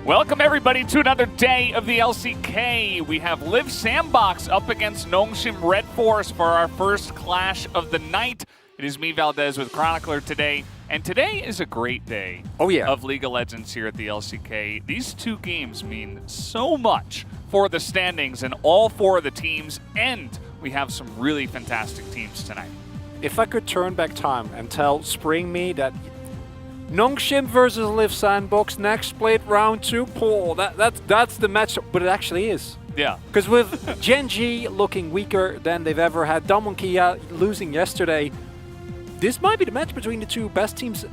Welcome everybody to another day of the LCK. We have Liv Sandbox up against Nongshim Red Force for our first clash of the night. It is me, Valdez, with Chronicler today, and today is a great day of League of Legends here at the LCK. These two games mean so much for the standings and all four of the teams, and we have some really fantastic teams tonight. If I could turn back time and tell Spring Me that Nongshim versus Liv Sandbox next split round 2, Paul, that's the match, but it actually is. Yeah. Because with Gen G looking weaker than they've ever had, Damwon Kia losing yesterday, this might be the match between the two best teams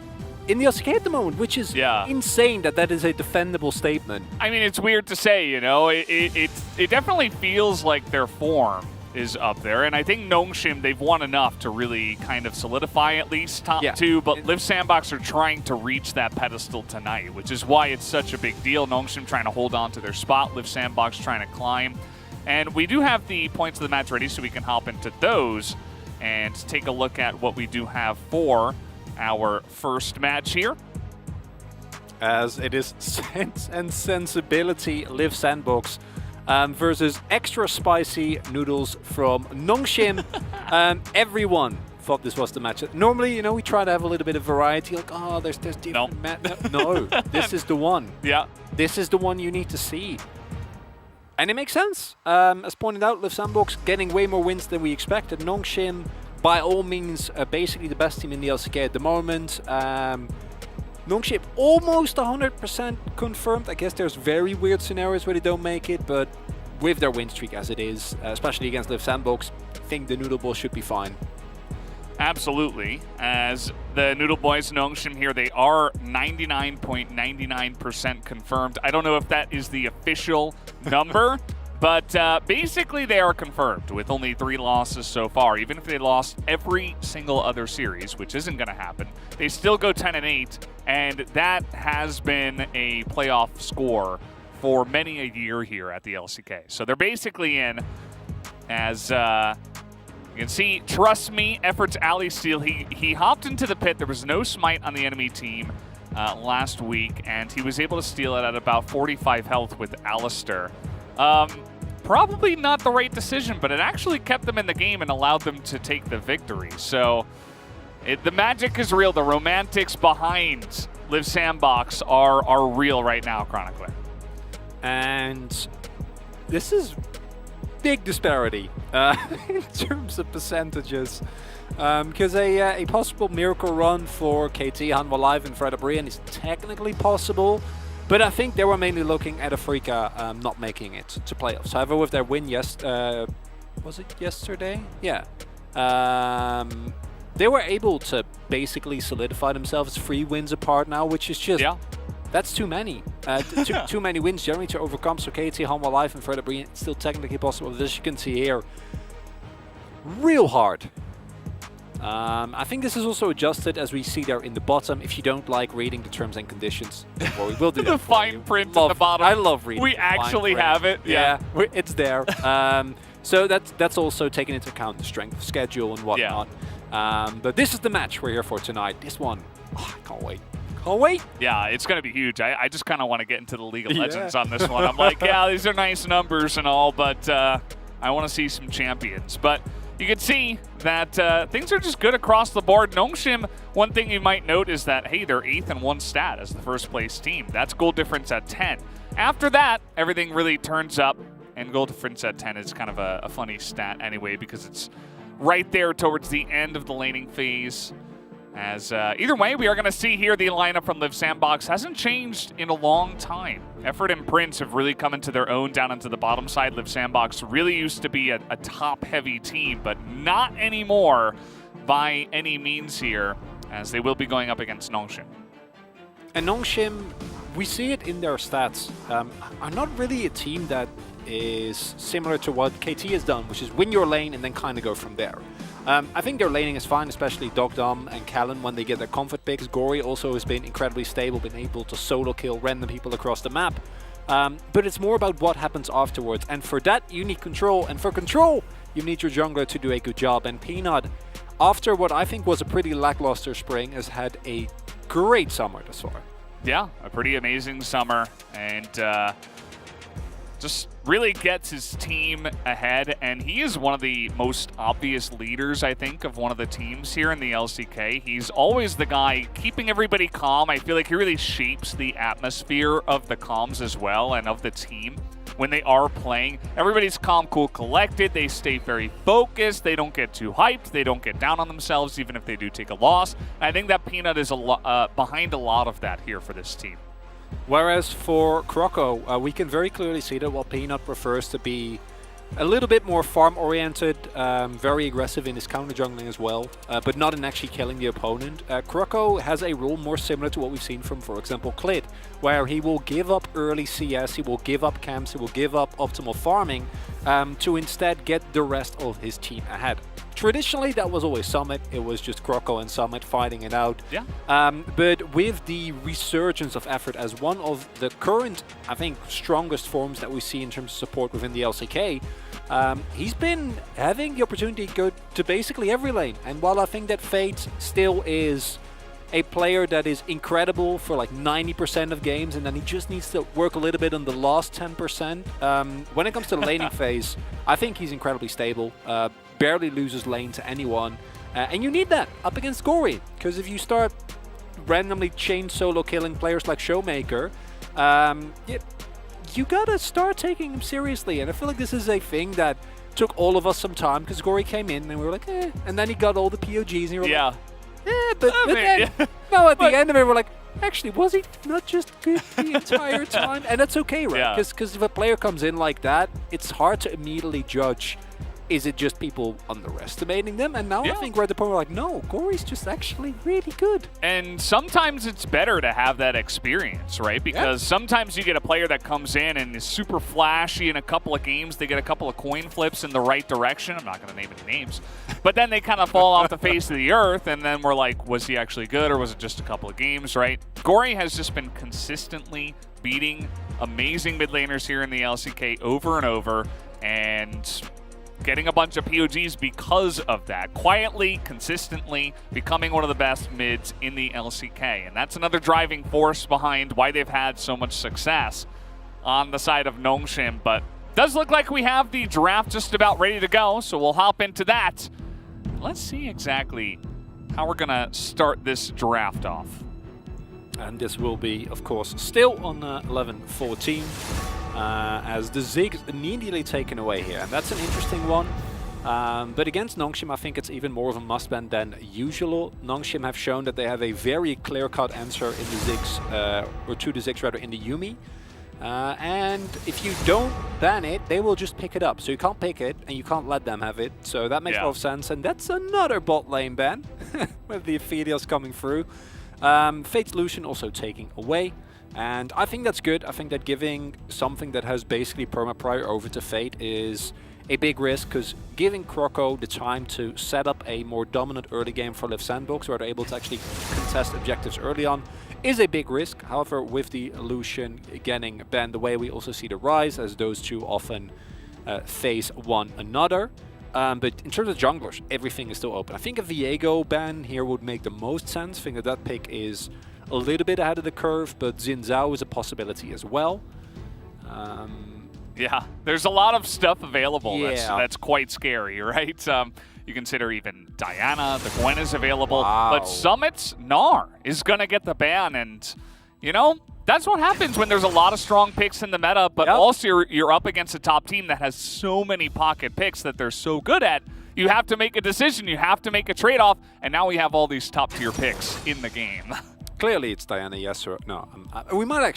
in the LCK at the moment, which is insane that is a defendable statement. I mean, it's weird to say, you know, it definitely feels like their form is up there, and I think Nongshim, they've won enough to really kind of solidify at least top two, but Liv Sandbox are trying to reach that pedestal tonight, which is why it's such a big deal. Nongshim trying to hold on to their spot, Liv Sandbox trying to climb, and we do have the points of the match ready so we can hop into those and take a look at what we do have for our first match here. As it is Sense and Sensibility Liv Sandbox versus extra spicy noodles from Nongshim. Everyone thought this was the match. Normally, you know, we try to have a little bit of variety, like, oh, there's different No, this is the one. Yeah. This is the one you need to see. And it makes sense. As pointed out, Liv Sandbox getting way more wins than we expected. Nongshim, by all means, basically the best team in the LCK at the moment. Nongshim almost 100% confirmed. I guess there's very weird scenarios where they don't make it, but with their win streak as it is, especially against Liv Sandbox, I think the Noodle Boys should be fine. Absolutely. As the Noodle Boys Nongshim here, they are 99.99% confirmed. I don't know if that is the official number, but basically they are confirmed with only 3 losses so far. Even if they lost every single other series, which isn't going to happen, they still go 10-8, and that has been a playoff score for many a year here at the LCK. So they're basically in as... you can see, trust me, efforts alley steal. He hopped into the pit. There was no smite on the enemy team last week, and he was able to steal it at about 45 health with Alistair. Probably not the right decision, but it actually kept them in the game and allowed them to take the victory. So the magic is real. The romantics behind Liv Sandbox are real right now, Chronicler. And this is big disparity in terms of percentages. Because a possible miracle run for KT, Hanwha Live, and Fred Brian is technically possible. But I think they were mainly looking at Africa not making it to playoffs. However, with their win was it yesterday? Yeah. They were able to basically solidify themselves 3 wins apart now, which is just... That's too many. Too many wins generally to overcome. So KT, Hanwha Live, and Fred Brian, it's still technically possible. But as you can see here, real hard. I think this is also adjusted, as we see there in the bottom. If you don't like reading the terms and conditions, don't worry, we'll do that. The fine print at the bottom. I love reading. We actually have it. Yeah, it's there. So that's also taking into account the strength of schedule and whatnot. But this is the match we're here for tonight. This one, I can't wait. Can't wait. Yeah, it's going to be huge. I just kind of want to get into the League of Legends on this one. I'm like, yeah, these are nice numbers and all, but I want to see some champions. But you can see that things are just good across the board. Nongshim, one thing you might note is that, hey, they're 8th in 1 stat as the first place team. That's goal difference at 10. After that, everything really turns up, and goal difference at 10 is kind of a funny stat anyway, because it's right there towards the end of the laning phase. As either way, we are going to see here the lineup from Liv Sandbox hasn't changed in a long time. Effort and Prince have really come into their own down into the bottom side. Liv Sandbox really used to be a top-heavy team, but not anymore by any means here, as they will be going up against Nongshim. And Nongshim, we see it in their stats, are not really a team that is similar to what KT has done, which is win your lane and then kind of go from there. I think their laning is fine, especially Dogdom and Callan when they get their comfort picks. Gory also has been incredibly stable, been able to solo kill random people across the map. But it's more about what happens afterwards. And for that, you need control. And for control, you need your jungler to do a good job. And Peanut, after what I think was a pretty lackluster spring, has had a great summer thus far. Yeah, a pretty amazing summer, and just really gets his team ahead, and he is one of the most obvious leaders, I think, of one of the teams here in the LCK. He's always the guy keeping everybody calm. I feel like he really shapes the atmosphere of the comms as well, and of the team when they are playing. Everybody's calm, cool, collected. They stay very focused. They don't get too hyped. They don't get down on themselves, even if they do take a loss. And I think that Peanut is behind a lot of that here for this team. Whereas for Croco, we can very clearly see that while Peanut prefers to be a little bit more farm-oriented, very aggressive in his counter-jungling as well, but not in actually killing the opponent. Croco has a role more similar to what we've seen from, for example, Clid, where he will give up early CS, he will give up camps, he will give up optimal farming to instead get the rest of his team ahead. Traditionally, that was always Summit. It was just Croco and Summit fighting it out. Yeah. But with the resurgence of effort as one of the current, I think, strongest forms that we see in terms of support within the LCK, he's been having the opportunity to go to basically every lane. And while I think that Fate still is a player that is incredible for like 90% of games, and then he just needs to work a little bit on the last 10%, when it comes to the laning phase, I think he's incredibly stable. Barely loses lane to anyone, and you need that up against Gory, because if you start randomly chain solo killing players like Showmaker, you gotta start taking him seriously. And I feel like this is a thing that took all of us some time, because Gory came in and we were like, eh, and then he got all the POGs and you were like, but then no, at the end of it we're like, actually, was he not just good the entire time? And that's okay, right? Because if a player comes in like that, it's hard to immediately judge, is it just people underestimating them? And now I think we're at the point where we're like, no, Gory's just actually really good. And sometimes it's better to have that experience, right? Because sometimes you get a player that comes in and is super flashy in a couple of games. They get a couple of coin flips in the right direction. I'm not going to name any names. But then they kind of fall off the face of the earth, and then we're like, was he actually good, or was it just a couple of games, right? Gory has just been consistently beating amazing mid laners here in the LCK over and over, and getting a bunch of POGs because of that. Quietly, consistently becoming one of the best mids in the LCK. And that's another driving force behind why they've had so much success on the side of Nongshim. But does look like we have the draft just about ready to go, so we'll hop into that. Let's see exactly how we're gonna start this draft off. And this will be, of course, still on 11-14. As the Ziggs immediately taken away here. And that's an interesting one. But against Nongshim, I think it's even more of a must-ban than usual. Nongshim have shown that they have a very clear-cut answer in the Ziggs, or to the Ziggs rather, in the Yuumi. And if you don't ban it, they will just pick it up. So you can't pick it, and you can't let them have it. So that makes a lot of sense. And that's another bot lane ban, with the Aphelios coming through. Fate's Lucian also taking away. And I think that's good. I think that giving something that has basically perma-prior over to Fate is a big risk, because giving Croco the time to set up a more dominant early game for Liv Sandbox, where they're able to actually contest objectives early on, is a big risk. However, with the Lucian getting banned away, we also see the rise, as those two often face one another. But in terms of junglers, everything is still open. I think a Viego ban here would make the most sense. I think that pick is a little bit ahead of the curve, but Xin Zhao is a possibility as well. Yeah, there's a lot of stuff available that's quite scary, right? You consider even Diana, the Gwen is available, but Summit's Gnar is going to get the ban, and, you know, that's what happens when there's a lot of strong picks in the meta, but also you're up against a top team that has so many pocket picks that they're so good at. You have to make a decision, you have to make a trade-off, and now we have all these top-tier picks in the game. Clearly it's Diana Yasuo. No, we might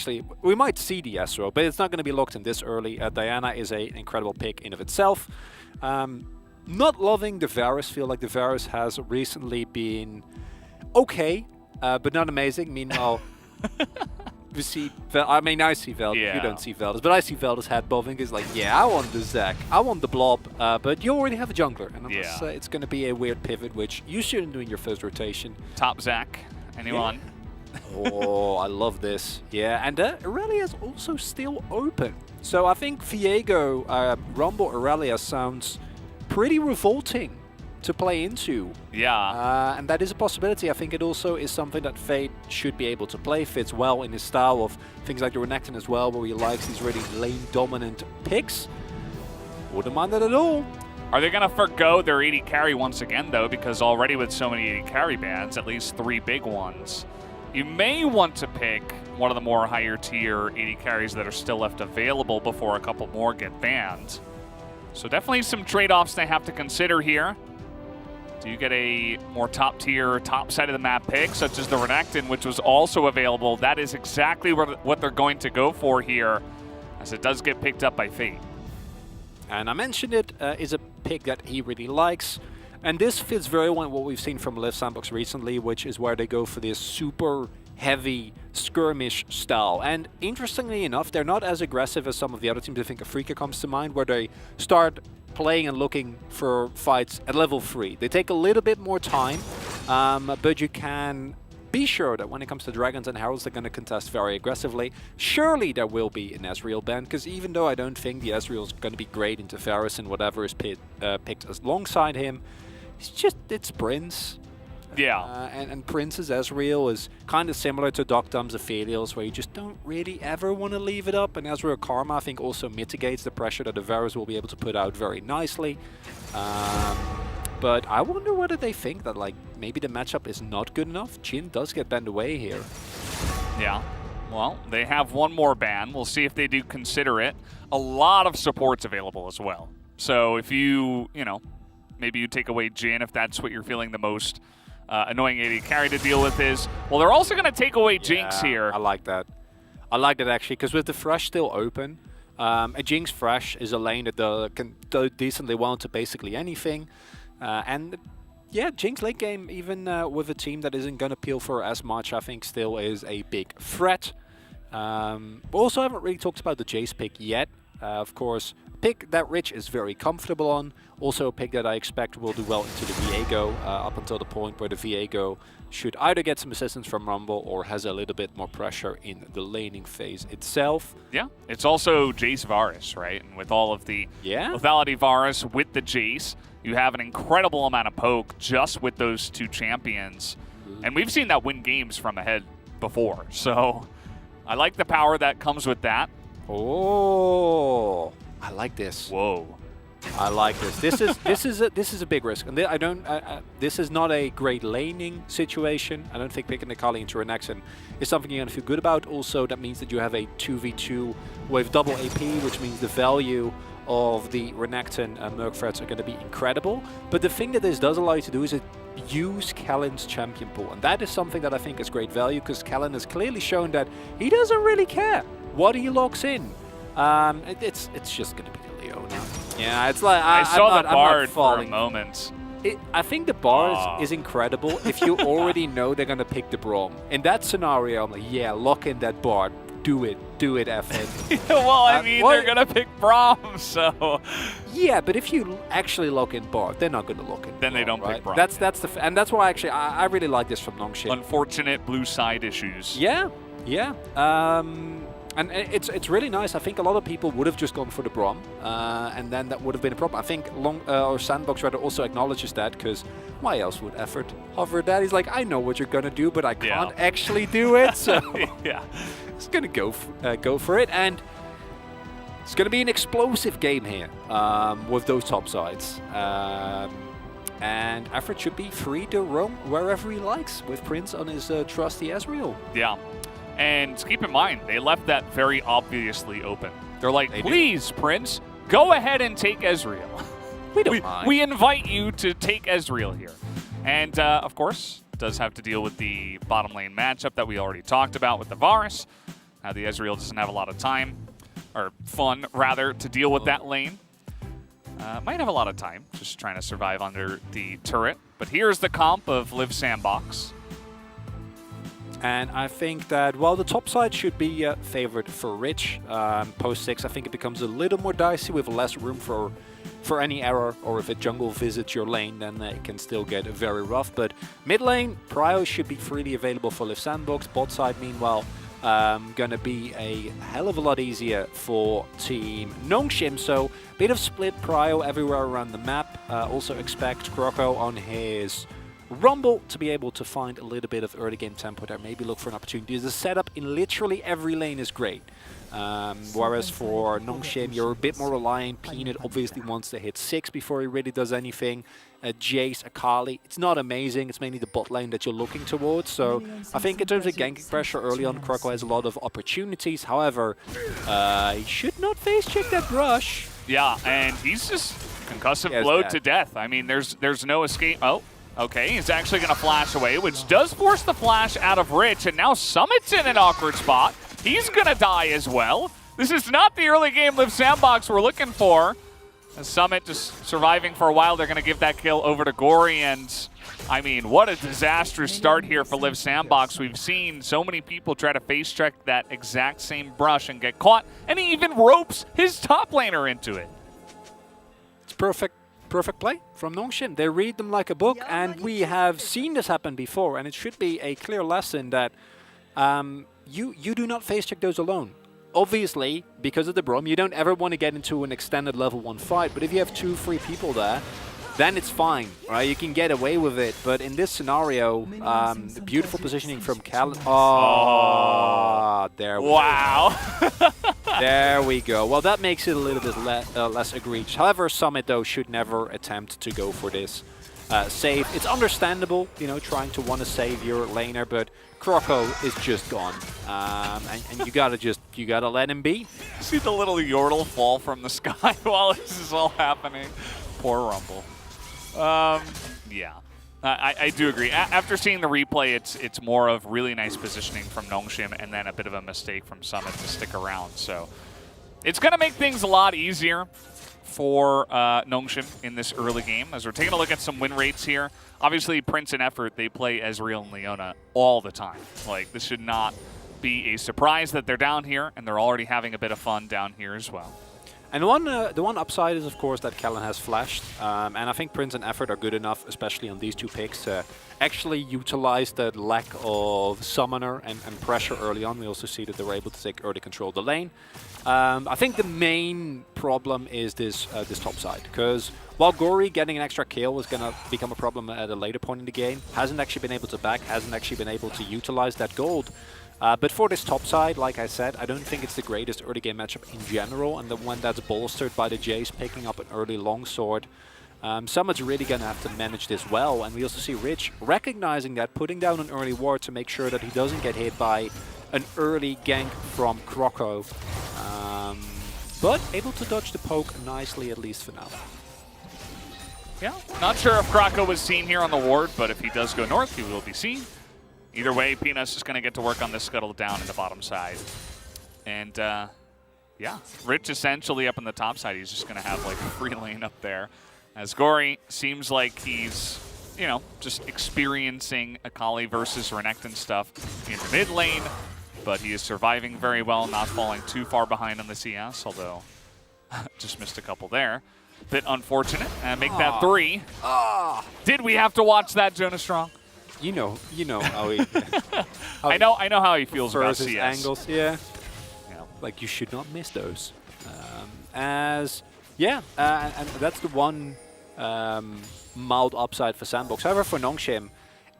see the Yasuo, but it's not going to be locked in this early. Diana is an incredible pick in of itself. Not loving the Varus. Feel like the Varus has recently been okay, but not amazing. Meanwhile, we see. I mean, I see Veldis. You don't see Veldis, but I see Veldis head bobbing. It's like, yeah, I want the Zac, I want the Blob, but you already have a jungler, and it's going to be a weird pivot, which you shouldn't do in your first rotation. Top Zac, anyone? Yeah. Oh, I love this. Yeah, and Aurelia is also still open. So I think Viego, Rumble Aurelia sounds pretty revolting to play into. Yeah. And that is a possibility. I think it also is something that Fate should be able to play. Fits well in his style of things like the Renekton as well, where he likes these really lane-dominant picks. Wouldn't mind that at all. Are they going to forgo their AD carry once again, though? Because already with so many AD carry bans, at least 3 big ones, you may want to pick one of the more higher tier AD carries that are still left available before a couple more get banned. So definitely some trade-offs they have to consider here. Do you get a more top tier, top side of the map pick, such as the Renekton, which was also available? That is exactly what they're going to go for here, as it does get picked up by Fate. And I mentioned it is a pick that he really likes. And this fits very well in what we've seen from Live Sandbox recently, which is where they go for this super heavy skirmish style. And interestingly enough, they're not as aggressive as some of the other teams. I think Afrika comes to mind, where they start playing and looking for fights at level 3. They take a little bit more time, but you can be sure that when it comes to Dragons and Heralds, they're going to contest very aggressively. Surely there will be an Ezreal ban, because even though I don't think the Ezreal is going to be great into Varus and whatever is picked alongside him, it's Prince. Yeah. And Prince's Ezreal is kind of similar to Doc Dumb's Aphelios, where you just don't really ever want to leave it up. And Ezreal Karma, I think, also mitigates the pressure that the Varus will be able to put out very nicely. But I wonder whether they think that, like, maybe the matchup is not good enough. Jhin does get banned away here. Yeah. Well, they have one more ban. We'll see if they do consider it. A lot of supports available as well. So if you know, maybe you take away Jhin if that's what you're feeling the most annoying AD carry to deal with is. Well, they're also going to take away Jinx here. I like that. I like that, actually, because with the Thresh still open, a Jinx Thresh is a lane that can do decently well into basically anything. And yeah, Jinx late game, even with a team that isn't going to peel for as much, I think still is a big threat. We also haven't really talked about the Jace pick yet. Of course, a pick that Rich is very comfortable on. Also a pick that I expect will do well into the Viego, up until the point where the Viego should either get some assistance from Rumble or has a little bit more pressure in the laning phase itself. Yeah, it's also Jace Varus, right? And with all of the lethality Varus with the Jace, you have an incredible amount of poke just with those 2 champions. And we've seen that win games from ahead before. So I like the power that comes with that. Oh, I like this. Whoa. I like this. This is a big risk, and this is not a great laning situation. I don't think picking Akali into Renekton is something you're gonna feel good about. Also, that means that you have a 2v2 with double AP, which means the value of the Renekton and Merc threats are going to be incredible. But the thing that this does allow you to do is use Kellen's champion pool, and that is something that I think is great value, because Kellen has clearly shown that he doesn't really care what he locks in. It's just going to be the Leona. Yeah, it's like I saw the Bard for a moment. I think the Bard is incredible if you already know they're going to pick the Braum. In that scenario, I'm like, yeah, lock in that Bard. Do it, F. Well, I mean, they're going to pick Braum, so... Yeah, but if you actually lock in Bard, they're not going to lock in Then Braum, they don't right? pick Braum. And that's why actually I really like this from Nongshim. Unfortunate blue side issues. Yeah. And it's really nice. I think a lot of people would have just gone for the Braum, and then that would have been a problem. I think Sandbox rather also acknowledges that, because why else would effort hover that? He's like, I know what you're gonna do, but I can't actually do it. So yeah, he's gonna go for it, and it's gonna be an explosive game here with those top sides. And Effort should be free to roam wherever he likes with Prince on his trusty Ezreal. Yeah. And keep in mind, they left that very obviously open. They're like, please, Prince, go ahead and take Ezreal. We don't mind. We invite you to take Ezreal here. And, of course, does have to deal with the bottom lane matchup that we already talked about with the Varus. Now the Ezreal doesn't have a lot of time, or fun, rather, to deal with that lane. Might have a lot of time, just trying to survive under the turret. But here's the comp of Live Sandbox. And I think that, while the top side should be favored for Rich, post 6, I think it becomes a little more dicey with less room for any error, or if a jungle visits your lane, then it can still get very rough. But mid lane, Prio should be freely available for Live Sandbox. Bot side, meanwhile, gonna be a hell of a lot easier for Team Nongshim. So bit of split prio everywhere around the map. Also expect Croco on his Rumble to be able to find a little bit of early game tempo there. Maybe look for an opportunity. The setup in literally every lane is great. Whereas for Nongshim, you're a bit more reliant. Peanut obviously wants to hit 6 before he really does anything. Jace, Akali, it's not amazing. It's mainly the bot lane that you're looking towards. So I think in terms of ganking pressure early on, Croco has a lot of opportunities. However, he should not face check that rush. Yeah, and he's just concussive blowed to death. I mean, there's no escape. Oh, okay, he's actually going to flash away, which does force the flash out of Rich, and now Summit's in an awkward spot. He's going to die as well. This is not the early game Live Sandbox we're looking for. As Summit just surviving for a while, they're going to give that kill over to Gory, and I mean, what a disastrous start here for Live Sandbox. We've seen so many people try to face check that exact same brush and get caught, and he even ropes his top laner into it. It's perfect play from Nongshim. They read them like a book, and we have seen this happen before, and it should be a clear lesson that you do not face check those alone. Obviously, because of the Brom, you don't ever want to get into an extended level 1 fight, but if you have 2-3 people there, then it's fine, right? You can get away with it, but in this scenario, the beautiful positioning from Cal. Oh, there we go. There we go. Well, that makes it a little bit less egregious. However, Summit, though, should never attempt to go for this save. It's understandable, you know, trying to want to save your laner, but Croco is just gone. And you gotta let him be. See the little Yordle fall from the sky while this is all happening. Poor Rumble. Yeah, I do agree. After seeing the replay, it's more of really nice positioning from Nongshim and then a bit of a mistake from Summit to stick around. So it's going to make things a lot easier for Nongshim in this early game. As we're taking a look at some win rates here, obviously Prince and Effort, they play Ezreal and Leona all the time. Like, this should not be a surprise that they're down here, and they're already having a bit of fun down here as well. And the one upside is, of course, that Kellen has flashed. And I think Prince and Effort are good enough, especially on these two picks, to actually utilize the lack of summoner and pressure early on. We also see that they were able to take early control of the lane. I think the main problem is this top side, because while Gory getting an extra kill was going to become a problem at a later point in the game, hasn't actually been able to back, hasn't actually been able to utilize that gold. But for this top side, like I said, I don't think it's the greatest early game matchup in general, and the one that's bolstered by the Jace picking up an early longsword. Summit's really going to have to manage this well, and we also see Rich recognizing that, putting down an early ward to make sure that he doesn't get hit by an early gank from Croco. But able to dodge the poke nicely, at least for now. Yeah, not sure if Croco was seen here on the ward, but if he does go north, he will be seen. Either way, Peanut's just going to get to work on this scuttle down in the bottom side. And, yeah, Rich essentially up on the top side. He's just going to have, like, a free lane up there. As Gory seems like he's, you know, just experiencing Akali versus Renekton stuff in the mid lane. But he is surviving very well, not falling too far behind on the CS, although just missed a couple there. Bit unfortunate. And make that 3. Did we have to watch that, Jonas Strong? You know how he. I know how he feels about his CS. Angles, yeah. Like, you should not miss those. And that's the one mild upside for Sandbox. However, for Nongshim,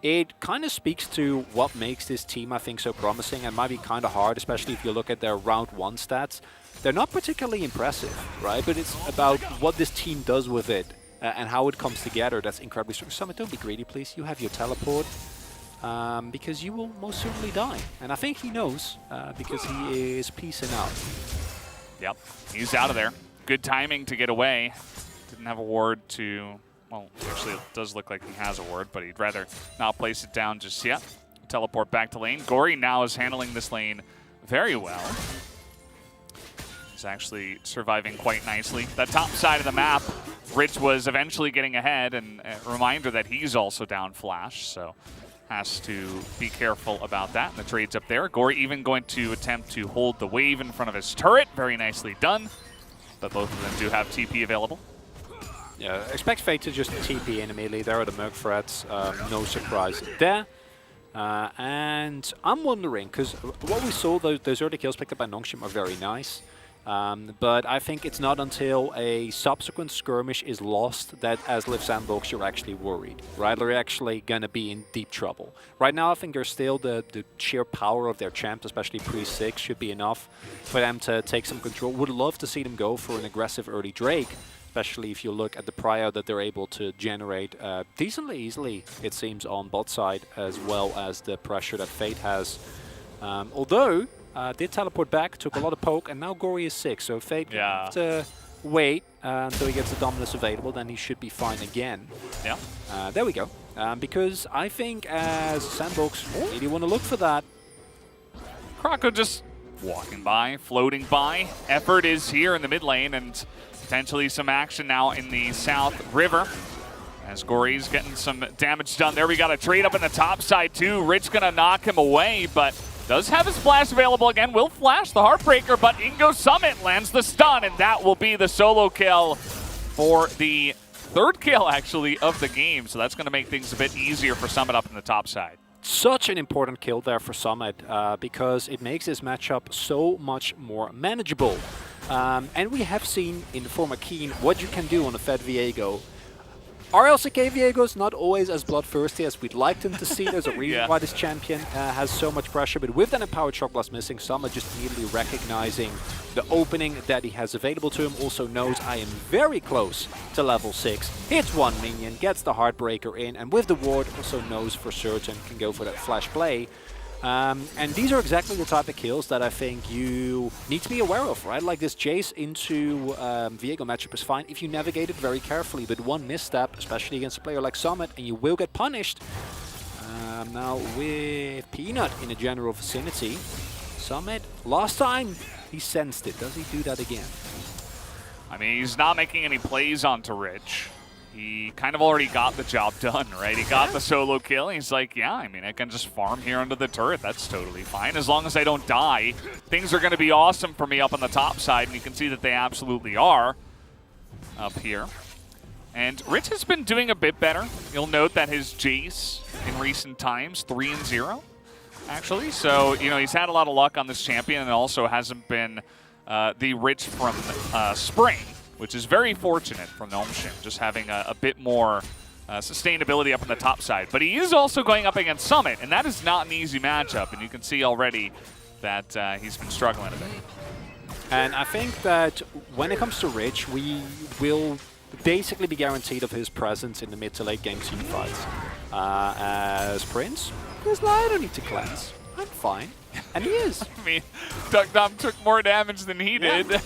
it kind of speaks to what makes this team, I think, so promising, and might be kind of hard, especially if you look at their round 1 stats. They're not particularly impressive, right? But it's about what this team does with it. And how it comes together, that's incredibly strong. Summit, don't be greedy, please. You have your teleport, because you will most certainly die. And I think he knows, because he is peacing out. Yep, he's out of there. Good timing to get away. Didn't have a ward to... Well, actually, it does look like he has a ward, but he'd rather not place it down just yet. Teleport back to lane. Gory now is handling this lane very well. He's actually surviving quite nicely. That top side of the map, Rich was eventually getting ahead, and a reminder that he's also down flash, so has to be careful about that. And the trade's up there. Gory even going to attempt to hold the wave in front of his turret. Very nicely done, but both of them do have TP available. Yeah, expect Fate to just TP in immediately. There are the Merc threats. No surprise there. And I'm wondering, because what we saw, those early kills picked up by Nongshim are very nice. But I think it's not until a subsequent skirmish is lost that as Liv Sandbox you're actually worried, right? They're actually going to be in deep trouble. Right now I think there's still the sheer power of their champs, especially pre-6, should be enough for them to take some control. Would love to see them go for an aggressive early Drake, especially if you look at the prio that they're able to generate decently easily, it seems, on bot side, as well as the pressure that Fate has. Although did teleport back, took a lot of poke, and now Gory is 6, so Fate will have to wait until he gets the Dominus available, then he should be fine again. Yeah. There we go. Because I think as Sandbox, really want to look for that. Krako just walking by, floating by. Effort is here in the mid lane, and potentially some action now in the South River. As Gory's getting some damage done there. We got a trade up in the top side too. Rich gonna knock him away, but does have his flash available again. Will flash the Heartbreaker, but Ingo Summit lands the stun, and that will be the solo kill for the third kill, actually, of the game. So that's going to make things a bit easier for Summit up in the top side. Such an important kill there for Summit because it makes this matchup so much more manageable. And we have seen in former Keen what you can do on a Fed Viego. Our LCK Viego's not always as bloodthirsty as we'd like them to see. There's a reason why this champion has so much pressure, but with that Empowered Shock Blast missing, Summit just immediately recognizing the opening that he has available to him. Also knows I am very close to level 6. Hits one minion, gets the Heartbreaker in, and with the ward also knows for certain can go for that flash play. And these are exactly the type of kills that I think you need to be aware of, right? Like this Jace into Viego matchup is fine if you navigate it very carefully, but one misstep, especially against a player like Summit, and you will get punished. Now with Peanut in a general vicinity, Summit, last time he sensed it. Does he do that again? I mean, he's not making any plays onto Rich. He kind of already got the job done, right? He got the solo kill. He's like, yeah, I mean, I can just farm here under the turret. That's totally fine. As long as I don't die, things are going to be awesome for me up on the top side. And you can see that they absolutely are up here. And Rich has been doing a bit better. You'll note that his Jace in recent times, 3-0, actually. So, you know, he's had a lot of luck on this champion and also hasn't been the Rich from Spring, which is very fortunate from Nongshim, just having a bit more sustainability up on the top side. But he is also going up against Summit, and that is not an easy matchup, and you can see already that he's been struggling a bit. And I think that when it comes to Rich, we will basically be guaranteed of his presence in the mid to late game team fights. As Prince, because I don't need to cleanse. I'm fine. And he is. I mean, Duck Dom took more damage than he did.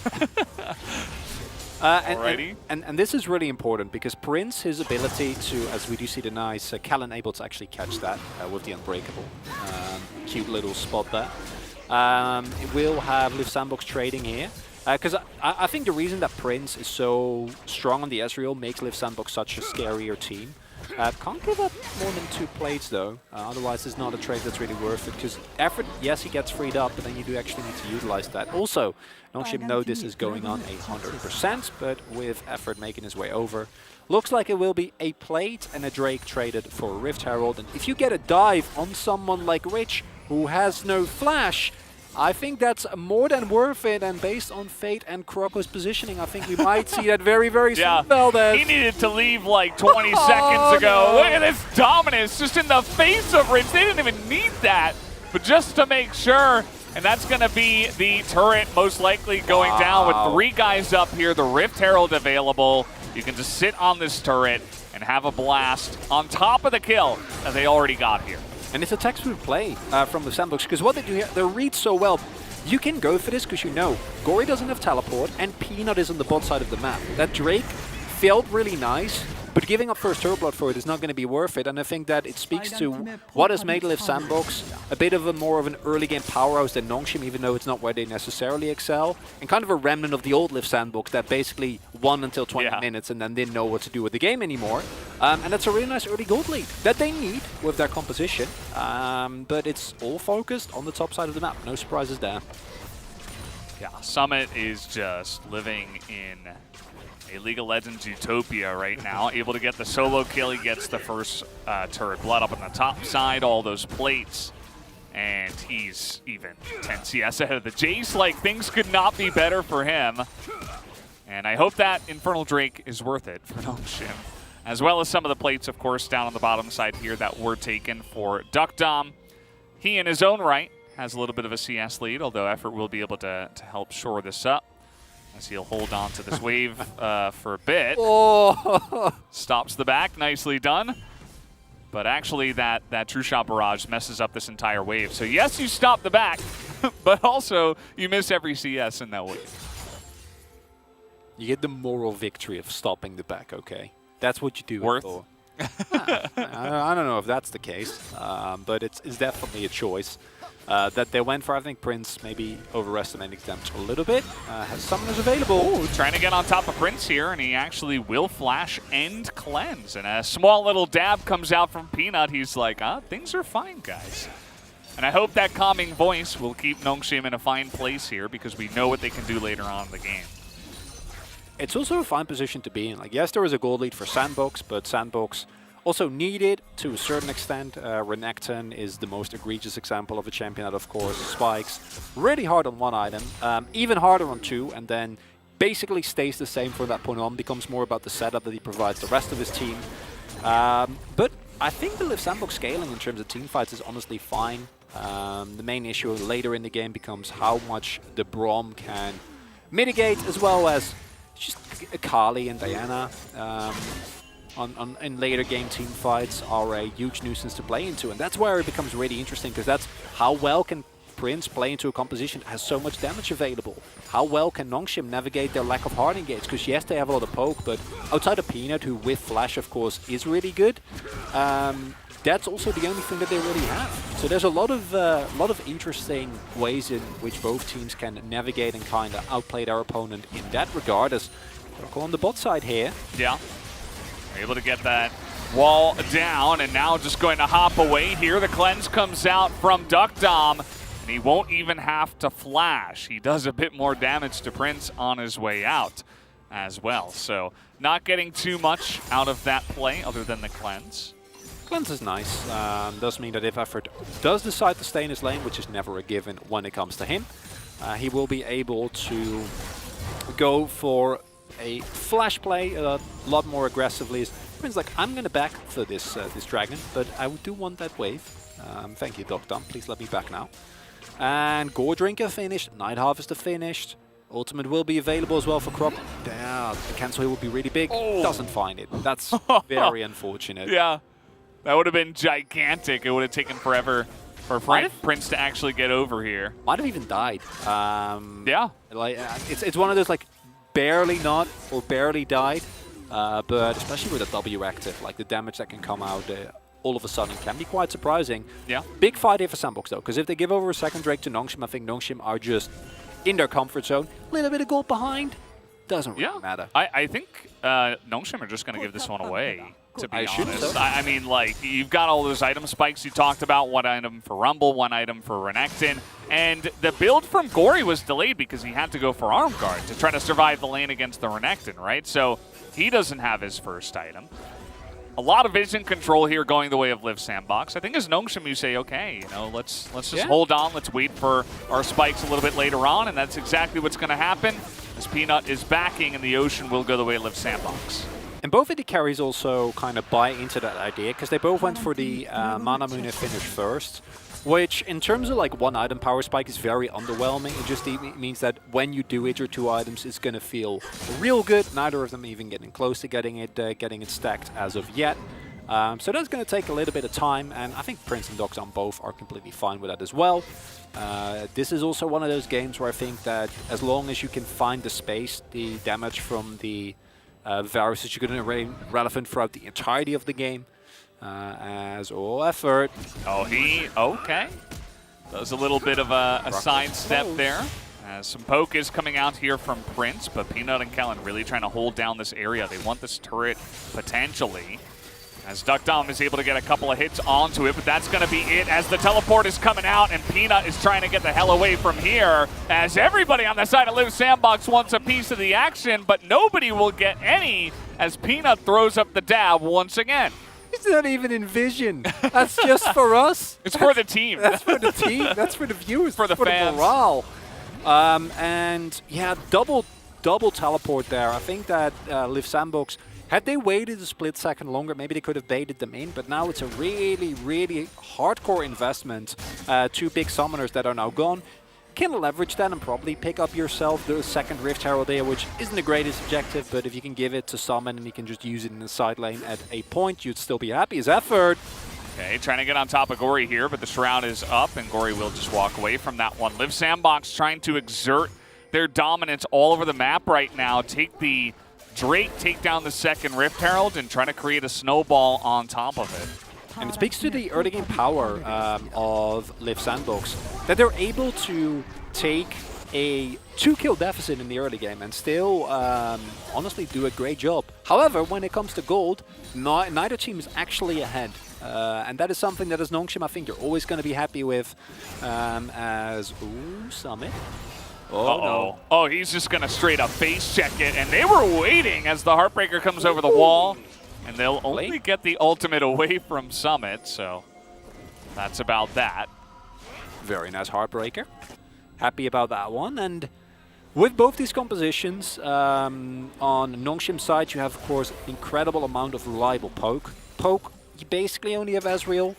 And this is really important because Prince, his ability to, as we do see the nice Callan able to actually catch that with the Unbreakable. Cute little spot there. It will have Liv Sandbox trading here. Because I think the reason that Prince is so strong on the Ezreal makes Liv Sandbox such a scarier team. Can't give up more than 2 plates though, otherwise it's not a trade that's really worth it, because effort, yes, he gets freed up, but then you do actually need to utilize that. Also, Nongshim know this is going on 100%, but with effort making his way over, looks like it will be a plate and a Drake traded for a Rift Herald, and if you get a dive on someone like Rich, who has no flash, I think that's more than worth it, and based on Fate and Kroko's positioning, I think we might see that very, very soon. Valdez. He needed to leave like 20 seconds ago. No. Look at this dominance just in the face of Rich. They didn't even need that, but just to make sure. And that's going to be the turret most likely going down with 3 guys up here. The Rift Herald available. You can just sit on this turret and have a blast on top of the kill that they already got here. And it's a textbook play from the Sandbox, because what they do here, they read so well. You can go for this because you know Gory doesn't have teleport and Peanut is on the bot side of the map. That Drake felt really nice, but giving up first turret blood for it is not going to be worth it. And I think that it speaks to what has made Liv Sandbox a bit of a more of an early game powerhouse than Nongshim, even though it's not where they necessarily excel. And kind of a remnant of the old Liv Sandbox that basically won until 20 minutes and then didn't know what to do with the game anymore. And that's a really nice early gold lead that they need with their composition. But it's all focused on the top side of the map. No surprises there. Yeah, Summit is just living in a League of Legends utopia right now. Able to get the solo kill. He gets the first turret blood up on the top side, all those plates. And he's even 10 CS ahead of the Jace. Like, things could not be better for him. And I hope that Infernal Drake is worth it for Nongshim. As well as some of the plates, of course, down on the bottom side here that were taken for Duckdom. He, in his own right, has a little bit of a CS lead, although Effort will be able to help shore this up. As he'll hold on to this wave for a bit. Oh. Stops the back, nicely done. But actually, that True Shot Barrage messes up this entire wave. So yes, you stop the back, but also you miss every CS in that wave. You get the moral victory of stopping the back, okay? That's what you do. Worth? I don't know if that's the case, but it's definitely a choice. That they went for, I think Prince maybe overestimating them a little bit. Has summoners available. Ooh, trying to get on top of Prince here, and he actually will flash and cleanse. And a small little dab comes out from Peanut. He's like, things are fine, guys. And I hope that calming voice will keep Nongshim in a fine place here, because we know what they can do later on in the game. It's also a fine position to be in. Like, yes, there was a gold lead for Sandbox, but Sandbox also needed to a certain extent. Renekton is the most egregious example of a champion that, of course, spikes really hard on one item, even harder on two, and then basically stays the same from that point on, becomes more about the setup that he provides the rest of his team. But I think the Liv Sandbox scaling in terms of team fights is honestly fine. The main issue later in the game becomes how much the Braum can mitigate, as well as just Kali and Diana. In later game team fights are a huge nuisance to play into, and that's where it becomes really interesting, because that's how well can Prince play into a composition that has so much damage available. How well can Nongshim navigate their lack of hard engage, because yes, they have a lot of poke, but outside of Peanut, who with Flash of course is really good, that's also the only thing that they really have. So there's a lot of interesting ways in which both teams can navigate and kind of outplay their opponent in that regard. As Oracle on the bot side here. Yeah. Able to get that wall down, and now just going to hop away here. The cleanse comes out from Duckdom, and he won't even have to flash. He does a bit more damage to Prince on his way out as well. So not getting too much out of that play other than the cleanse. Cleanse is nice. Does mean that if Effort does decide to stay in his lane, which is never a given when it comes to him, he will be able to go for a flash play a lot more aggressively. Prince like, I'm going to back for this this dragon, but I do want that wave. Thank you, Duckdom. Please let me back now. And Gore Drinker finished. Night Harvester finished. Ultimate will be available as well for Croc. Yeah, the cancel here will be really big. Oh. Doesn't find it. That's very unfortunate. Yeah, that would have been gigantic. It would have taken forever for Prince to actually get over here. Might have even died. Yeah. Like it's one of those like barely not or barely died, but especially with a W active, like the damage that can come out all of a sudden can be quite surprising. Yeah. Big fight here for Sandbox though, because if they give over a second Drake to Nongshim, I think Nongshim are just in their comfort zone. A little bit of gold behind, doesn't really matter. I think Nongshim are just going to give this one away, to be honest. So. I mean, like, you've got all those item spikes you talked about, one item for Rumble, one item for Renekton, and the build from Gory was delayed because he had to go for Arm Guard to try to survive the lane against the Renekton, right? So he doesn't have his first item. A lot of vision control here going the way of Liv Sandbox. I think as Nongshim you say, okay, you know, let's just hold on, let's wait for our spikes a little bit later on, and that's exactly what's going to happen as Peanut is backing and the Ocean will go the way of Liv Sandbox. And both of the carries also kind of buy into that idea, because they both went for the Mana Mune finish first, which in terms of like one item power spike is very underwhelming. It just means that when you do it, your two items, it's going to feel real good. Neither of them even getting close to getting it stacked as of yet. So that's going to take a little bit of time, and I think Prince and Duckdom both are completely fine with that as well. This is also one of those games where I think that as long as you can find the space, the damage from the Varus is going to remain relevant throughout the entirety of the game. As all Effort. Oh, okay. Does a little bit of a sidestep there. Some poke is coming out here from Prince, but Peanut and Kellen really trying to hold down this area. They want this turret potentially. As DuckDom is able to get a couple of hits onto it, but that's going to be it as the teleport is coming out and Peanut is trying to get the hell away from here as everybody on the side of Live Sandbox wants a piece of the action, but nobody will get any as Peanut throws up the dab once again. It's not even in vision. That's just for us. It's for the team. That's for the team. That's for the viewers. For the fans. The morale. And yeah, double teleport there. I think that Live Sandbox, had they waited a split second longer, maybe they could have baited them in, but now it's a really, really hardcore investment. 2 big summoners that are now gone. Can leverage that and probably pick up yourself the second Rift Herald there, which isn't the greatest objective, but if you can give it to Summon and you can just use it in the side lane at a point, you'd still be happy as effort. Okay, trying to get on top of Gory here, but the Shroud is up and Gory will just walk away from that one. Live Sandbox trying to exert their dominance all over the map right now. Take the Drake, take down the second Rift Herald, and trying to create a snowball on top of it. And it speaks to the early game power of Live Sandbox, that they're able to take a 2-kill deficit in the early game and still honestly do a great job. However, when it comes to gold, neither team is actually ahead. And that is something that as Nongshim I think you're always going to be happy with as... Ooh, Summit. Oh, no. Oh, he's just going to straight up face check it, and they were waiting as the Heartbreaker comes over the wall. And they'll only get the ultimate away from Summit, so that's about that. Very nice Heartbreaker. Happy about that one. And with both these compositions, on Nongshim's side, you have, of course, incredible amount of reliable poke. Poke, you basically only have Ezreal,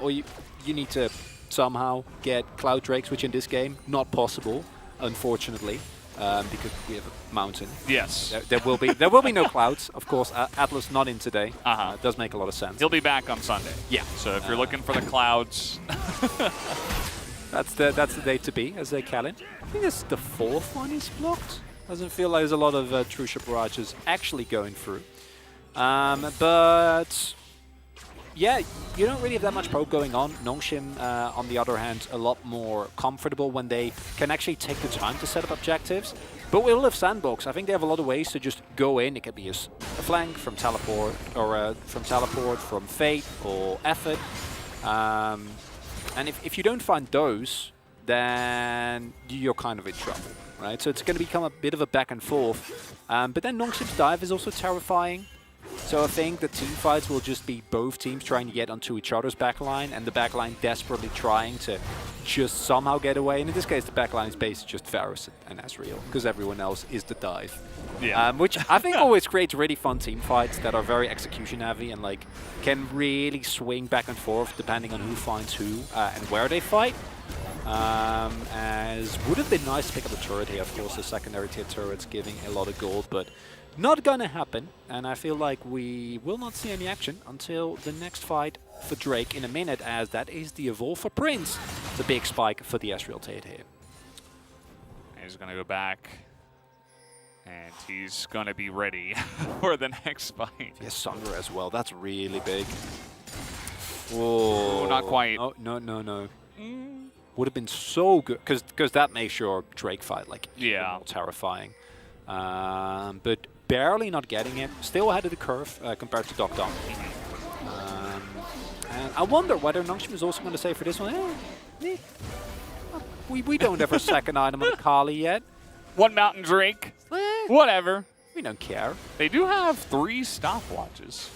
or you need to somehow get Cloud Drakes, which in this game, not possible, unfortunately. Because we have a mountain. Yes. There will be no clouds, of course. Atlas not in today. It does make a lot of sense. He'll be back on Sunday. Yeah. So if you're looking for the clouds, that's the day to be, as they call it. I think this is the 4th one he's blocked. Doesn't feel like there's a lot of Trusha barrages actually going through. But yeah, you don't really have that much poke going on. Nongshim, on the other hand, a lot more comfortable when they can actually take the time to set up objectives. But with Live Sandbox, I think they have a lot of ways to just go in. It could be a flank from teleport, or from Fate or effort. And if you don't find those, then you're kind of in trouble, right? So it's going to become a bit of a back and forth. But then Nongshim's dive is also terrifying. So I think the team fights will just be both teams trying to get onto each other's backline, and the backline desperately trying to just somehow get away. And in this case, the backline is basically just Varus and Ezreal, because everyone else is the dive. Yeah. Which I think always creates really fun team fights that are very execution heavy and like can really swing back and forth depending on who finds who and where they fight. As would have been nice to pick up a turret here, of course, the secondary tier turret's giving a lot of gold, but not gonna happen, and I feel like we will not see any action until the next fight for Drake in a minute, as that is the Evolve for Prince. The big spike for the Ezreal Tate here. He's gonna go back, and he's gonna be ready for the next fight. Yes, Sunder as well, that's really big. Whoa. Not quite. Oh, no. Would have been so good, because that makes your Drake fight like even more terrifying. But barely not getting it. Still ahead of the curve compared to DuckDom. And I wonder whether Nongshim is also going to say for this one, we don't have a second item on Kali yet. One Mountain Drake. Whatever. We don't care. They do have 3 stopwatches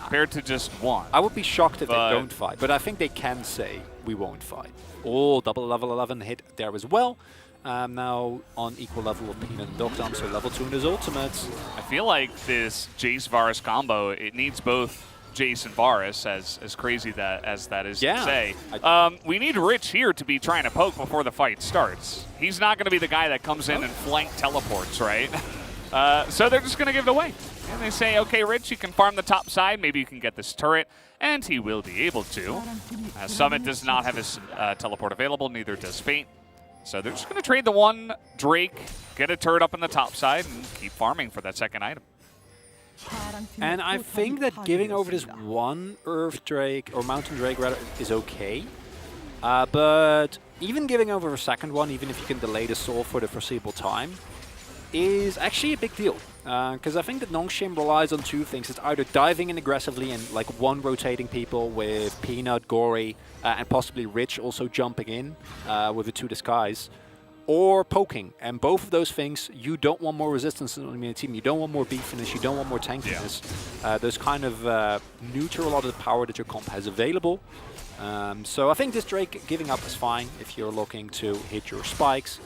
compared to just 1. I would be shocked if they don't fight, but I think they can say we won't fight. Oh, double level 11 hit there as well. Now on equal level with Peanut and DuckDom, so level 2 in his ultimates. I feel like this Jace-Varus combo, it needs both Jace and Varus, as crazy as that is to say. We need Rich here to be trying to poke before the fight starts. He's not going to be the guy that comes in and flank teleports, right? So they're just going to give it away. And they say, okay, Rich, you can farm the top side. Maybe you can get this turret. And he will be able to. Summit does not have his teleport available, neither does Fate. So they're just going to trade the 1 Drake, get a turret up on the top side, and keep farming for that second item. And I think that giving over this 1 Earth Drake, or Mountain Drake rather, is okay. But even giving over a second one, even if you can delay the soul for the foreseeable time, is actually a big deal. Because I think that Nongshim relies on two things. It's either diving in aggressively and like one rotating people with Peanut, Gory, and possibly Rich also jumping in with the two Disguise, or poking. And both of those things, you don't want more resistance on your team. You don't want more beefiness. You don't want more tankiness. Those kind of neuter a lot of the power that your comp has available. So I think this Drake giving up is fine if you're looking to hit your spikes.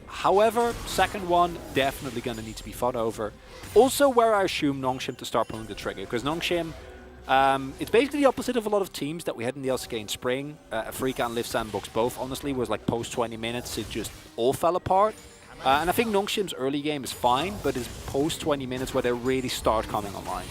However, second one, definitely going to need to be fought over. Also where I assume Nongshim to start pulling the trigger, because Nongshim, it's basically the opposite of a lot of teams that we had in the LCK in spring. Afrika and Live Sandbox both, honestly, was like post 20 minutes, it just all fell apart. And I think Nongshim's early game is fine, but it's post 20 minutes where they really start coming online.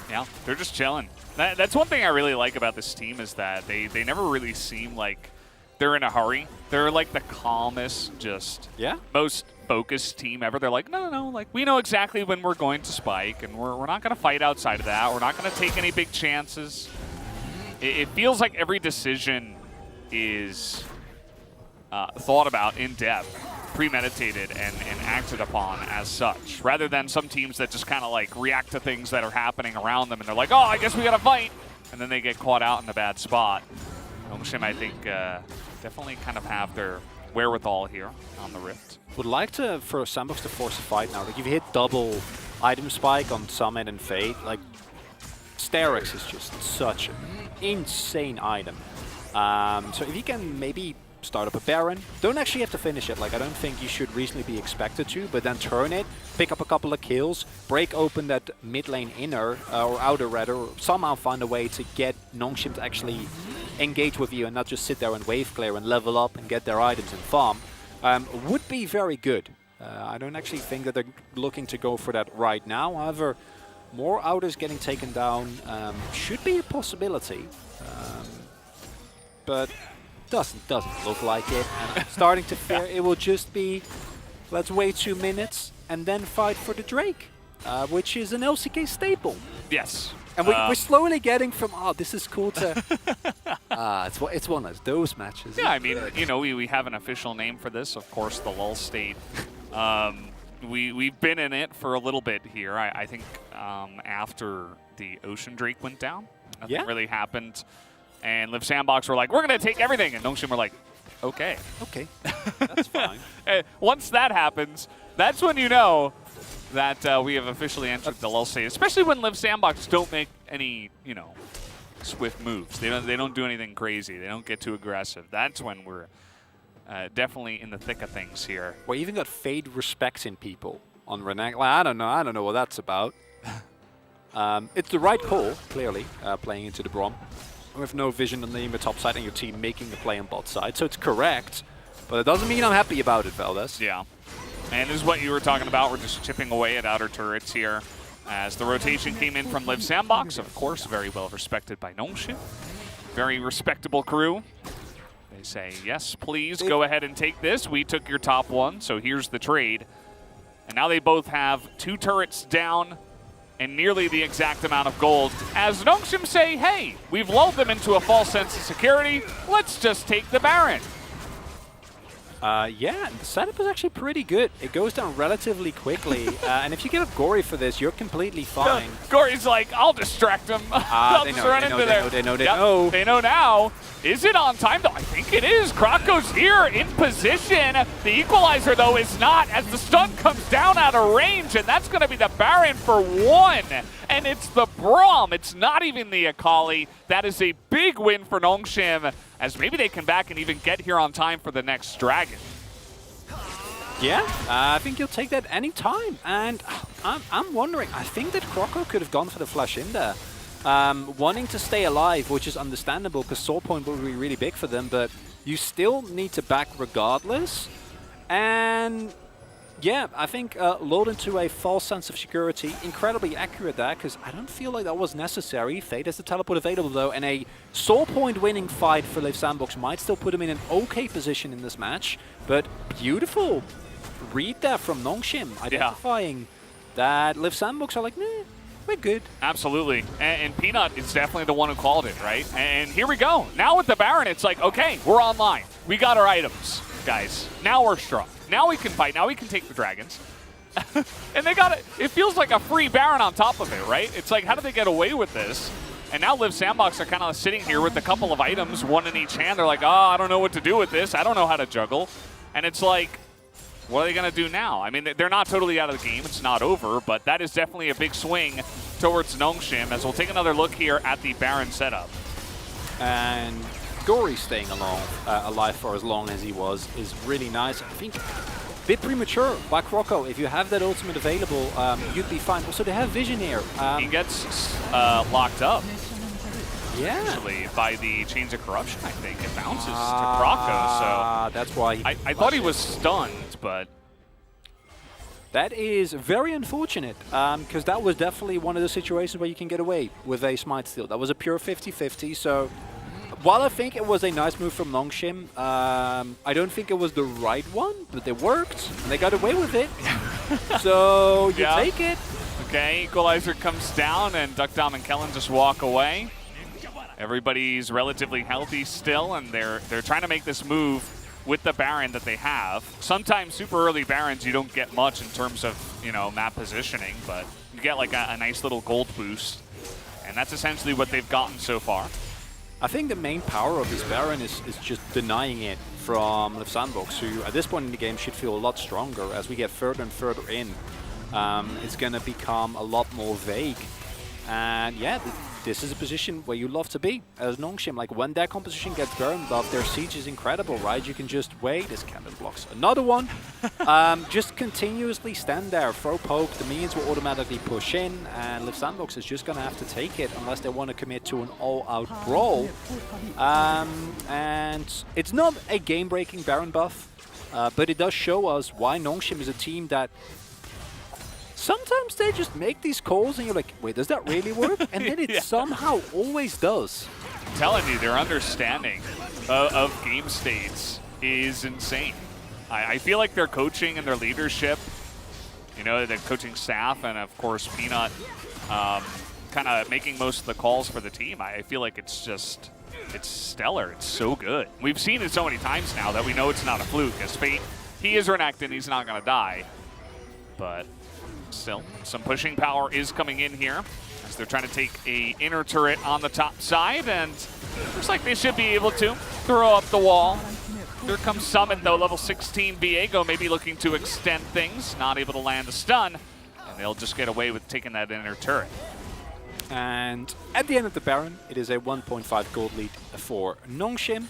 Yeah, they're just chilling. That's one thing I really like about this team is that they never really seem like they're in a hurry. They're like the calmest, just most focused team ever. They're like, no, like we know exactly when we're going to spike, and we're not going to fight outside of that. We're not going to take any big chances. It feels like every decision is thought about in depth, premeditated, and acted upon as such, rather than some teams that just kind of like react to things that are happening around them, and they're like, oh, I guess we got to fight, and then they get caught out in a bad spot. Nongshim, I think, definitely kind of have their wherewithal here on the Rift. Would like for Sandbox to force a fight now. Like if you hit double item spike on Summit and Fate, like Sterex is just such an insane item. So if you can maybe start up a Baron, don't actually have to finish it. Like I don't think you should reasonably be expected to, but then turn it, pick up a couple of kills, break open that mid lane inner or outer rather, or somehow find a way to get Nongshim to actually engage with you and not just sit there and wave clear and level up and get their items and farm, would be very good. I don't actually think that they're looking to go for that right now. However, more outers getting taken down should be a possibility, but doesn't look like it. And I'm starting to fear it will just be, let's wait 2 minutes and then fight for the Drake, which is an LCK staple. Yes. And we're slowly getting from, oh, this is cool to, it's one of those matches. Yeah, I mean, you know, we have an official name for this, of course, the lull state. We've been in it for a little bit here. I think after the Ocean Drake went down, nothing really happened. And Live Sandbox were like, we're going to take everything. And Nongshim were like, okay. Okay, that's fine. Once that happens, that's when you know that we have officially entered the lull state, especially when Live Sandbox don't make any, you know, swift moves. They don't do anything crazy. They don't get too aggressive. That's when we're definitely in the thick of things here. We even got Fade respect in people on Reneg. Like, I don't know what that's about. It's the right call, clearly, playing into the Brom. With no vision on the top side and your team making the play on bot side. So it's correct, but it doesn't mean I'm happy about it, Valdez. Yeah. And this is what you were talking about. We're just chipping away at outer turrets here as the rotation came in from Live Sandbox. Of course, very well respected by Nongshim. Very respectable crew. They say, yes, please go ahead and take this. We took your top one, so here's the trade. And now they both have 2 turrets down and nearly the exact amount of gold. As Nongshim say, hey, we've lulled them into a false sense of security. Let's just take the Baron. Yeah, the setup is actually pretty good. It goes down relatively quickly, and if you get a Gory for this, you're completely fine. Gory's like, I'll distract him. I'll just run into there. They know. They know now. Is it on time, though? I think it is. Krako's here in position. The equalizer, though, is not, as the stun comes down out of range, and that's going to be the Baron for 1. And it's the Braum. It's not even the Akali. That is a big win for Nongshim, as maybe they can back and even get here on time for the next Dragon. Yeah, I think you'll take that any time. And I'm wondering, I think that Kroko could have gone for the flash in there. Wanting to stay alive, which is understandable because Soul Point will be really big for them, but you still need to back regardless. And yeah, I think load into a false sense of security, incredibly accurate there, because I don't feel like that was necessary. Fade has the teleport available though, and a Soul Point winning fight for Live Sandbox might still put him in an okay position in this match, but beautiful read there from Nongshim, identifying that Live Sandbox are like, nah, we're good. Absolutely. And Peanut is definitely the one who called it, right? And here we go. Now with the Baron, it's like, okay, we're online. We got our items. guys. Now we're strong. Now we can fight. Now we can take the dragons. And they got it. It feels like a free Baron on top of it, right? It's like, how did they get away with this? And now Liv Sandbox are kind of sitting here with a couple of items, one in each hand. They're like, oh, I don't know what to do with this. I don't know how to juggle. And it's like, what are they going to do now? I mean, they're not totally out of the game. It's not over, but that is definitely a big swing towards Nongshim, as we'll take another look here at the Baron setup. And Gory staying alive for as long as he was is really nice. I think a bit premature by Croco. If you have that ultimate available, you'd be fine. Also, they have vision here. He gets locked up. Yeah. Actually, by the Chains of Corruption, I think. It bounces to Croco, so... That's why I thought he was stunned, but... That is very unfortunate, because that was definitely one of the situations where you can get away with a Smite Steal. That was a pure 50-50, so... While I think it was a nice move from Nongshim, I don't think it was the right one, but it worked, and they got away with it. So, you take it. Okay, Equalizer comes down, and Duckdom and Kellen just walk away. Everybody's relatively healthy still, and they're trying to make this move with the Baron that they have. Sometimes super early Barons you don't get much in terms of, you know, map positioning, but you get like a nice little gold boost, and that's essentially what they've gotten so far. I think the main power of this Baron is just denying it from Liv Sandbox, who at this point in the game should feel a lot stronger. As we get further and further in, it's going to become a lot more vague. And yeah, this is a position where you love to be as Nongshim. Like, when their composition gets Baron buff, their siege is incredible, right? You can just wait. This cannon blocks another one. Just continuously stand there, throw poke. The minions will automatically push in, and Liv Sandbox is just going to have to take it unless they want to commit to an all-out brawl. And it's not a game-breaking Baron buff, but it does show us why Nongshim is a team that sometimes they just make these calls and you're like, wait, does that really work? And then it somehow always does. I'm telling you, their understanding of game states is insane. I feel like their coaching and their leadership, you know, the coaching staff, and of course Peanut kind of making most of the calls for the team, I feel like it's just, it's stellar. It's so good. We've seen it so many times now that we know it's not a fluke. As Fate, he is Renekton, he's not going to die. But still, some pushing power is coming in here as they're trying to take a inner turret on the top side, and looks like they should be able to throw up the wall. Here comes Summit though, level 16 Viego, maybe looking to extend things, not able to land a stun, and they'll just get away with taking that inner turret. And at the end of the Baron, it is a 1.5 gold lead for Nongshim.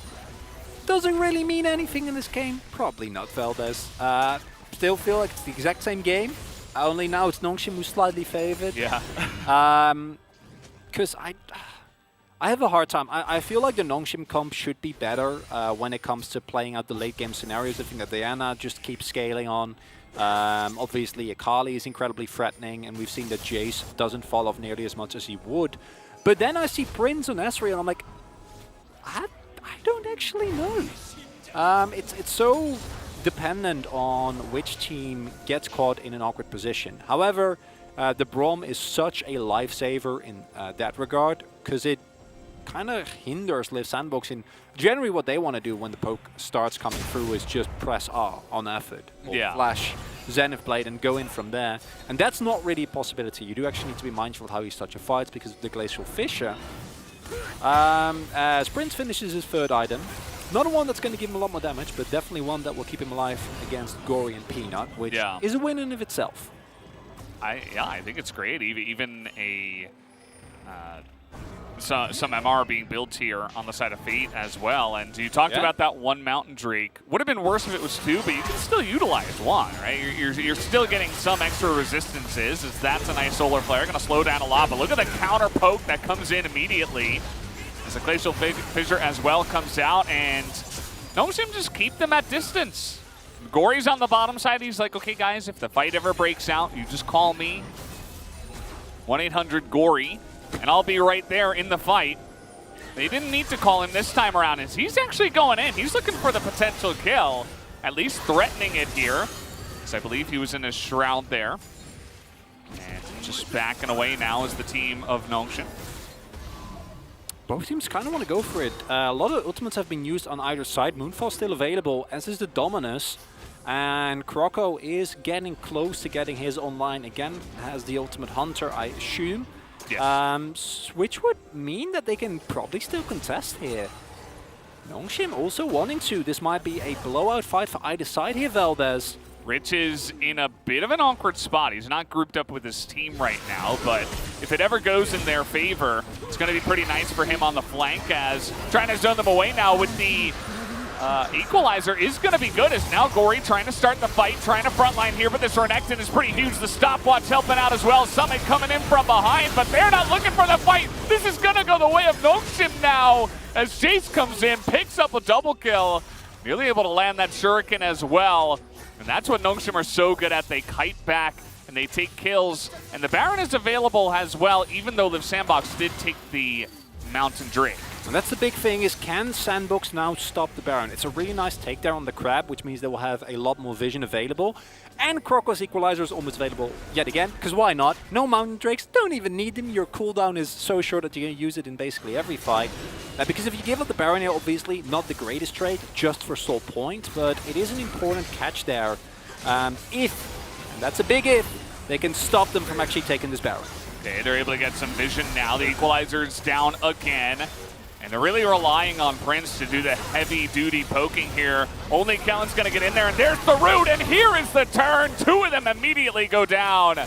Doesn't really mean anything in this game, probably not Valdez. Still feel like it's the exact same game. Only now it's Nongshim who's slightly favored. Yeah. Because I have a hard time. I feel like the Nongshim comp should be better when it comes to playing out the late game scenarios. I think that Diana just keeps scaling on. Obviously, Akali is incredibly threatening, and we've seen that Jace doesn't fall off nearly as much as he would. But then I see Prince on Ezreal, and I'm like, I don't actually know. It's so dependent on which team gets caught in an awkward position. However, the Braum is such a lifesaver in that regard, because it kind of hinders Liv Sandbox in generally what they want to do when the poke starts coming through is just press R on effort, or flash Zenith Blade and go in from there. And that's not really a possibility. You do actually need to be mindful of how you start your fights because of the Glacial Fissure. As Prince finishes his third item, not one that's going to give him a lot more damage, but definitely one that will keep him alive against Gory and Peanut, which is a win in of itself. I think it's great. Even a some MR being built here on the side of Fate as well. And you talked about that one Mountain Drake. Would have been worse if it was two, but you can still utilize one, right? You're still getting some extra resistances, as that's a nice Solar Flare. Going to slow down a lot, but look at the counter poke that comes in immediately. As the Glacial Fissure as well comes out, and Nongshim just keep them at distance. Gory's on the bottom side. He's like, okay, guys, if the fight ever breaks out, you just call me. 1-800-GORY, and I'll be right there in the fight. They didn't need to call him this time around, as he's actually going in. He's looking for the potential kill, at least threatening it here. Because I believe he was in his shroud there. And just backing away now is the team of Nongshim. both teams kind of want to go for it. A lot of ultimates have been used on either side. Moonfall still available, as is the Dominus. And Croco is getting close to getting his online again. Has the ultimate Hunter, I assume. Yes. Which would mean that they can probably still contest here. Nongshim also wanting to. This might be a blowout fight for either side here, Valdez. Rich is in a bit of an awkward spot. He's not grouped up with his team right now, but if it ever goes in their favor, it's going to be pretty nice for him on the flank, as trying to zone them away now with the equalizer is going to be good, as now Gory trying to start the fight, trying to frontline here, but this Renekton is pretty huge. The stopwatch helping out as well. Summit coming in from behind, but they're not looking for the fight. This is going to go the way of Nongshim now, as Jace comes in, picks up a double kill, nearly able to land that shuriken as well. And that's what Nongshim are so good at. They kite back and they take kills. And the Baron is available as well, even though Live Sandbox did take the Mountain Drake. And that's the big thing, is can Sandbox now stop the Baron? It's a really nice take there on the Crab, which means they will have a lot more vision available. And Croco's Equalizer is almost available yet again, because why not? No Mountain Drakes, don't even need them. Your cooldown is so short that you're going to use it in basically every fight. Because if you give up the Baron here, obviously not the greatest trade, just for soul point, but it is an important catch there. If, and that's a big if, they can stop them from actually taking this Baron. Okay, they're able to get some vision now. The Equalizer's down again. And they're really relying on Prince to do the heavy-duty poking here. Only Kellen's going to get in there, and there's the root, and here is the turn. Two of them immediately go down.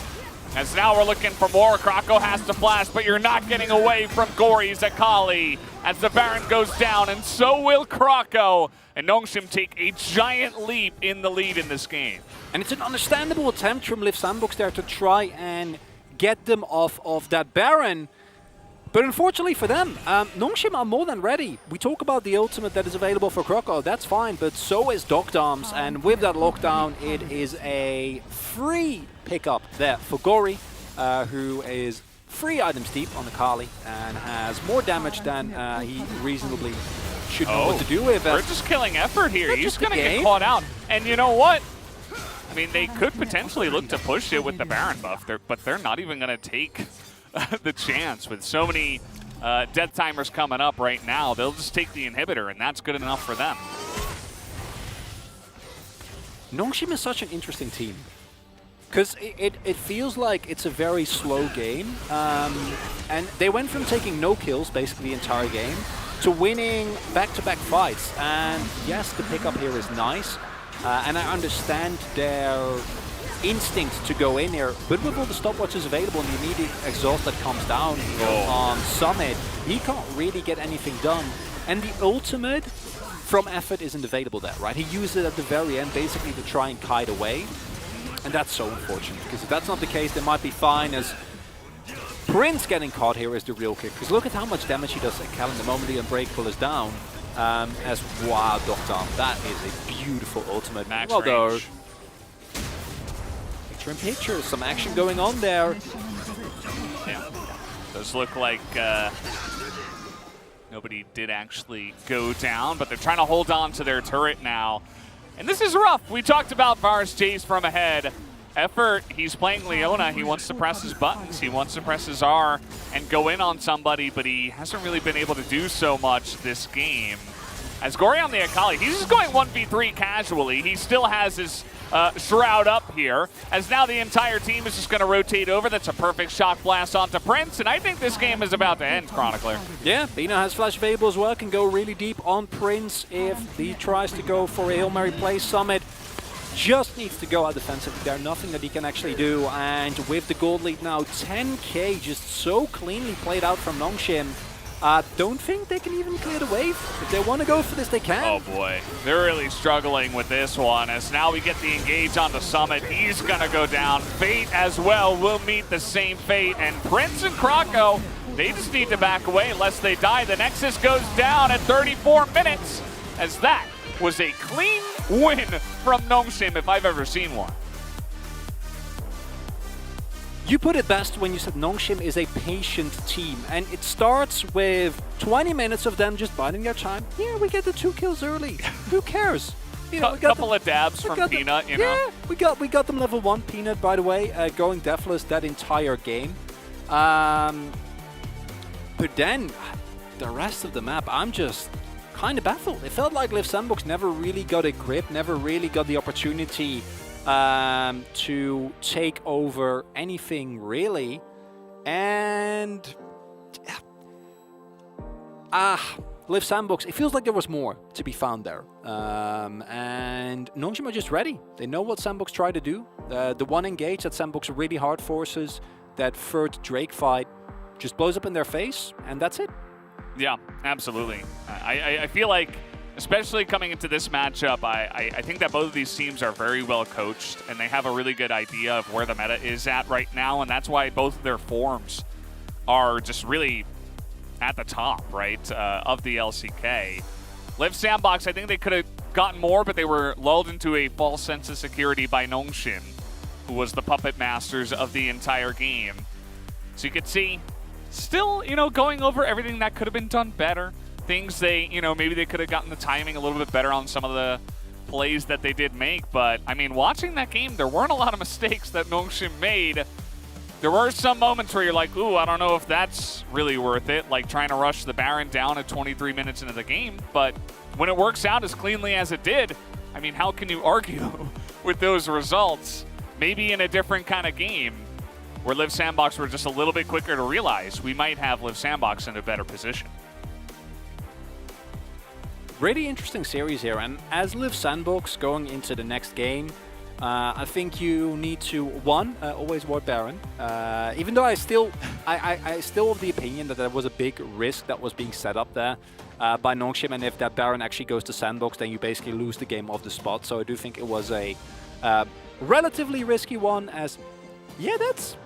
As now we're looking for more. Croco has to flash, but you're not getting away from Gory's Akali as the Baron goes down, and so will Croco. And Nongshim take a giant leap in the lead in this game. And it's an understandable attempt from Liv Sandbox there to try and get them off of that Baron. But unfortunately for them, Nongshim are more than ready. We talk about the ultimate that is available for Croco, that's fine, but so is Docked Arms, and with that lockdown, it is a free pickup there for Gory, who is 3 items deep on the Kali and has more damage than he reasonably should know what to do with. We're just killing effort here. He's going to get caught out. And you know what? I mean, they could potentially look to push it with the Baron buff, but they're not even going to take the chance. With so many death timers coming up right now, they'll just take the inhibitor, and that's good enough for them. Nongshim is such an interesting team, because it feels like it's a very slow game, and they went from taking no kills basically the entire game to winning back-to-back fights. And yes, the pickup here is nice, and I understand their instinct to go in here, but with all the stopwatches available and the immediate exhaust that comes down on Summit, he can't really get anything done. And the ultimate from effort isn't available there, right? He used it at the very end basically to try and kite away, and that's so unfortunate, because if that's not the case, they might be fine, as Prince getting caught here is the real kick, because look at how much damage he does at Kellen the moment the Unbreakable is down. As wow, Doctor, that is a beautiful ultimate. Max range. Picture, some action going on there. Yeah, does look like nobody did actually go down, but they're trying to hold on to their turret now. And this is rough. We talked about Varus Jace from ahead. Effort, he's playing Leona. He wants to press his buttons. He wants to press his R and go in on somebody, but he hasn't really been able to do so much this game. As Gory on the Akali, he's just going 1v3 casually. He still has his Shroud up here, as now the entire team is just going to rotate over. That's a perfect shock blast onto Prince, and I think this game is about to end, Chronicler. Yeah, Bina has flash available as well, can go really deep on Prince if he tries to go for a Hail Mary play. Summit just needs to go out defensively. There's nothing that he can actually do, and with the gold lead now, 10k just so cleanly played out from Nongshim. Don't think they can even clear the wave. If they want to go for this, they can. Oh boy, they're really struggling with this one, as now we get the engage on the Summit. He's gonna go down. Fate as well will meet the same fate, and Prince and Croco, they just need to back away lest they die. The Nexus goes down at 34 minutes, as that was a clean win from Nongshim if I've ever seen one. You put it best when you said Nongshim is a patient team, and it starts with 20 minutes of them just biding their time. Yeah, we get the 2 kills early. Who cares? You know, couple of dabs from Peanut, you know. Yeah, we got them level 1. Peanut, by the way, going deathless that entire game. But then the rest of the map, I'm just kind of baffled. It felt like Liv Sandbox never really got a grip, never really got the opportunity to take over anything really. And Liv Sandbox, it feels like there was more to be found there. And Nongshim are just ready. They know what Sandbox tried to do. The one engage that Sandbox really hard forces, that third Drake fight, just blows up in their face, and that's it. Yeah, absolutely. I feel like, especially coming into this matchup, I think that both of these teams are very well coached, and they have a really good idea of where the meta is at right now, and that's why both of their forms are just really at the top, right, of the LCK. Liv Sandbox, I think they could have gotten more, but they were lulled into a false sense of security by Nongshim, who was the puppet masters of the entire game. So you could see, still, going over everything that could have been done better. Things they, maybe they could have gotten the timing a little bit better on some of the plays that they did make. But, I mean, watching that game, there weren't a lot of mistakes that Nongshim made. There were some moments where you're like, ooh, I don't know if that's really worth it, like trying to rush the Baron down at 23 minutes into the game. But when it works out as cleanly as it did, I mean, how can you argue with those results? Maybe in a different kind of game where Liv Sandbox were just a little bit quicker to realize, we might have Liv Sandbox in a better position. Really interesting series here, and as Liv Sandbox going into the next game, I think you need to, always ward Baron. Even though I still have the opinion that there was a big risk that was being set up there by Nongshim, and if that Baron actually goes to Sandbox, then you basically lose the game off the spot. So I do think it was a relatively risky one, as, yeah, that's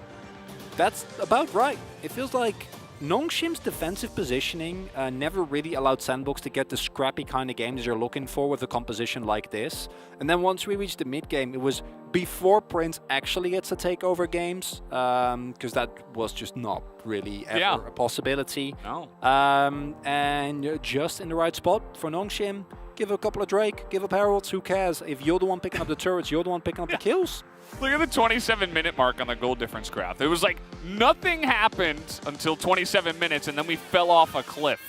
about right. It feels like Nongshim's defensive positioning never really allowed Sandbox to get the scrappy kind of games you're looking for with a composition like this. And then once we reached the mid game, it was before Prince actually gets to take over games, because that was just not really ever a possibility. No. And just in the right spot for Nongshim. Give a couple of Drake, give up Heralds, who cares? If you're the one picking up the turrets, you're the one picking up the kills. Look at the 27-minute mark on the goal difference graph. It was like nothing happened until 27 minutes, and then we fell off a cliff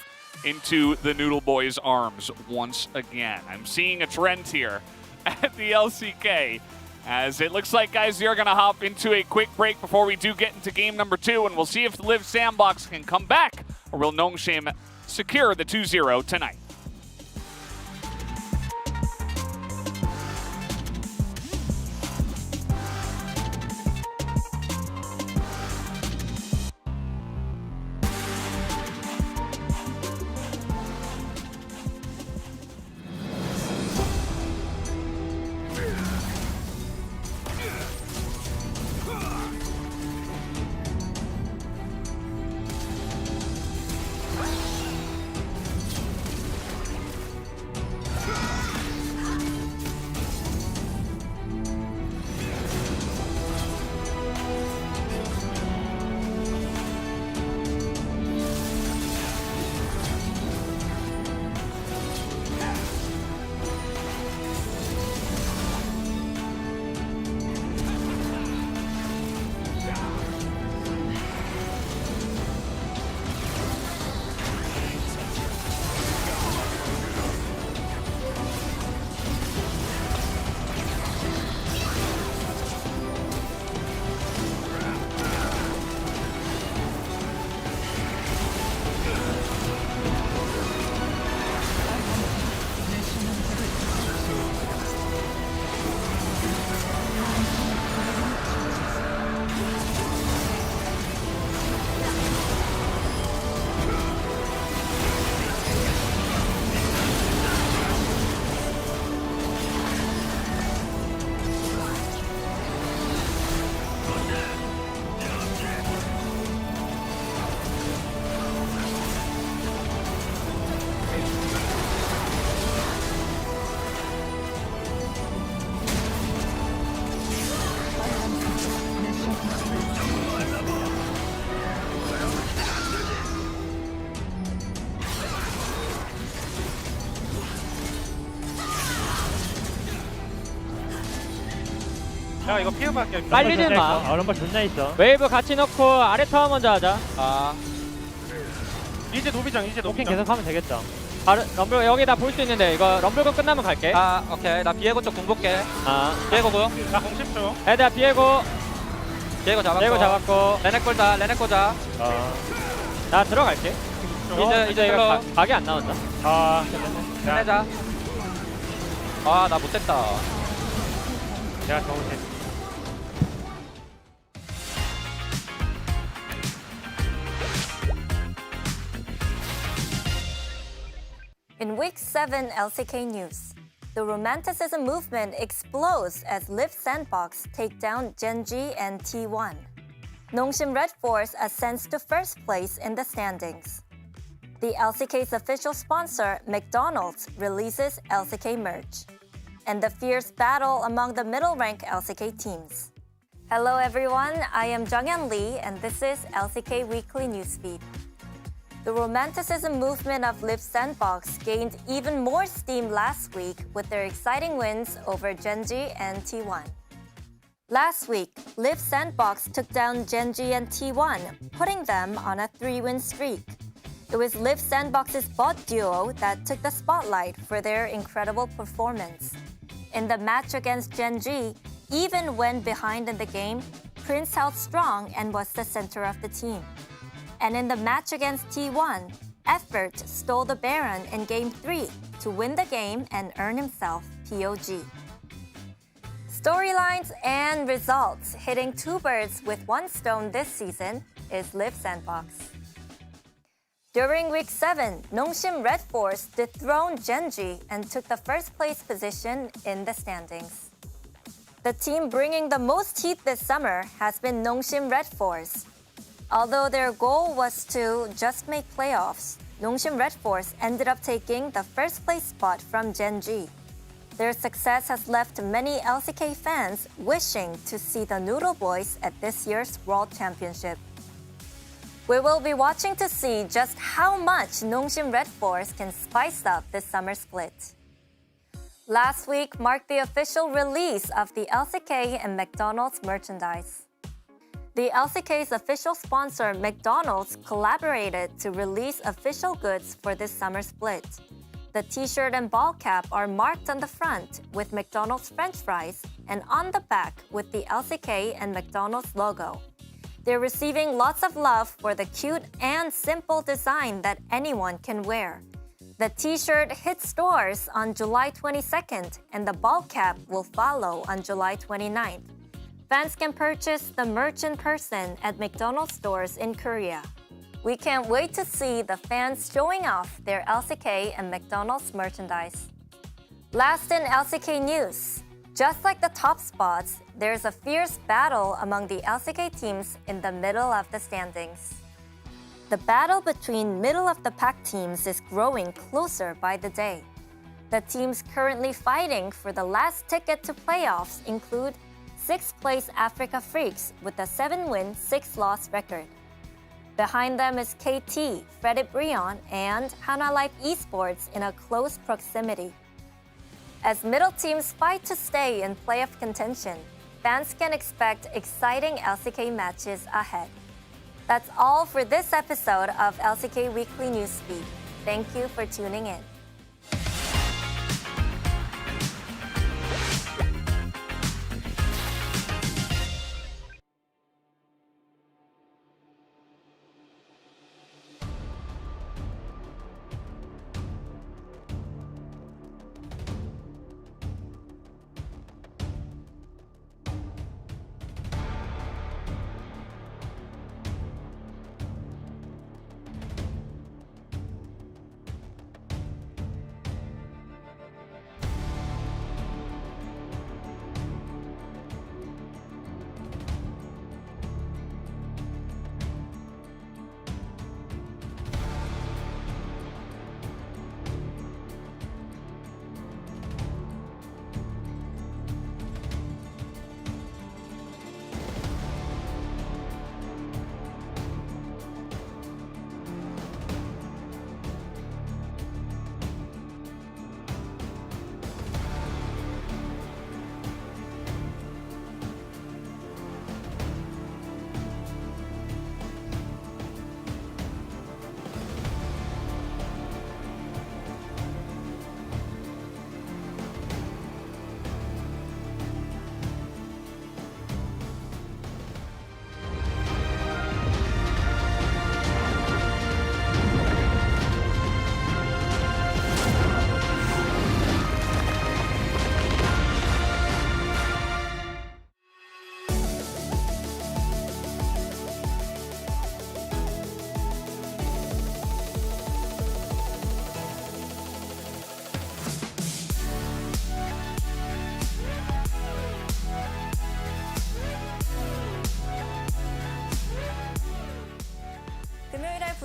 into the Noodle Boys' arms once again. I'm seeing a trend here at the LCK, as it looks like, guys, you're going to hop into a quick break before we do get into game number 2, and we'll see if Liv Sandbox can come back, or will Nongshim secure the 2-0 tonight. 야 이거 피해밖에 빨리들 마. 럼버 존나 있어. 웨이브 같이 넣고 아래 타워 먼저 하자. 이제 노비장 도킹 계속 하면 되겠다. 럼블 여기다 볼 수 있는데 이거 럼블건 끝나면 갈게. 아 오케이 나 비에고 쪽 공볼게. 비에고 공. 나 공십초. 애들아 비에고 비에고 잡았고. 비에고 잡았고. 레넥 꼴자 레넥 꼴자. 나 들어갈게. 이제 이거 슬로우. 각이 안 나온다. 끝내자. 아 나 못했다. 내가 더 못해. In Week 7 LCK news, the Romanticism movement explodes as Live Sandbox take down Gen.G and T1. Nongshim Red Force ascends to first place in the standings. The LCK's official sponsor, McDonald's, releases LCK merch. And the fierce battle among the middle-rank LCK teams. Hello everyone, I am Junghyun Lee and this is LCK Weekly Newsfeed. The Romanticism movement of Live Sandbox gained even more steam last week with their exciting wins over Gen.G and T1. Last week, Live Sandbox took down Gen.G and T1, putting them on a 3-win streak. It was Live Sandbox's bot duo that took the spotlight for their incredible performance. In the match against Gen.G, even when behind in the game, Prince held strong and was the center of the team. And in the match against T1, Effort stole the Baron in Game 3 to win the game and earn himself POG. Storylines and results hitting two birds with one stone this season is Live Sandbox. During Week 7, Nongshim Red Force dethroned Gen.G and took the first place position in the standings. The team bringing the most heat this summer has been Nongshim Red Force. Although their goal was to just make playoffs, Nongshim Red Force ended up taking the first place spot from Gen.G. Their success has left many LCK fans wishing to see the Noodle Boys at this year's World Championship. We will be watching to see just how much Nongshim Red Force can spice up this summer split. Last week marked the official release of the LCK and McDonald's merchandise. The LCK's official sponsor, McDonald's, collaborated to release official goods for this summer split. The t-shirt and ball cap are marked on the front with McDonald's French fries and on the back with the LCK and McDonald's logo. They're receiving lots of love for the cute and simple design that anyone can wear. The t-shirt hits stores on July 22nd and the ball cap will follow on July 29th. Fans can purchase the merch in person at McDonald's stores in Korea. We can't wait to see the fans showing off their LCK and McDonald's merchandise. Last in LCK news, just like the top spots, there's a fierce battle among the LCK teams in the middle of the standings. The battle between middle-of-the-pack teams is growing closer by the day. The teams currently fighting for the last ticket to playoffs include 6th place Africa Freaks with a 7-win, 6-loss record. Behind them is KT, Fredit Brion, and Hana Life Esports in a close proximity. As middle teams fight to stay in playoff contention, fans can expect exciting LCK matches ahead. That's all for this episode of LCK Weekly Newsfeed. Thank you for tuning in.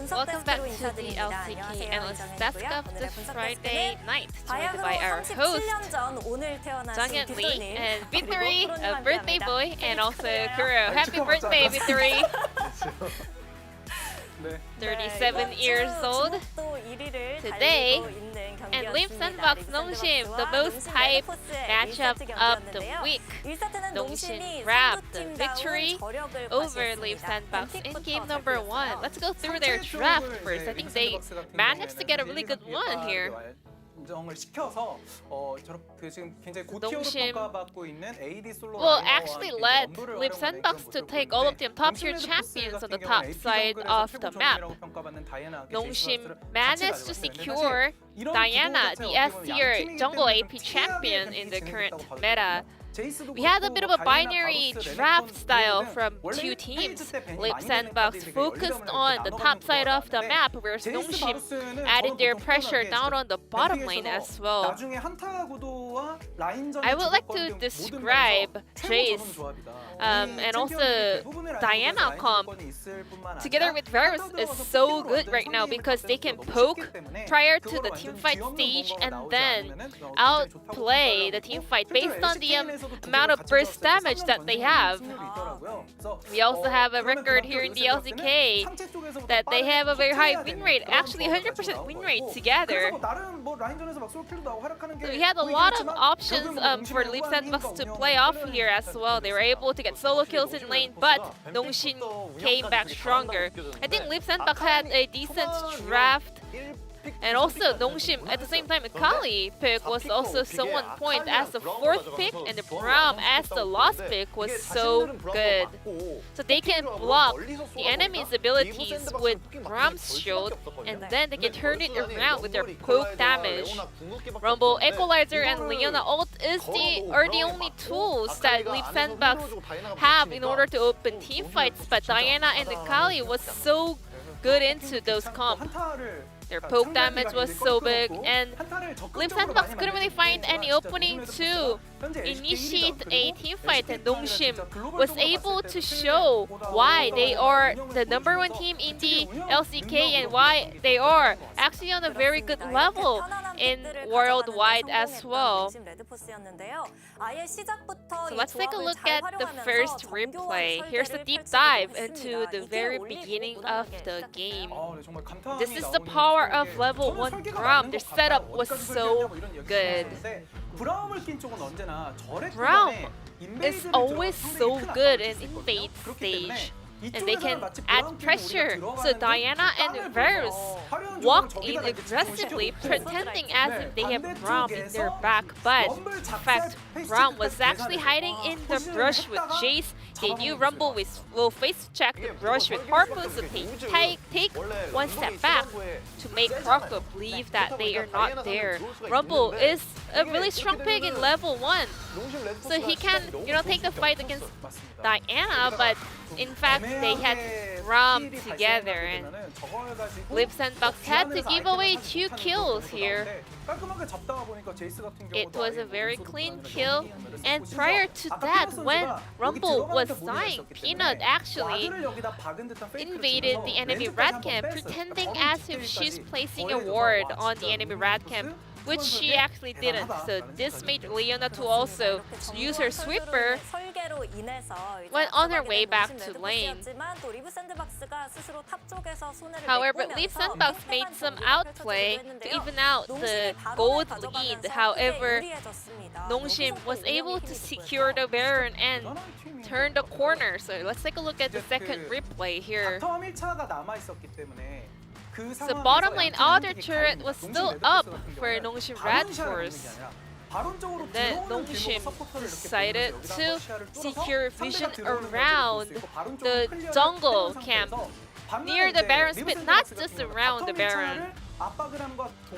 분석 Welcome back 테스트로 to the 인사드립니다. LCK 안녕하세요. Analyst Best 정현이고요. of 오늘의 this 분석 Friday 테스트는 night, joined 바야흐로 by our host, 37년 전 오늘 태어나신 Junghyun Lee, 빗돌님 and 그리고 Victory, 프로님 a birthday 함께합니다. boy, and also 축하드려요. Kuro. Happy birthday, Victory! 네. 37 years old. Today, and Leap Sandbox Nongshim, the most hyped matchup of the week. Nongshim grabbed the victory over Leap Sandbox in game number 1. Let's go through their draft first. I think they managed to get a really good one here. 인정을 시켜서 저렇게 지금 굉장히 고티어로 농심 평가받고 있는 AD 솔로 will actually let Leap Sandbox to take all of the top tier champions on the top side of the map. Nongshim managed to secure Diana, the S tier jungle AP champion in the current meta. We had a bit of a binary draft style from two teams. Leap Sandbox focused on the top side of the map, whereas Nongshim added their pressure down on the bottom lane as well. I would like to describe Jace and also Diana comp together with Varus is so good right now because they can poke prior to the teamfight stage and then outplay the teamfight based on the amount of burst damage that they have. We also have a record here in the LCK that they have a very high win rate, actually 100% win rate together. So we had a lot of options for Leap Sandbox to play off here as well. They were able to get solo kills in lane, but Nongshim came back stronger. I think Leap Sandbox had a decent draft. And also, Nongshim, at the same time, Akali pick was also so on point as the 4th pick, and the Braum as the last pick was so good. So they can block the enemy's abilities with Braum's shield, and then they can turn it around with their poke damage. Rumble, Equalizer, and Leona ult are the only tools that Leap Sandbox have in order to open teamfights, but Diana and Akali was so good into those comp. Their poke damage was so big, and Leap Sandbox couldn't really find any opening to initiate a teamfight, and Nongshim was able to show why they are the #1 team in the LCK and why they are actually on a very good level in worldwide as well. So let's take a look at the first replay. Here's a deep dive into the very beginning of the game. This is the power of level 1 Braum. Their setup was so good. Braum is always so good in invade stage, and they can add pressure. So Diana and Varus walked in aggressively, pretending as if they have Braum in their back, but in fact, Braum was actually hiding in the brush with Jace. They knew Rumble will face check the brush with Harpoon, so they take one step back to make Croco believe that they are not there. Rumble is a really strong pick in level 1, so he can, take the fight against Diana, but in fact, they had Braum together, and Leap Sandbox had to give away 2 kills here. It was a very clean kill, and prior to that, when Rumble was dying, Peanut actually invaded the enemy red camp, pretending as if she's placing a ward on the enemy red camp, which she actually didn't. So this made Leona to also use her sweeper when on her way back to lane. However, Leap Sandbox made some outplay to even out the gold lead. However, Nongshim was able to secure the Baron and turn the corner. So let's take a look at the second replay here. So bottom lane outer turret was still up for Nongshim Red Force. Then Nongshim decided to secure vision around the jungle camp near the Baron split, not just around the Baron.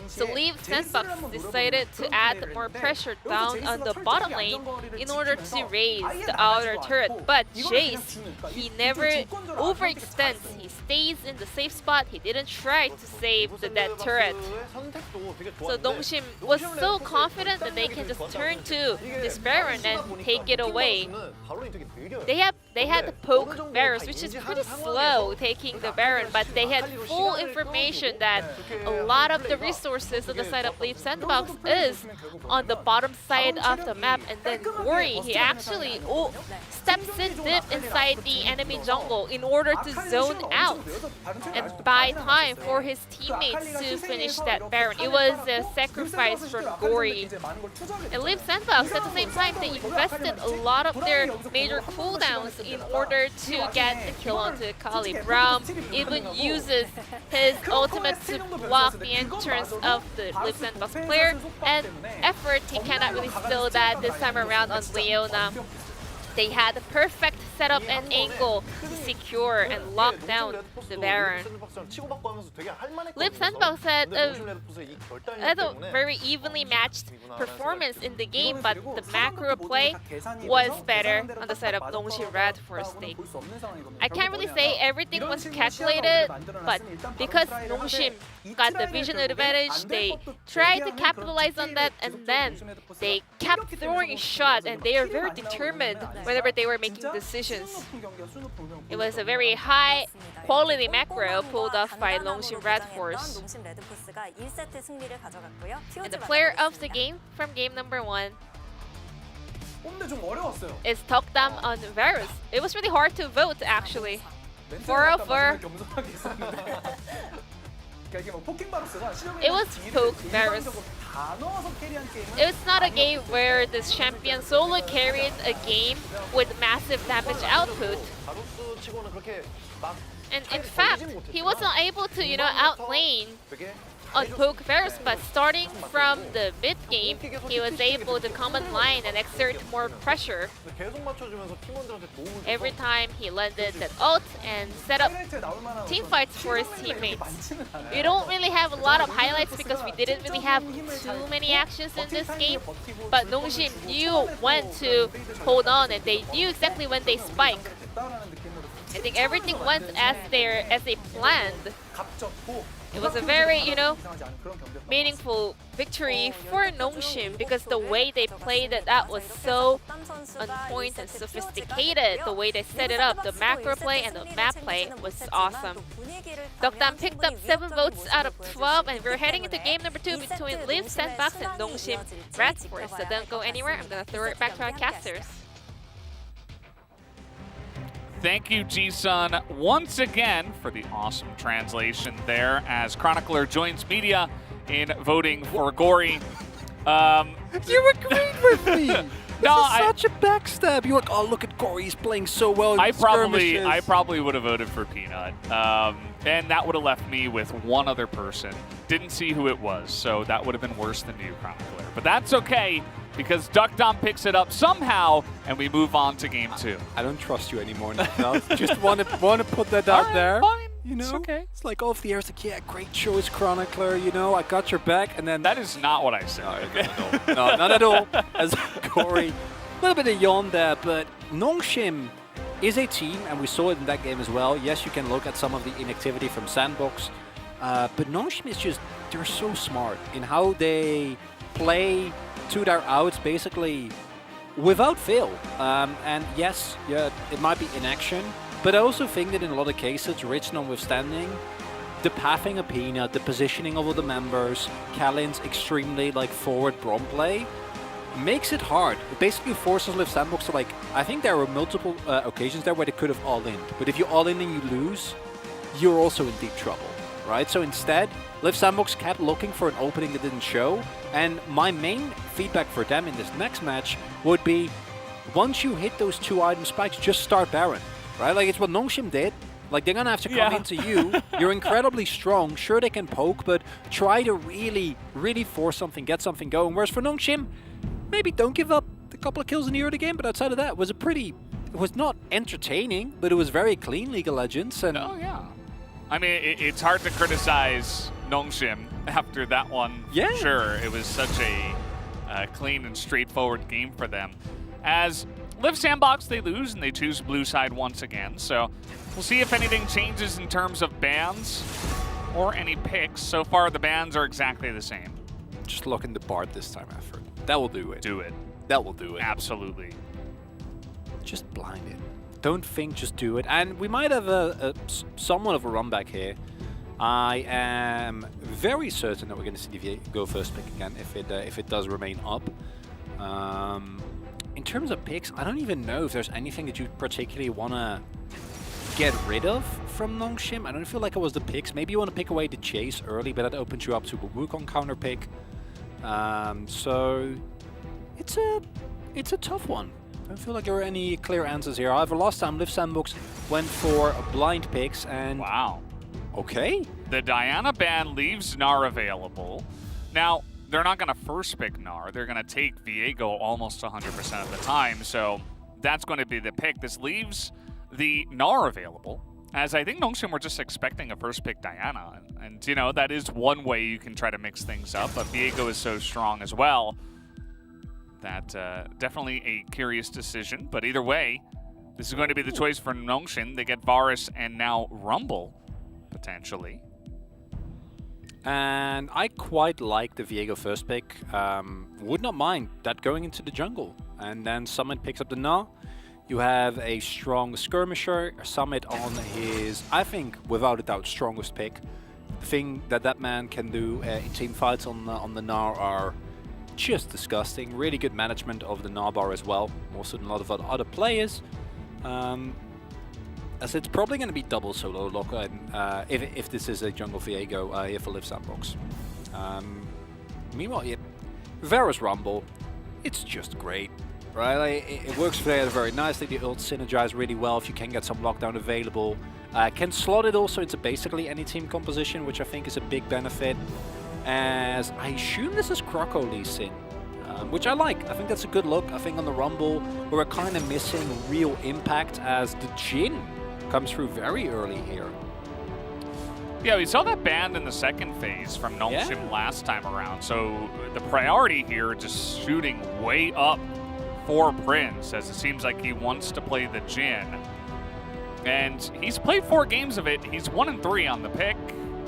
So Leaf Sandbox decided to add more pressure down on the bottom lane in order to raise the outer turret. But Jace, he never overextends. He stays in the safe spot. He didn't try to save the dead turret. So Nongshim was so confident that they can just turn to this Baron and take it away. They had the poke Varus, which is pretty slow taking the Baron, but they had full information that a lot of the resources on the side of Leaf Sandbox is on the bottom side of the map, and then Gory, he actually steps in deep inside the enemy jungle in order to zone out and buy time for his teammates to finish that Baron. It was a sacrifice for Gory. And Leaf Sandbox, at the same time, they invested a lot of their major cooldowns in order to get the kill onto Kali. Braum even uses his ultimate to block the entrance of the Leaf Sandbox player, and effort, he cannot really steal that this time around on Leona. They had the perfect setup and angle to secure and lock down the Baron. Leaf Sandbox had a very evenly matched performance in the game, but the macro play was better on the side of Nongshim Red Force. I can't really say everything was calculated, but because Nongshim got the vision advantage, they tried to capitalize on that, and then they kept throwing shots, and they are very determined whenever they were making decisions. It was a very high quality macro pulled off by Nongshim Red Force. And the player of the game from game number 1 is Tokdam on Varus. It was really hard to vote, actually. 4-4. It was poke Varus. It's not a game where this champion solo carried a game with massive damage output. And in fact, he wasn't able to, outlane on poke Varus, but starting from the mid game, he was able to come online and exert more pressure. Every time he landed that ult and set up team fights for his teammates. We don't really have a lot of highlights because we didn't really have too many actions in this game, but Nongshim knew when to hold on, and they knew exactly when they spike. I think everything went as they planned. It was a very, meaningful victory for Nongshim because the way they played it, that was so on point and sophisticated. The way they set it up, the macro play and the map play was awesome. Tokdam picked up 7 votes out of 12, and we're heading into game number 2 between Leaf Sandbox and Nongshim Red Force. So don't go anywhere. I'm gonna throw it back to our casters. Thank you, Ji-sun, once again for the awesome translation there as Chronicler joins media in voting for Gory. You agreed with me! Such a backstab. You're like, oh, look at Gory, he's playing so well. I probably would have voted for Peanut. And that would have left me with one other person. Didn't see who it was, so that would have been worse than you, Chronicler. But that's okay, because Tokdam picks it up somehow, and we move on to game 2. I don't trust you anymore now. Just want to put that out there. Fine. It's okay. It's like off the air, it's like, yeah, great choice, Chronicler, I got your back, and then... That is not what I said. No, not at all. As Gory, a little bit of yawn there, but Nongshim is a team, and we saw it in that game as well. Yes, you can look at some of the inactivity from Sandbox, but Nongshim is just, they're so smart in how they play to their outs, basically, without fail. And yes, it might be inaction, but I also think that in a lot of cases, Rich notwithstanding, the pathing of Peanut, the positioning of all the members, Kalin's extremely forward Brom play, makes it hard. It basically forces Leaf Sandbox to I think there were multiple occasions there where they could have all-in. But if you all-in and you lose, you're also in deep trouble, right? So instead, Leaf Sandbox kept looking for an opening that didn't show. And my main feedback for them in this next match would be, once you hit those 2 item spikes, just start Baron, right? It's what Nongshim did. They're going to have to come into you. You're incredibly strong. Sure, they can poke, but try to really, really force something, get something going. Whereas for Nongshim, maybe don't give up a couple of kills in the early game, but outside of that, it was not entertaining, but it was very clean League of Legends. And I mean, it's hard to criticize Nongshim after that one. Yeah. For sure. It was such a clean and straightforward game for them. As Live Sandbox, they lose and they choose blue side once again. So we'll see if anything changes in terms of bans or any picks. So far, the bans are exactly the same. Just lock in the Bard this time, effort. That will do it. Do it. That will do it. Absolutely. Just blind it. Don't think, just do it. And we might have somewhat of a run back here. I am very certain that we're going to see the go first pick again if it does remain up. In terms of picks, I don't even know if there's anything that you particularly want to get rid of from Nongshim. I don't feel like it was the picks. Maybe you want to pick away the chase early, but that opens you up to a Wukong counter pick. So it's a tough one. I don't feel like there are any clear answers here. However, last time Live Sandbox went for blind picks and... Wow. Okay. The Diana ban leaves Gnar available. Now, they're not going to first pick Gnar. They're going to take Viego almost 100% of the time. So that's going to be the pick. This leaves the Gnar available, as I think Nongshim were just expecting a first pick Diana. And you know, that is one way you can try to mix things up, but Viego is so strong as well. That definitely a curious decision, but either way, this is going to be the choice for Nongshim. They get Varus and now Rumble, potentially. And I quite like the Viego first pick. Would not mind that going into the jungle. And then Summit picks up the Gnar. You have a strong skirmisher. Summit on his, I think, without a doubt, strongest pick. The thing that man can do in team fights on the Gnar are just disgusting. Really good management of the Gnar bar as well, more so than a lot of other players. As it's probably going to be double solo lock if this is a jungle Viego here for Live Sandbox. Meanwhile, Varus Rumble, it's just great, right? Like, it works there very nicely. The ult synergize really well if you can get some lockdown available. Can slot it also into basically any team composition, which I think is a big benefit. As I assume this is Croco Lee Sin, which I like. I think that's a good look. I think on the Rumble, we're kind of missing real impact as the Jhin comes through very early here. Yeah, we saw that ban in the second phase from Nongshim last time around. So the priority here, just shooting way up for Prince, as it seems like he wants to play the Jhin. And he's played 4 games of it. He's 1-3 on the pick.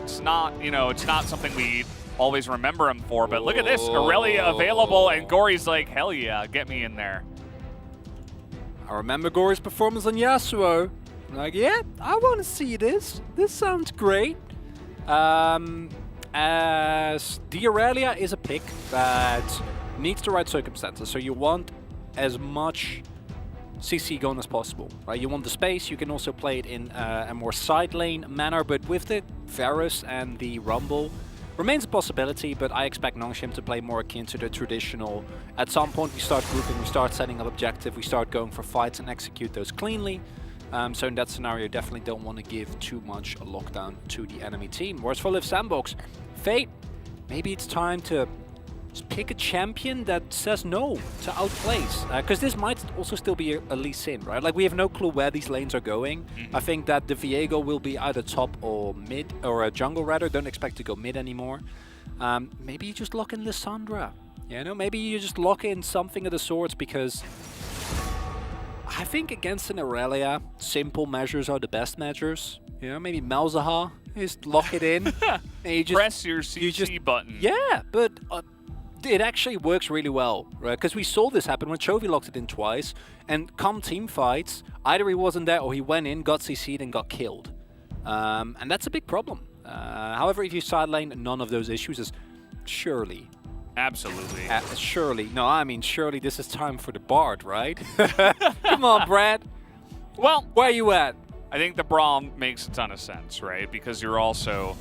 It's not, you know, it's not something we always remember him for, but look at this, Aurelia available, and Gory's like, hell yeah, get me in there. I remember Gory's performance on Yasuo. I'm like, yeah, I want to see this. This sounds great. As the Aurelia is a pick that needs the right circumstances, so you want as much CC going as possible, right? You want the space. You can also play it in a more side lane manner, but with the Varus and the Rumble, remains a possibility, but I expect Nongshim to play more akin to the traditional. At some point, we start grouping, we start setting up objective, we start going for fights and execute those cleanly. So in that scenario, definitely don't want to give too much lockdown to the enemy team. Whereas for Live Sandbox, Fate, maybe it's time to just pick a champion that says no to outplays. Because this might also still be a Lee Sin, right? Like, we have no clue where these lanes are going. I think that the Viego will be either top or mid, or a jungle rather. Don't expect to go mid anymore. Maybe you just lock in Lissandra. You know, maybe you just lock in something of the sorts, because I think against an Aurelia, simple measures are the best measures. You know, maybe Malzahar, just lock it in. And you just press your CC button. Yeah, but it actually works really well, right? Because we saw this happen when Chovy locked it in twice, and come team fights, either he wasn't there or he went in, got CC'd and got killed. And that's a big problem. However, if you side lane, none of those issues is surely. Absolutely. Surely. No, I mean, surely this is time for the Bard, right? Come on, Brad. Well, where are you at? I think the Braum makes a ton of sense, right? Because you're also,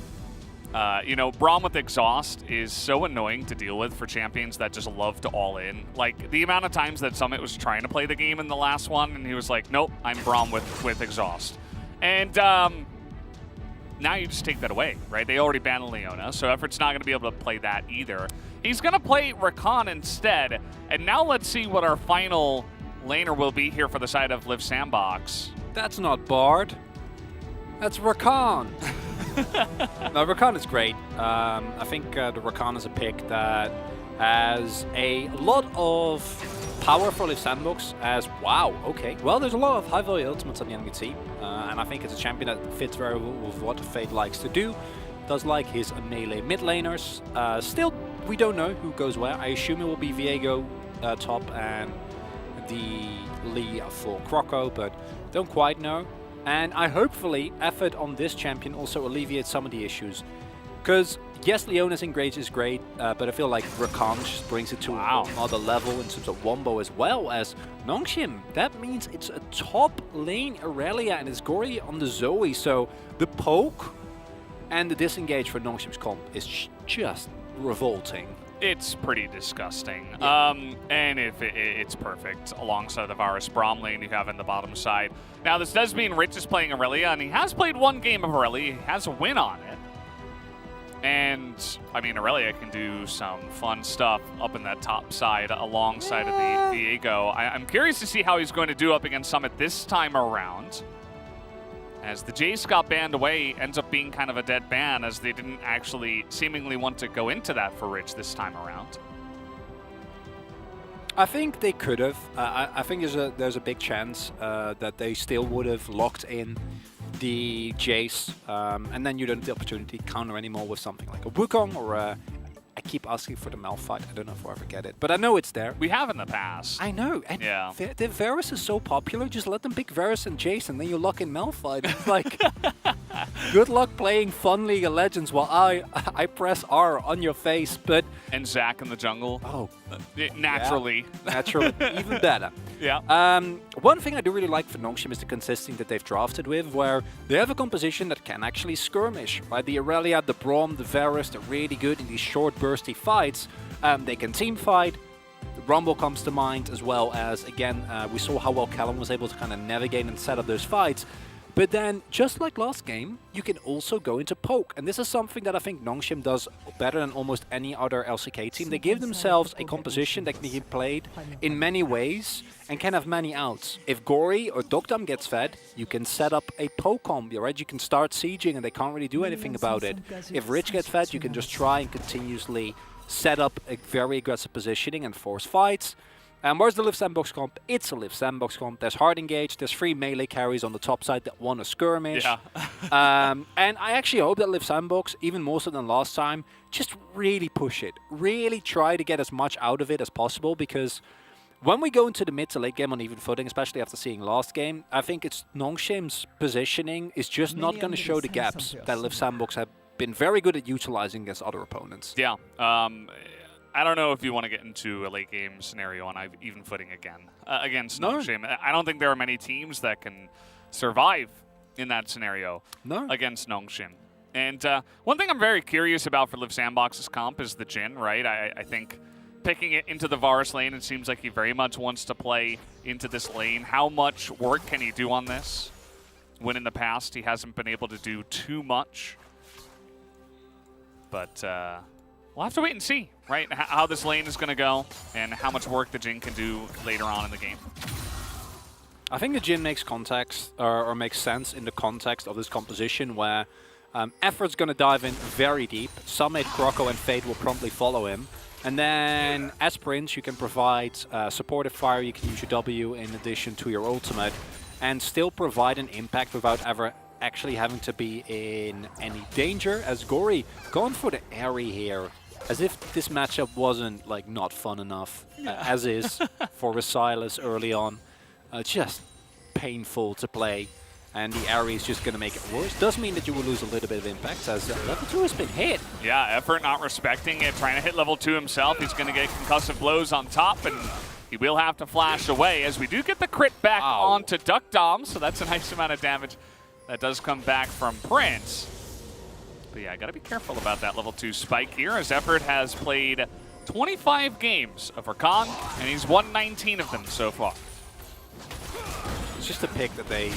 you know, Braum with Exhaust is so annoying to deal with for champions that just love to all in. Like, the amount of times that Summit was trying to play the game in the last one, and he was like, nope, I'm Braum with Exhaust. And now you just take that away, right? They already banned Leona, so Effort's not going to be able to play that either. He's going to play Rakan instead. And now let's see what our final laner will be here for the side of Live Sandbox. That's not Bard. That's Rakan. No, Rakan is great. I think the Rakan is a pick that has a lot of power for Live Sandbox as, wow, okay. Well, there's a lot of high-value ultimates on the enemy team, and I think it's a champion that fits very well with what Fade likes to do. Does like his melee mid laners. Still, we don't know who goes where. I assume it will be Viego top and the Lee for Croco, but don't quite know. And I hopefully effort on this champion also alleviates some of the issues. Because yes, Leona's Enrage is great, but I feel like Rakan just brings it to another level in terms of wombo as well as Nongshim. That means it's a top lane Aurelia and it's Gory on the Zoe, so the poke and the disengage for Nongshim's comp is just revolting. It's pretty disgusting. And if it's perfect alongside the Varus Braum lane you have in the bottom side. Now, this does mean Rich is playing Aurelia, and he has played one game of Aurelia. He has a win on it. And, I mean, Aurelia can do some fun stuff up in that top side alongside of the Viego. I'm curious to see how he's going to do up against Summit this time around. As the Jace got banned away, ends up being kind of a dead ban as they didn't actually seemingly want to go into that for Rich this time around. I think they could have. I think there's a big chance that they still would have locked in the Jace, and then you don't have the opportunity to counter anymore with something like a Wukong or a... I keep asking for the Malphite. I don't know if I'll ever get it, but I know it's there. We have in the past. I know. And yeah. The Varus is so popular. Just let them pick Varus and Jace, and then you lock in Malphite. It's like, good luck playing fun League of Legends while I press R on your face. But and Zac in the jungle. Oh, naturally. Yeah, naturally, even better. Yeah. One thing I do really like for Nongshim is the consistency that they've drafted with, where they have a composition that can actually skirmish. Right, the Aurelia, the Braum, the Varus, they're really good in these short bursty fights. They can team fight. The Rumble comes to mind, as well as, again, we saw how well Callum was able to kind of navigate and set up those fights. But then, just like last game, you can also go into poke. And this is something that I think Nongshim does better than almost any other LCK team. They give themselves a composition that can be played in many ways and can have many outs. If Gory or Dokdam gets fed, you can set up a poke combo, right? You can start sieging and they can't really do anything about it. If Rich gets fed, you can just try and continuously set up a very aggressive positioning and force fights. Where's the Live Sandbox comp? It's a Live Sandbox comp. There's hard engage. There's 3 melee carries on the top side that want to skirmish. Yeah. And I actually hope that Live Sandbox, even more so than last time, just really push it. Really try to get as much out of it as possible, because when we go into the mid to late game on even footing, especially after seeing last game, I think it's Nongshim's positioning is just not going to show the gaps that Live Sandbox have been very good at utilizing against other opponents. Yeah. I don't know if you want to get into a late game scenario on even footing again against Nongshim. I don't think there are many teams that can survive in that scenario against Nongshim. And one thing I'm very curious about for Live Sandbox's comp is the Jhin, right? I think picking it into the Varus lane, it seems like he very much wants to play into this lane. How much work can he do on this when in the past he hasn't been able to do too much? But we'll have to wait and see, right, how this lane is going to go and how much work the Jhin can do later on in the game. I think the Jhin makes context or makes sense in the context of this composition where Effort's going to dive in very deep. Summit, Croco, and Fade will promptly follow him. And then as Prince, you can provide supportive fire, you can use your W in addition to your ultimate, and still provide an impact without ever actually having to be in any danger. As Gory gone for the Airy here, as if this matchup wasn't like not fun enough, as is for Resilas early on. Just painful to play, and the Airy is just going to make it worse. Does mean that you will lose a little bit of impact, as level 2 has been hit. Yeah, Effort not respecting it, trying to hit level 2 himself. He's going to get concussive blows on top, and he will have to flash away, as we do get the crit back onto Duck Dom, so that's a nice amount of damage that does come back from Prince. But yeah, gotta be careful about that level 2 spike here, as Effort has played 25 games of Rakan, and he's won 19 of them so far. It's just a pick that they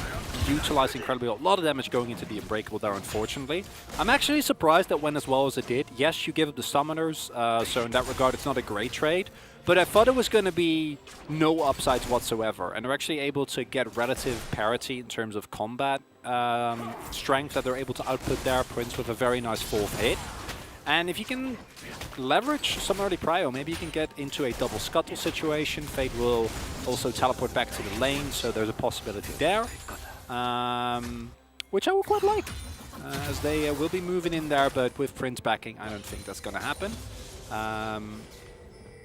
utilize incredibly well. A lot of damage going into the Unbreakable there, unfortunately. I'm actually surprised that went as well as it did. Yes, you give up the Summoners, so in that regard, it's not a great trade. But I thought it was going to be no upsides whatsoever, and they're actually able to get relative parity in terms of combat strength that they're able to output there. Prince with a very nice 4th hit. And if you can leverage some early prio, maybe you can get into a double scuttle situation. Fate will also teleport back to the lane, so there's a possibility there. Which I will quite like, as they will be moving in there, but with Prince backing, I don't think that's going to happen.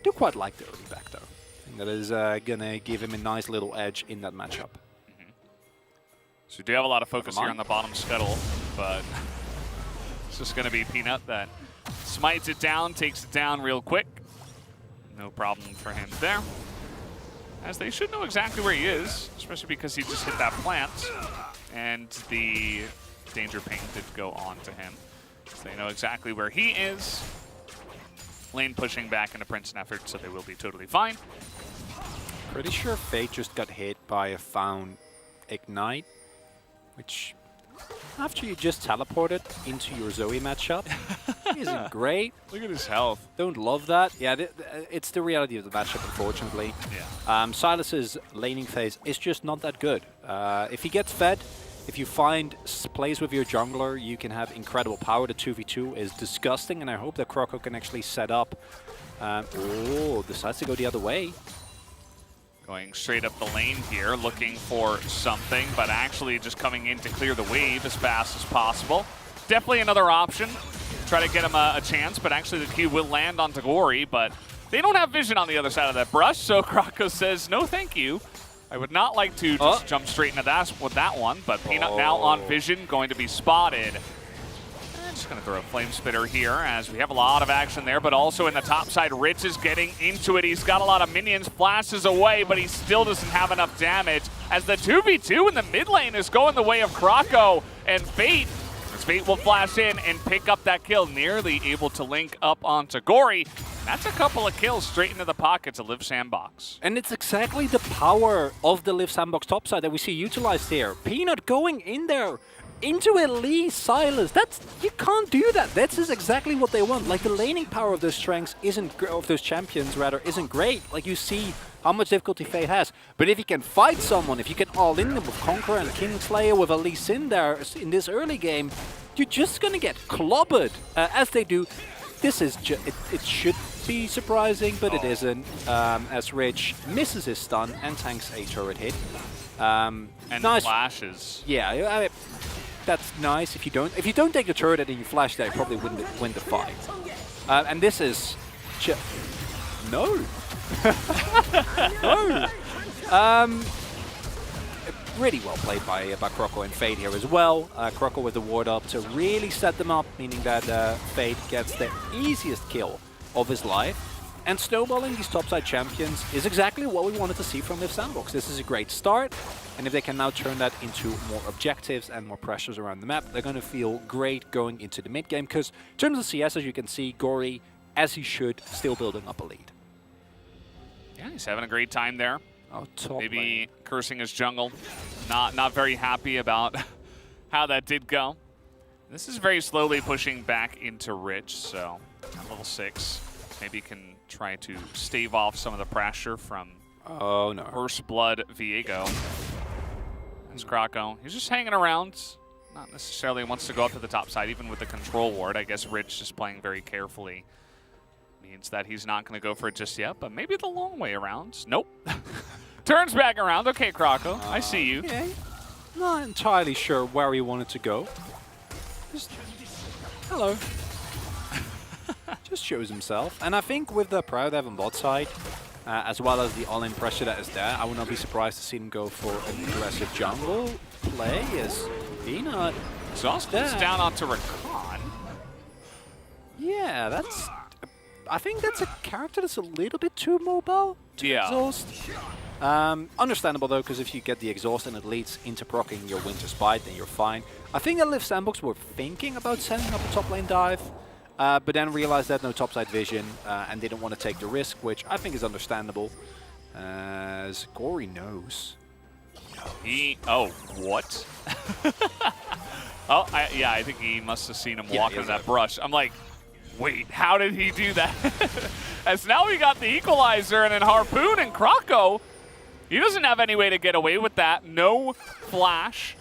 Do quite like the early back, though. I think that is going to give him a nice little edge in that matchup. So we do have a lot of focus here on the bottom scuttle, but it's just going to be Peanut that smites it down, takes it down real quick. No problem for him there. As they should know exactly where he is, especially because he just hit that plant, and the danger ping did go on to him. So they know exactly where he is. Lane pushing back into Prince and effort, so they will be totally fine. Pretty sure Fate just got hit by a found Ignite, which, after you just teleported into your Zoe matchup, isn't great. Look at his health. Don't love that. Yeah, it's the reality of the matchup, unfortunately. Yeah. Silas's laning phase is just not that good. If he gets fed, if you find plays with your jungler, you can have incredible power. The 2v2 is disgusting, and I hope that Croco can actually set up. Oh, decides to go the other way. Going straight up the lane here, looking for something, but actually just coming in to clear the wave as fast as possible. Definitely another option. Try to get him a chance, but actually the Q will land on Tagori, but they don't have vision on the other side of that brush, so Croco says, no thank you. I would not like to just jump straight into that with that one, but Peanut now on vision, going to be spotted. Just going to throw a Flame Spitter here, as we have a lot of action there, but also in the top side, Rich is getting into it. He's got a lot of minions, flashes away, but he still doesn't have enough damage, as the 2v2 in the mid lane is going the way of Croco and Fate. As Fate will flash in and pick up that kill, nearly able to link up on Tagori. That's a couple of kills straight into the pockets of Liv Sandbox. And it's exactly the power of the Liv Sandbox topside that we see utilized here. Peanut going in there into Elise, Silas. You can't do that. That's just exactly what they want. Like, the laning power of those strengths of those champions isn't great. Like, you see how much difficulty Fate has. But if you can fight someone, if you can all in them with Conqueror and Kingslayer with Elise in there in this early game, you're just gonna get clobbered as they do. This is it should be surprising, but it isn't. As Rich misses his stun and tanks a turret hit. And nice flashes. Yeah, I mean, that's nice. If you don't take the turret and you flash there, you probably wouldn't win the fight. And this is no. No. Really well played by Croco and Fate here as well. Croco with the ward up to really set them up, meaning that Fate gets the easiest kill of his life. And snowballing these topside champions is exactly what we wanted to see from Liv Sandbox. This is a great start, and if they can now turn that into more objectives and more pressures around the map, they're going to feel great going into the mid game, because in terms of CS, as you can see, Gory, as he should, still building up a lead. Yeah, he's having a great time there. Oh, top Maybe lane. cursing his jungle. Not very happy about how that did go. This is very slowly pushing back into Rich, so at level 6, maybe can try to stave off some of the pressure from First Blood Viego. That's Croco. He's just hanging around. Not necessarily wants to go up to the top side, even with the control ward. I guess Rich just playing very carefully means that he's not going to go for it just yet, but maybe the long way around. Nope. Turns back around. Okay, Croco, I see you. Okay. Not entirely sure where he wanted to go. Just, hello. Just shows himself. And I think with the Proud Evan bot side, as well as the all-in pressure that is there, I would not be surprised to see him go for an aggressive jungle play as Peanut. Exhausted's down onto Rakan. Yeah, that's... I think that's a character that's a little bit too mobile to exhaust. Understandable though, because if you get the exhaust and it leads into proccing your Winter Spite, then you're fine. I think that Liv Sandbox were thinking about sending up a top lane dive, but then realized that no topside vision and didn't want to take the risk, which I think is understandable. As Gory knows. Oh, what? Yeah, I think he must have seen him walk into that brush. I'm like, wait, how did he do that? As now we got the equalizer and then Harpoon and Croco. He doesn't have any way to get away with that. No flash.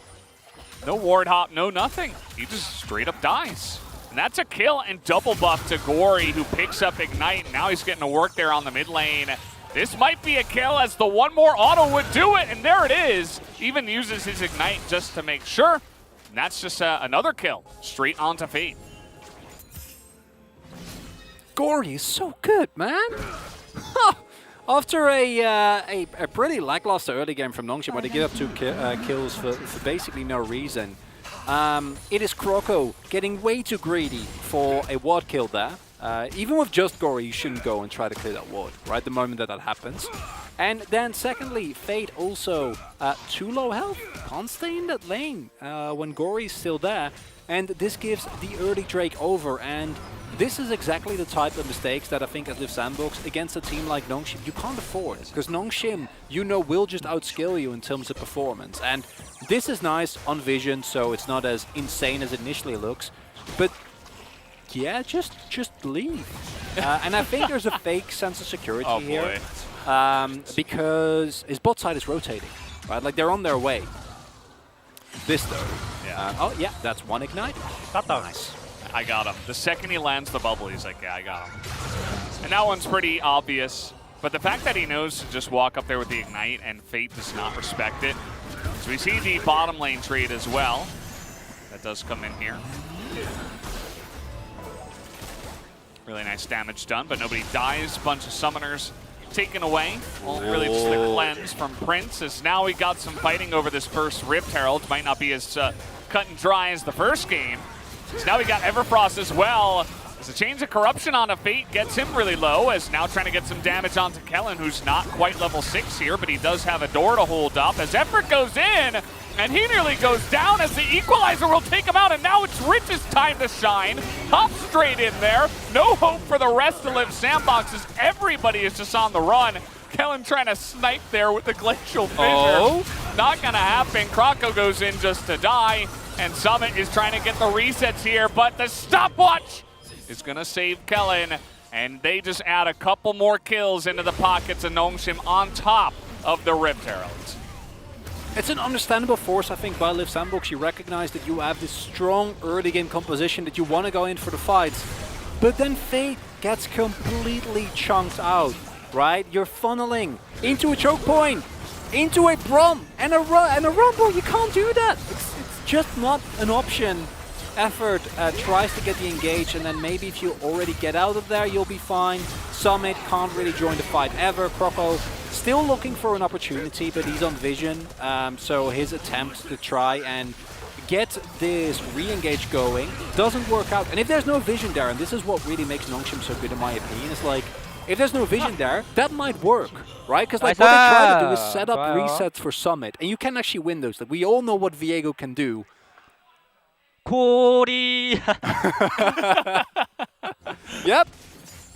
No ward hop, no nothing. He just straight up dies. And that's a kill and double buff to Gory, who picks up Ignite. Now he's getting to work there on the mid lane. This might be a kill, as the one more auto would do it, and there it is. Even uses his Ignite just to make sure. And that's just another kill, straight onto Fate. Gory is so good, man. After a pretty lackluster early game from Nongshim, where they give up 2 kills for basically no reason, it is Croco getting way too greedy for a ward kill there. Even with just Gory, you shouldn't go and try to clear that ward, right, the moment that happens. And then secondly, Fate also too low health, can't stay in that lane when Gory is still there. And this gives the early Drake over, and this is exactly the type of mistakes that I think as Liv Sandbox against a team like Nongshim you can't afford. Because Nongshim, you know, will just outskill you in terms of performance. And this is nice on vision, so it's not as insane as it initially looks. But yeah, just leave. And I think there's a fake sense of security here. Because his bot side is rotating, right? Like, they're on their way. This though. Yeah. Oh yeah, that's one Ignite. Nice. I got him. The second he lands the bubble, he's like, yeah, I got him. And that one's pretty obvious. But the fact that he knows to just walk up there with the Ignite and Fate does not respect it. So we see the bottom lane trade as well. That does come in here. Really nice damage done, but nobody dies. Bunch of summoners taken away. Well, really just the cleanse from Prince, as now we got some fighting over this first Rift Herald. Might not be as cut and dry as the first game. So now we got Everfrost as well. As a change of corruption on a Fate gets him really low, as now trying to get some damage onto Kellen, who's not quite level 6 here, but he does have a door to hold up. As effort goes in, and he nearly goes down, as the Equalizer will take him out, and now it's Rich's time to shine. Hop straight in there. No hope for the rest of Liv Sandbox, as everybody is just on the run. Kellen trying to snipe there with the Glacial Fissure. Not gonna happen. Croco goes in just to die, and Summit is trying to get the resets here, but the stopwatch is gonna save Kellen, and they just add a couple more kills into the pockets of Nongshim on top of the Rift Heralds. It's an understandable force, I think, by Liv Sandbox. You recognize that you have this strong early game composition, that you want to go in for the fights. But then Fate gets completely chunked out, right? You're funneling into a choke point, into a Brom, and a Rumble. You can't do that. It's just not an option. Effort tries to get the engage, and then maybe if you already get out of there, you'll be fine. Summit can't really join the fight ever. Croco still looking for an opportunity, but he's on vision, so his attempt to try and get this re-engage going doesn't work out. And if there's no vision there, and this is what really makes Nongshim so good in my opinion, is like, if there's no vision there, that might work, right? Because like what they try to do is set up resets for Summit, and you can actually win those. Like, we all know what Viego can do. Gory. Yep,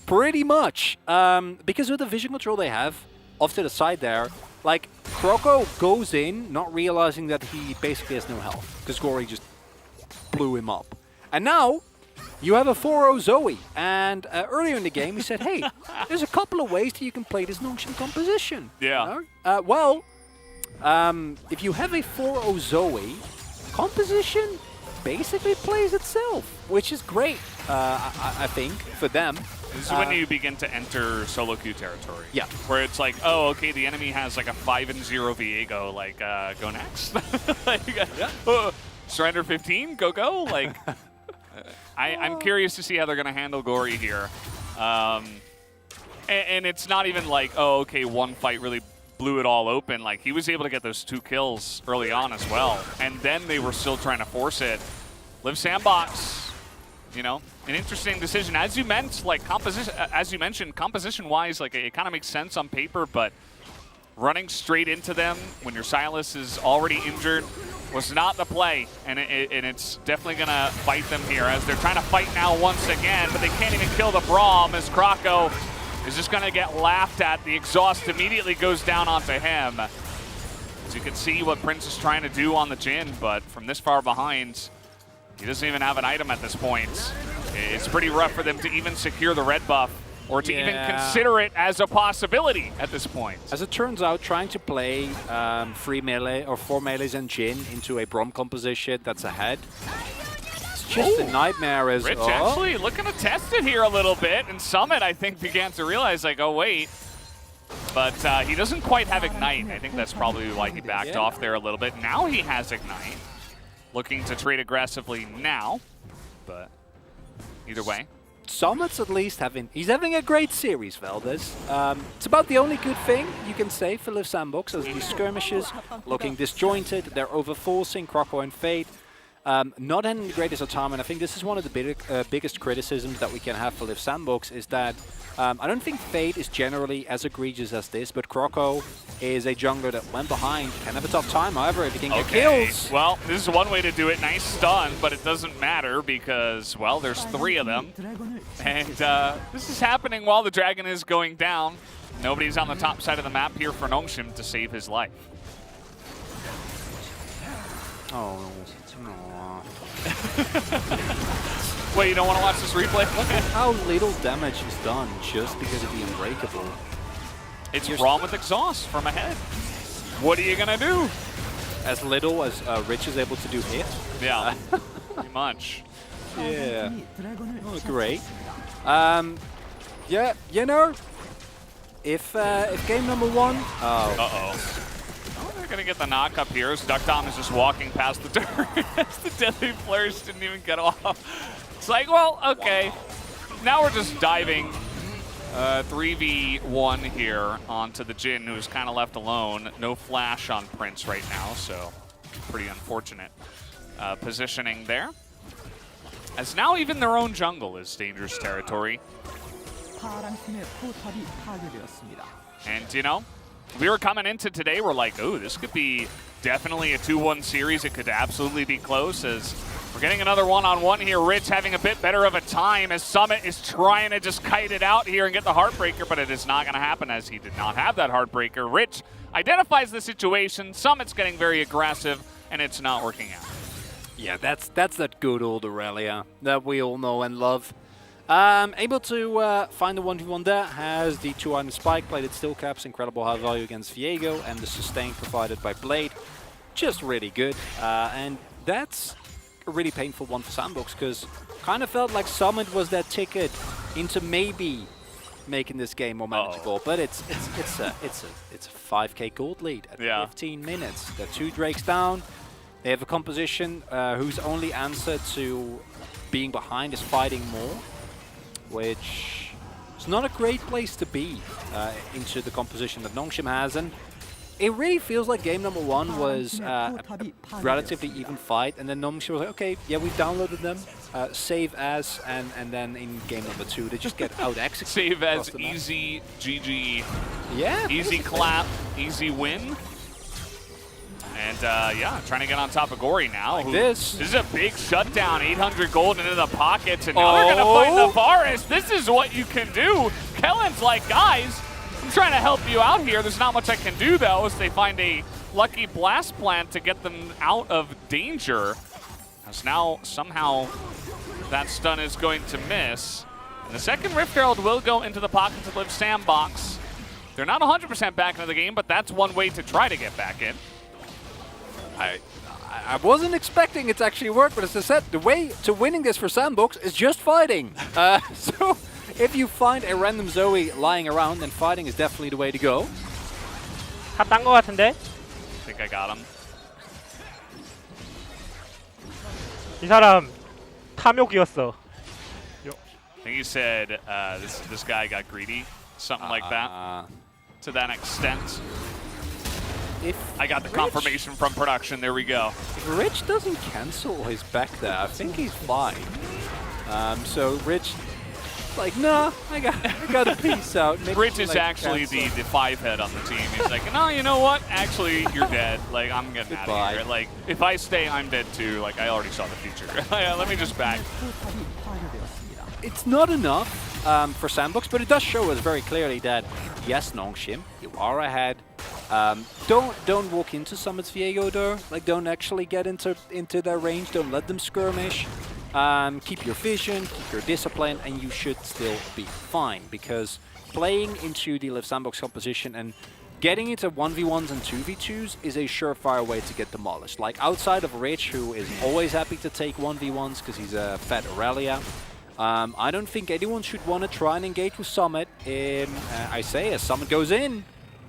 pretty much. Because with the vision control they have off to the side there, like, Croco goes in not realizing that he basically has no health, because Gory just blew him up. And now you have a 4-0 Zoe, and earlier in the game he said, hey, there's a couple of ways that you can play this Nongshim composition. Yeah. You know? If you have a 4-0 Zoe, composition basically plays itself, which is great, I think, for them. This is when you begin to enter solo queue territory. Yeah. Where it's like, oh, okay, the enemy has like a 5-0 Viego, like, go next. Like, Surrender 15, go. Like, I'm curious to see how they're going to handle Gory here. And it's not even like, oh, okay, one fight really blew it all open. Like, he was able to get those 2 kills early on as well, and then they were still trying to force it. Liv Sandbox, you know, an interesting decision. As you meant, like, composition-wise, like, it kind of makes sense on paper, but running straight into them when your Silas is already injured was not the play, and it's definitely going to bite them here, as they're trying to fight now once again, but they can't even kill the Braum, as Croco is just going to get laughed at. The exhaust immediately goes down onto him. As you can see what Prince is trying to do on the Jhin, but from this far behind, he doesn't even have an item at this point. It's pretty rough for them to even secure the red buff. or to even consider it as a possibility at this point. As it turns out, trying to play 3 melee or 4 melees and Jhin into a Braum composition that's ahead, it's just a nightmare as Rich actually looking to test it here a little bit, and Summit, I think, began to realize, like, oh, wait. But he doesn't quite have Ignite. I think that's probably why he backed off there a little bit. Now he has Ignite. Looking to trade aggressively now, but either way. Summit's at least he's having a great series, Valdez. It's about the only good thing you can say for Liv Sandbox, as these skirmishes looking disjointed, they're overforcing Croco and Fate. Not having the greatest of time, and I think this is one of the biggest criticisms that we can have for Liv Sandbox, is that I don't think Fate is generally as egregious as this, but Croco is a jungler that went behind, can have a tough time, however, if he can get kills. Well, this is one way to do it. Nice stun, but it doesn't matter because, well, there's 3 of them. And this is happening while the dragon is going down. Nobody's on the top side of the map here for Nongshim to save his life. Oh, Wait, you don't want to watch this replay? Look at how little damage is done just because of the Unbreakable. It's Braum with exhaust from ahead. What are you going to do? As little as Rich is able to do hit. Yeah, pretty much. Yeah. Oh, great. Yeah, you know, if game number 1... Oh. Uh-oh. They're going to get the knock up here as Duckdom is just walking past the turret. The Deadly Flourish didn't even get off. It's like, well, okay. Now we're just diving 3v1 here onto the Jhin, who's kind of left alone. No flash on Prince right now, so pretty unfortunate positioning there. As now even their own jungle is dangerous territory. And, you know, we were coming into today, we're like, oh, this could be definitely a 2-1 series. It could absolutely be close as we're getting another one-on-one here. Rich having a bit better of a time as Summit is trying to just kite it out here and get the Heartbreaker, but it is not going to happen as he did not have that Heartbreaker. Rich identifies the situation. Summit's getting very aggressive, and it's not working out. Yeah, that's that good old Aurelia that we all know and love. Able to find the 1v1 there, has the 2-item spike, plated steel caps, incredible high value against Viego, and the sustain provided by Blade. Just really good. And that's a really painful one for Sandbox, because kind of felt like Summit was that ticket into maybe making this game more manageable. But it's a 5k gold lead at 15 minutes. They're 2 Drakes down. They have a composition whose only answer to being behind is fighting more, which is not a great place to be into the composition that Nongshim has. And it really feels like game number 1 was a relatively even fight, and then Nongshim was like, okay, yeah, we've downloaded them, save as, and then in game number 2 they just get out-executed. Save as, easy GG, yeah, easy clap, easy win. And yeah, trying to get on top of Gory now. Like this is a big shutdown, 800 gold into the pockets, and now they're going to fight Navarus. This is what you can do. Kellen's like, guys, I'm trying to help you out here. There's not much I can do, though, as they find a lucky blast plant to get them out of danger. As now, somehow, that stun is going to miss. And the second Rift Herald will go into the pockets of Liv Sandbox. They're not 100% back into the game, but that's one way to try to get back in. I wasn't expecting it to actually work, but as I said, the way to winning this for Sandbox is just fighting. So if you find a random Zoe lying around, then fighting is definitely the way to go. 탑 딴 거 같은데? I think I got him. 이 사람 탐욕이었어. I think he said this guy got greedy, something like that, to that extent. I got the confirmation from production. There we go. If Rich doesn't cancel his back there, I think he's fine. So Rich, like, nah, I got a piece out. Maybe Rich is actually the 5-head on the team. He's like, no, you know what? Actually, you're dead. Like, I'm getting out of here. Like, if I stay, I'm dead too. Like, I already saw the future. Let me just back. It's not enough for Sandbox, but it does show us very clearly that, yes, Nongshim, you are ahead. Don't walk into Summit's Viego though. Like, don't actually get into their range. Don't let them skirmish. keep your vision, keep your discipline, and you should still be fine. Because playing into the Live Sandbox composition and getting into 1v1s and 2v2s is a surefire way to get demolished. Like outside of Rich, who is always happy to take 1v1s because he's a fat Aurelia, I don't think anyone should want to try and engage with Summit in Isaiah. Summit goes in.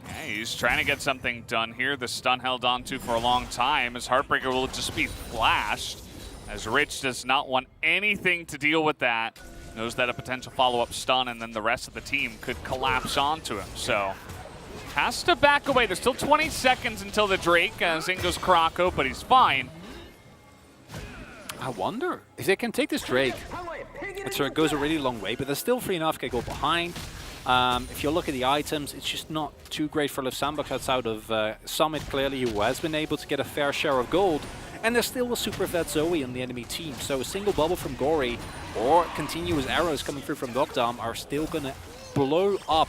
Yeah, he's trying to get something done here. The stun held on to for a long time. His Heartbreaker will just be flashed, as Rich does not want anything to deal with that. Knows that a potential follow-up stun and then the rest of the team could collapse onto him. So has to back away. There's still 20 seconds until the Drake. Zingo's Croco, but he's fine. I wonder if they can take this Drake. It goes a really long way, but there's still 3.5k gold behind. If you look at the items, it's just not too great for Live Sandbox outside of Summit, clearly, who has been able to get a fair share of gold. And there's still a super vet Zoe on the enemy team. So a single bubble from Gory or continuous arrows coming through from Dogdom are still going to blow up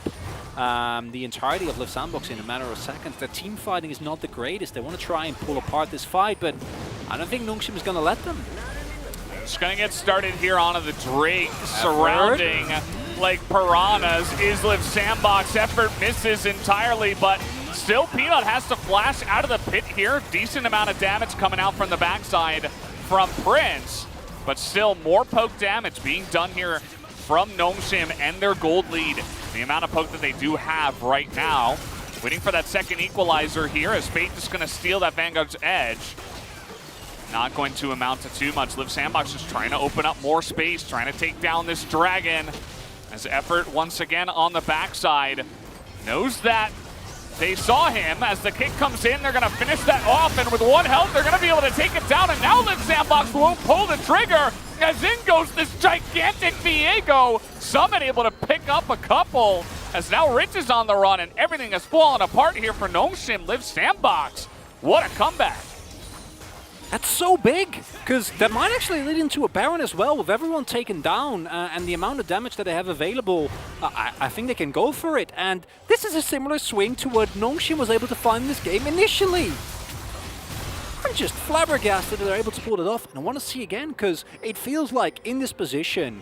the entirety of Live Sandbox in a matter of seconds. Their team fighting is not the greatest. They want to try and pull apart this fight, but I don't think Nongshim is going to let them. Just going to get started here onto the Drake, surrounding like piranhas is Live Sandbox. Effort misses entirely, but still Peanut has to flash out of the pit here. Decent amount of damage coming out from the backside from Prince, but still more poke damage being done here from Nongshim and their gold lead. The amount of poke that they do have right now. Waiting for that second equalizer here as Fate is going to steal that Vanguard's edge. Not going to amount to too much. Live Sandbox is trying to open up more space, trying to take down this Dragon. As Effort once again on the backside. Knows that they saw him. As the kick comes in, they're going to finish that off, and with 1 health, they're going to be able to take it down, and now Live Sandbox won't pull the trigger, as in goes this gigantic Viego. Summit able to pick up a couple, as now Rich is on the run, and everything has fallen apart here for Nongshim. Live Sandbox, what a comeback. That's so big, because that might actually lead into a Baron as well, with everyone taken down and the amount of damage that they have available. I think they can go for it, and this is a similar swing to what Nongshim was able to find in this game initially. I'm just flabbergasted that they're able to pull it off, and I want to see again, because it feels like in this position,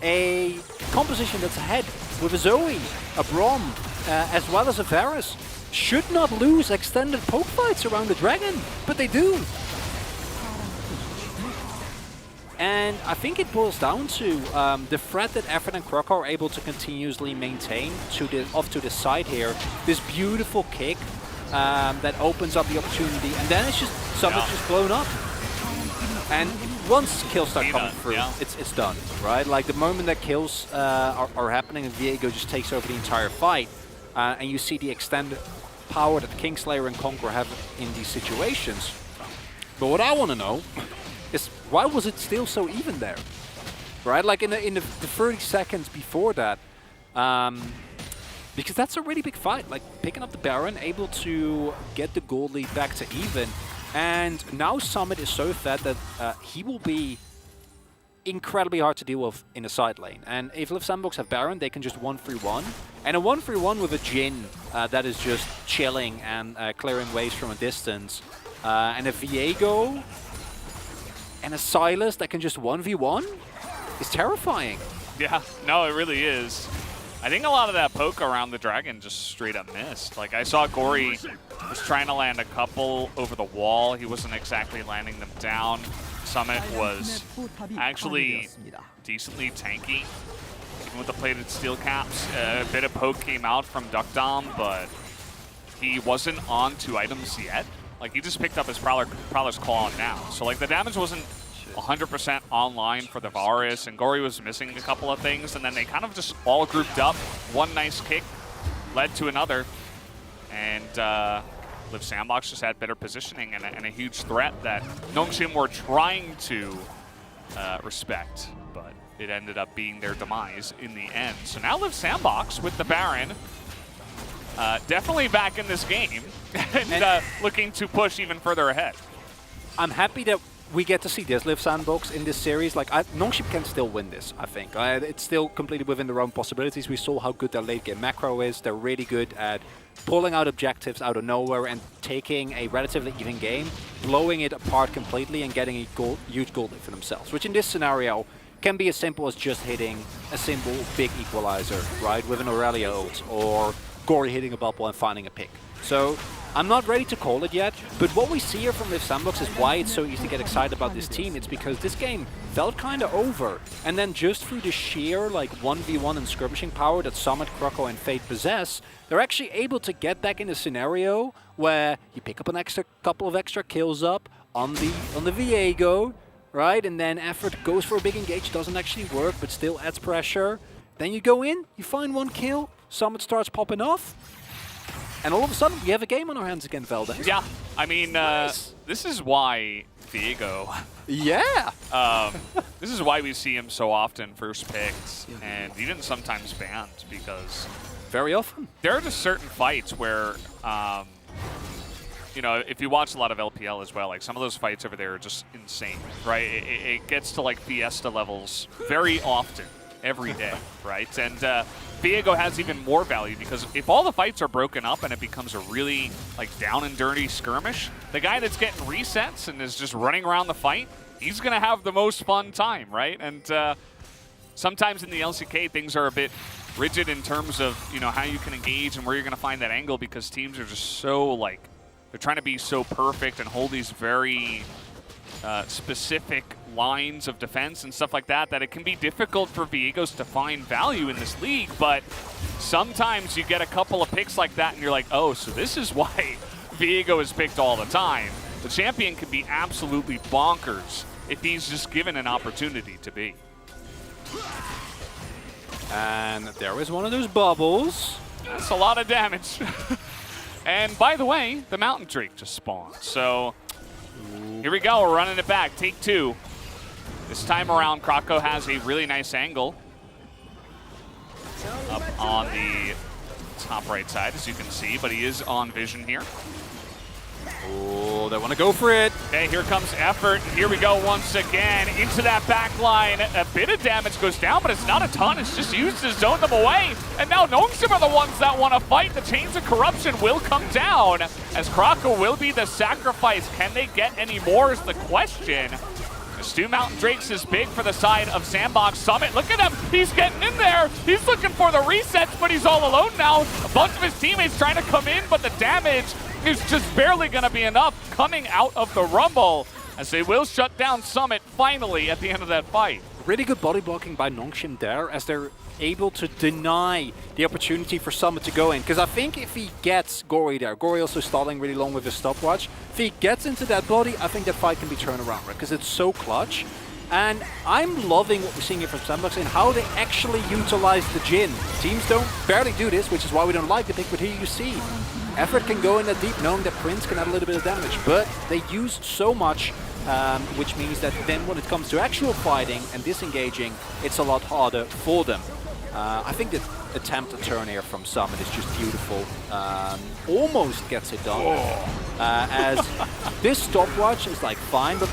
a composition that's ahead with a Zoe, a Braum, as well as a Varus, should not lose extended poke fights around the Dragon, but they do. And I think it boils down to the threat that Effort and Croco are able to continuously maintain off to the side here. This beautiful kick that opens up the opportunity, and then it's just Summit just blown up. And once kills start coming through, it's done, right? Like the moment that kills are happening, and Viego just takes over the entire fight, and you see the extended power that Kingslayer and Conqueror have in these situations. But what I want to know is why was it still so even there, right? Like in the 30 seconds before that, because that's a really big fight. Like picking up the Baron, able to get the gold lead back to even, and now Summit is so fed that he will be incredibly hard to deal with in the side lane. And if Live Sandbox have Baron, they can just 1-3-1, and a 1-3-1 with a Jhin that is just chilling and clearing waves from a distance, and a Viego and a Silas that can just 1v1 is terrifying. Yeah, no, it really is. I think a lot of that poke around the Dragon just straight up missed. Like, I saw Gory was trying to land a couple over the wall. He wasn't exactly landing them down. Summit was actually decently tanky, even with the plated steel caps. A bit of poke came out from Duckdom, but he wasn't on 2 items yet. Like, he just picked up his Prowler's Claw now. So, like, the damage wasn't 100% online for the Varus, and Gory was missing a couple of things, and then they kind of just all grouped up. One nice kick led to another, and Live Sandbox just had better positioning and a huge threat that Nongshim were trying to respect, but it ended up being their demise in the end. So now Live Sandbox with the Baron, definitely back in this game, and looking to push even further ahead. I'm happy that we get to see this Live Sandbox in this series. Like, Nongshim can still win this, I think. It's still completely within their own possibilities. We saw how good their late game macro is. They're really good at pulling out objectives out of nowhere and taking a relatively even game, blowing it apart completely and getting a huge goal lead for themselves, which in this scenario can be as simple as just hitting a simple big equalizer, right, with an Aurelia ult, or Gory hitting a bubble and finding a pick. So I'm not ready to call it yet, but what we see here from Liv Sandbox is why it's so easy to get excited about this team. It's because this game felt kind of over, and then just through the sheer like 1v1 and skirmishing power that Summit, Kroko, and Fate possess, they're actually able to get back in a scenario where you pick up an couple of extra kills up on the Viego, right? And then effort goes for a big engage, doesn't actually work, but still adds pressure. Then you go in, you find one kill, Summit starts popping off, and all of a sudden we have a game on our hands again, Velda. Yeah, I mean, this is why Viego. Yeah. This is why we see him so often first picked, and even sometimes banned, because very often there are just certain fights where, you know, if you watch a lot of LPL as well, like some of those fights over there are just insane, right? It gets to like Fiesta levels very often, every day, right? And Viego has even more value because if all the fights are broken up and it becomes a really like down and dirty skirmish, the guy that's getting resets and is just running around the fight, he's gonna have the most fun time, right? And sometimes in the LCK things are a bit rigid in terms of, you know, how you can engage and where you're gonna find that angle, because teams are just so like, they're trying to be so perfect and hold these very specific lines of defense and stuff like that, that it can be difficult for Viegos to find value in this league. But sometimes you get a couple of picks like that and you're like, oh, so this is why Viego is picked all the time. The champion can be absolutely bonkers if he's just given an opportunity to be. And there is one of those bubbles. That's a lot of damage. And by the way, the Mountain Drake just spawned. So here we go, we're running it back. Take two. This time around, Kroko has a really nice angle up on the top right side, as you can see, but he is on vision here. Oh, they want to go for it. Okay, here comes effort. Here we go once again into that back line. A bit of damage goes down, but it's not a ton. It's just used to zone them away. And now Nongshim are the ones that want to fight. The Chains of Corruption will come down as Kroko will be the sacrifice. Can they get any more is the question. The Stu Mountain Drakes is big for the side of Sandbox Summit. Look at him. He's getting in there. He's looking for the resets, but he's all alone now. A bunch of his teammates trying to come in, but the damage is just barely going to be enough coming out of the Rumble, as they will shut down Summit finally at the end of that fight. Really good body blocking by Nongshim there, as they're able to deny the opportunity for Summit to go in. Because I think if he gets Gory there, Gory also stalling really long with his stopwatch, if he gets into that body, I think that fight can be turned around, right? Because it's so clutch. And I'm loving what we're seeing here from Sandbox and how they actually utilize the Jhin. Teams barely do this, which is why we don't like the pick, but here you see. Effort can go in that deep, knowing that Prince can add a little bit of damage, but they use so much, which means that then when it comes to actual fighting and disengaging, it's a lot harder for them. I think the attempt to turn here from Summit is just beautiful. Almost gets it done. As this stopwatch is like fine, but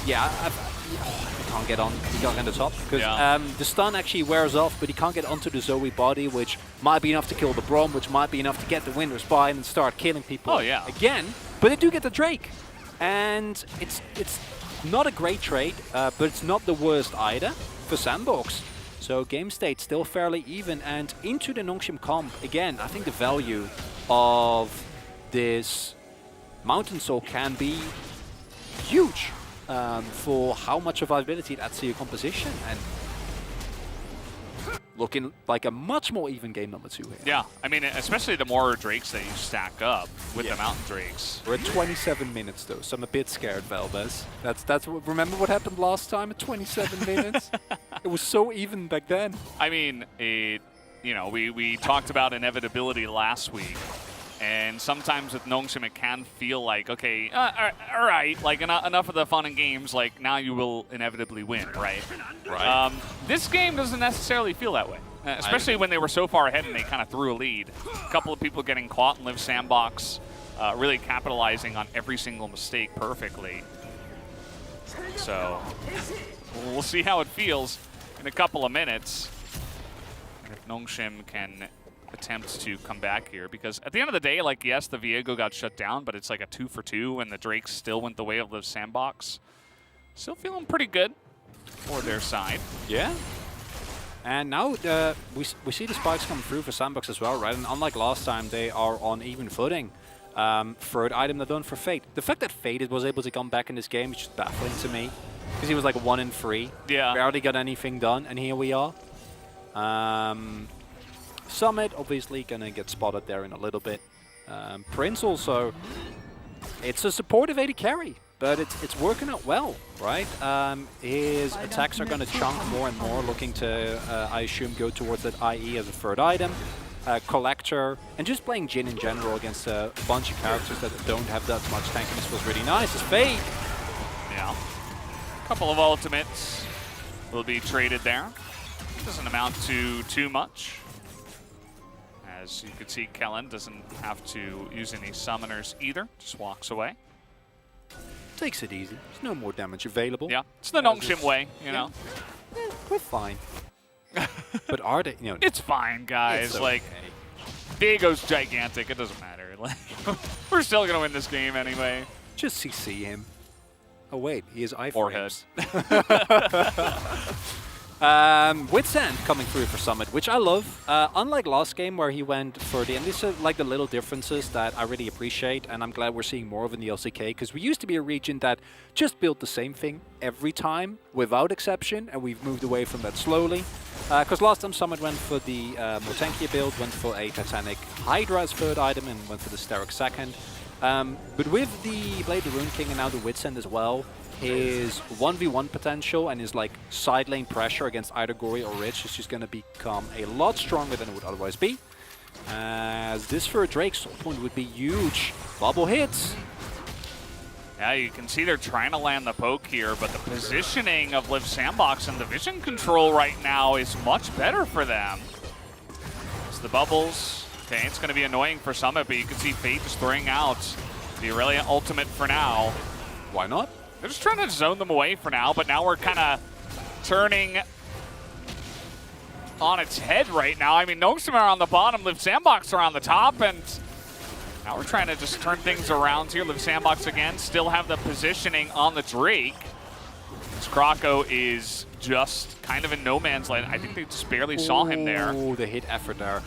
yeah, he can't get on. He can't get on the top because the stun actually wears off, but he can't get onto the Zoe body, which might be enough to kill the Brom, which might be enough to get the Winter's Spy and start killing people again. But they do get the Drake, and it's not a great trade, but it's not the worst either for Sandbox. So game state still fairly even, and into the Nongshim comp again. I think the value of this Mountain Soul can be huge. For how much of viability it adds to your composition, and looking like a much more even game number 2 here. Yeah, I mean, especially the more Drakes that you stack up with the Mountain Drakes. We're at 27 minutes though, so I'm a bit scared, Veldes. Remember what happened last time at 27 minutes? It was so even back then. I mean, you know, we talked about inevitability last week. And sometimes with Nongshim, it can feel like, okay, all right, like enough of the fun and games, like now you will inevitably win, right? Right. This game doesn't necessarily feel that way, especially when they were so far ahead and they kind of threw a lead. A couple of people getting caught and Liv Sandbox really capitalizing on every single mistake perfectly. So we'll see how it feels in a couple of minutes. And if Nongshim can attempt to come back here, because at the end of the day, like, yes, the Viego got shut down, but it's like a 2 for 2, and the Drakes still went the way of the Sandbox. Still feeling pretty good for their side. Yeah. And now we see the spikes come through for Sandbox as well, right? And unlike last time, they are on even footing. Third item they're done for Fate. The fact that Fate was able to come back in this game is just baffling to me, because he was like 1 in 3. Yeah. Barely got anything done, and here we are. Summit obviously gonna get spotted there in a little bit. Prince also, it's a supportive AD carry, but it's working out well, right? His attacks are gonna chunk more and more, looking to, I assume, go towards that IE as a third item. Collector, and just playing Jhin in general against a bunch of characters that don't have that much tankiness was really nice. It's Fate. Yeah. A couple of ultimates will be traded there. Doesn't amount to too much. As you can see, Kellen doesn't have to use any summoners either, just walks away. Takes it easy. There's no more damage available. Yeah, it's the Nongshim way, you know. We're fine. But are they, you know? It's fine, guys. It's okay. Like, Viego's gigantic. It doesn't matter. Like, we're still gonna win this game anyway. Just CC him. Oh wait, he is Forehead. Witsand coming through for Summit, which I love. Unlike last game where he went for the, and these are like the little differences that I really appreciate, and I'm glad we're seeing more of in the LCK, because we used to be a region that just built the same thing every time, without exception, and we've moved away from that slowly. Because last time Summit went for the more tankier build, went for a Titanic Hydra as third item, and went for the Steric second. But with the Blade of the Rune King and now the Witsand as well, his 1v1 potential and his like side lane pressure against either Gory or Rich is just going to become a lot stronger than it would otherwise be. As this for a Drake soul point would be huge. Bubble hits. Yeah, you can see they're trying to land the poke here, but the positioning of Liv Sandbox and the vision control right now is much better for them. It's the bubbles. Okay, it's going to be annoying for Summit, but you can see Fate just throwing out the Aurelia ultimate for now. Why not? They're just trying to zone them away for now, but now we're kind of turning on its head right now. I mean, Nongshim are on the bottom, Liv Sandbox are on the top, and now we're trying to just turn things around here. Liv Sandbox again, still have the positioning on the Drake. This Krako is just kind of in no man's land. I think they just barely saw him there. Oh, the hit effort there.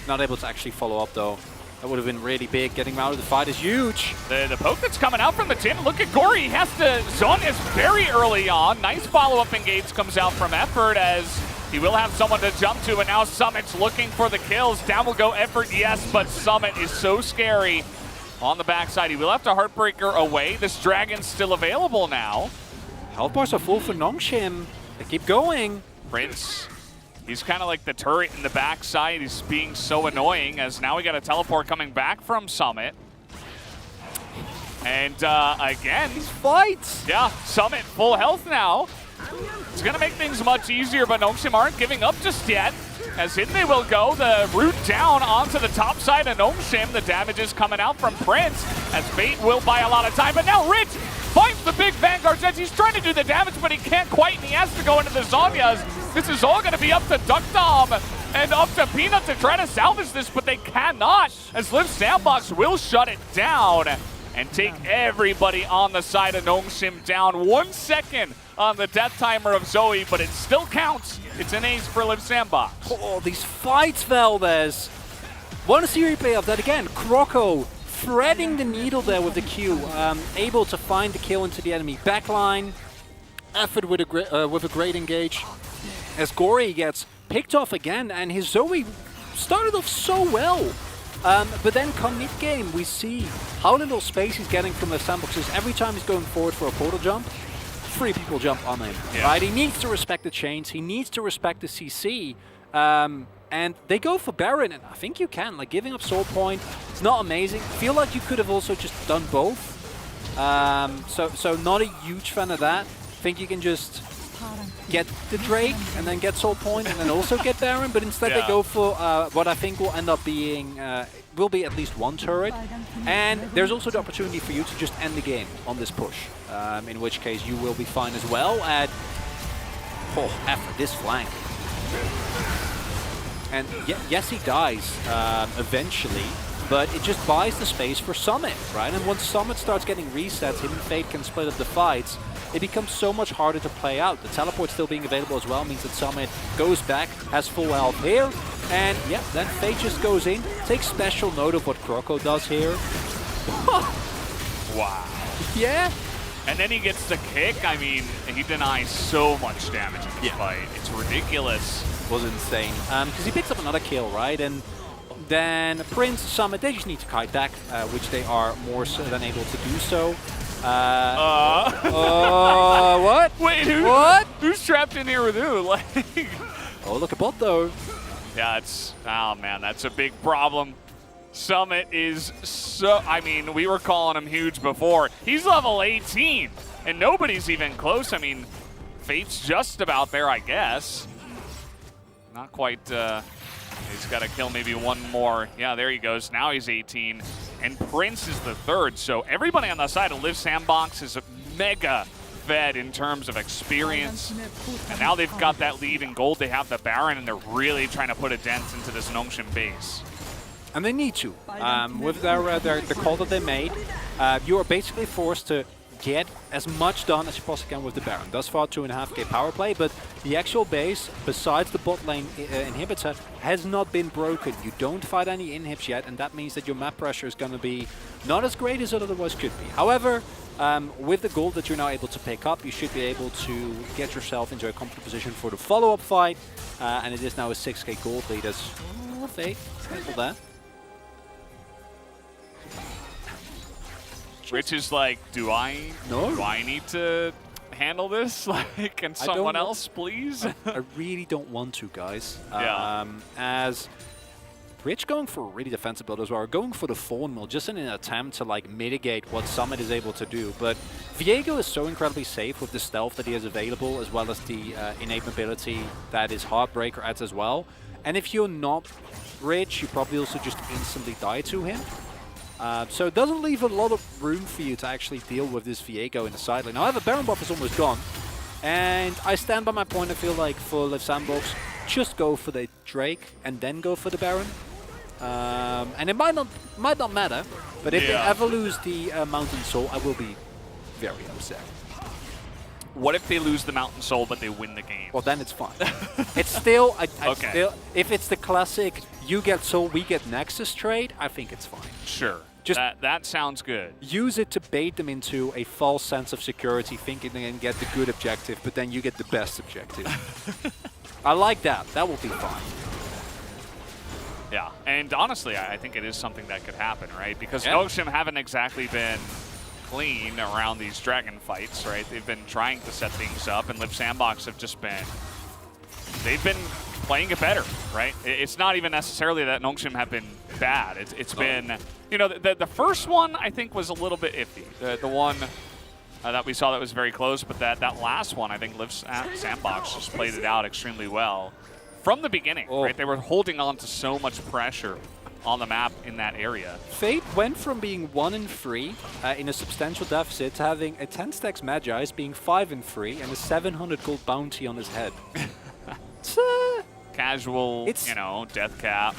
Not able to actually follow up though. That would have been really big. Getting him out of the fight is huge. The poke that's coming out from the tin. Look at Gory. He has to zone this very early on. Nice follow-up engage comes out from Effort as he will have someone to jump to, and now Summit's looking for the kills. Down will go Effort, yes, but Summit is so scary on the backside. He will have to Heartbreaker away. This Dragon's still available now. Health bars are full for Nongshim. They keep going. Prince, he's kind of like the turret in the backside. He's being so annoying as now we got a teleport coming back from Summit. And again, These fights. yeah, Summit full health now. It's going to make things much easier, but Nongshim aren't giving up just yet. As in they will go, the route down onto the top side of Nongshim. The damage is coming out from Prince, as Fate will buy a lot of time. But now Rich finds the big Vanguard as he's trying to do the damage, but he can't quite, and he has to go into the Zonyas. This is all going to be up to Duck Dom and up to Peanut to try to salvage this, but they cannot, as Liv Sandbox will shut it down and take everybody on the side of Nongshim down. 1 second on the death timer of Zoe, but it still counts. It's an ace for Liv Sandbox. Oh, these fights, Valdez. Want to see a replay of that again. Kroko threading the needle there with the Q, able to find the kill into the enemy backline. Effort with a great engage. As Gory gets picked off again, and his Zoe started off so well. But then come mid-game, we see how little space he's getting from the sandboxes. Every time he's going forward for a portal jump, 3 people jump on him. Yeah. Right? He needs to respect the chains. He needs to respect the CC. And they go for Baron, and I think you can. Like, giving up Soul Point, it's not amazing. I feel like you could have also just done both. So not a huge fan of that. I think you can just get the Drake and then get Soul Point and then also get Baron, but instead they go for what I think will end up being, will be at least 1 turret. And there's also the opportunity for you to just end the game on this push, in which case you will be fine as well. At, oh, after this flank. And yes, he dies eventually, but it just buys the space for Summit, right? And once Summit starts getting resets, him and Fate can split up the fights. It becomes so much harder to play out. The teleport still being available as well means that Summit goes back, has full health here, and yeah, then Fate just goes in. Take special note of what Croco does here. Wow. Yeah. And then he gets the kick. I mean, he denies so much damage in this fight. It's ridiculous. Was insane. Because he picks up another kill, right? And then Prince, Summit, they just need to kite back, which they are more so than able to do so. What? Wait, who's trapped in here with who? Like, oh, look at bot though. yeah, oh man, that's a big problem. Summit is so, I mean, we were calling him huge before. He's level 18, and nobody's even close. I mean, Fate's just about there, I guess. Not quite, he's got to kill maybe one more. Yeah, there he goes. Now he's 18, and Prince is the third. So everybody on the side of Live Sandbox is mega fed in terms of experience. And now they've got that lead in gold. They have the Baron, and they're really trying to put a dent into this Nongshim base. And they need to. With the call that they made, you are basically forced to get as much done as you possibly can with the Baron. Thus far, 2.5k power play, but the actual base, besides the bot lane inhibitor, has not been broken. You don't fight any inhibs yet, and that means that your map pressure is going to be not as great as it otherwise could be. However, with the gold that you're now able to pick up, you should be able to get yourself into a comfortable position for the follow-up fight, and it is now a 6k gold lead as Fate. Careful there. Rich is like, do I need to handle this? Like, can someone else, please? I really don't want to, guys. Yeah. As Rich going for a really defensive build as well, going for the Fawn Mill, just in an attempt to like mitigate what Summit is able to do. But Viego is so incredibly safe with the stealth that he has available, as well as the innate mobility that his Heartbreaker adds as well. And if you're not Rich, you probably also just instantly die to him. So it doesn't leave a lot of room for you to actually deal with this Viego in the side lane. However, Baron buff is almost gone. And I stand by my point. I feel like for Live Sandbox, just go for the Drake and then go for the Baron. And it might not matter, but if they ever lose the Mountain Soul, I will be very upset. What if they lose the Mountain Soul but they win the game? Well, then it's fine. It's still, Okay. still, if it's the classic, you get Soul, we get Nexus trade, I think it's fine. Sure. Just that sounds good. use it to bait them into a false sense of security, thinking they can get the good objective, but then you get the best objective. I like that. That will be fine. Yeah, and honestly, I think it is something that could happen, right? Because Nongshim haven't exactly been clean around these dragon fights, right? They've been trying to set things up, and Live Sandbox have just been... They've been playing it better, right? It's not even necessarily that Nongshim have been bad. It's been... You know, the first one, I think, was a little bit iffy. The one that we saw that was very close, but that last one, I think Live Sandbox just played it out extremely well from the beginning, right? They were holding on to so much pressure on the map in that area. Fate went from being 1-3 in a substantial deficit to having a 10 stacks Magi's being 5-3 and a 700 gold bounty on his head. Casual, you know, death cap.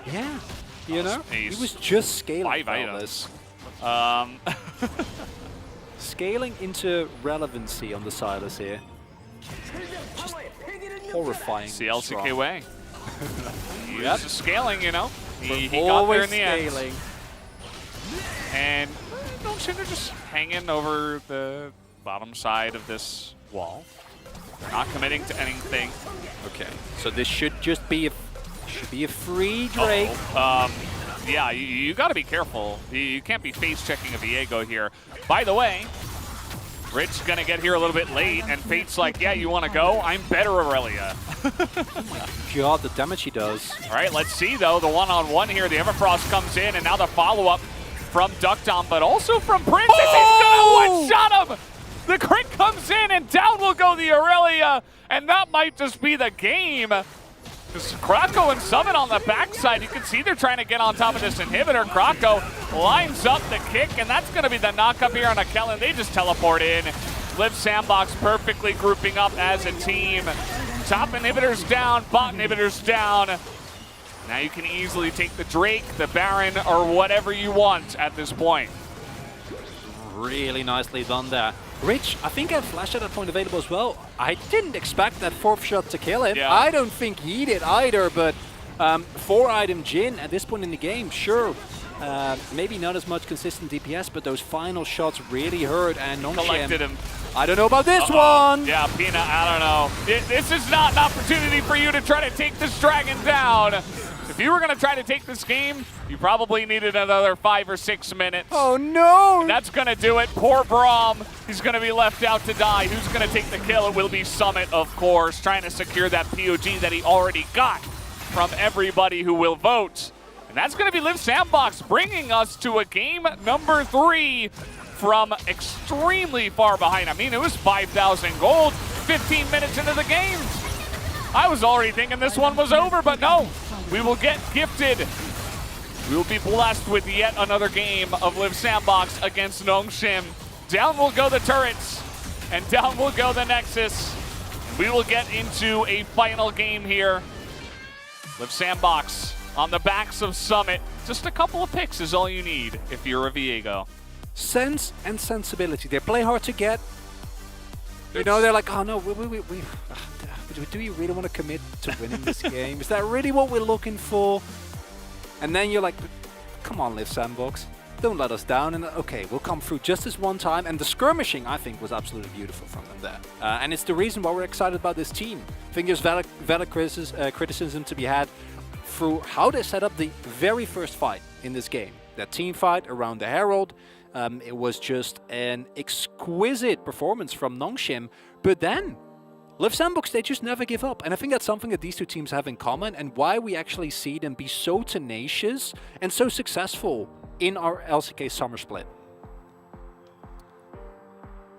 Yeah, you know, he Ace. was just scaling 5 items. Scaling into relevancy on the Silas here. Just horrifying. It's the LCK way. He's Yep. just scaling, you know. He got there in the scaling. end. And Nongshim are just hanging over the bottom side of this wall. They're not committing to anything. Okay, so this should just be a free Drake. Yeah, you got to be careful. You can't be face checking a Viego here. By the way, Rich gonna get here a little bit late, and Fate's like, yeah, you want to go? I'm better, Aurelia. God, the damage he does. All right, let's see, though. The one-on-one here. The Everfrost comes in, and now the follow-up from Duckdown, but also from Prince. He's gonna one-shot him! The crit comes in, and down will go the Aurelia, and that might just be the game. Croco and Summit on the backside. You can see they're trying to get on top of this inhibitor. Croco lines up the kick, and that's going to be the knock-up here on Kellen. They just teleport in. Live Sandbox perfectly grouping up as a team. Top inhibitors down, bot inhibitors down. Now you can easily take the Drake, the Baron, or whatever you want at this point. Really nicely done there. Rich, I think I had flash at that point available as well. I didn't expect that 4th shot to kill him. Yeah. I don't think he did either, but 4-item Jhin at this point in the game, sure. Maybe not as much consistent DPS, but those final shots really hurt, and Nongshim Collected him. I don't know about this one! Yeah, Peanut, I don't know. This is not an opportunity for you to try to take this dragon down. If you were going to try to take this game, you probably needed another 5 or 6 minutes. Oh no! And that's going to do it. Poor Braum. He's going to be left out to die. Who's going to take the kill? It will be Summit, of course, trying to secure that POG that he already got from everybody who will vote. And that's going to be Live Sandbox, bringing us to a game number 3 from extremely far behind. I mean, it was 5,000 gold 15 minutes into the game. I was already thinking this one was over, but no. We will get gifted. We will be blessed with yet another game of Live Sandbox against Nongshim. Down will go the turrets, and down will go the Nexus. We will get into a final game here. Live Sandbox on the backs of Summit. Just a couple of picks is all you need if you're a Viego. Sense and sensibility. They play hard to get. You know, they're like, oh no, do you really want to commit to winning this game? Is that really what we're looking for? And then you're like, come on, Live Sandbox. Don't let us down. And okay, we'll come through just this one time. And the skirmishing, I think, was absolutely beautiful from them there. And it's the reason why we're excited about this team. I think there's valid criticism to be had through how they set up the very first fight in this game. That team fight around the Herald. It was just an exquisite performance from Nongshim. But then, Live Sandbox, they just never give up. And I think that's something that these two teams have in common, and why we actually see them be so tenacious and so successful in our LCK Summer Split.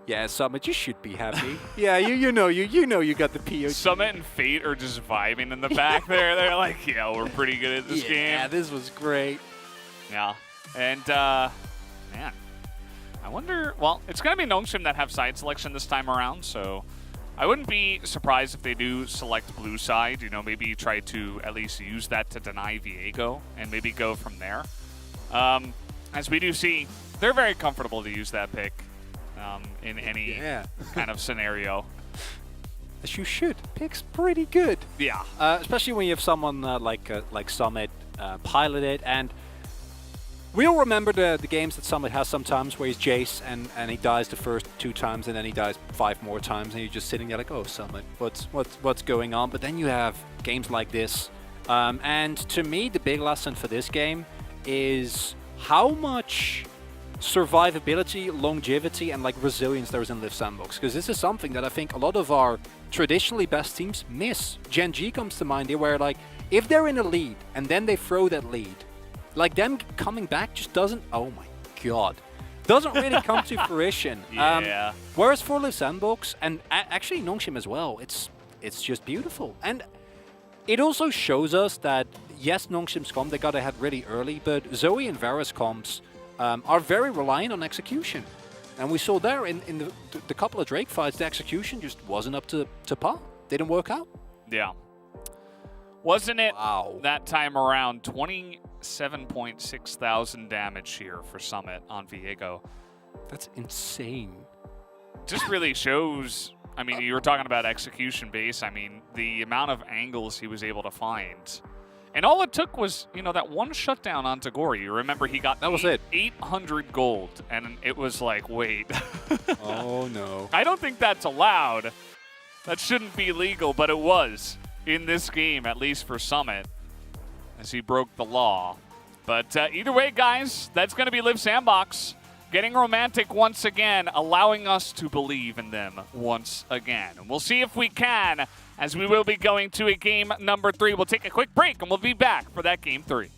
Yeah, Summit, you should be happy. Yeah, you know you got the POG. Summit and Fate are just vibing in the back there. They're like, yeah, we're pretty good at this game. Yeah, this was great. Yeah, and man, I wonder, well, it's going to be Nongshim that have side selection this time around, so I wouldn't be surprised if they do select blue side, you know, maybe try to at least use that to deny Viego and maybe go from there. As we do see, they're very comfortable to use that pick in any kind of scenario. As you should. Pick's pretty good. Yeah. Especially when you have someone like Summit piloted, and we all remember the games that Summit has sometimes where he's Jace and he dies the first 2 times and then he dies 5 more times and you're just sitting there like, oh, Summit, what's going on? But then you have games like this. And to me, the big lesson for this game is how much survivability, longevity, and like resilience there is in Live Sandbox. Because this is something that I think a lot of our traditionally best teams miss. Gen G comes to mind here, where like if they're in a lead and then they throw that lead, like them coming back just doesn't, oh my god, doesn't really come to fruition. Yeah. Whereas for Live Sandbox, and actually Nongshim as well, it's just beautiful. And it also shows us that, yes, Nongshim's comp, they got ahead really early, but Zoe and Vera's comps are very reliant on execution. And we saw there in the couple of Drake fights, the execution just wasn't up to par. Didn't work out. Yeah. Wasn't it Wow. that time around? 27.6 thousand damage here for Summit on Viego. That's insane. Just really shows, I mean, you were talking about execution base. I mean, the amount of angles he was able to find. And all it took was, you know, that one shutdown on Tagore. You remember he got that was it. 800 gold, and it was like, wait. Oh, no. I don't think that's allowed. That shouldn't be legal, but it was in this game, at least for Summit, as he broke the law. But either way, guys, that's going to be Live Sandbox getting romantic once again, allowing us to believe in them once again. And we'll see if we can, as we will be going to a game number 3. We'll take a quick break, and we'll be back for that game 3.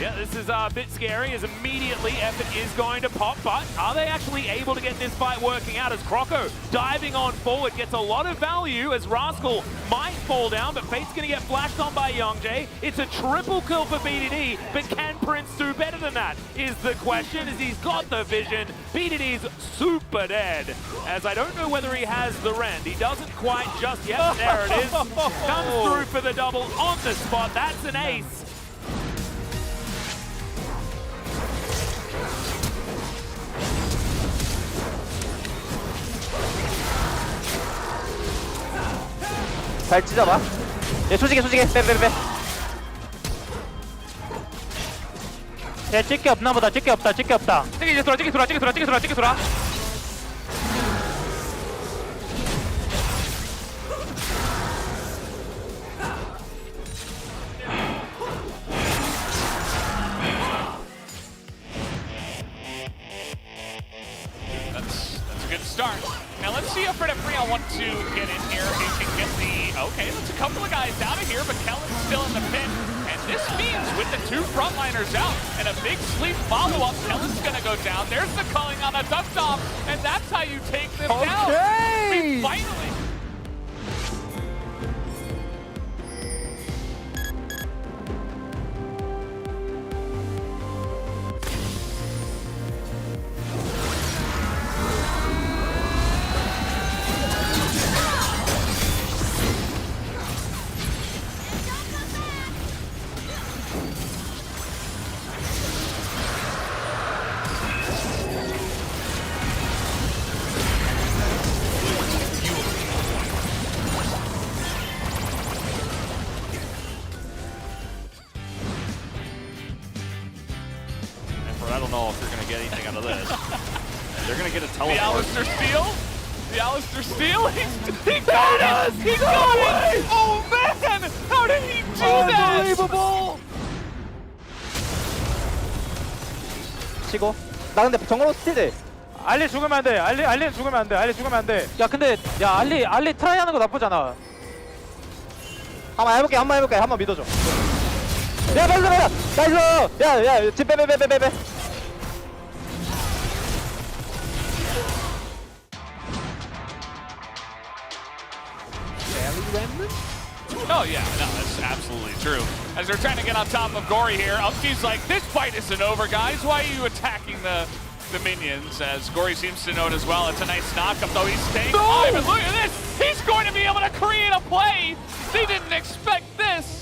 Yeah, this is a bit scary as immediately effort is going to pop, but are they actually able to get this fight working out as Croco diving on forward gets a lot of value as Rascal might fall down, but Fate's going to get flashed on by Youngjae. It's a triple kill for BDD, but can Prince do better than that is the question as he's got the vision. BDD's super dead as I don't know whether he has the rend. He doesn't quite just yet. There it is. Comes through for the double on the spot. That's an ace. 잘 찢어봐. 얘 조직해 빼. 얘 찍기 없나 보다. 찍기 없다. 찍기 이제 돌아. That's a good start. Now let's see if Fred Freon want to get in here. He can get the... Okay, that's a couple of guys out of here, but Kellen's still in the pit. And this means with the two frontliners out and a big sleep follow-up, Kellen's going to go down. There's the culling on a duck top, and that's how you take them down. We finally... I don't know if they're going to get anything out of this. They're going to get a teleport. The Alistair steal? The Alistair steal? He got us! He got it! Oh man! How did he do that? Unbelievable! 치고. 나 근데 정글로 스틸. 알리 죽으면 안 돼. 알리 죽으면 안 돼. 야 근데 야 알리 트라이 하는 거 나쁘잖아. 한번 해볼게. 한번 믿어줘. 야 빨리 나이스. 야 집 빼. Oh yeah, no, that's absolutely true. As they're trying to get on top of Gory here, Upke's like, this fight isn't over, guys. Why are you attacking the minions? As Gory seems to know it as well. It's a nice knockup, though. He's staying alive, and look at this! He's going to be able to create a play! They didn't expect this!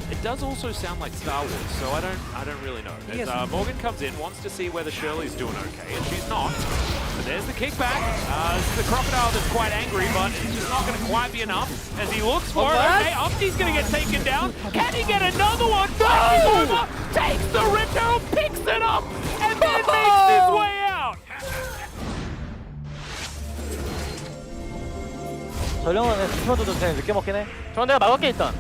It does also sound like Star Wars, so I don't really know. As Morgan comes in, wants to see whether Shirley's doing okay, and she's not. But there's the kickback. This is the Crocodile that's quite angry, but it's just not going to quite be enough. As he looks for it, okay, Opti's going to get taken down. Can he get another one? No! Takes the Rip Arrow, picks it up, and then makes his way out. 전령은 스피어도 그냥 늦게 먹긴 해. 저건 내가 막을게 일단.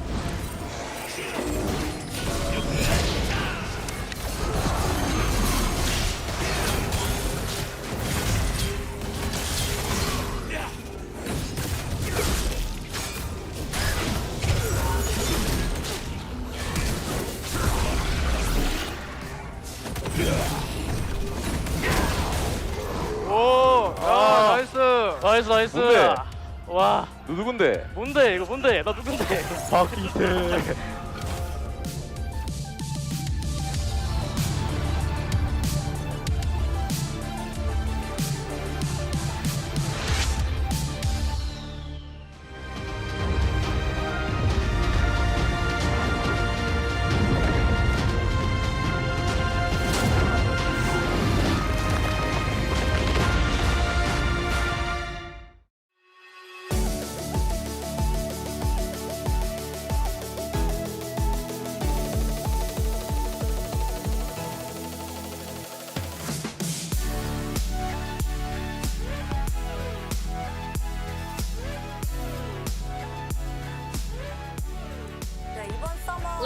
오, 나이스. 나이스. 뭔데? 와. 너 누군데? 뭔데 이거 뭔데? 나 누군데? 박이태.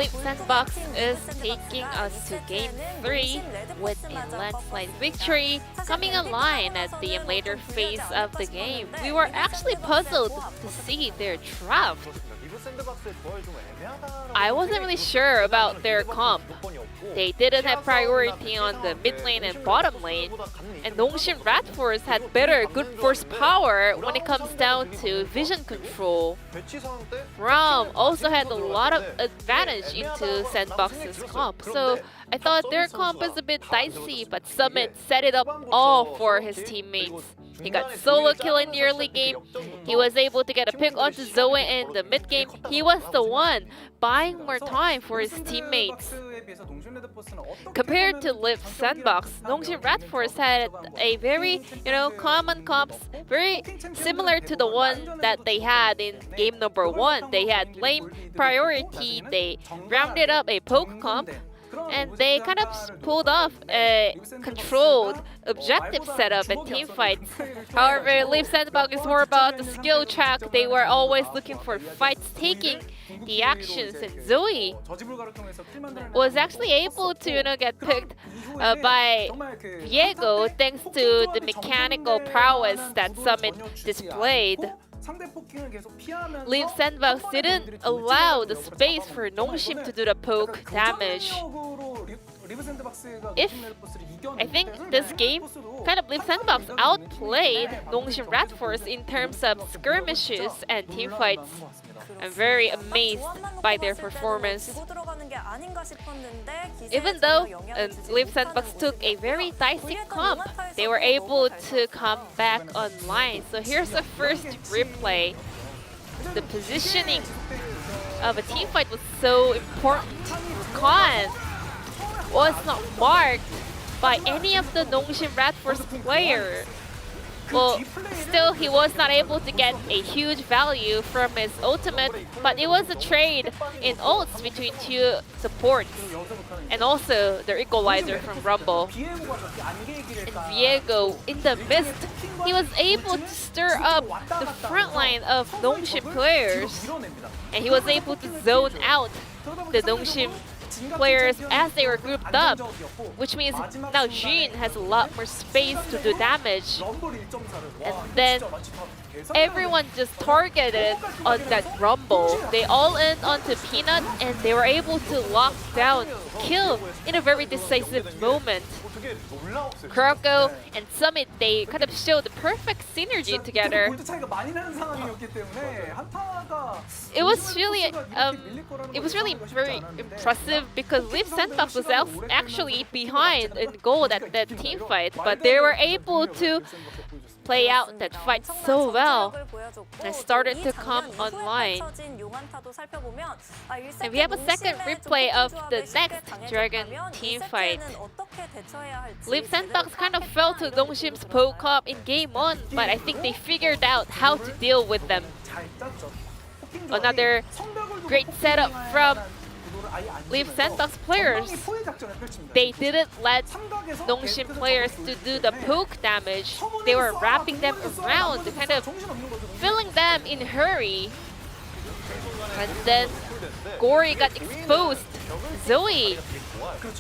Leap Sandbox is taking us to Game 3 with a landslide victory coming online at the later phase of the game. We were actually puzzled to see their draft. I wasn't really sure about their comp. They didn't have priority on the mid lane and bottom lane, and Nongshim Rat Force had better good force power when it comes down to vision control. Ram also had a lot of advantage into Sandbox's comp, so I thought their comp is a bit dicey, but Summit set it up all for his teammates. He got solo kill in the early game. He was able to get a pick onto Zoe in the mid game. He was the one buying more time for his teammates. Compared to Liv Sandbox, Nongshim Rat Force had a very, common comps, very similar to the one that they had in game number 1. They had lane priority, they rounded up a poke comp, and they kind of pulled off a controlled objective setup and team fights. However, Liv Sandbox is more about the skill track. They were always looking for fights, taking the actions, and Zoe was actually able to get picked by Diego thanks to the mechanical prowess that Summit displayed. Liv Sandbox didn't allow the space for Nongshim to do the poke damage. I think this game, Liv Sandbox outplayed Nongshim Rat Force in terms of skirmishes and teamfights. I'm very amazed by their performance. Even though Liv Sandbox took a very dicey comp, they were able to come back online. So here's the first replay. The positioning of a teamfight was so important. Khan was not marked by any of the Nongshim Rat Force players. Well, still he was not able to get a huge value from his ultimate, but it was a trade in ults between two supports, and also their equalizer from Rumble. And Diego, in the mist, he was able to stir up the front line of Nongshim players, and he was able to zone out the Nongshim players as they were grouped up, which means now Jin has a lot more space to do damage. And then everyone just targeted on that Rumble. They all in onto Peanut, and they were able to lock down kill in a very decisive moment. Kuroko and Summit, they kind of showed the perfect synergy together. It was really very impressive because Liv Sandbox was actually behind in gold at that team fight, but they were able to play out that fight so well and started to come online. And we have a second replay of the next Dragon team fight. Liv Sandbox kind of fell to Nongshim's poke up in game 1, but I think they figured out how to deal with them. Another great setup from Liv Sandbox players. They didn't let Nongshim players to do the poke damage. They were wrapping them around, kind of filling them in a hurry. And then Gory got exposed. Zoe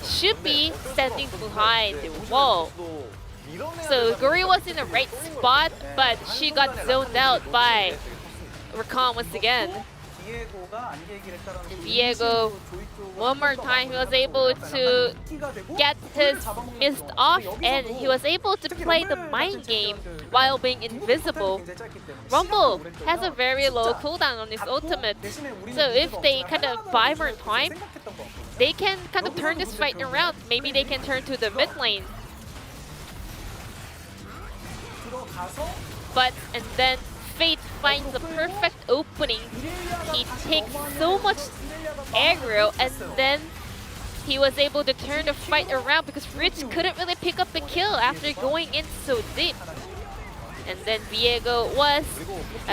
should be standing behind the wall. So Gory was in the right spot, but she got zoned out by Rakan once again. Diego, one more time, he was able to get his mist off, and he was able to play the mind game while being invisible. Rumble has a very low cooldown on his ultimate, so if they kind of buy more time, they can kind of turn this fight around. Maybe they can turn to the mid lane. And then Fate finds the perfect opening. He takes so much aggro, and then he was able to turn the fight around because Rich couldn't really pick up the kill after going in so deep. And then Viego was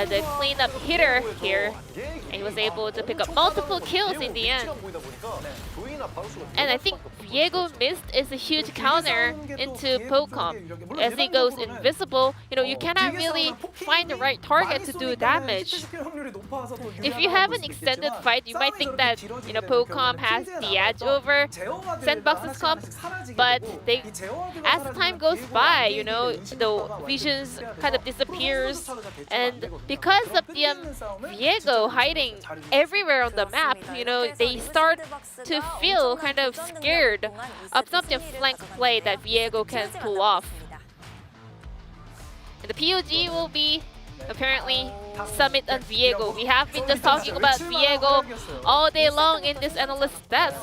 the cleanup hitter here, and he was able to pick up multiple kills in the end. And I think Viego missed is a huge counter into Pocom. As he goes invisible, you cannot really find the right target to do damage. If you have an extended fight, you might think that Pocom has the edge over Sandbox's comp, but as time goes by, the visions kind of disappears, and because of the Viego hiding everywhere on the map, they start to feel kind of scared of something flank play that Viego can pull off. And the POG will be apparently Summit and Viego. We have been just talking about Viego all day long in this analyst desk.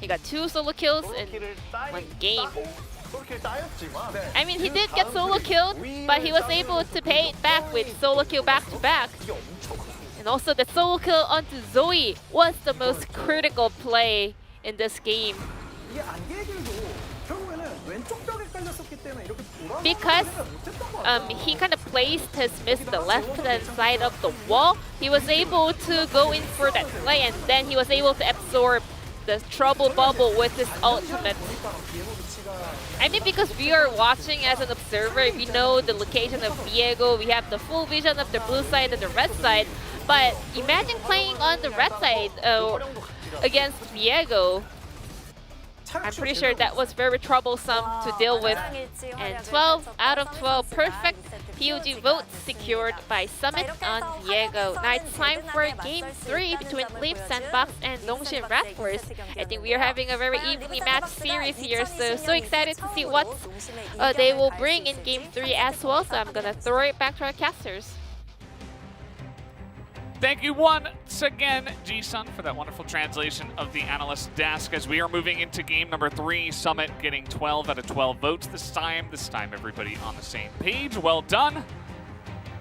He got 2 solo kills in 1 game. I mean, he did get solo killed, but he was able to pay it back with solo kill back to back. And also the solo kill onto Zoe was the most critical play in this game. Because he kind of placed his mist the left-hand side of the wall, he was able to go in for that play, and then he was able to absorb the trouble bubble with his ultimate. I mean, because we are watching as an observer, we know the location of Viego, we have the full vision of the blue side and the red side, but imagine playing on the red side against Viego. I'm pretty sure that was very troublesome to deal with. And 12 out of 12 perfect POG votes secured by Summit on Viego. Now it's time for Game 3 between Leaf Sandbox and Nongshim Red Force. I think we are having a very evenly matched series here, so excited to see what they will bring in Game 3 as well. So I'm gonna throw it back to our casters. Thank you once again, G-Sun, for that wonderful translation of the analyst desk as we are moving into game number 3. Summit getting 12 out of 12 votes this time. This time, everybody on the same page. Well done.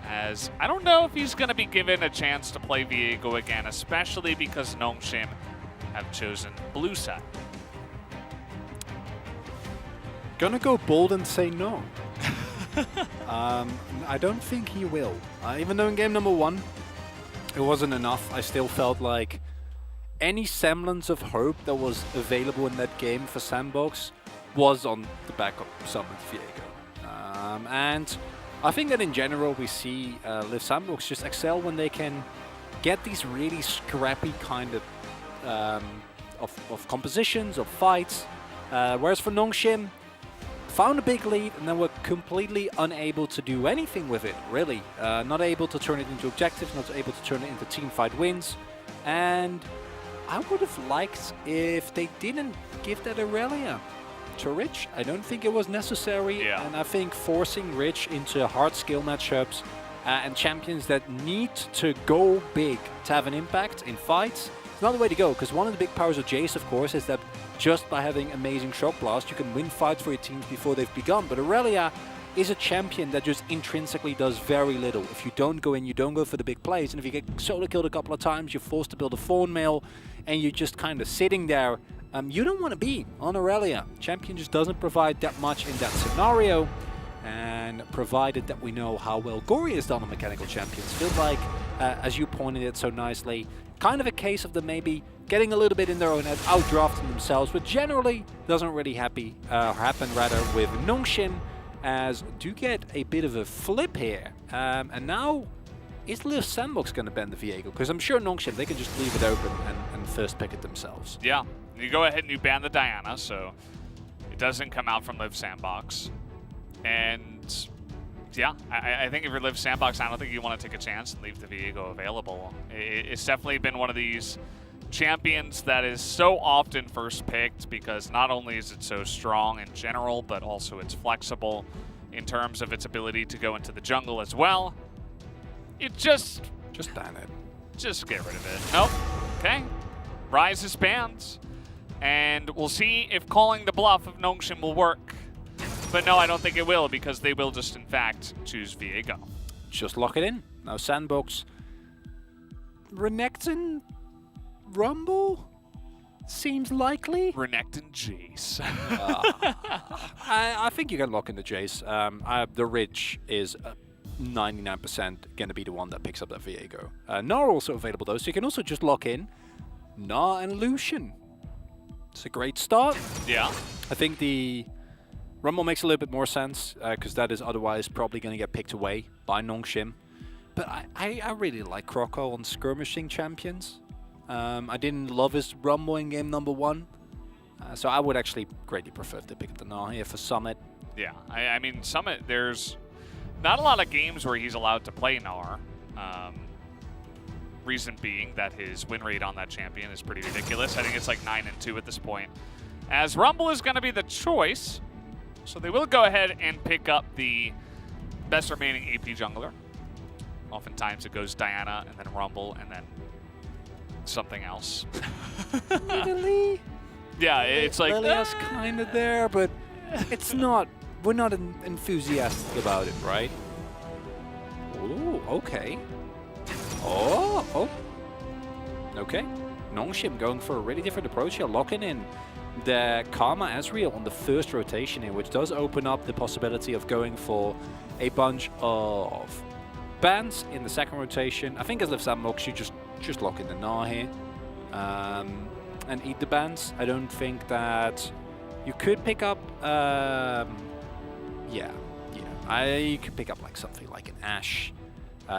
As I don't know if he's going to be given a chance to play Viego again, especially because Nongshim have chosen blue side. Gonna go bold and say no. I don't think he will. Even though in game number 1, it wasn't enough. I still felt like any semblance of hope that was available in that game for Sandbox was on the back of Summit Viego. And I think that in general we see Live Sandbox just excel when they can get these really scrappy kind of compositions, of fights. Whereas for Nongshim, found a big lead and then were completely unable to do anything with it, really. Not able to turn it into objectives, not able to turn it into teamfight wins. And I would have liked if they didn't give that Aurelia to Rich. I don't think it was necessary. Yeah. And I think forcing Rich into hard skill matchups and champions that need to go big to have an impact in fights, it's not the way to go. Because one of the big powers of Jace, of course, is that just by having amazing Shock Blast, you can win fights for your teams before they've begun. But Aurelia is a champion that just intrinsically does very little. If you don't go in, you don't go for the big plays. And if you get solo killed a couple of times, you're forced to build a phone mail, and you're just kind of sitting there. You don't want to be on Aurelia. Champion just doesn't provide that much in that scenario. And provided that we know how well Gory has done on Mechanical Champions, feels like, as you pointed it so nicely, kind of a case of them maybe getting a little bit in their own head, outdrafting themselves, which generally doesn't really happen with Nongshim, as do get a bit of a flip here. And now, is Liv Sandbox going to bend the Viego? Because I'm sure Nongshim, they can just leave it open and first pick it themselves. Yeah, you go ahead and you ban the Diana, so it doesn't come out from Liv Sandbox. And yeah, I think if you're Liv Sandbox, I don't think you want to take a chance and leave the Viego available. It's definitely been one of these champions that is so often first picked because not only is it so strong in general, but also it's flexible in terms of its ability to go into the jungle as well. It just ban it. Just get rid of it. Nope. Okay. Rise is banned. And we'll see if calling the bluff of Nongshim will work. But no, I don't think it will, because they will just, in fact, choose Viego. Just lock it in. Now Sandbox. Renekton? Rumble? seems likely. Renekton Jace. I think you can lock in the Jace. The Ridge is 99% going to be the one that picks up that Viego. Gnar also available though, so you can also just lock in Gnar and Lucian. It's a great start. Yeah. I think the Rumble makes a little bit more sense, because that is otherwise probably going to get picked away by Nongshim. But I really like Croco on skirmishing champions. I didn't love his Rumble in game number 1. So I would actually greatly prefer to pick up the Gnar here for Summit. Yeah, I mean, Summit, there's not a lot of games where he's allowed to play Gnar. Reason being that his win rate on that champion is pretty ridiculous. I think it's like 9-2 at this point. As Rumble is going to be the choice, so they will go ahead and pick up the best remaining AP jungler. Oftentimes it goes Diana and then Rumble and then something else. Really? Yeah, it's like Lilia's kind of there, but it's not. We're not enthusiastic about it, right? Ooh, okay. Oh. Okay. Nongshim going for a really different approach here, locking in the Karma Ezreal on the first rotation here, which does open up the possibility of going for a bunch of bans in the second rotation. I think as Liv Sandbox, you just lock in the Gnar here and eat the bans. I don't think that you could pick up. You could pick up like something like an Ashe.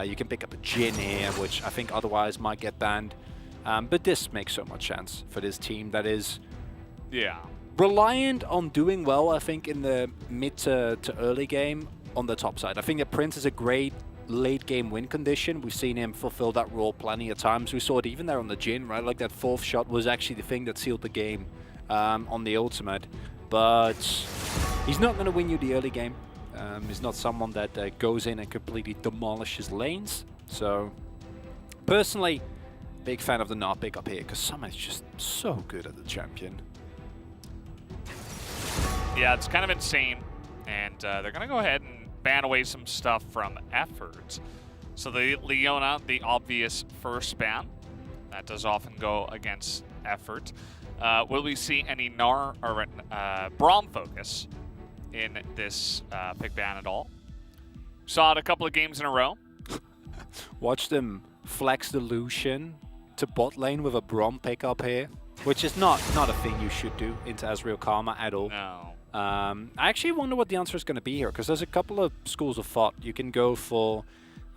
You can pick up a Jhin here, which I think otherwise might get banned. But this makes so much sense for this team that is reliant on doing well, I think, in the mid to early game on the top side. I think that Prince is a great late game win condition. We've seen him fulfill that role plenty of times. We saw it even there on the Jhin, right? Like that 4th shot was actually the thing that sealed the game on the ultimate. But he's not going to win you the early game. He's not someone that goes in and completely demolishes lanes. So, personally, big fan of the Gnar pick up here, because Summit's just so good at the champion. Yeah, it's kind of insane. And they're going to go ahead and ban away some stuff from Effort. So the Leona, the obvious first ban. That does often go against Effort. Will we see any Gnar or Braum focus in this pick ban at all? Saw it a couple of games in a row. Watch them flex the Lucian to bot lane with a Braum pickup here, which is not a thing you should do into Ezreal Karma at all. No. I actually wonder what the answer is going to be here, because there's a couple of schools of thought. You can go for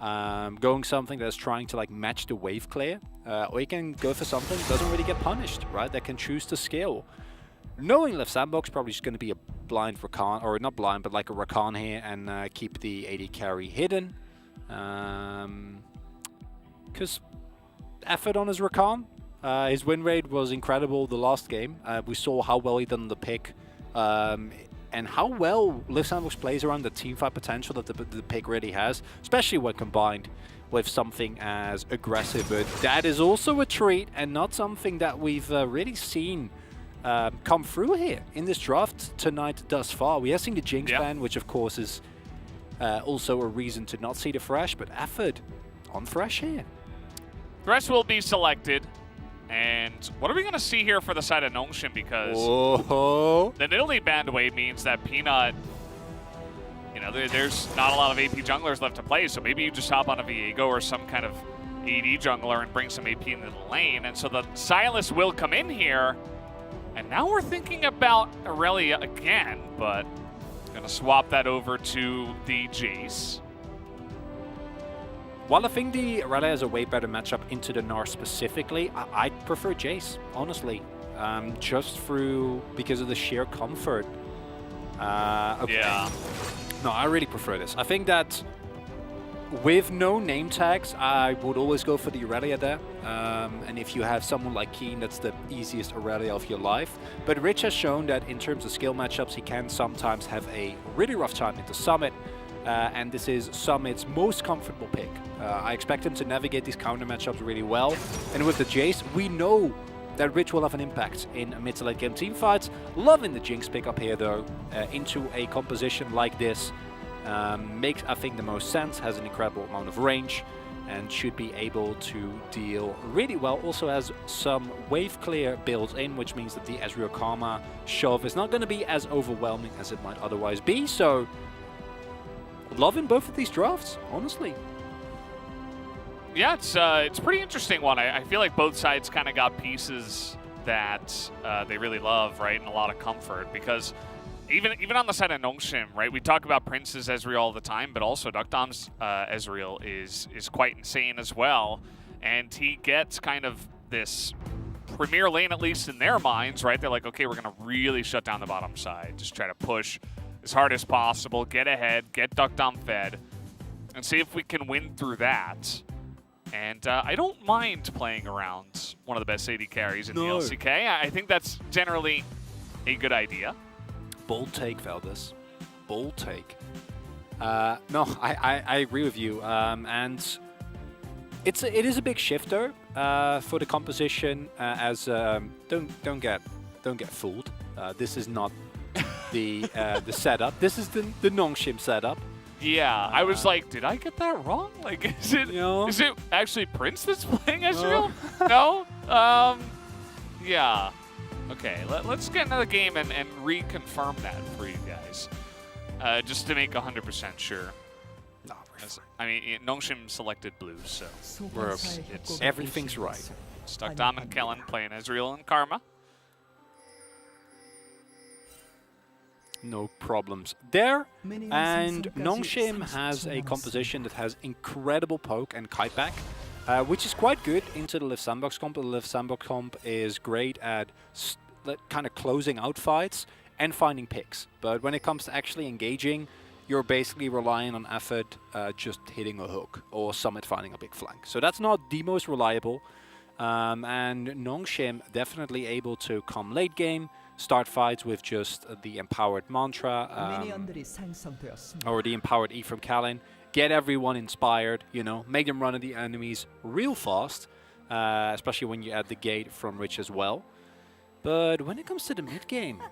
going something that's trying to like match the wave clear, or you can go for something that doesn't really get punished, right? That can choose to scale. Knowing Liv Sandbox, probably just going to be a blind Rakan, or not blind, but like a Rakan here, and keep the AD carry hidden. Because effort on his Rakan, his win rate was incredible the last game. We saw how well he done the pick, and how well Liv Sandbox plays around the teamfight potential that the pick really has, especially when combined with something as aggressive. But that is also a treat, and not something that we've really seen come through here in this draft tonight thus far. We have seen the Jinx ban, which of course is also a reason to not see the Thresh, but effort on Thresh here. Thresh will be selected. And what are we going to see here for the side of Nongshim? Because the Nidalee banned away means that Peanut, you know, there's not a lot of AP junglers left to play, so maybe you just hop on a Viego or some kind of AD jungler and bring some AP into the lane. And so the Sylas will come in here. And now we're thinking about Aurelia again, but going to swap that over to the Jace. While I think the Aurelia is a way better matchup into the Gnar specifically, I prefer Jace, honestly. Just because of the sheer comfort. Okay. Yeah. No, I really prefer this. I think that with no name tags, I would always go for the Aurelia there. And if you have someone like Keen, that's the easiest Aurelia of your life. But Rich has shown that in terms of skill matchups, he can sometimes have a really rough time into Summit. And this is Summit's most comfortable pick. I expect him to navigate these counter matchups really well. And with the Jace, we know that Rich will have an impact in mid to late game team fights. Loving the Jinx pick up here though, into a composition like this. Makes, I think, the most sense, has an incredible amount of range. and should be able to deal really well. Also has some wave clear built in, which means that the Ezreal Karma shove is not going to be as overwhelming as it might otherwise be. So, loving both of these drafts, honestly. Yeah, it's a pretty interesting one. I feel like both sides kind of got pieces that they really love, right, and a lot of comfort, because even on the side of Nongshim, right, we talk about Prince's Ezreal all the time, but also Duckdom's Ezreal is quite insane as well, and he gets kind of this premier lane, at least in their minds, right? They're like, okay, we're going to really shut down the bottom side, just try to push as hard as possible, get ahead, get Duckdom fed, and see if we can win through that. And I don't mind playing around one of the best AD carries in the LCK. I think that's generally a good idea. Bold take, Valdez. Bold take. No, I agree with you. And it is a big shifter for the composition. As don't get fooled. This is not the setup. This is the Nongshim setup. Yeah, I was like, did I get that wrong? Like, is it actually Prince that's playing Ezreal? No? Yeah. Okay, let's get another game and reconfirm that for you guys. Just to make 100% sure. No, I mean, Nongshim selected blue, so it's everything's right. Duckdom and Kellen playing Ezreal and Karma. No problems there. And Nongshim has a composition that has incredible poke and kiteback, which is quite good into the Live Sandbox comp. The Live Sandbox comp is great at kind of closing out fights and finding picks. But when it comes to actually engaging, you're basically relying on effort just hitting a hook or Summit finding a big flank. So that's not the most reliable. And Nongshim definitely able to come late game, start fights with just the empowered mantra or the empowered E from Kalin, get everyone inspired, you know, make them run at the enemies real fast, especially when you add the gate from Rich as well. But when it comes to the mid game,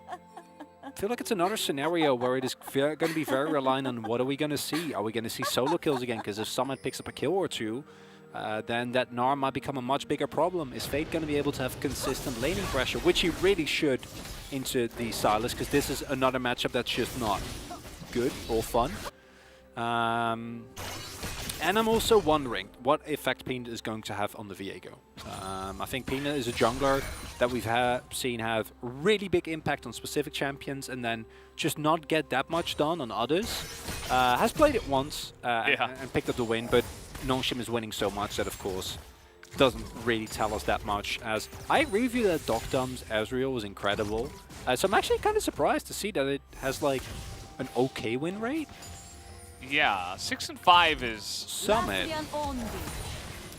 I feel like it's another scenario where it is going to be very reliant on what are we going to see. Are we going to see solo kills again? Because if someone picks up a kill or two, then that Gnar might become a much bigger problem. Is Fate going to be able to have consistent laning pressure, which he really should into the Silas, because this is another matchup that's just not good or fun. And I'm also wondering what effect Peanut is going to have on the Viego. I think Peanut is a jungler that we've seen have really big impact on specific champions and then just not get that much done on others. Has played it once and picked up the win, but Nongshim is winning so much that, of course, doesn't really tell us that much. As I agree with you that Duckdom's Ezreal was incredible. So I'm actually kind of surprised to see that it has like an okay win rate. Yeah, 6-5 is Summit.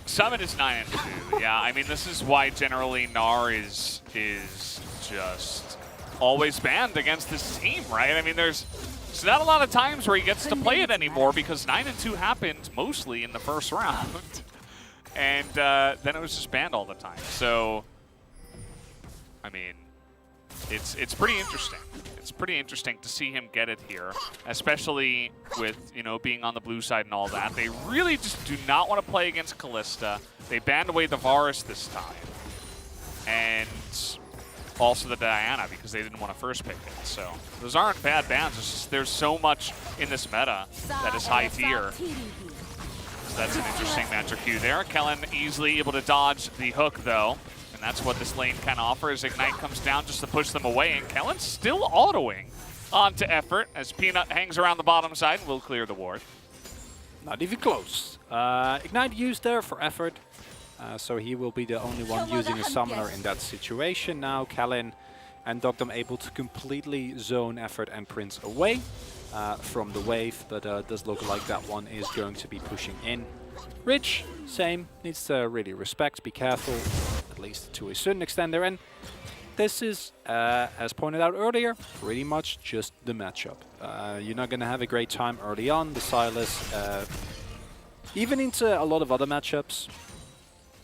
Summit is 9-2. Yeah, I mean this is why generally Gnar is just always banned against this team, right? I mean there's not a lot of times where he gets to play it anymore because 9-2 happened mostly in the first round, and then it was just banned all the time. So, I mean, it's pretty interesting. It's pretty interesting to see him get it here, especially with, you know, being on the blue side and all that. They really just do not want to play against Kalista. They banned away the Varus this time, and also the Diana because they didn't want to first pick it. So those aren't bad bans. It's just there's so much in this meta that is high tier. So that's an interesting matchup queue there. Kellen easily able to dodge the hook though. And that's what this lane can offer as Ignite comes down just to push them away. And Kellen's still autoing onto Effort as Peanut hangs around the bottom side and will clear the ward. Not even close. Ignite used there for Effort. So he will be the only one using a summoner in that situation now. Kellen and Duckdom able to completely zone Effort and Prince away from the wave. But does look like that one is going to be pushing in. Rich, same, needs to really respect, be careful, at least to a certain extent there. And this is, as pointed out earlier, pretty much just the matchup. You're not going to have a great time early on. The Silas, even into a lot of other matchups,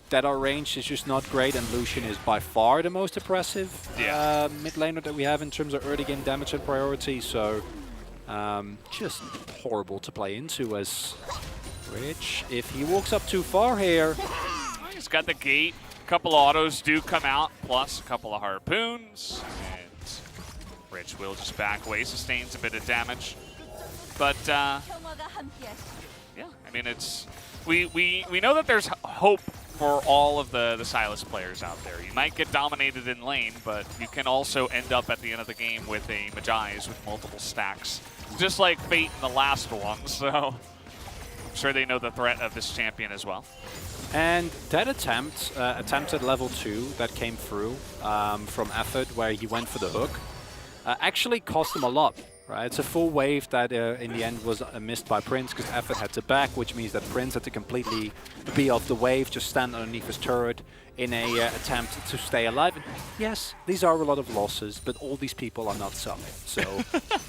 that our range is just not great, and Lucian is by far the most oppressive mid laner that we have in terms of early game damage and priority. So just horrible to play into as Rich, if he walks up too far here... He's got the gate. A couple autos do come out, plus a couple of harpoons. And Rich will just back away, sustains a bit of damage. But, yeah, I mean, it's... We know that there's hope for all of the Silas players out there. You might get dominated in lane, but you can also end up at the end of the game with a Magi's with multiple stacks. Just like Fate in the last one, so I'm sure they know the threat of this champion as well. And that attempt at level 2 that came through from Effort, where he went for the hook, actually cost him a lot. Right, it's a full wave that in the end was missed by Prince because Effort had to back, which means that Prince had to completely be off the wave, just stand underneath his turret in a attempt to stay alive. And yes, these are a lot of losses, but all these people are not summoned, so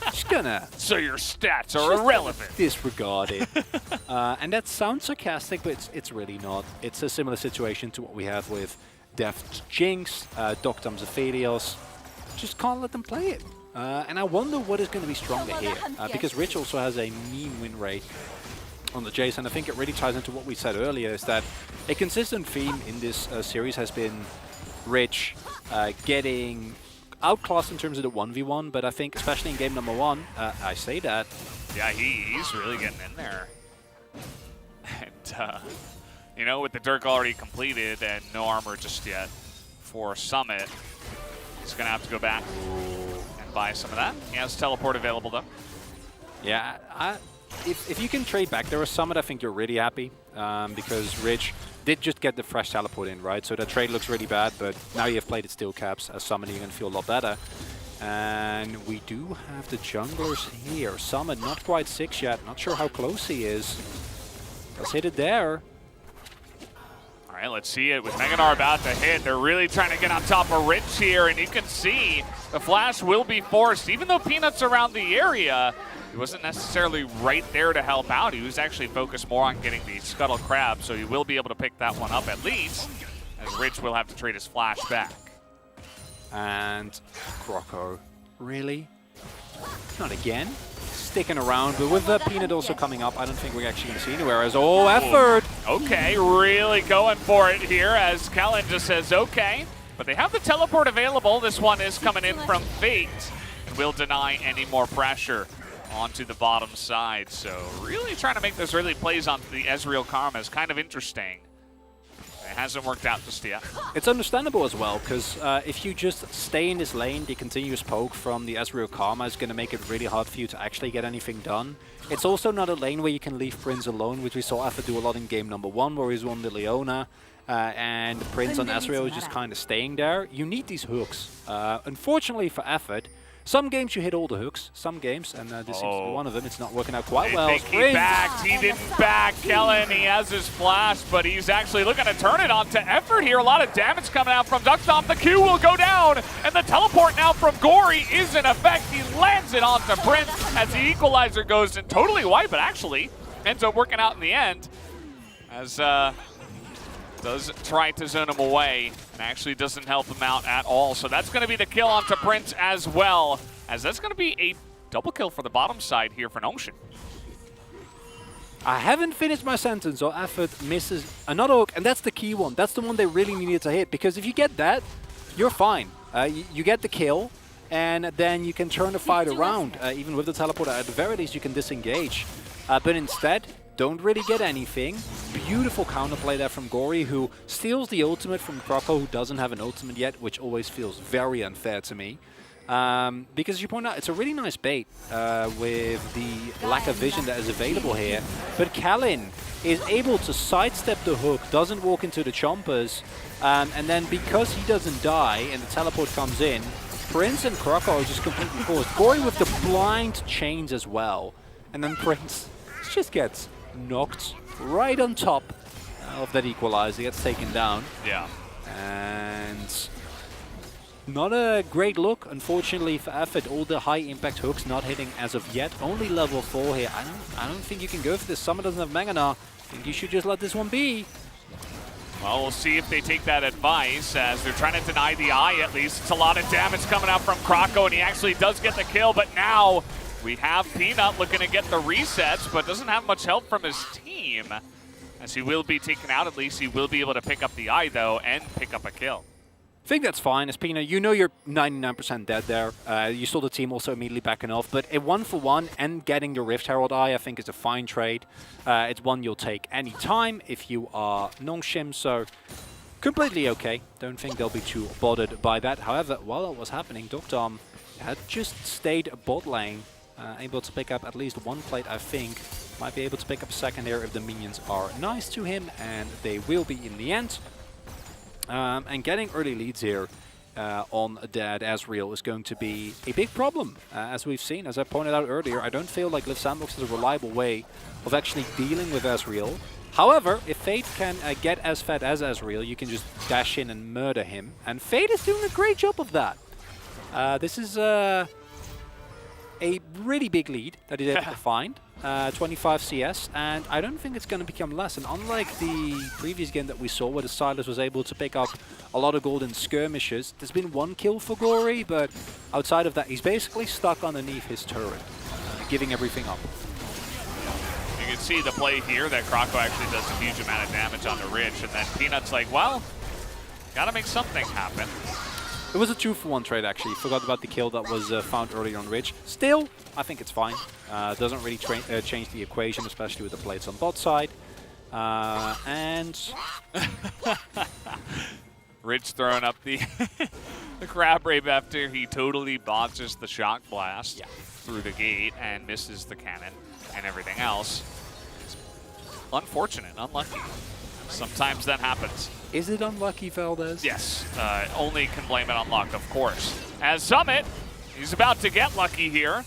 just gonna... So your stats are irrelevant. Disregard it. And that sounds sarcastic, but it's really not. It's a similar situation to what we have with Deft Jinx, Doctum Zephelios. Just can't let them play it. And I wonder what is going to be stronger here, because Rich also has a mean win rate on the Jace, and I think it really ties into what we said earlier, is that a consistent theme in this series has been Rich getting outclassed in terms of the 1v1, but I think especially in game number 1, I say that. Yeah, he's really getting in there. And, you know, with the Dirk already completed and no armor just yet for Summit, he's going to have to go back and buy some of that. He has teleport available, though. Yeah, if you can trade back there with Summit, I think you're really happy, because Rich did just get the fresh teleport in, right? So that trade looks really bad, but now you have played it steel caps. As Summit, you're going to feel a lot better. And we do have the junglers here. Summit not quite 6 yet. Not sure how close he is. Let's hit it there. All right, let's see it. With Meganar about to hit, they're really trying to get on top of Rich here, and you can see the flash will be forced. Even though Peanut's around the area, he wasn't necessarily right there to help out. He was actually focused more on getting the Scuttle Crab, so he will be able to pick that one up at least, as Rich will have to trade his flash back. And Croco, really? Not again? Sticking around, but with the Peanut also coming up, I don't think we're actually going to see anywhere as Effort! Okay, really going for it here as Kellen just says okay. But they have the teleport available. This one is coming in from Fate and will deny any more pressure onto the bottom side. So really trying to make those early plays onto the Ezreal Karma is kind of interesting. It hasn't worked out just yet. It's understandable as well, because if you just stay in this lane, the continuous poke from the Ezreal Karma is going to make it really hard for you to actually get anything done. It's also not a lane where you can leave Prince alone, which we saw Effort do a lot in game number 1, where he's won the Leona, and the Prince on Ezreal is just kind of staying there. You need these hooks. Unfortunately for Effort, some games you hit all the hooks, some games, and this seems to be one of them. It's not working out quite well. I think he backed. He didn't back Kellen. He has his flash, but he's actually looking to turn it onto Effort here. A lot of damage coming out from Duckstomp. The Q will go down, and the teleport now from Gory is in effect. He lands it onto Prince as the equalizer goes and totally wipe, but actually ends up working out in the end as does try to zone him away and actually doesn't help him out at all. So that's going to be the kill onto Prince as well, as that's going to be a double kill for the bottom side here for Nongshin. I haven't finished my sentence, or Effort misses another hook, and that's the key one. That's the one they really needed to hit, because if you get that, you're fine. You get the kill, and then you can turn the fight around. Even with the teleporter, at the very least, you can disengage. But instead, don't really get anything. Beautiful counterplay there from Gory, who steals the ultimate from Croco, who doesn't have an ultimate yet, which always feels very unfair to me. Because as you point out, it's a really nice bait with the lack of vision that is available here. But Kellen is able to sidestep the hook, doesn't walk into the chompers, and then because he doesn't die and the teleport comes in, Prince and Croco are just completely forced. Gory with the blind chains as well. And then Prince just gets knocked right on top of that equalizer, gets taken down. Yeah. And not a great look, unfortunately, for Effort. All the high impact hooks not hitting as of yet. Only level 4 here. I don't think you can go for this. Summer doesn't have Meganar. I think you should just let this one be. Well, we'll see if they take that advice, as they're trying to deny the eye at least. It's a lot of damage coming out from Croco, and he actually does get the kill, but now We have Peanut looking to get the resets, but doesn't have much help from his team. As he will be taken out, at least he will be able to pick up the eye, though, and pick up a kill. I think that's fine. As Peanut, you know you're 99% dead there. You saw the team also immediately backing off, but a 1-for-1 and getting the Rift Herald Eye, I think, is a fine trade. It's one you'll take any time if you are Nongshim, so completely okay. Don't think they'll be too bothered by that. However, while that was happening, Dr. had just stayed bot lane, able to pick up at least one plate, I think. Might be able to pick up a second there if the minions are nice to him, and they will be in the end. And getting early leads here on Dead Ezreal is going to be a big problem, as we've seen. As I pointed out earlier, I don't feel like Liv Sandbox is a reliable way of actually dealing with Ezreal. However, if Fate can get as fat as Ezreal, you can just dash in and murder him. And Fate is doing a great job of that. This is a really big lead that he's able to find. 25 CS, and I don't think it's going to become less. And unlike the previous game that we saw, where the Silas was able to pick up a lot of gold in skirmishes, there's been one kill for Gory, but outside of that, he's basically stuck underneath his turret, giving everything up. You can see the play here that Croco actually does a huge amount of damage on the Rich, and then Peanut's like, well, gotta make something happen. It was a 2-for-1 trade, actually. Forgot about the kill that was found earlier on Ridge. Still, I think it's fine. Doesn't really change the equation, especially with the plates on bot side. And Ridge throwing up the the crab rape after he totally botches the shock blast through the gate and misses the cannon and everything else. It's unfortunate, unlucky. Sometimes that happens. Is it unlucky, Valdez? Yes, only can blame it on luck, of course. As Summit, he's about to get lucky here.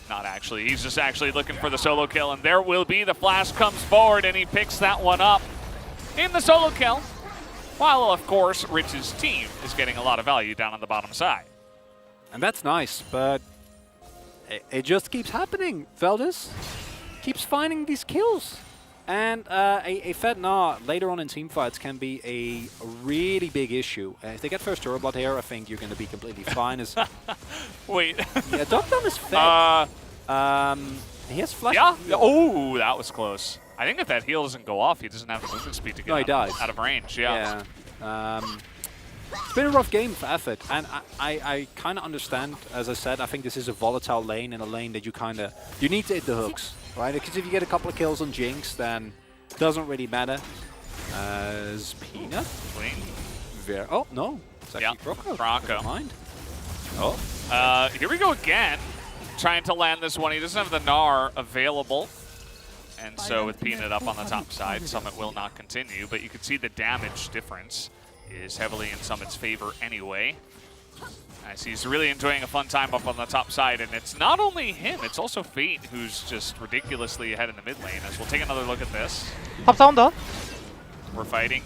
Not actually, he's just actually looking for the solo kill, and there will be. The flash comes forward, and he picks that one up in the solo kill. While, of course, Rich's team is getting a lot of value down on the bottom side. And that's nice, but it just keeps happening. Valdez keeps finding these kills. And a Fed Gnar later on in teamfights can be a really big issue. If they get first turbo blood here, I think you're going to be completely fine. As Wait. Yeah, Dogdom is fed. He has flash. Yeah. Oh, that was close. I think if that heal doesn't go off, he doesn't have the movement speed to get out of range. Yeah. It's been a rough game for Effort, and I kind of understand. As I said, I think this is a volatile lane, and a lane that you need to hit the hooks. Right, because if you get a couple of kills on Jinx, then it doesn't really matter. As Peanut? Oh, no. It's actually Croco. Mind. Oh. Here we go again. Trying to land this one. He doesn't have the Gnar available. And so with Peanut up on the top side, Summit will not continue. But you can see the damage difference is heavily in Summit's favor anyway. Nice. He's really enjoying a fun time up on the top side, and it's not only him, it's also Fate who's just ridiculously ahead in the mid lane. As we'll take another look at this. 탑 사운드. We're fighting.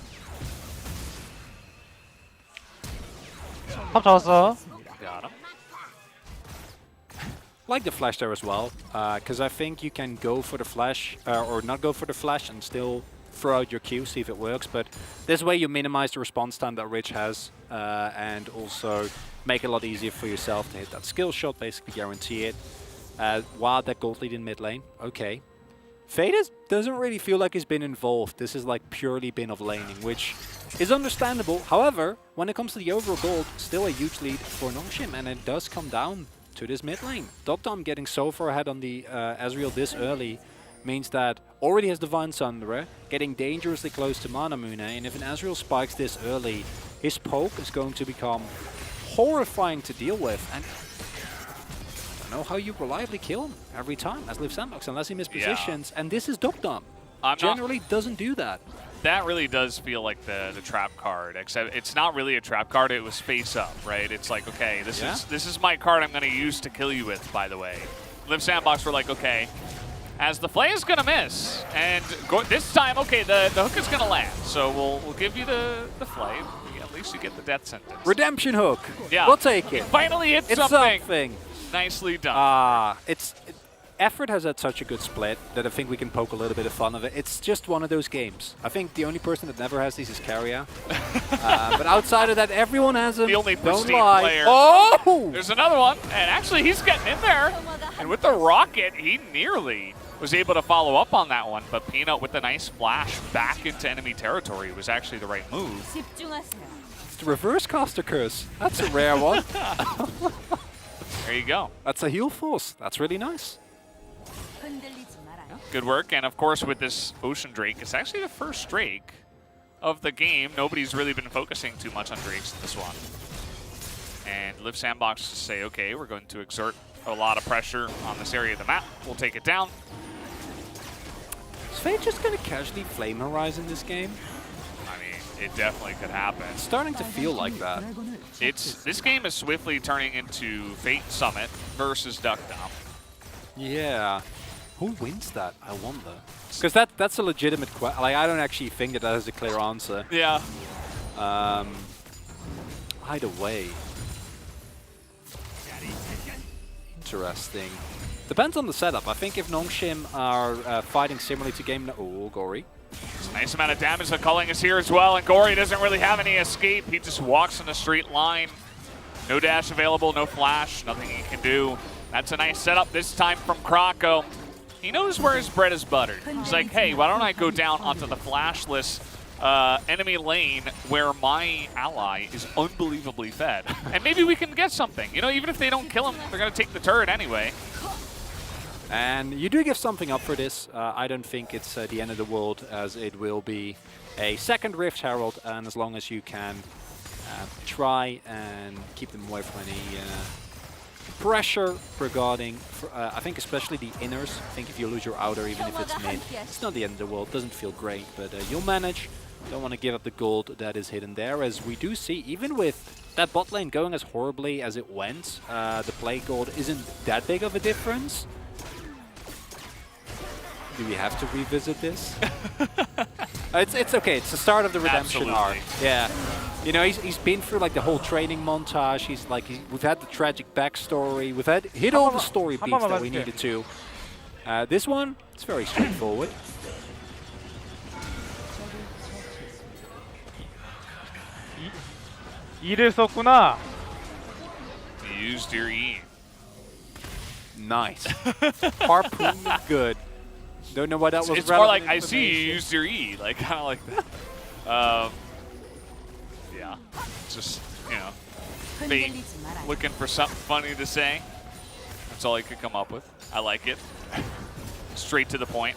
탑 잡았어. Got him. Like the flash there as well, because I think you can go for the flash, or not go for the flash and still throw out your Q, see if it works. But this way you minimize the response time that Rich has, and also make it a lot easier for yourself to hit that skill shot, basically guarantee it. While that gold lead in mid lane, okay. Fate doesn't really feel like he's been involved. This is like purely been of laning, which is understandable. However, when it comes to the overall gold, still a huge lead for Nongshim, and it does come down to this mid lane. Dogdom getting so far ahead on the Ezreal this early means that already has Divine Sunderer, getting dangerously close to Manamune, and if an Ezreal spikes this early, his poke is going to become horrifying to deal with, and I don't know how you reliably kill him every time as Liv Sandbox, unless he mispositions, and this is Dogdom. Generally doesn't do that. That really does feel like the trap card, except it's not really a trap card, it was face up, right? It's like, okay, this is my card I'm going to use to kill you with, by the way. Liv Sandbox were like, okay, as the flay is going to miss, and this time, okay, the hook is going to land, so we'll give you the flay. At least you get the death sentence. Redemption hook. Yeah. We'll take it. Finally hit something. Nicely done. Effort has had such a good split that I think we can poke a little bit of fun of it. It's just one of those games. I think the only person that never has these is Carrier. But outside of that, everyone has them. The only Don't pristine lie. player. Oh! There's another one, and actually he's getting in there. And with the rocket, he nearly was able to follow up on that one, but Peanut with a nice flash back into enemy territory was actually the right move. It's the reverse caster curse. That's a rare one. There you go. That's a heal force. That's really nice. Good work, and of course with this Ocean Drake, it's actually the first Drake of the game. Nobody's really been focusing too much on Drakes in this one. And Live Sandbox say, okay, we're going to exert a lot of pressure on this area of the map. We'll take it down. Is Fate just going to casually Flame Horizon this game? I mean, it definitely could happen. It's starting to feel like that. This game is swiftly turning into Fate Summit versus Duck Dom. Yeah. Who wins that, I wonder? Because that's a legitimate question. Like, I don't actually think that has a clear answer. Yeah. Either way. Interesting. Depends on the setup. I think if Nongshim are fighting similarly to game... Oh, Gory. It's a nice amount of damage that Culling is here as well, and Gory doesn't really have any escape. He just walks in a straight line. No dash available, no flash, nothing he can do. That's a nice setup this time from Kroko. He knows where his bread is buttered. He's like, hey, why don't I go down onto the flashless enemy lane where my ally is unbelievably fed. And maybe we can get something. You know, even if they don't kill him, they're going to take the turret anyway. And you do give something up for this. I don't think it's the end of the world, as it will be a second Rift Herald, and as long as you can try and keep them away from any pressure regarding, I think especially the inners. I think if you lose your outer, even if it's mid, it's not the end of the world. Doesn't feel great, but you'll manage. Don't want to give up the gold that is hidden there, as we do see, even with that bot lane going as horribly as it went, the play gold isn't that big of a difference. Do we have to revisit this? It's okay. It's the start of the redemption arc. Yeah. You know, he's been through like the whole training montage. He's like, we've had the tragic backstory. We've hit all the story beats that we needed to. This one, it's very straightforward. E를 썼구나. You used your E. Nice. Harpoon good. Don't know why that was. It's more like, I see you used your E, like kind of like that. Yeah, just, you know, Fate looking for something funny to say. That's all he could come up with. I like it. Straight to the point.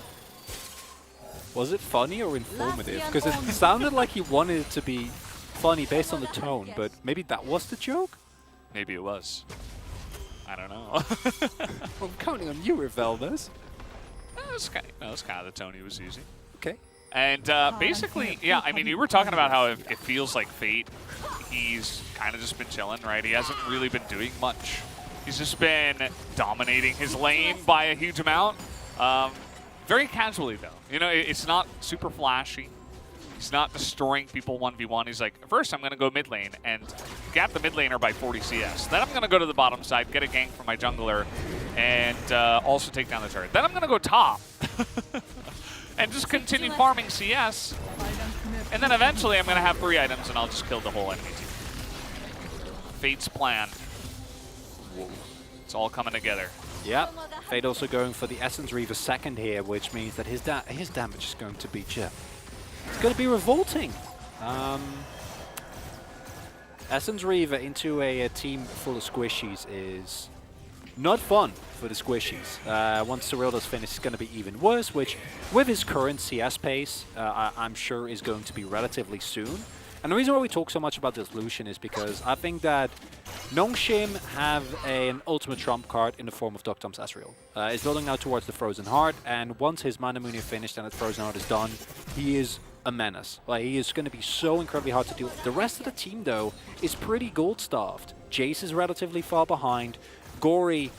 Was it funny or informative? Because it sounded like he wanted it to be funny based on the tone, but maybe that was the joke? Maybe it was. I don't know. I'm counting on you, Riveldas. That was kind of the tone he was using. Okay. And basically, yeah, I mean, you were talking about how it feels like Fate. He's kind of just been chilling, right? He hasn't really been doing much. He's just been dominating his lane by a huge amount. Very casually, though. You know, it's not super flashy. He's not destroying people 1v1. He's like, first I'm going to go mid lane and gap the mid laner by 40 CS. Then I'm going to go to the bottom side, get a gank from my jungler, and also take down the turret. Then I'm going to go top and just continue farming CS. And then eventually I'm going to have 3 items and I'll just kill the whole enemy team. Fate's plan. Whoa. It's all coming together. Yeah. Fate also going for the Essence Reaver second here, which means that his damage is going to be it's going to be revolting. Essence Reaver into a team full of squishies is not fun for the squishies. Once Cyrilda's finished, it's going to be even worse, which with his current CS pace, I'm sure is going to be relatively soon. And the reason why we talk so much about this Lucian is because I think that Nongshim have an ultimate trump card in the form of Dr. Asriel. He's building now towards the Frozen Heart, and once his Mana Moon is finished and the Frozen Heart is done, he is a menace. Like, he is going to be so incredibly hard to deal with. The rest of the team, though, is pretty gold-staffed. Jace is relatively far behind. Gory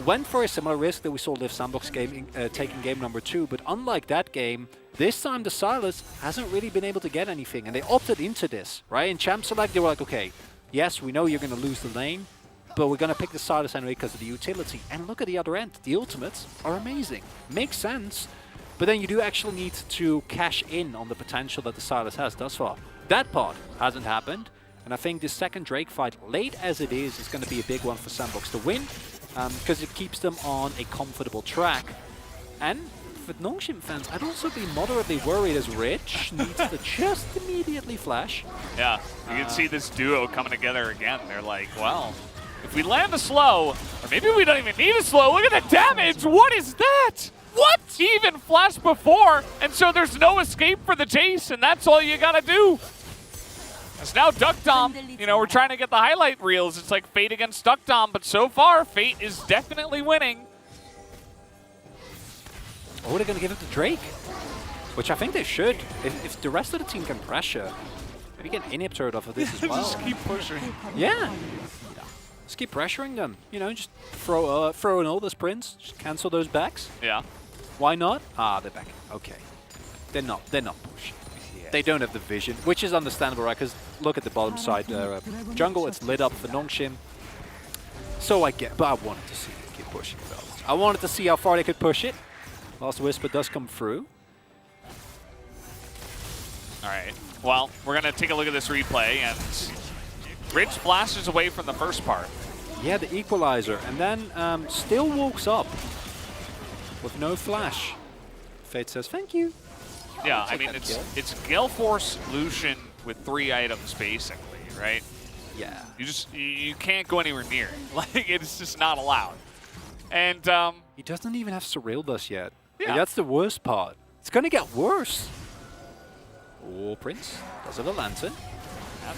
went for a similar risk that we saw Live Sandbox taking game number 2, but unlike that game, this time the Silas hasn't really been able to get anything, and they opted into this, right? In Champ Select, they were like, okay, yes, we know you're going to lose the lane, but we're going to pick the Silas anyway because of the utility. And look at the other end. The ultimates are amazing. Makes sense. But then you do actually need to cash in on the potential that the Silas has thus far. That part hasn't happened. And I think this second Drake fight, late as it is going to be a big one for Sandbox to win. because it keeps them on a comfortable track. And for Nongshim fans, I'd also be moderately worried as Rich needs to just immediately flash. Yeah, you can see this duo coming together again. They're like, well, if we land a slow, or maybe we don't even need a slow, look at the damage! What is that? What? He even flashed before, and so there's no escape for the chase, and that's all you gotta do. It's now Duck Dom. You know, we're trying to get the highlight reels. It's like Fate against Duck Dom, but so far, Fate is definitely winning. Or they're gonna give it to Drake, which I think they should. If the rest of the team can pressure, maybe get an inhibitor off of this as well. Just keep pushing. Yeah. Just keep pressuring them. You know, just throw an all the sprints, just cancel those backs. Yeah. Why not? Ah, they're back. Okay. They're not pushing. Yeah. They don't have the vision, which is understandable, right? Because look at the bottom side there. Jungle, it's lit up for Nongshim. So I get, but I wanted to see them keep pushing, fellas. I wanted to see how far they could push it. Last Whisper does come through. All right. Well, we're going to take a look at this replay, and Rich flashes away from the first part. Yeah, the equalizer, and then still walks up with no flash. Fate says thank you. Yeah, I mean, it's Gale Force Lucian with 3 items, basically, right? Yeah. You can't go anywhere near it. Like, it's just not allowed. And he doesn't even have Surreal Dust yet. Yeah. Like, that's the worst part. It's gonna get worse. Oh, Prince does have a lantern.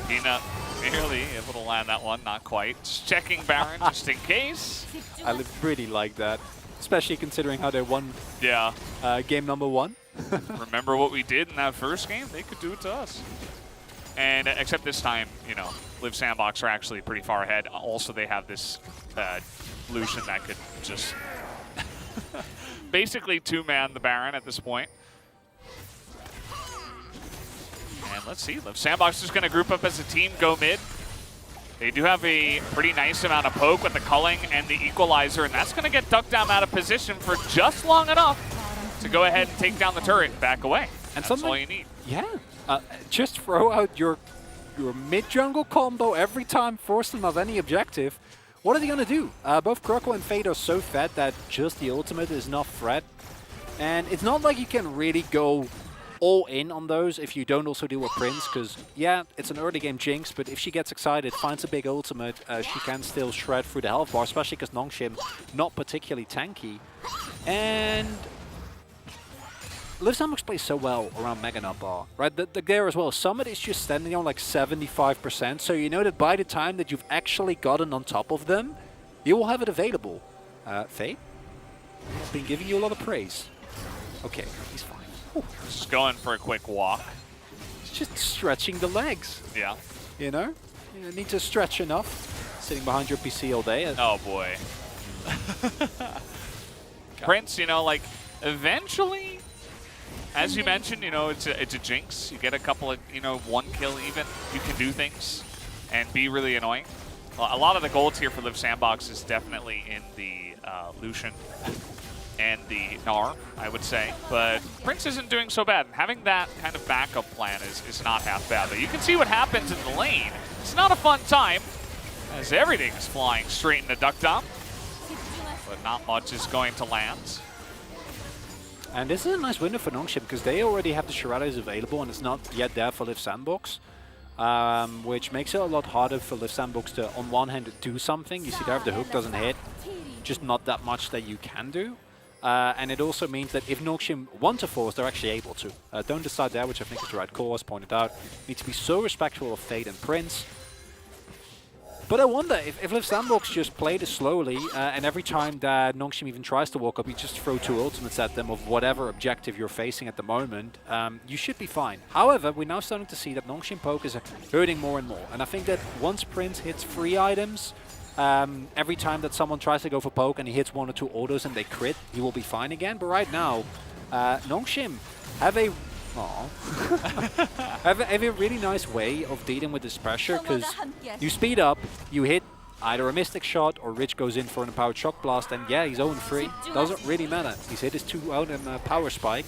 Peanut nearly able to land that one, not quite. Just checking Baron just in case. I really like that, especially considering how they won game number 1. Remember what we did in that first game? They could do it to us. And except this time, you know, Live Sandbox are actually pretty far ahead. Also, they have this Lucian that could just basically 2-man the Baron at this point. And let's see, Live Sandbox is going to group up as a team, go mid. They do have a pretty nice amount of poke with the culling and the equalizer, and that's going to get Duck Down out of position for just long enough to go ahead and take down the turret, back away. And that's all you need. Yeah, just throw out your mid-jungle combo every time, force them of any objective. What are they going to do? Both Kroko and Fate are so fed that just the ultimate is enough threat. And it's not like you can really go all in on those if you don't also deal with Prince, because, yeah, it's an early game Jinx, but if she gets excited, finds a big ultimate, she can still shred through the health bar, especially because Nongshim not particularly tanky. And Live Sandbox plays so well around Mega Nut Bar, right? There as well. Summit is just standing on like 75%, so you know that by the time that you've actually gotten on top of them, you will have it available. Fate has been giving you a lot of praise. Okay, he's fine. Ooh. Just going for a quick walk. He's just stretching the legs. Yeah. You know? You need to stretch enough. Sitting behind your PC all day. Oh, boy. Prince, you know, like, eventually, as you mentioned, you know, it's a Jinx. You get a couple of, you know, 1 kill even. You can do things and be really annoying. A lot of the gold here for Live Sandbox is definitely in the Lucian and the Gnar, I would say. But Prince isn't doing so bad. And having that kind of backup plan is not half bad. But you can see what happens in the lane. It's not a fun time, as everything is flying straight into Duck Dom. But not much is going to land. And this is a nice window for Nongshim, because they already have the Shiradas available, and it's not yet there for Live Sandbox. Which makes it a lot harder for Live Sandbox to, on one hand, do something. You see there, if the hook doesn't hit, just not that much that you can do. And it also means that if Nongshim want to force, they're actually able to. Don't decide there, which I think is the right call, as pointed out. Need to be so respectful of Fate and Prince. But I wonder, if Live Sandbox just play this slowly, and every time that Nongshim even tries to walk up, you just throw 2 ultimates at them of whatever objective you're facing at the moment, you should be fine. However, we're now starting to see that Nongshim poke is hurting more and more. And I think that once Prince hits 3 items, every time that someone tries to go for poke and he hits 1 or 2 autos and they crit, he will be fine again. But right now, Nongshim have a have a really nice way of dealing with this pressure, because you speed up, you hit either a Mystic Shot or Rich goes in for an Empowered Shock Blast, and yeah, he's 0-3. Doesn't really matter. He's hit his 2 out in Power Spike,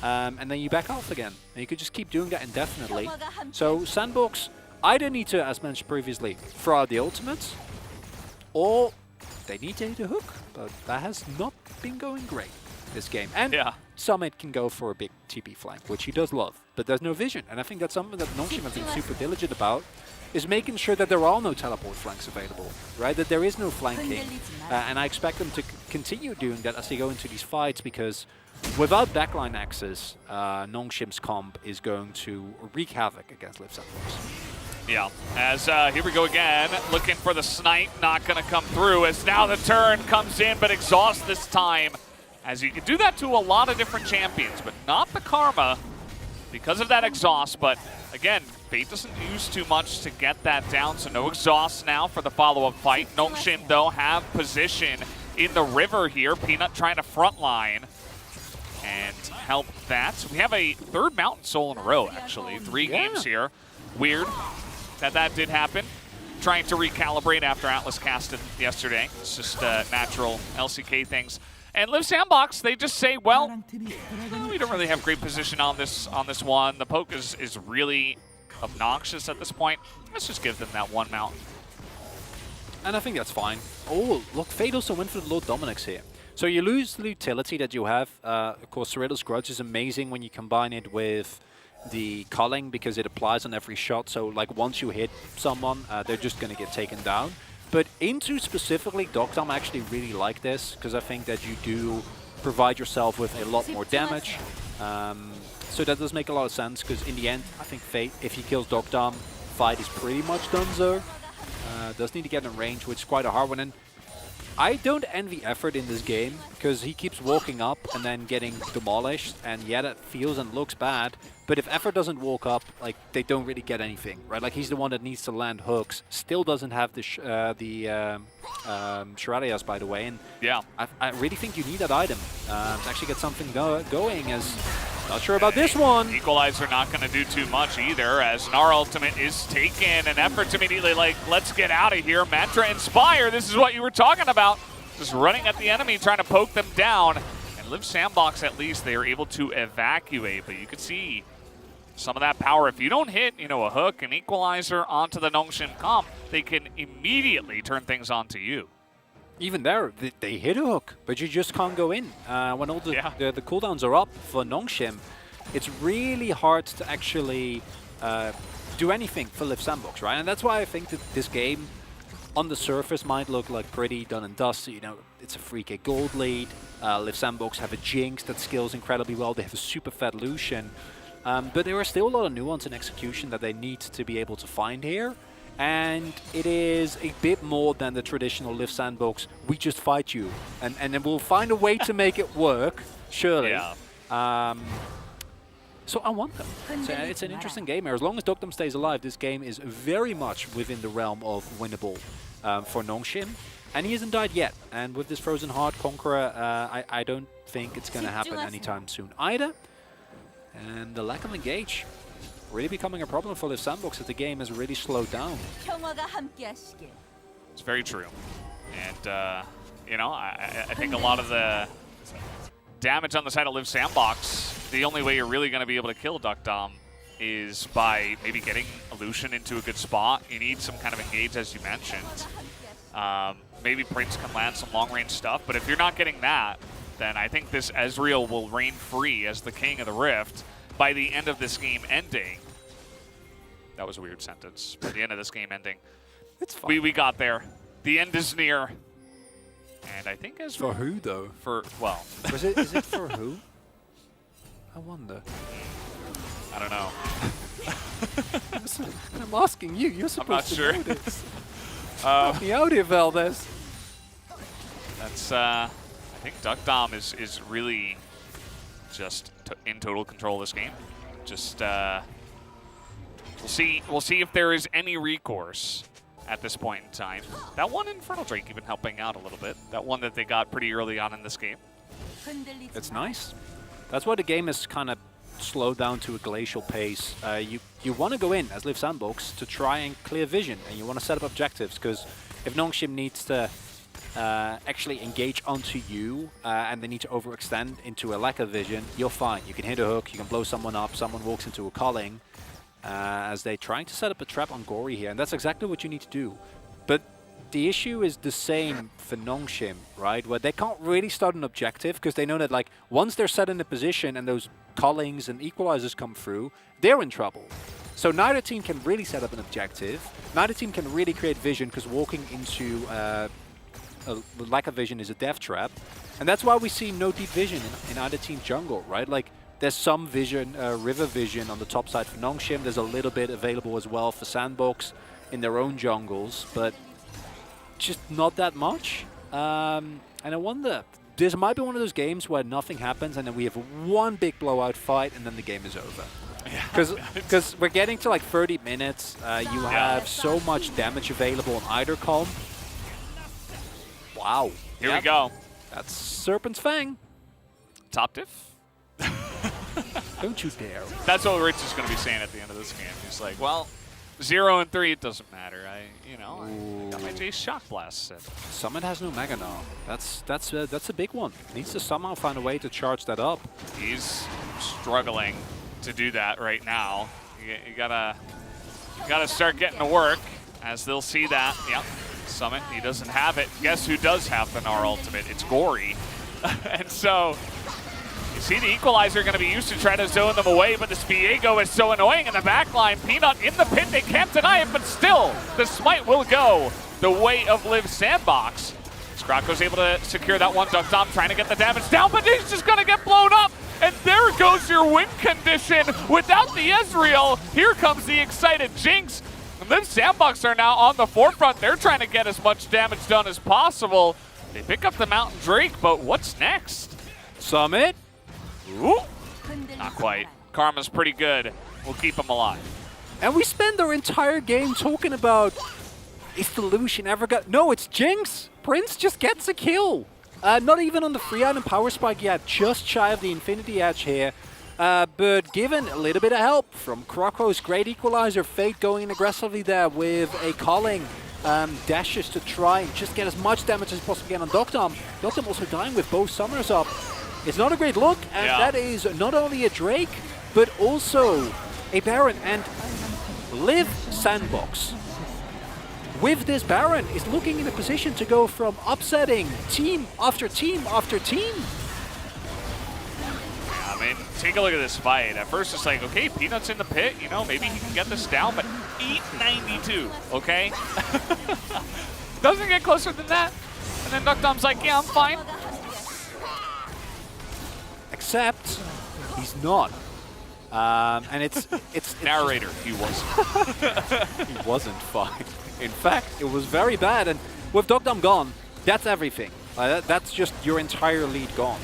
and then you back off again. And you could just keep doing that indefinitely. So Sandbox either need to, as mentioned previously, throw out the ultimates, or they need to hit a hook, but that has not been going great this game. And Yeah. Summit can go for a big TP flank, which he does love, but there's no vision. And I think that's something that Nongshim has been super diligent about, is making sure that there are no teleport flanks available, right? That there is no flanking. And I expect them to continue doing that as they go into these fights, because without backline access, Nongshim's comp is going to wreak havoc against Liv Sandbox. Yeah, as here we go again, looking for the snipe, not going to come through, as now the turn comes in, but exhaust this time. As you can do that to a lot of different champions, but not the Karma because of that exhaust. But again, Fate doesn't use too much to get that down, so no exhaust now for the follow-up fight. Nongshim, though, have position in the river here. Peanut trying to frontline and help that. So we have a third Mountain Soul in a row, actually. 3 games here. Weird that did happen. Trying to recalibrate after Atlas casted yesterday. It's just natural LCK things. And Liv Sandbox, they just say, well, we don't really have great position on this one. The poke is really obnoxious at this point. Let's just give them that one Mountain. And I think that's fine. Oh, look, Fate also went for the Lord Dominic's here. So you lose the utility that you have. Of course, Cyrill's Grudge is amazing when you combine it with the culling, because it applies on every shot. So like once you hit someone, they're just going to get taken down. But into specifically Doctom, I actually really like this, because I think that you do provide yourself with a lot more damage. So that does make a lot of sense, because in the end, I think Fate, if he kills Doctom, fight is pretty much donezo. Does need to get in range, which is quite a hard one. And I don't envy Effort in this game, because he keeps walking up and then getting demolished, and yeah, that feels and looks bad. But if Effort doesn't walk up, like, they don't really get anything, right? Like, he's the one that needs to land hooks. Still doesn't have the Shiradias, by the way. And yeah, I really think you need that item to actually get something going. As not sure about this one. Equalizer not going to do too much either, as Gnar ultimate is taken, and Effort's immediately like, let's get out of here. Mantra Inspire, this is what you were talking about. Just running at the enemy, trying to poke them down. And Liv Sandbox, at least, they are able to evacuate, but you could see some of that power. If you don't hit, you know, a hook, an equalizer onto the Nongshim comp, they can immediately turn things onto you. Even there, they hit a hook, but you just can't go in. When all the cooldowns are up for Nongshim, it's really hard to actually do anything for Liv Sandbox, right? And that's why I think that this game, on the surface, might look like pretty done and dusty. You know, it's a 3k gold lead. Liv Sandbox have a Jinx that skills incredibly well. They have a super fat Lucian. But there are still a lot of nuance and execution that they need to be able to find here. And it is a bit more than the traditional Liv Sandbox, we just fight you. And then we'll find a way to make it work, surely. Yeah. So I want them. It's an interesting game here. As long as Doctom stays alive, this game is very much within the realm of winnable for Nongshim. And he hasn't died yet. And with this Frozen Heart Conqueror, I don't think it's going to happen anytime soon either. And the lack of engage really becoming a problem for Liv Sandbox as the game has really slowed down. It's very true. And, you know, I think a lot of the damage on the side of Liv Sandbox, the only way you're really going to be able to kill Doctom is by maybe getting Lucian into a good spot. You need some kind of engage, as you mentioned. Maybe Prince can land some long-range stuff, but if you're not getting that, then I think this Ezreal will reign free as the King of the Rift by the end of this game ending. That was a weird sentence. By the end of this game ending. It's fine. We got there. The end is near. And I think Ezreal... For who, though? For, well... is it for who? I wonder. I don't know. I'm asking you. You're supposed to know this. Help me out here, Valdez. That's, I think Doctom is really just in total control of this game. Just, we'll see if there is any recourse at this point in time. That one Infernal Drake even helping out a little bit. That one that they got pretty early on in this game. It's nice. That's why the game is kind of slowed down to a glacial pace. You want to go in as Liv Sandbox to try and clear vision, and you want to set up objectives, because if Nongshim needs to actually engage onto you and they need to overextend into a lack of vision, you're fine. You can hit a hook, you can blow someone up, someone walks into a culling, as they're trying to set up a trap on Gory here, and that's exactly what you need to do. But the issue is the same for Nongshim, right? Where they can't really start an objective because they know that like once they're set in a position and those callings and equalizers come through, they're in trouble. So neither team can really set up an objective. Neither team can really create vision because walking into a lack of vision is a death trap. And that's why we see no deep vision in either team's jungle, right? Like there's some vision, river vision on the top side for Nongshim. There's a little bit available as well for Sandbox in their own jungles, but just not that much. And I wonder, this might be one of those games where nothing happens and then we have one big blowout fight and then the game is over. Because we're getting to like 30 minutes. You have so much damage available on either comp. Wow. Here we go. That's Serpent's Fang. Top diff? Don't you dare. That's what Rich is going to be saying at the end of this game. He's like, well, 0 and 3, it doesn't matter. I got my Jace Shock Blast set. Summit has no Mega now. That's a big one. Needs to somehow find a way to charge that up. He's struggling to do that right now. You gotta start getting to work, as they'll see that. Yep, Summit, he doesn't have it. Guess who does have the Gnar ultimate? It's Gory. And so, you see the Equalizer going to be used to try to zone them away, but this Viego is so annoying in the backline. Peanut in the pit, they can't deny it, but still, the smite will go the way of Liv Sandbox. Scrocco's able to secure that one. Duck Dom trying to get the damage down, but he's just going to get blown up. And there goes your win condition without the Ezreal. Here comes the excited Jinx. And Liv Sandbox are now on the forefront. They're trying to get as much damage done as possible. They pick up the Mountain Drake, but what's next? Summit? Ooh, not quite. Karma's pretty good. We'll keep him alive. And we spend our entire game talking about, is the Lucian ever got... No, it's Jinx. Prince just gets a kill. Not even on the free item power spike yet, just shy of the Infinity Edge here. But given a little bit of help from Crocco's great equalizer, Fate going in aggressively there with a calling. Dashes to try and just get as much damage as possible again on Doctom. Doctom also dying with both summoners up. It's not a great look, and that is not only a Drake, but also a Baron. And Liv Sandbox, with this Baron, is looking in a position to go from upsetting team after team after team. I mean, take a look at this fight. At first, it's like, okay, Peanut's in the pit. You know, maybe he can get this down, but 892, okay? Doesn't get closer than that. And then Duckdom's like, yeah, I'm fine. Except he's not. And it's narrator, he wasn't. He wasn't fine. In fact, it was very bad. And with Duckdom gone, that's everything. That's just your entire lead gone.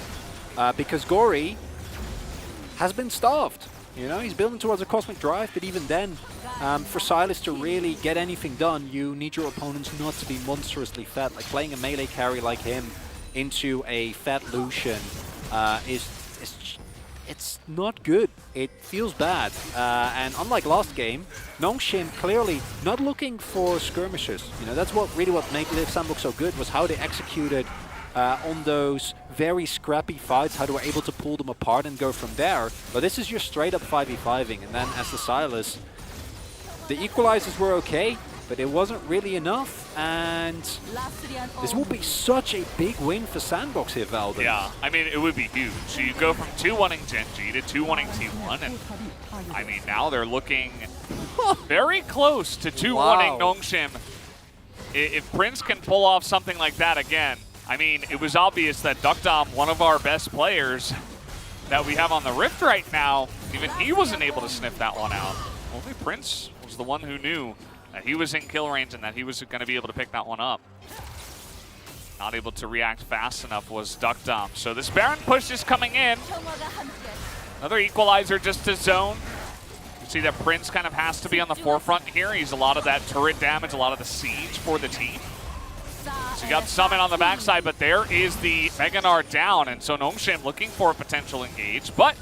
Because Gory has been starved. You know, he's building towards a Cosmic Drive, but even then, for Sylas to really get anything done, you need your opponents not to be monstrously fat. Like playing a melee carry like him into a fat Lucian it's not good. It feels bad. And unlike last game, Nongshim clearly not looking for skirmishes. You know, that's what made Liv Sandbox so good, was how they executed on those very scrappy fights, how they were able to pull them apart and go from there. But this is just straight up 5v5ing. And then as the Sylas, the equalizers were okay, but it wasn't really enough. And this will be such a big win for Sandbox here, Valden. Yeah, I mean, it would be huge. So you go from 2-1-ing Genji to 2-1-ing T1, and I mean, now they're looking very close to 2-1-ing Nongshim. If Prince can pull off something like that again, I mean, it was obvious that Duckdom, one of our best players that we have on the Rift right now, even he wasn't able to sniff that one out. Only Prince was the one who knew that he was in kill range and that he was going to be able to pick that one up. Not able to react fast enough was Duckdom. So this Baron push is coming in. Another equalizer just to zone. You see that Prince kind of has to be on the forefront here. He's a lot of that turret damage, a lot of the siege for the team. So you got Summit on the backside, but there is the Mega Gnar down, and so Nongshim looking for a potential engage, but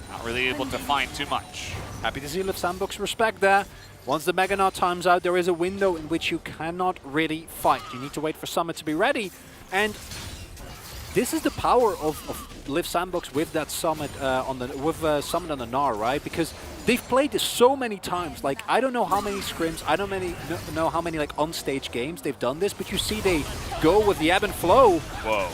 not really able to find too much. Happy to see Liv Sandbox respect there. Once the Mega Gnar times out, there is a window in which you cannot really fight. You need to wait for Summit to be ready, and this is the power of Liv Sandbox with that Summit Summit on the Gnar, right? Because they've played this so many times. Like, I don't know how many scrims, I don't know how many like on-stage games they've done this, but you see they go with the ebb and flow. Whoa.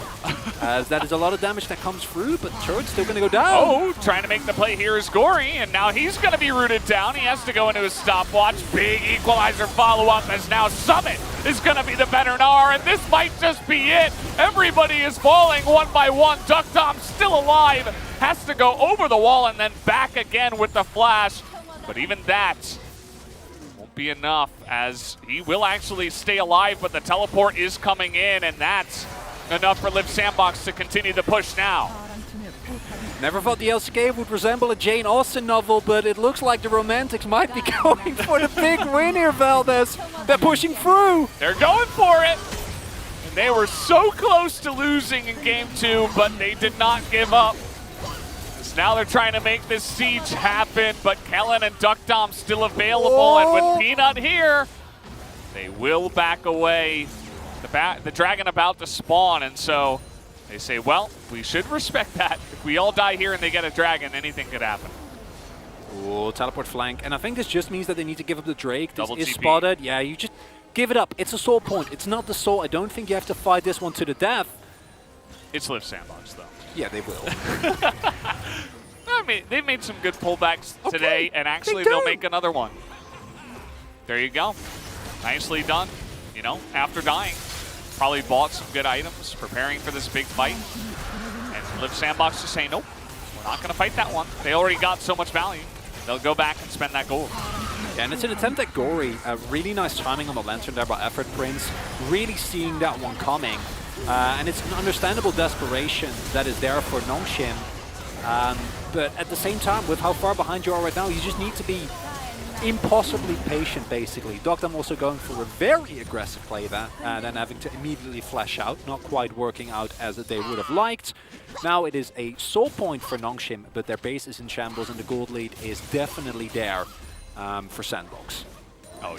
As that is a lot of damage that comes through, but turret's still going to go down. Oh, trying to make the play here is Gory, and now he's going to be rooted down. He has to go into his stopwatch. Big equalizer follow-up as now Summit is going to be the better Gnar, and this might just be it. Everybody is falling one by one. Duckdom still alive. Has to go over the wall and then back again with the flash. But even that won't be enough, as he will actually stay alive, but the teleport is coming in, and that's enough for Liv Sandbox to continue the push now. Never thought the LCK would resemble a Jane Austen novel, but it looks like the Romantics might be going for the big win here, Valdez. They're pushing through. They're going for it. And they were so close to losing in game 2, but they did not give up. As now they're trying to make this siege happen, but Kellen and Duckdom still available, and with Peanut here, they will back away. The dragon about to spawn, and so they say, well, we should respect that. If we all die here and they get a dragon, anything could happen. Oh, teleport flank. And I think this just means that they need to give up the Drake. This Double is TP. spotted. Yeah, you just give it up. It's a soul point. It's not the soul. I don't think you have to fight this one to the death. It's Liv Sandbox, though. Yeah, they will. I mean, they've made some good pullbacks today, and actually they'll make another one. There you go. Nicely done. You know, after dying. Probably bought some good items, preparing for this big fight. And Liv Sandbox just saying, nope, we're not going to fight that one. They already got so much value. They'll go back and spend that gold. Yeah, and it's an attempt at Gory. Really nice timing on the Lantern there by Effort Prince. Really seeing that one coming. And it's an understandable desperation that is there for Nongshim. But at the same time, with how far behind you are right now, you just need to be impossibly patient, basically. Duckdom also going for a very aggressive play there, and then having to immediately flash out, not quite working out as they would have liked. Now it is a soul point for Nongshim, but their base is in shambles, and the gold lead is definitely there for Sandbox. Oh,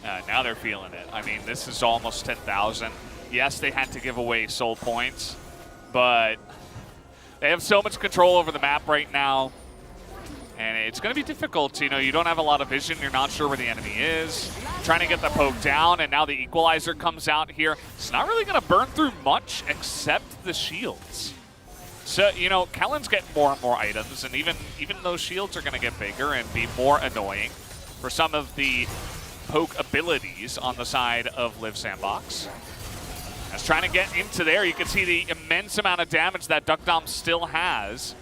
yeah. Now they're feeling it. I mean, this is almost 10,000. Yes, they had to give away soul points, but they have so much control over the map right now. And it's going to be difficult. You know, you don't have a lot of vision. You're not sure where the enemy is. Trying to get the poke down, and now the equalizer comes out here. It's not really going to burn through much except the shields. So, you know, Kellen's getting more and more items, and even those shields are going to get bigger and be more annoying for some of the poke abilities on the side of Liv Sandbox. As trying to get into there, you can see the immense amount of damage that Duckdom still has.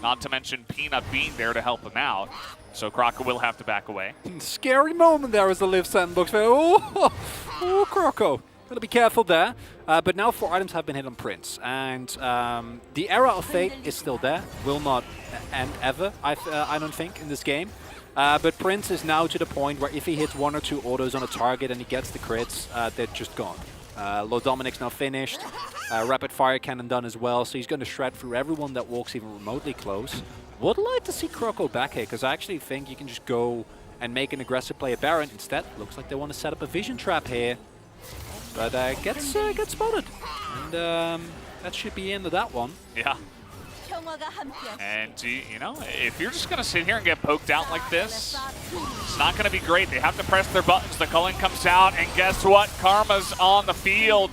Not to mention Peanut being there to help him out. So Croco will have to back away. Scary moment there as the Liv Sandbox. Oh, Croco. Gotta be careful there. But now 4 items have been hit on Prince. And the era of Fate is still there. Will not end ever, I don't think, in this game. But Prince is now to the point where if he hits 1 or 2 autos on a target and he gets the crits, they're just gone. Low Dominic's now finished. Rapid fire cannon done as well, so he's going to shred through everyone that walks even remotely close. Would like to see Croco back here, because I actually think you can just go and make an aggressive play at Baron. Instead, looks like they want to set up a vision trap here. But gets spotted. And that should be the end of that one. Yeah. And, you know, if you're just going to sit here and get poked out like this, it's not going to be great. They have to press their buttons. The culling comes out, and guess what? Karma's on the field.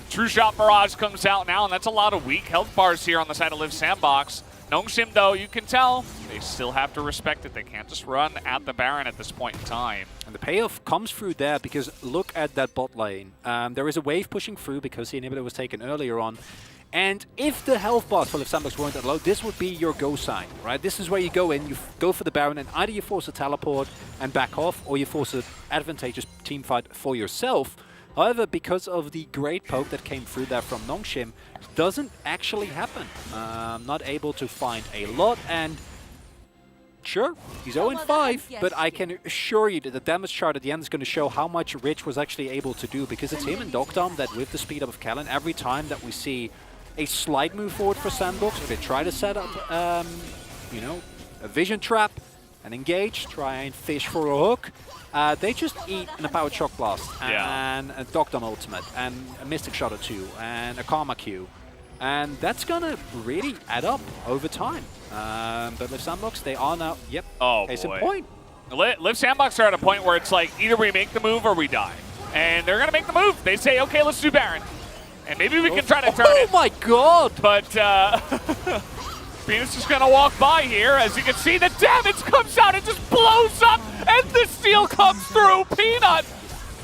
True Shot Barrage comes out now, and that's a lot of weak health bars here on the side of Liv Sandbox. Nongshim, though, you can tell, they still have to respect it. They can't just run at the Baron at this point in time. And the payoff comes through there, because look at that bot lane. There is a wave pushing through because the inhibitor was taken earlier on. And if the health bars for Liv Sandbox weren't that low, this would be your go sign, right? This is where you go in, you go for the Baron, and either you force a teleport and back off, or you force an advantageous team fight for yourself. However, because of the great poke that came through there from Nongshim, it doesn't actually happen. Not able to find a lot, and sure, he's 0-5, but I can assure you that the damage chart at the end is going to show how much Rich was actually able to do, because it's him and Duckdom that, with the speed up of Kellen, every time that we see a slight move forward for Sandbox, or they try to set up, you know, a vision trap and engage, try and fish for a hook, they just eat a Powered Shock Blast and a Duckdom ultimate and a Mystic Shot or 2 and a Karma Q. And that's going to really add up over time. But Live Sandbox, they are now, yep, Oh, case in boy. point. Live Sandbox are at a point where it's like either we make the move or we die. And they're going to make the move. They say, okay, let's do Baron. And maybe we can try to turn it. Oh my god! But Venus is going to walk by here. As you can see, the damage comes out. It just blows up. And the steal comes through. Peanut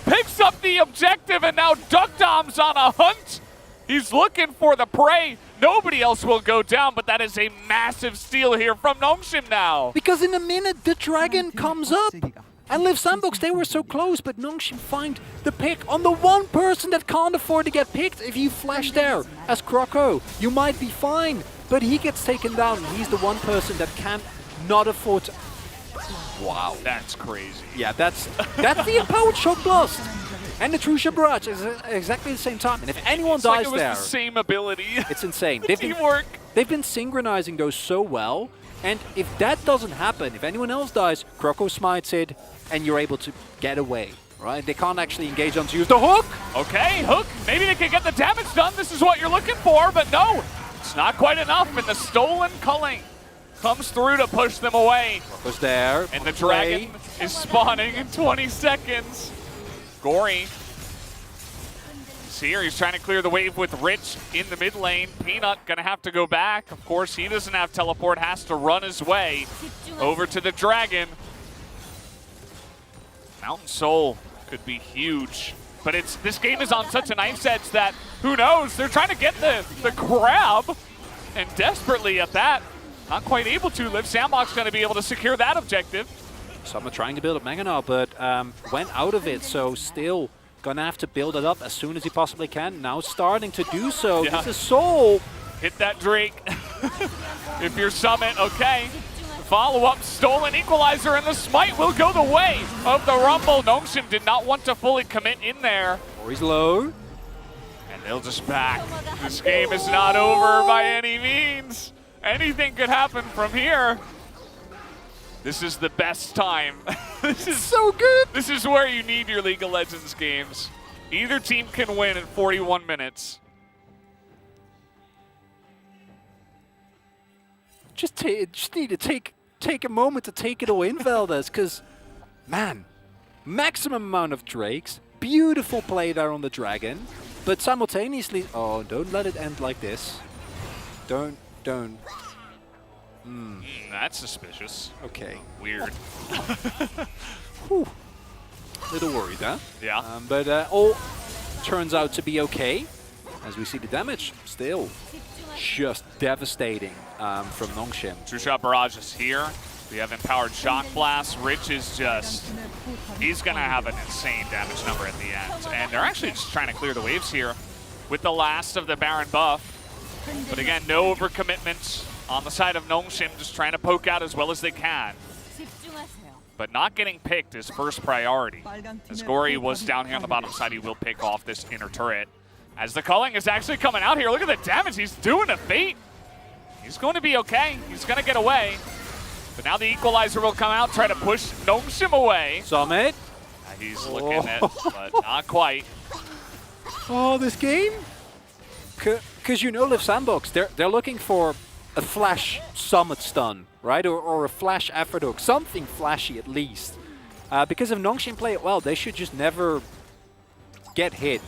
picks up the objective. And now Duck Dom's on a hunt. He's looking for the prey. Nobody else will go down, but that is a massive steal here from Nongshim now. Because in a minute, the dragon comes up. And Live Sandbox, they were so close, but Nongshim find the pick on the one person that can't afford to get picked. If you flash there as Croco, you might be fine. But he gets taken down. He's the one person that can't not afford to... Wow. That's crazy. Yeah, that's the empowered Shock Blast. And the True Barrage is exactly the same time. And if anyone It's dies like it was there, the same ability. it's insane. Teamwork. They've been synchronizing those so well. And if that doesn't happen, if anyone else dies, Croco smites it, and you're able to get away, right? They can't actually engage on to use the hook. Okay, hook. Maybe they can get the damage done. This is what you're looking for, but no. It's not quite enough, and the stolen culling comes through to push them away. Was there. And the dragon is spawning in 20 seconds. Gory. Here, he's trying to clear the wave with Rich in the mid lane. Peanut gonna have to go back. Of course, he doesn't have teleport, has to run his way over to the dragon. Mountain Soul could be huge, but this game is on such a knife edge that who knows? They're trying to get the grab, and desperately at that, not quite able to. Live Sandbox gonna be able to secure that objective. Summer trying to build up Mega but went out of it, so still gonna have to build it up as soon as he possibly can. Now starting to do so. Yeah. This is Soul. Hit that Drake. If you're Summit, okay. Follow-up, stolen equalizer, and the smite will go the way of the Rumble. Nongshim did not want to fully commit in there. Or he's low. And they'll just back. This game is not over by any means. Anything could happen from here. This is the best time. This is so good. This is where you need your League of Legends games. Either team can win in 41 minutes. Just need to take a moment to take it all in, Valdez, because, man, maximum amount of Drakes, beautiful play there on the dragon, but simultaneously, oh, don't let it end like this. Don't. That's suspicious. Okay. Weird. Whew. Little worried, huh? Yeah. But all turns out to be okay, as we see the damage still just devastating from Nongshim. True Shot Barrage is here. We have Empowered Shock Blast. Rich is he's going to have an insane damage number at the end. And they're actually just trying to clear the waves here with the last of the Baron buff. But again, no overcommitment on the side of Nongshim, just trying to poke out as well as they can. But not getting picked is first priority. As Gory was down here on the bottom side, he will pick off this inner turret. As the culling is actually coming out here, look at the damage he's doing to Fate. He's going to be okay. He's going to get away. But now the equalizer will come out, try to push Nongshim away. Summit. He's looking at, but not quite. Oh, this game? Because you know Live Sandbox, they're looking for a flash Summit stun, right? Or a flash effort hook, something flashy at least. Because if Nongshim play it well, they should just never get hit.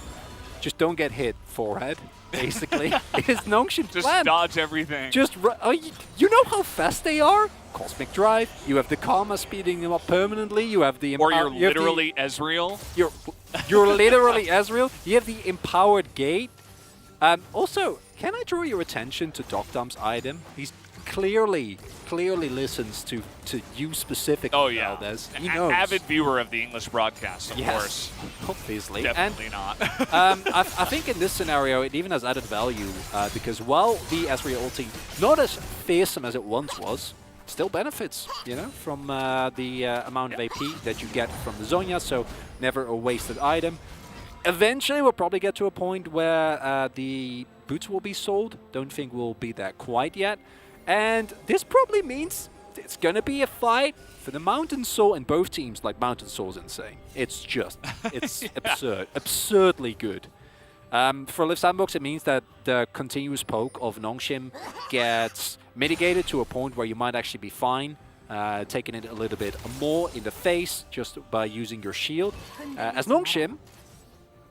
Just don't get hit, forehead, basically. Is Nongshim's Just plan. dodge everything. Just you know how fast they are? Cosmic Drive, you have the Karma speeding them up permanently, you have the... Or you're literally Ezreal. You're literally Ezreal, you have the Empowered Gate. Also, can I draw your attention to Docdom's item? He's clearly listens to you specifically. Oh yeah, Valdez. an He knows. avid viewer of the English broadcast, of course. Obviously. Definitely not. I think in this scenario it even has added value because while the Ezreal ulti not as fearsome as it once was, still benefits, you know, from the amount of AP that you get from the Zhonya, so never a wasted item. Eventually we'll probably get to a point where the boots will be sold. Don't think we'll be there quite yet. And this probably means it's going to be a fight for the Mountain Soul, and both teams, like Mountain Soul's insane. It's just, it's absurd, absurdly good. For Liv Sandbox, it means that the continuous poke of Nongshim gets mitigated to a point where you might actually be fine, taking it a little bit more in the face just by using your shield. As Nongshim,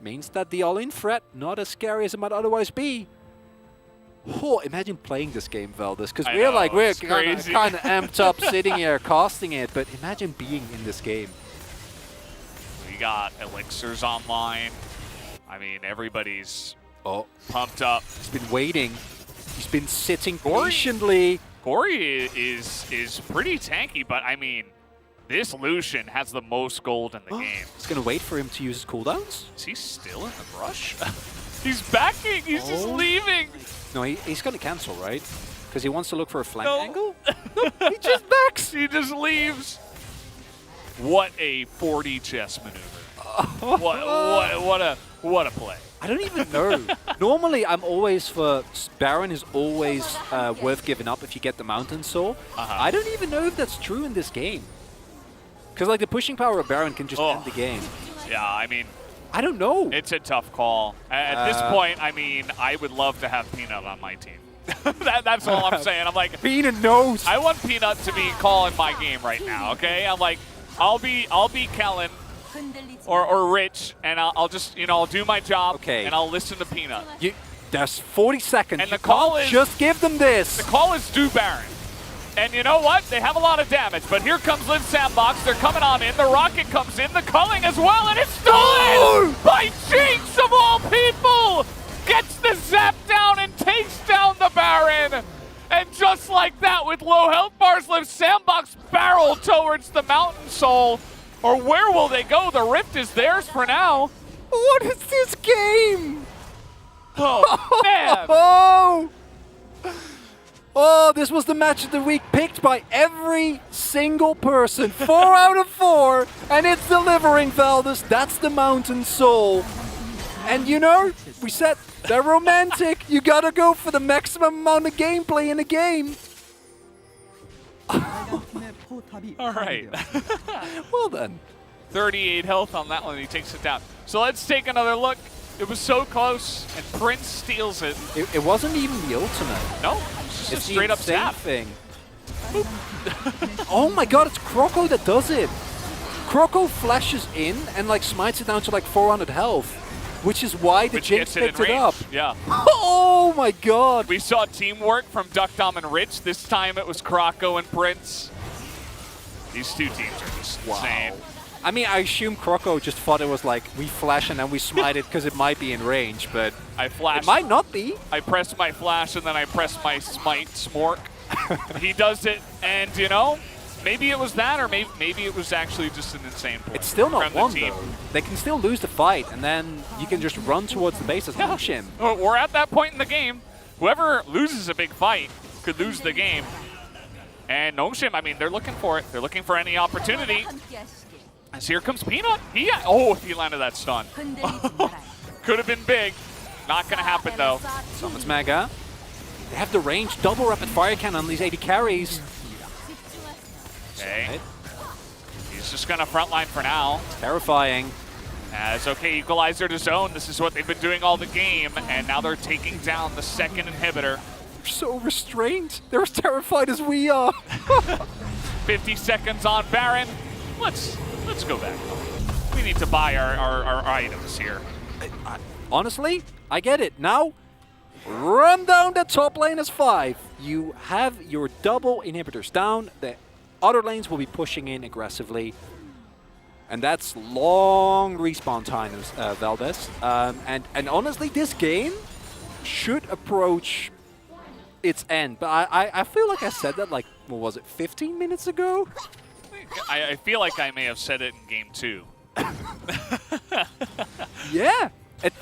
means that the all-in threat, not as scary as it might otherwise be. Oh, imagine playing this game, Veldis, because we're kind of amped up sitting here casting it, but imagine being in this game. We got elixirs online. I mean, everybody's pumped up. He's been waiting. He's been sitting patiently. Gory is pretty tanky, but I mean, this Lucian has the most gold in the game. He's going to wait for him to use his cooldowns? Is he still in the brush? He's backing. He's just leaving. No, he's going to cancel, right? Because he wants to look for a flank angle? No, he just backs. He just leaves. What a 4D chess maneuver. What a play. I don't even know. Normally, I'm always for Baron is always worth giving up if you get the Mountain Soul. I don't even know if that's true in this game. Because like the pushing power of Baron can just end the game. Yeah, I mean, I don't know. It's a tough call. At this point, I mean, I would love to have Peanut on my team. That's all I'm saying. I'm like, Peanut knows. I want Peanut to be calling my game right now. Okay, I'm like, I'll be Kellen or Rich, and I'll just I'll do my job. Okay. And I'll listen to Peanut. There's 40 seconds. And the call is just give them this. The call is do Baron. And you know what? They have a lot of damage, but here comes Liv Sandbox. They're coming on in. The rocket comes in. The culling as well, and it's stolen by Jinx of all people. Gets the zap down and takes down the Baron. And just like that, with low health bars, Liv Sandbox barrel towards the Mountain Soul. Or where will they go? The Rift is theirs for now. What is this game? Oh, man. Oh, this was the match of the week picked by every single person. 4 out of 4, and it's delivering, Veldis. That's the Mountain Soul. And we said they're romantic. You gotta go for the maximum amount of gameplay in a game. All right. Well then. 38 health on that one, he takes it down. So let's take another look. It was so close, and Prince steals it. It wasn't even the ultimate. No, it's just a straight up zap thing. Oh my god, it's Croco that does it. Croco flashes in and like smites it down to like 400 health, which is why the Jinx picked it up. Yeah. Oh my god. We saw teamwork from Duckdom and Rich. This time it was Croco and Prince. These two teams are just insane. I mean, I assume Croco just thought it was like, we flash and then we smite it because it might be in range, but I flashed. It might not be. I pressed my flash and then I pressed my smite smork. He does it, and maybe it was that, or maybe it was actually just an insane play. It's still not one, though. They can still lose the fight, and then you can just run towards the base as Nongshim. We're at that point in the game. Whoever loses a big fight could lose the game. And Nongshim, I mean, they're looking for it. They're looking for any opportunity. As here comes Peanut. He landed that stun. Could have been big. Not going to happen, though. Summons Mega. They have the range. Double rapid fire cannon on these 80 carries. Okay. He's just going to frontline for now. Terrifying. As okay, Equalizer to zone. This is what they've been doing all the game. And now they're taking down the second inhibitor. They're so restrained. They're as terrified as we are. 50 seconds on Baron. Let's go back. We need to buy our items here. Honestly, I get it. Now, run down the top lane as 5. You have your double inhibitors down. The other lanes will be pushing in aggressively. And that's long respawn times, Valdez. And honestly, this game should approach its end. But I feel like I said that like, what was it, 15 minutes ago? I feel like I may have said it in game 2. Yeah. At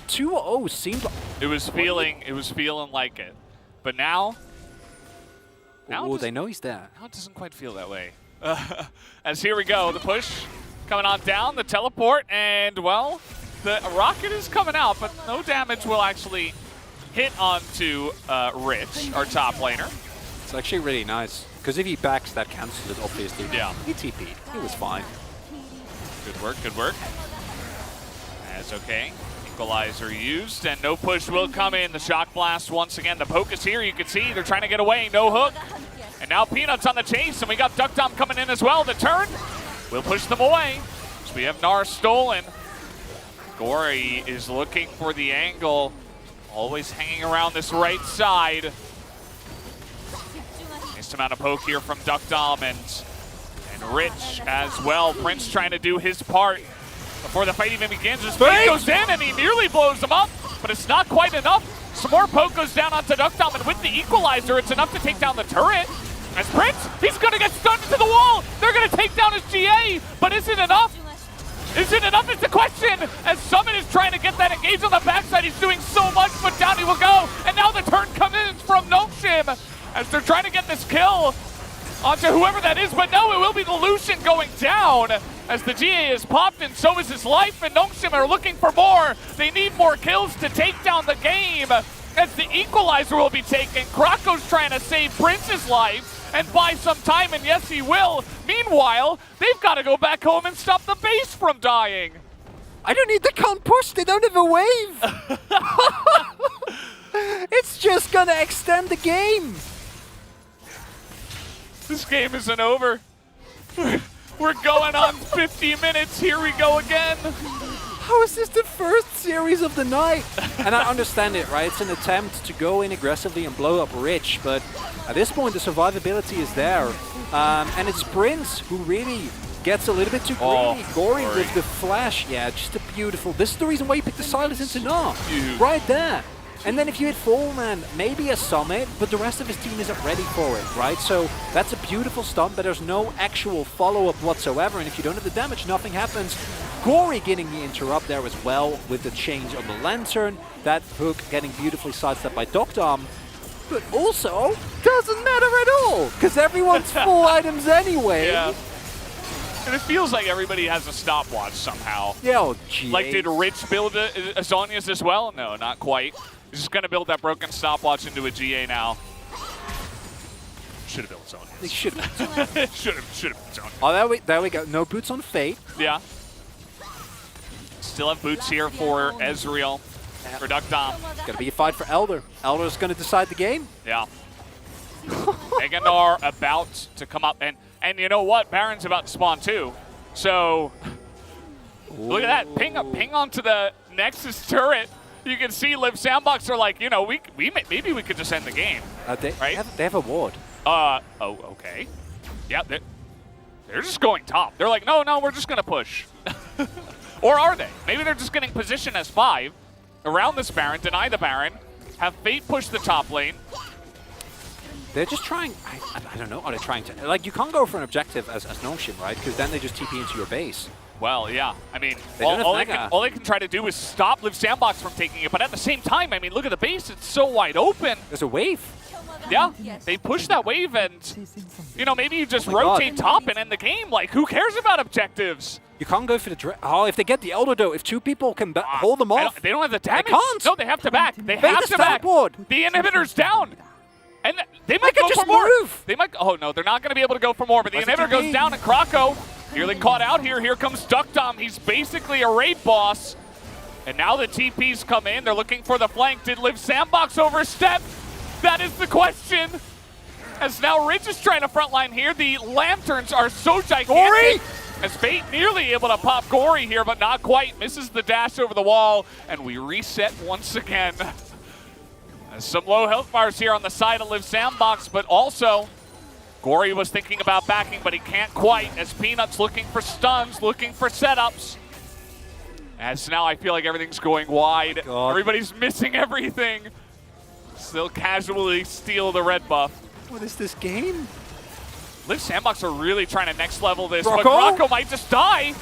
2-0 seemed like it was feeling like it. But now they know he's there. Now it doesn't quite feel that way. As here we go, the push coming on down, the teleport, and well, the rocket is coming out, but no damage will actually hit onto Rich, our top laner. It's actually really nice, because if he backs, that cancels it, obviously. Yeah. He TP'd. He was fine. Good work, good work. That's okay. Equalizer used, and no push will come in. The shock blast once again. The poke is here. You can see they're trying to get away. No hook. And now Peanuts on the chase, and we got Duck Dom coming in as well. The turn will push them away. So we have Gnar stolen. Gory is looking for the angle. Always hanging around this right side. Nice amount of poke here from Duck Dom and Rich as well. Prince trying to do his part before the fight even begins. His fate goes in and he nearly blows him up, but it's not quite enough. Some more poke goes down onto Duck Dom, and with the equalizer, it's enough to take down the turret. As Prince, he's gonna get stunned into the wall. They're gonna take down his GA, but is it enough? Is it enough? It's a question. As Summit is trying to get that engage on the backside, he's doing so much, but down he will go. And now the turn comes in from Nongshim as they're trying to get this kill onto whoever that is, but no, it will be the Lucian going down as the GA is popped, and so is his life, and Nongshim are looking for more. They need more kills to take down the game as the equalizer will be taken. Krako's trying to save Prince's life and buy some time, and yes, he will. Meanwhile, they've got to go back home and stop the base from dying. I don't need the count push, they don't have a wave. It's just gonna extend the game. This game isn't over. We're going on 50 minutes. Here we go again. How is this the first series of the night? And I understand it, right? It's an attempt to go in aggressively and blow up Rich, but at this point the survivability is there. And it's Prince who really gets a little bit too greedy. Gory with the flash. Yeah, just a beautiful. This is the reason why you picked the Silas into Gnar. Right there. And then if you hit full man, maybe a Summit, but the rest of his team isn't ready for it, right? So that's a beautiful stun, but there's no actual follow-up whatsoever. And if you don't have the damage, nothing happens. Gory getting the interrupt there as well with the change on the Lantern. That hook getting beautifully sidestepped by Duck Dom. But also, doesn't matter at all, because everyone's full items anyway. Yeah. And it feels like everybody has a stopwatch somehow. Yeah, oh, geez. Like, did Rich build a Zhonya's as well? No, not quite. He's just going to build that broken stopwatch into a GA now. Should have built Zhonya's. They should have. Should have Zhonya's. Oh, there we go. No boots on Fate. Yeah. Still have boots here for Ezreal, for Duck Dom. It's going to be a fight for Elder. Elder's going to decide the game. Yeah. Mega Gnar about to come up, and you know what? Baron's about to spawn too. So look at that, ping onto the Nexus turret. You can see Live Sandbox are like, you know, maybe we could just end the game. Right? They have a ward. Oh, okay. Yeah, they're just going top. They're like, no, we're just gonna push. Or are they? Maybe they're just getting position as 5 around this Baron, deny the Baron, have Fate push the top lane. They're just trying, I don't know, are they trying to, like, you can't go for an objective as Nongshim, right? Because then they just TP into your base. Well, yeah. I mean, all they can try to do is stop Live Sandbox from taking it, but at the same time, I mean, look at the base, it's so wide open. There's a wave. Yeah, they push that wave, and, you know, maybe you just rotate top and end the game. Like, who cares about objectives? You can't go for the if they get the Elder, though, if 2 people can hold them off. They don't have the damage. They can't. No, they have to back. They have to back. The inhibitor's down. And they might go for more. They might. Oh, no, they're not going to be able to go for more, but the inhibitor goes down, and Krako nearly caught out here. Here comes Duck Dom. He's basically a raid boss. And now the TPs come in. They're looking for the flank. Did Live Sandbox overstep? That is the question. As now Rich is trying to frontline here. The lanterns are so gigantic. Gory! As Fate nearly able to pop Gory here, but not quite. Misses the dash over the wall, and we reset once again. Some low health bars here on the side of Live Sandbox, but also Gory was thinking about backing, but he can't quite, as Peanut's looking for stuns, looking for setups. As now I feel like everything's going wide. Everybody's missing everything. Still casually steal the red buff. What is this game? Live Sandbox are really trying to next level this, but Krako might just die.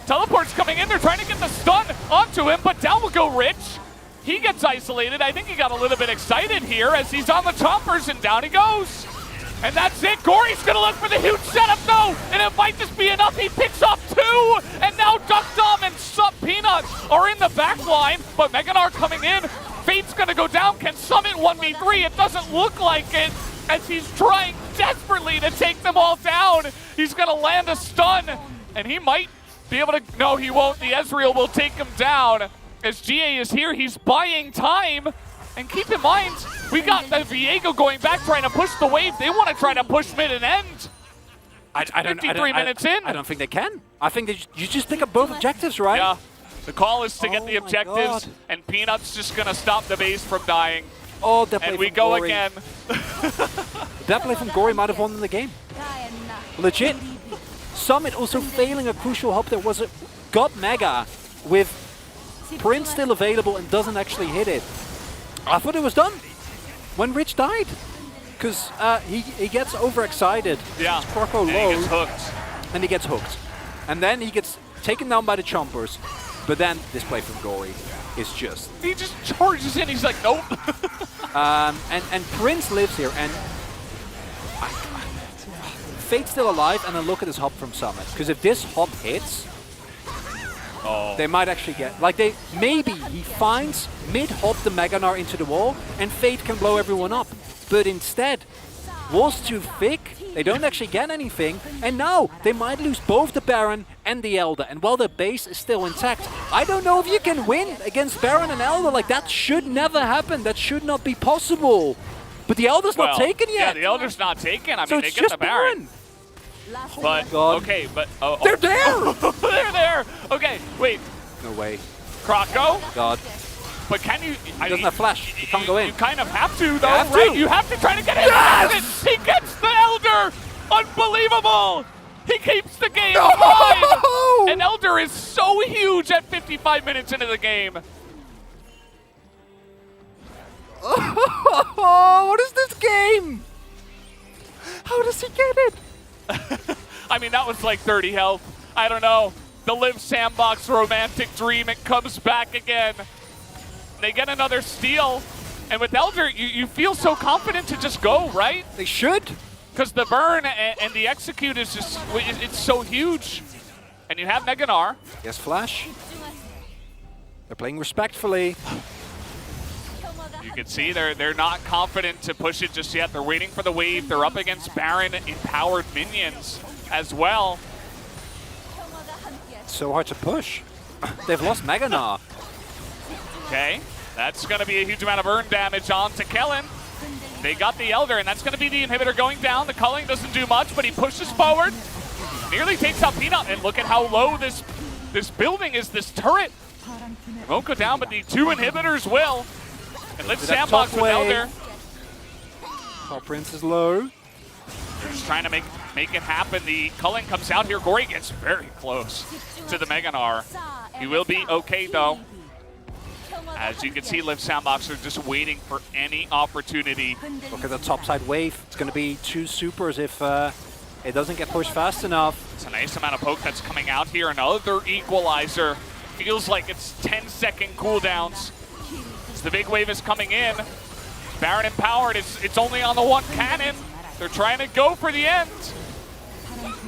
Teleport's coming in, they're trying to get the stun onto him, but down will go Rich. He gets isolated. I think he got a little bit excited here as he's on the chompers, and down he goes. And that's it. Gory's going to look for the huge setup, though, and it might just be enough. He picks off 2, and now Duck Dom and Peanut are in the back line, but Mega Gnar coming in. Fate's going to go down. Can Summit 1v3? It doesn't look like it, as he's trying desperately to take them all down. He's going to land a stun, and he might be able to... No, he won't. The Ezreal will take him down. as GA is here, he's buying time. And keep in mind, we got the Viego going back trying to push the wave. They want to try to push mid and end. 53 minutes in. I don't think they can. I think you just pick up both objectives, right? Yeah. The call is to get the my objectives, God. and Peanut's just going to stop the base from dying. Oh, that play And we from go Gory. again. That play from Gory might have won the game. Legit. Summit also failing a crucial hop that was got Mega with Prince still available and doesn't actually hit it. I thought it was done when Rich died. Because he gets overexcited. Yeah, Croco and low. he gets hooked. And he gets hooked. And then he gets taken down by the chompers. But then this play from Gory is just... He just charges in, he's like, nope. and Prince lives here, and Fate's still alive, and then look at this hop from Summit. Because if this hop hits, they might actually get... Like, maybe he finds mid-hop the Meganar into the wall, and Fate can blow everyone up. But instead, wall's too thick, they don't actually get anything, and now they might lose both the Baron and the Elder. And while the base is still intact, I don't know if you can win against Baron and Elder. Like, that should never happen. That should not be possible. But the Elder's not taken yet. Yeah, the Elder's not taken. I So mean, it's they get just the Baron. But, God. okay, but... They're there! They're there! Okay, wait. No way. Croco? God. But can you... He doesn't have flash. He can't go in. You kind of have to, though, have right? to. You have to try to get in. Yes! He gets the Elder! Unbelievable! He keeps the game alive! And Elder is so huge at 55 minutes into the game. Oh, what is this game? How does he get it? I mean, that was like 30 health. I don't know. The Live Sandbox romantic dream, it comes back again. They get another steal. And with Elder, you feel so confident to just go, right? They should. Because the burn and the execute is just, it's so huge. And you have Meganar. Yes, flash. They're playing respectfully. You can see they're not confident to push it just yet. They're waiting for the wave. They're up against Baron empowered minions as well. It's so hard to push. They've lost Meganar. Okay, that's going to be a huge amount of burn damage on to Kellen. They got the Elder, and that's going to be the inhibitor going down. The culling doesn't do much, but he pushes forward. Nearly takes out Peanut, and look at how low this building is, this turret. It won't go down, but the two inhibitors will. And let's sandbox with Elder. Oh, Prince is low. They're just trying to make it happen. The culling comes out here. Gory gets very close to the Meganar. He will be okay, though. As you can see, Live Sandbox are just waiting for any opportunity. Look at the topside wave. It's going to be two supers if it doesn't get pushed fast enough. It's a nice amount of poke that's coming out here. Another equalizer. Feels like it's 10-second cooldowns. As the big wave is coming in. Baron empowered. It's only on the one cannon. They're trying to go for the end.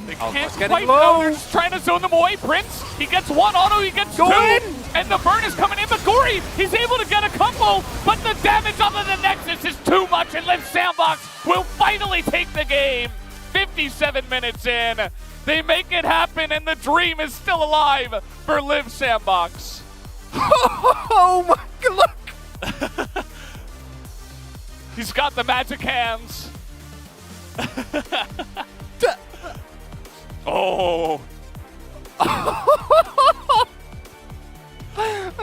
They can't quite know. They're just trying to zone them away. Prince, he gets one auto, he gets two. And the burn is coming in, but Gory, he's able to get a couple, but the damage off of the Nexus is too much, and Live Sandbox will finally take the game. 57 minutes in, they make it happen, and the dream is still alive for Live Sandbox. Oh my God, look! He's got the magic hands. Oh. I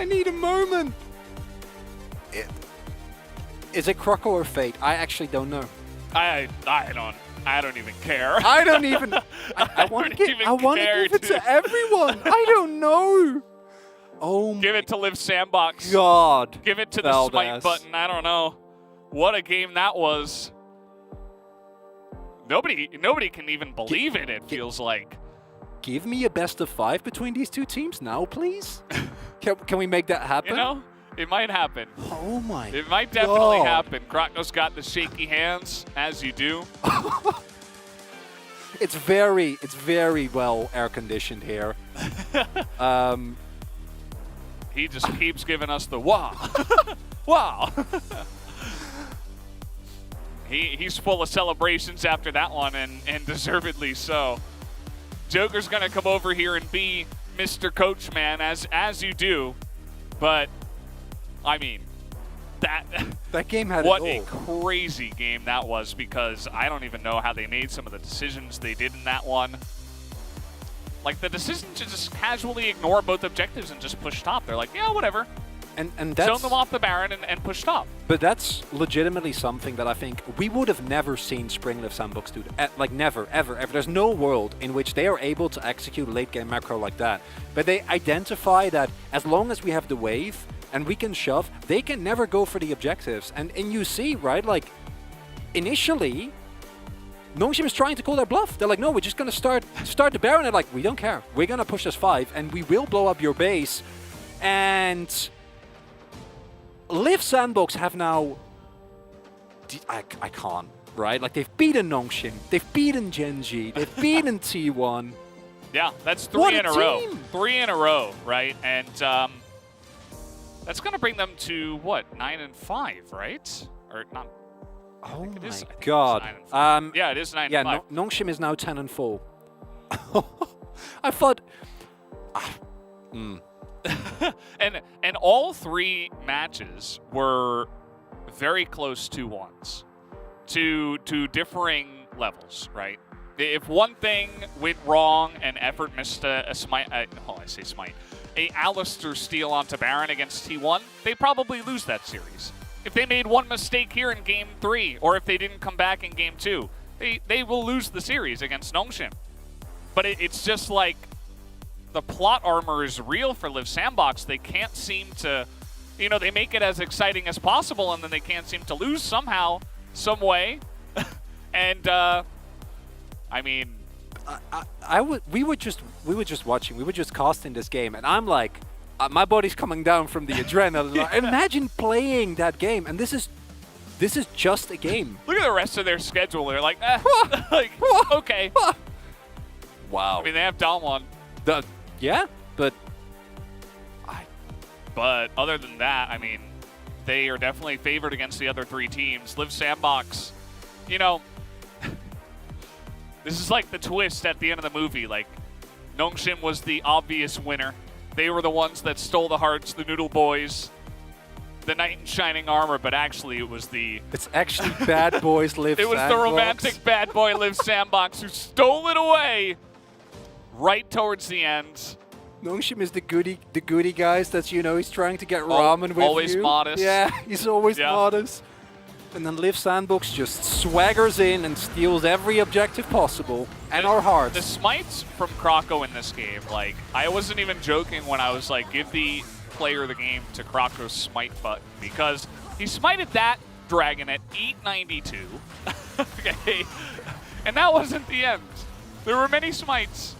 need a moment. Is it Croco or Fate? I actually don't know. I don't even care. I don't even. I want to give it to everyone. I don't know. Oh. Give it to Live Sandbox. God. Give it to the smite button. I don't know. What a game that was. Nobody can even believe it. It feels like. Give me a best of 5 between these two teams now, please. Can we make that happen? You know, it might happen. Oh my! It might definitely happen. Croco's got the shaky hands, as you do. It's very well air conditioned here. He just keeps giving us the wow, wow. He's full of celebrations after that one, and deservedly so. Joker's gonna come over here and be Mr. Coachman, as you do. But, I mean, that game had what it a all. crazy game that was, because I don't even know how they made some of the decisions they did in that one. Like, the decision to just casually ignore both objectives and just push top. They're like, yeah, whatever. And that's, Show them off the Baron and push top. But that's legitimately something that I think we would have never seen Spring-Live Sandbox do. Like, never, ever, ever. There's no world in which they are able to execute late-game macro like that. But they identify that as long as we have the wave and we can shove, they can never go for the objectives. And you see, right, like, initially, Nongshim is trying to call their bluff. They're like, no, we're just going to start the Baron. They're like, we don't care. We're going to push this 5, and we will blow up your base. And LCK Sandbox have now... I can't, right? Like, they've beaten Nongshim. They've beaten Genji. They've beaten T1. Yeah, that's What three a in a row. team! 3 in a row, right? And that's going to bring them to, what, 9-5, right? Or not... Oh it is- I my think it's god. 9-5. Yeah, it is 9-5. Yeah, Nongshim is now 10-4. I thought... And all 3 matches were very close to ones, to differing levels, right? If one thing went wrong and Effort missed a smite, I say smite, a Alistair steal onto Baron against T1, they probably lose that series. If they made one mistake here in Game 3, or if they didn't come back in Game 2, they will lose the series against Nongshim. But it's just like, the plot armor is real for LCK Sandbox. They can't seem to, you know, they make it as exciting as possible, and then they can't seem to lose somehow, some way. And I mean, we were just watching. We were just casting this game, and I'm like, my body's coming down from the adrenaline. Like, imagine playing that game, and this is just a game. Look at the rest of their schedule. They're like, like, okay. Wow. I mean, they have Dalmon. Yeah, but other than that, I mean, they are definitely favored against the other 3 teams. LCK Sandbox, you know, this is like the twist at the end of the movie. Like, Nongshim was the obvious winner. They were the ones that stole the hearts, the Noodle Boys, the knight in shining armor, but actually it was the... It's actually bad boys LCK It was Sandbox. the romantic bad boy LCK Sandbox who stole it away right towards the end. Nongshim is the goody guys that, you know, he's trying to get ramen with always you. modest. Yeah, he's always modest. And then LCK Sandbox just swaggers in and steals every objective possible, and our hearts. The smites from Kroko in this game, like, I wasn't even joking when I was like, give the player of the game to Kroko's smite button, because he smited that dragon at 892. Okay, and that wasn't the end. There were many smites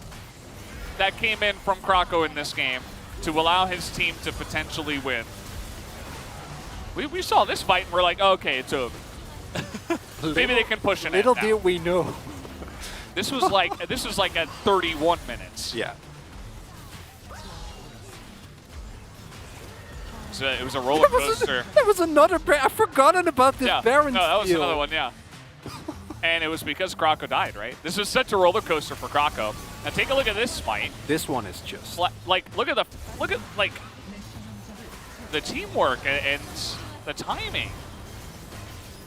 that came in from Kroko in this game to allow his team to potentially win. We saw this fight and we're like, okay, it's over. Maybe they can push it. Little did we know. This was like at 31 minutes. Yeah. So it was a roller coaster. There was another I've forgotten about this Baron No, that was steal. another one, yeah. And it was because Kroko died, right? This was such a roller coaster for Kroko. Now take a look at this smite. This one is just like look at like the teamwork and the timing.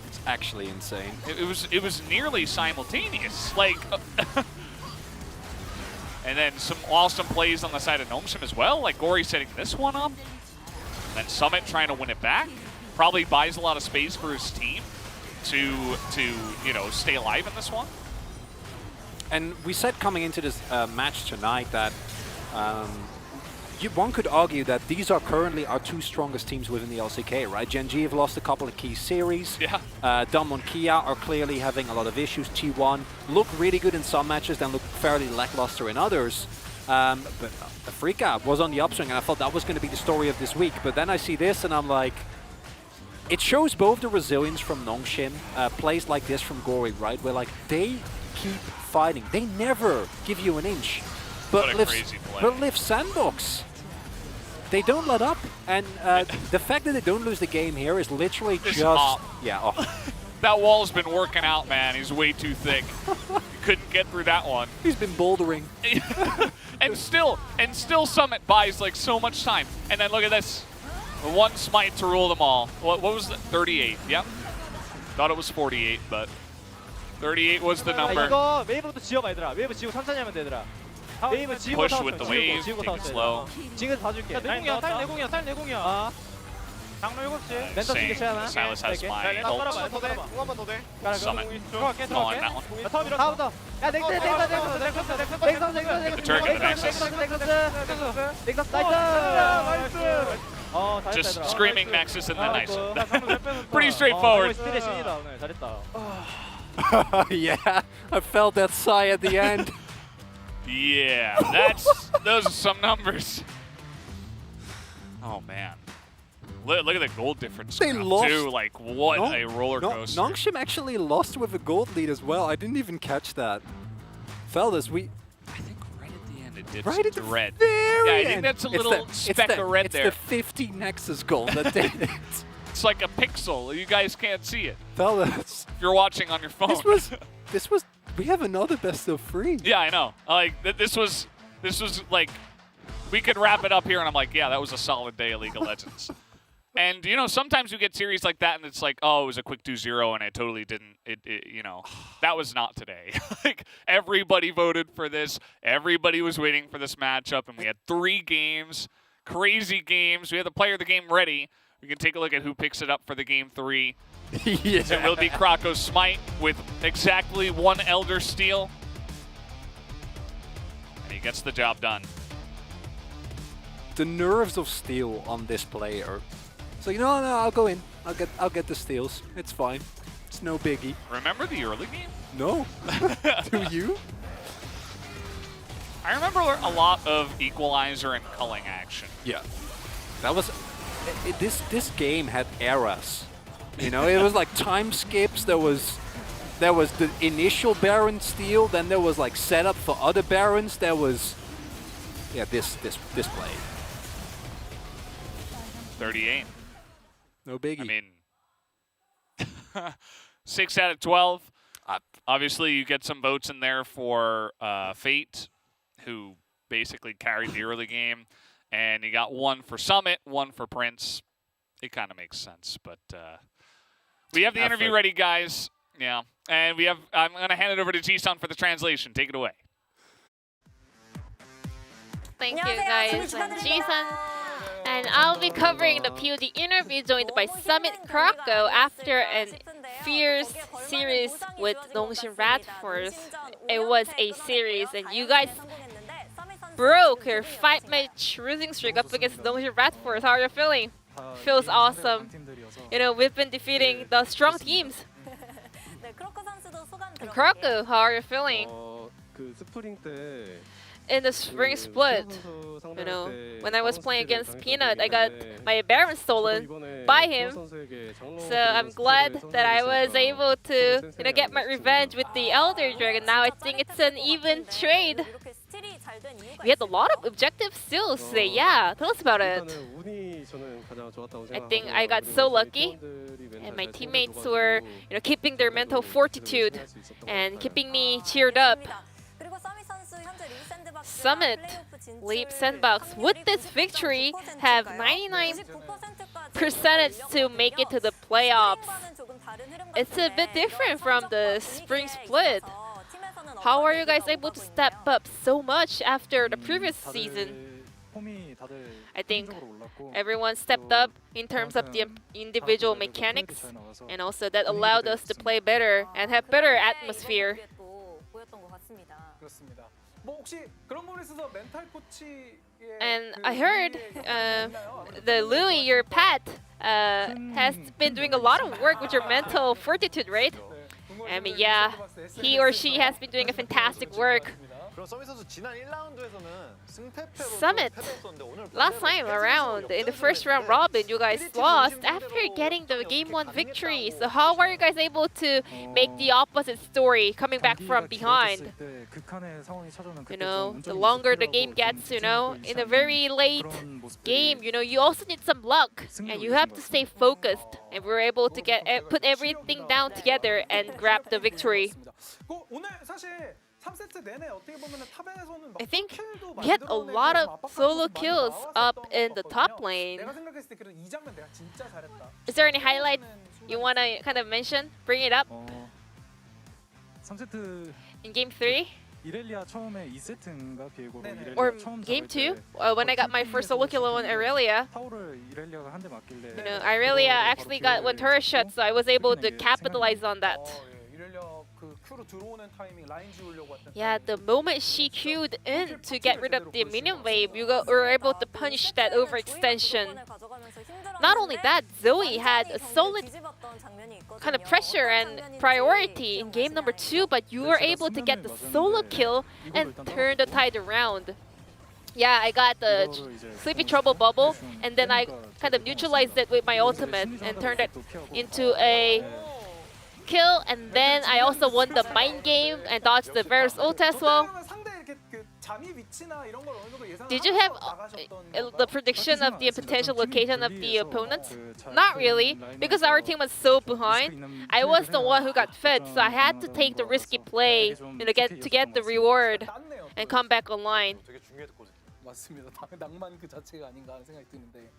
It's actually insane. It was nearly simultaneous. Like and then some awesome plays on the side of Nongshim as well. Like Gory setting this one up. And then Summit trying to win it back. Probably buys a lot of space for his team to you know, stay alive in this one. And we said coming into this match tonight that one could argue that these are currently our 2 strongest teams within the LCK, right? Genji have lost a couple of key series. Yeah. Dom and Kia are clearly having a lot of issues. T1 look really good in some matches, then look fairly lackluster in others. But the Freak Out was on the upswing, and I thought that was going to be the story of this week. But then I see this, and I'm like, it shows both the resilience from Nongshim, plays like this from Gory, right? Where like they keep fighting. They never give you an inch. But What a crazy play. But LCK Sandbox, they don't let up. And the fact that they don't lose the game here is literally This just... op. Yeah. That wall's been working out, man. He's way too thick. You couldn't get through that one. He's been bouldering. and still Summit buys like so much time. And then look at this. One smite to rule them all. What was it? 38. Yep. Thought it was 48, but 38 was the number. 이거 웨이브부터 지워봐 얘들아. 웨이브 지우고 천천히 하면 되더라. 웨이브 지우고 Push 싸웠어. with the wave, 지우고 take it 싸웠어. slow. 지금 봐줄게. 야, 내공이야, 쌀 내공이야, 쌀 내공이야. 아, 장로 7시. 멘토 Saying 지게 채하나? Silas has my ult. 깔아봐, 더 깔아봐. 한번 더 돼. Summit. 들어갈게, No on 들어갈게. that one. 야, 터 밀었어. 다음부터. 야, 넥스. The turret and the Nexus. 넥서스 나이스. 어, 잘했다 Just 얘들아. screaming Nexus and then nice. 잘 Pretty straightforward. 스틸의 신이다 오늘. 잘했다. Yeah, I felt that sigh at the end. Yeah, those are some numbers. Oh man. Look at the gold difference They now, lost. too. Like, what a roller coaster. Nongshim actually lost with a gold lead as well. I didn't even catch that. Fellas, I think right at the end it did right at the some red. very Yeah, I think end. that's a It's little the- speck of red it's there. the 50 Nexus gold that did it. It's like a pixel. You guys can't see it Fellas, if you're watching on your phone. this was. We have another best of 3. Yeah, I know. Like this was like we could wrap it up here, and I'm like, yeah, that was a solid day of League of Legends. And you know, sometimes you get series like that, and it's like, oh, it was a quick 2-0, and it totally didn't. You know, that was not today. Like everybody voted for this. Everybody was waiting for this matchup, and we had 3 games, crazy games. We had the player of the game ready. We can take a look at who picks it up for the game 3. Yeah. It will be Krako's Smite with exactly 1 Elder Steel. And he gets the job done. The nerves of Steel on this player. So no, I'll go in. I'll get the steals. It's fine. It's no biggie. Remember the early game? No. Do you? I remember a lot of equalizer and culling action. Yeah. That was. This game had eras. You know, it was like time skips. There was the initial Baron steal. Then there was like setup for other Barons. There was, yeah, this play. 38. No biggie. I mean, 6 out of 12. Obviously, you get some votes in there for Fate, who basically carried the early game. And you got 1 for Summit, 1 for Prince. It kind of makes sense, but we have the interview ready, guys. Yeah, and we have. I'm gonna hand it over to Jisun for the translation. Take it away. Thank you guys, I'm Jason. And I'll be covering the POD interview joined by Summit Krakow after a fierce series with Nongshim Radforce. It was a series, and you guys broke your 5-match losing streak up against Nongshim Radforce. How are you feeling? Feels awesome. You know, we've been defeating the strong teams. And Krakow, how are you feeling? In the spring split, you know, when I was playing against Peanut, I got my Baron stolen by him. So I'm glad that I was able to, you know, get my revenge with the Elder Dragon. Now I think it's an even trade. We had a lot of objective steals today. Yeah, tell us about it. I think I got so lucky, and my teammates were, you know, keeping their mental fortitude and keeping me cheered up. Summit, Leap Sandbox, with this victory, have 99% to make it to the playoffs. It's a bit different from the spring split. How are you guys able to step up so much after the previous season? I think everyone stepped up in terms of the individual mechanics, and also that allowed us to play better and have better atmosphere. And I heard the Louis, your pet, has been doing a lot of work with your mental fortitude, right? I mean, yeah, he or she has been doing a fantastic work. Summit, last time around in the first round robin, you guys lost after getting the Game 1 victory. So how are you guys able to make the opposite story, coming back from behind? You know, the longer the game gets, you know, in a very late game, you know, you also need some luck, and you have to stay focused. And we're able to put everything down together and grab the victory. 3세트 내내 어떻게 보면은 탑에서는 막 I think 킬도 we had a lot of 만들어내고 solo 압박하면서 많이 kills up 나왔었던 in the top 거거든요. lane. 내가 생각했을 때 그런 이 장면 내가 진짜 잘했다. Is there any highlight you want to kind of mention? Bring it up 3세트 in game 3 이렐리아 처음에 2세트인가 비에고로 네네. or 이렐리아 처음 game 잡을 2 때 when I got my first solo kill on Irelia. 타워를 이렐리아가 한 대 맞길래 You know, Irelia actually got one turret shot, so I was able to capitalize on that. 예. 이렐리아 그 큐로 들어오는 타이밍 라인 지우려고 했던 Yeah, the moment she queued in to get rid of the minion wave, you were able to punish that overextension. Not only that, Zoe had a solid kind of pressure and priority in game number 2, but you were able to get the solo kill and turn the tide around. Yeah, I got the Sleepy Trouble bubble, and then I kind of neutralized it with my ultimate and turned it into a kill, and then I also won the mind game and dodged the Varus ult as well. Did you have the prediction of the potential location of the opponent? Not really, because our team was so behind. I was the one who got fed, so I had to take the risky play to get the reward and come back online. 맞습니다. 낭만 그 자체가 아닌가 하는 생각이 드는데.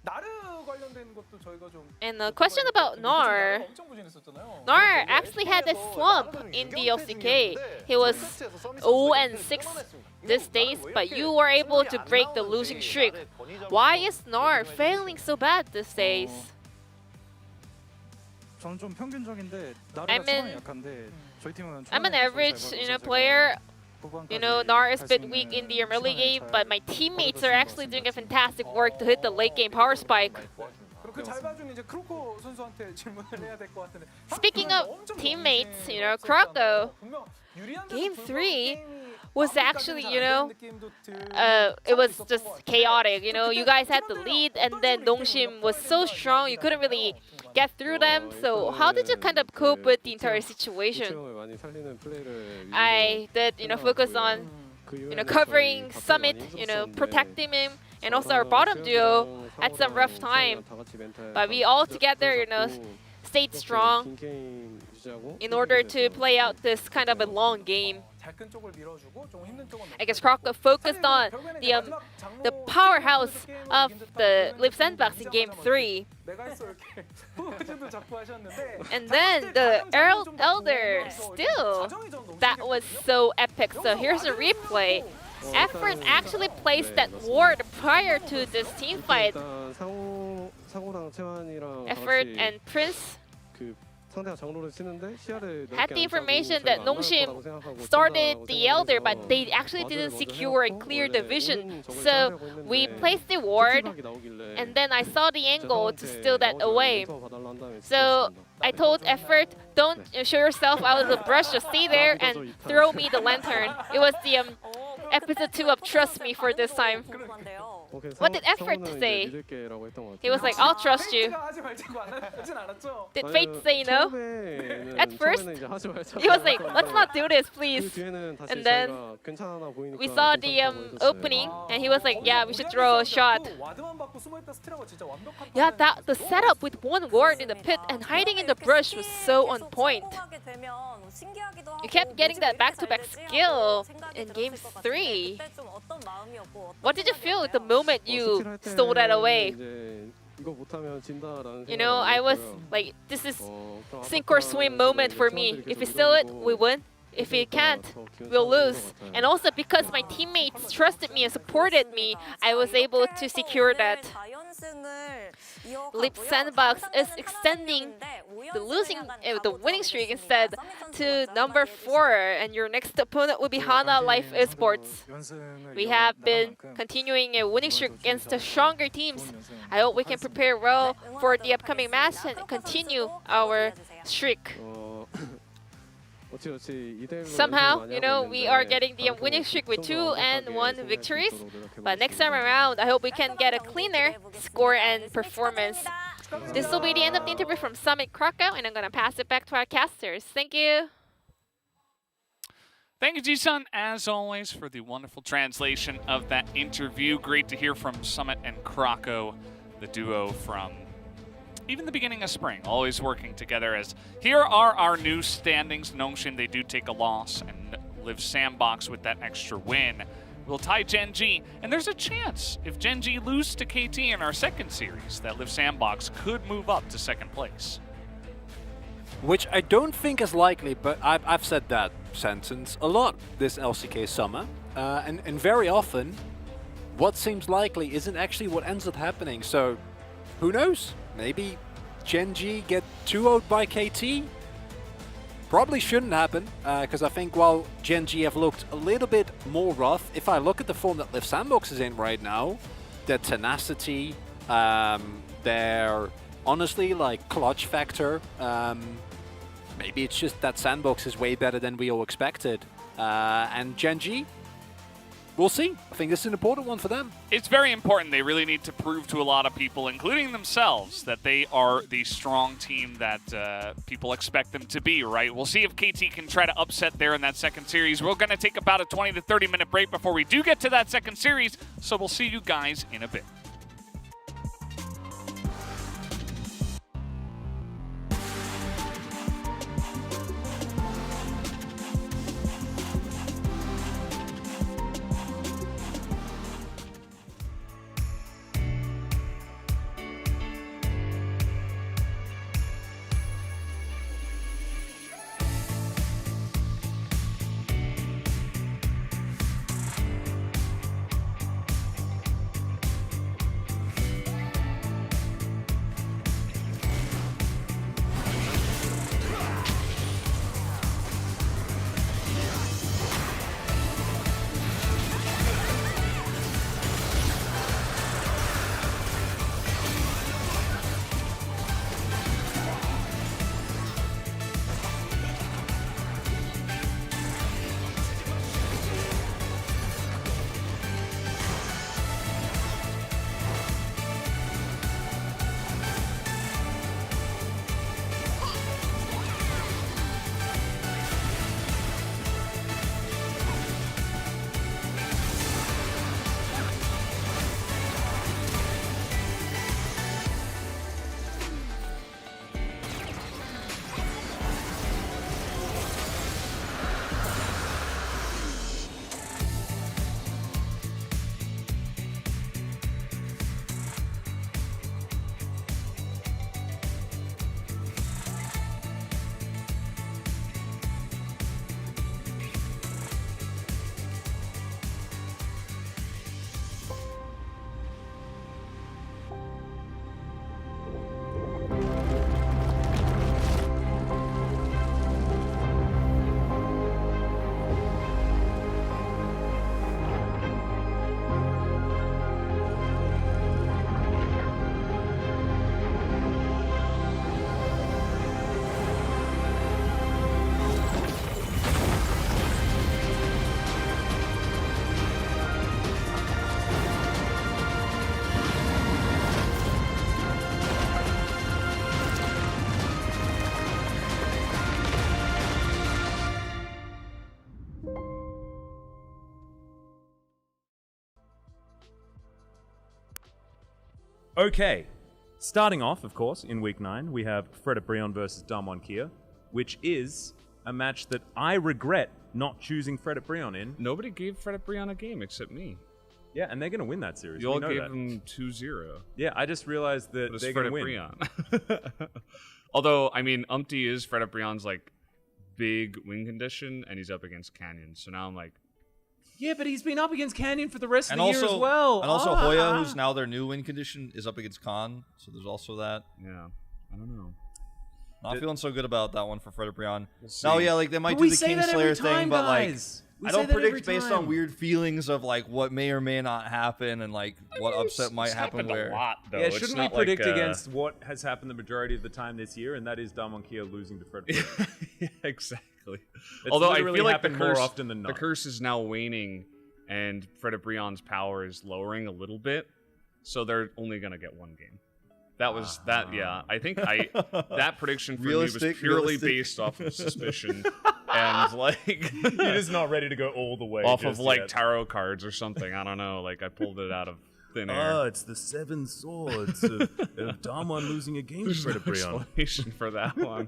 나르 관련된 것도 저희가 좀 And a question about Nar. 엄청 부진했었잖아요. Nar actually had a slump in the LCK. He was 0-6 these days, but you were able to break the losing streak. Why is Nar failing so bad these days? 저는 좀 평균적인데 나르가 I'm 초반에 an- 약한데 저희 팀은 I'm an 초반에 average, 잘 you know, 받아서 player. 후반까지 You know, Nar is a 갈수 bit 있는 weak in the early 시간을 game, 잘 but my teammates are 벌어주시는 actually 것 doing a 같습니다. fantastic work to hit the late game power spike. 그렇게 잘 봐준 이제 크로코 선수한테 질문을 해야 될 것 같은데. Speaking of teammates, you know, Kroko, Game 3 was actually, you know, it was just chaotic. You know, you guys had the lead, and then Nongshim was so strong, you couldn't really get through them. So how did you kind of cope with the entire situation? I did, you know, focus on, you know, covering Summit, you know, protecting him, and also our bottom duo at some rough time. But we all together, you know, stayed strong in order to play out this kind of a long game. I guess Kroko focused on the powerhouse of the Lip Sandbox in Game 3. And then the Elder, still, that was so epic. So here's a replay. Effort actually placed that ward prior to this team fight. Effort and Prince had the information that Nongshim started the Elder, but they actually didn't secure a clear division. So we placed the ward, and then I saw the angle to steal that away. So I told Effort, don't show yourself out of the brush, just stay there and throw me the lantern. It was the episode 2 of Trust Me for this time. What did Effort say? He was like, I'll trust you. Did Fate say no? At first, he was like, let's not do this, please. And then we saw the opening, and he was like, yeah, we should throw a shot. Yeah, the setup with one ward in the pit and hiding in the brush was so on point. You kept getting that back-to-back skill in Game 3. What did you feel at the moment you stole that away? You know, I was like, this is sink or swim moment for me. If we steal it, we win. If we can't, we'll lose. And also because my teammates trusted me and supported me, I was able to secure that. Lip Sandbox is extending the winning streak instead to number 4, and your next opponent will be Hana Life Esports. We have been continuing a winning streak against the stronger teams. I hope we can prepare well for the upcoming match and continue our streak. Somehow, you know, we are getting the winning streak with 2 and 1 victories. But next time around, I hope we can get a cleaner score and performance. This will be the end of the interview from Summit Krakow, and I'm going to pass it back to our casters. Thank you. Thank you, Ji-sun, as always, for the wonderful translation of that interview. Great to hear from Summit and Krakow, the duo from even the beginning of spring, always working together. As here are our new standings. Nongshim, they do take a loss, and Live Sandbox with that extra win will tie Gen G, and there's a chance if Gen G lose to KT in our second series that Live Sandbox could move up to second place. Which I don't think is likely, but I've said that sentence a lot this LCK summer, and very often what seems likely isn't actually what ends up happening, so who knows? Maybe Gen G get 2-0'd by KT? Probably shouldn't happen, because I think while Gen G have looked a little bit more rough, if I look at the form that Live Sandbox is in right now, their tenacity, their honestly like clutch factor, maybe it's just that Sandbox is way better than we all expected. And Gen G, we'll see. I think this is an important one for them. It's very important. They really need to prove to a lot of people, including themselves, that they are the strong team that people expect them to be, right? We'll see if KT can try to upset there in that second series. We're going to take about a 20 to 30 minute break before we do get to that second series, so we'll see you guys in a bit. Okay, starting off, of course, in Week 9, we have Fred Brion versus Damwon Kia, which is a match that I regret not choosing Fred Brion in. Nobody gave Fred Brion a game except me. Yeah, and they're going to win that series. You all We know gave that. them 2-0. Yeah, I just realized that they're going to win. Brion. Although, I mean, Umpty is Fred Brion's like big win condition, and he's up against Canyon. So now I'm like, Yeah, but he's been up against Canyon for the rest And of the year as well. And also Hoya, who's now their new win condition, is up against Khan. So there's also that. yeah, I don't know. Not feeling so good about that one for Fred Brion. see. No, yeah, like they might But do we the say that Kingslayer every time, thing, but like guys. We I say don't that every predict based time. on weird feelings of like what may or may not happen and like what upset might happen where. a lot, though. Yeah, It's shouldn't we not predict like, against what has happened the majority of the time this year, and that is Damwon Kia losing to Fred Brion? Yeah, exactly. It's Although I literally feel like the happened more curse, often than not. the curse is now waning, and Fred Brion's power is lowering a little bit, so they're only gonna get one game. That was that. Yeah, I think that prediction for me was purely based off of suspicion and like You're just not ready to go all the way. off just of like yet. tarot cards or something. I don't know. Like I pulled it out of thin air. Oh, it's the 7 swords of Damwon losing a game to There's Fred no Brion. explanation for that one.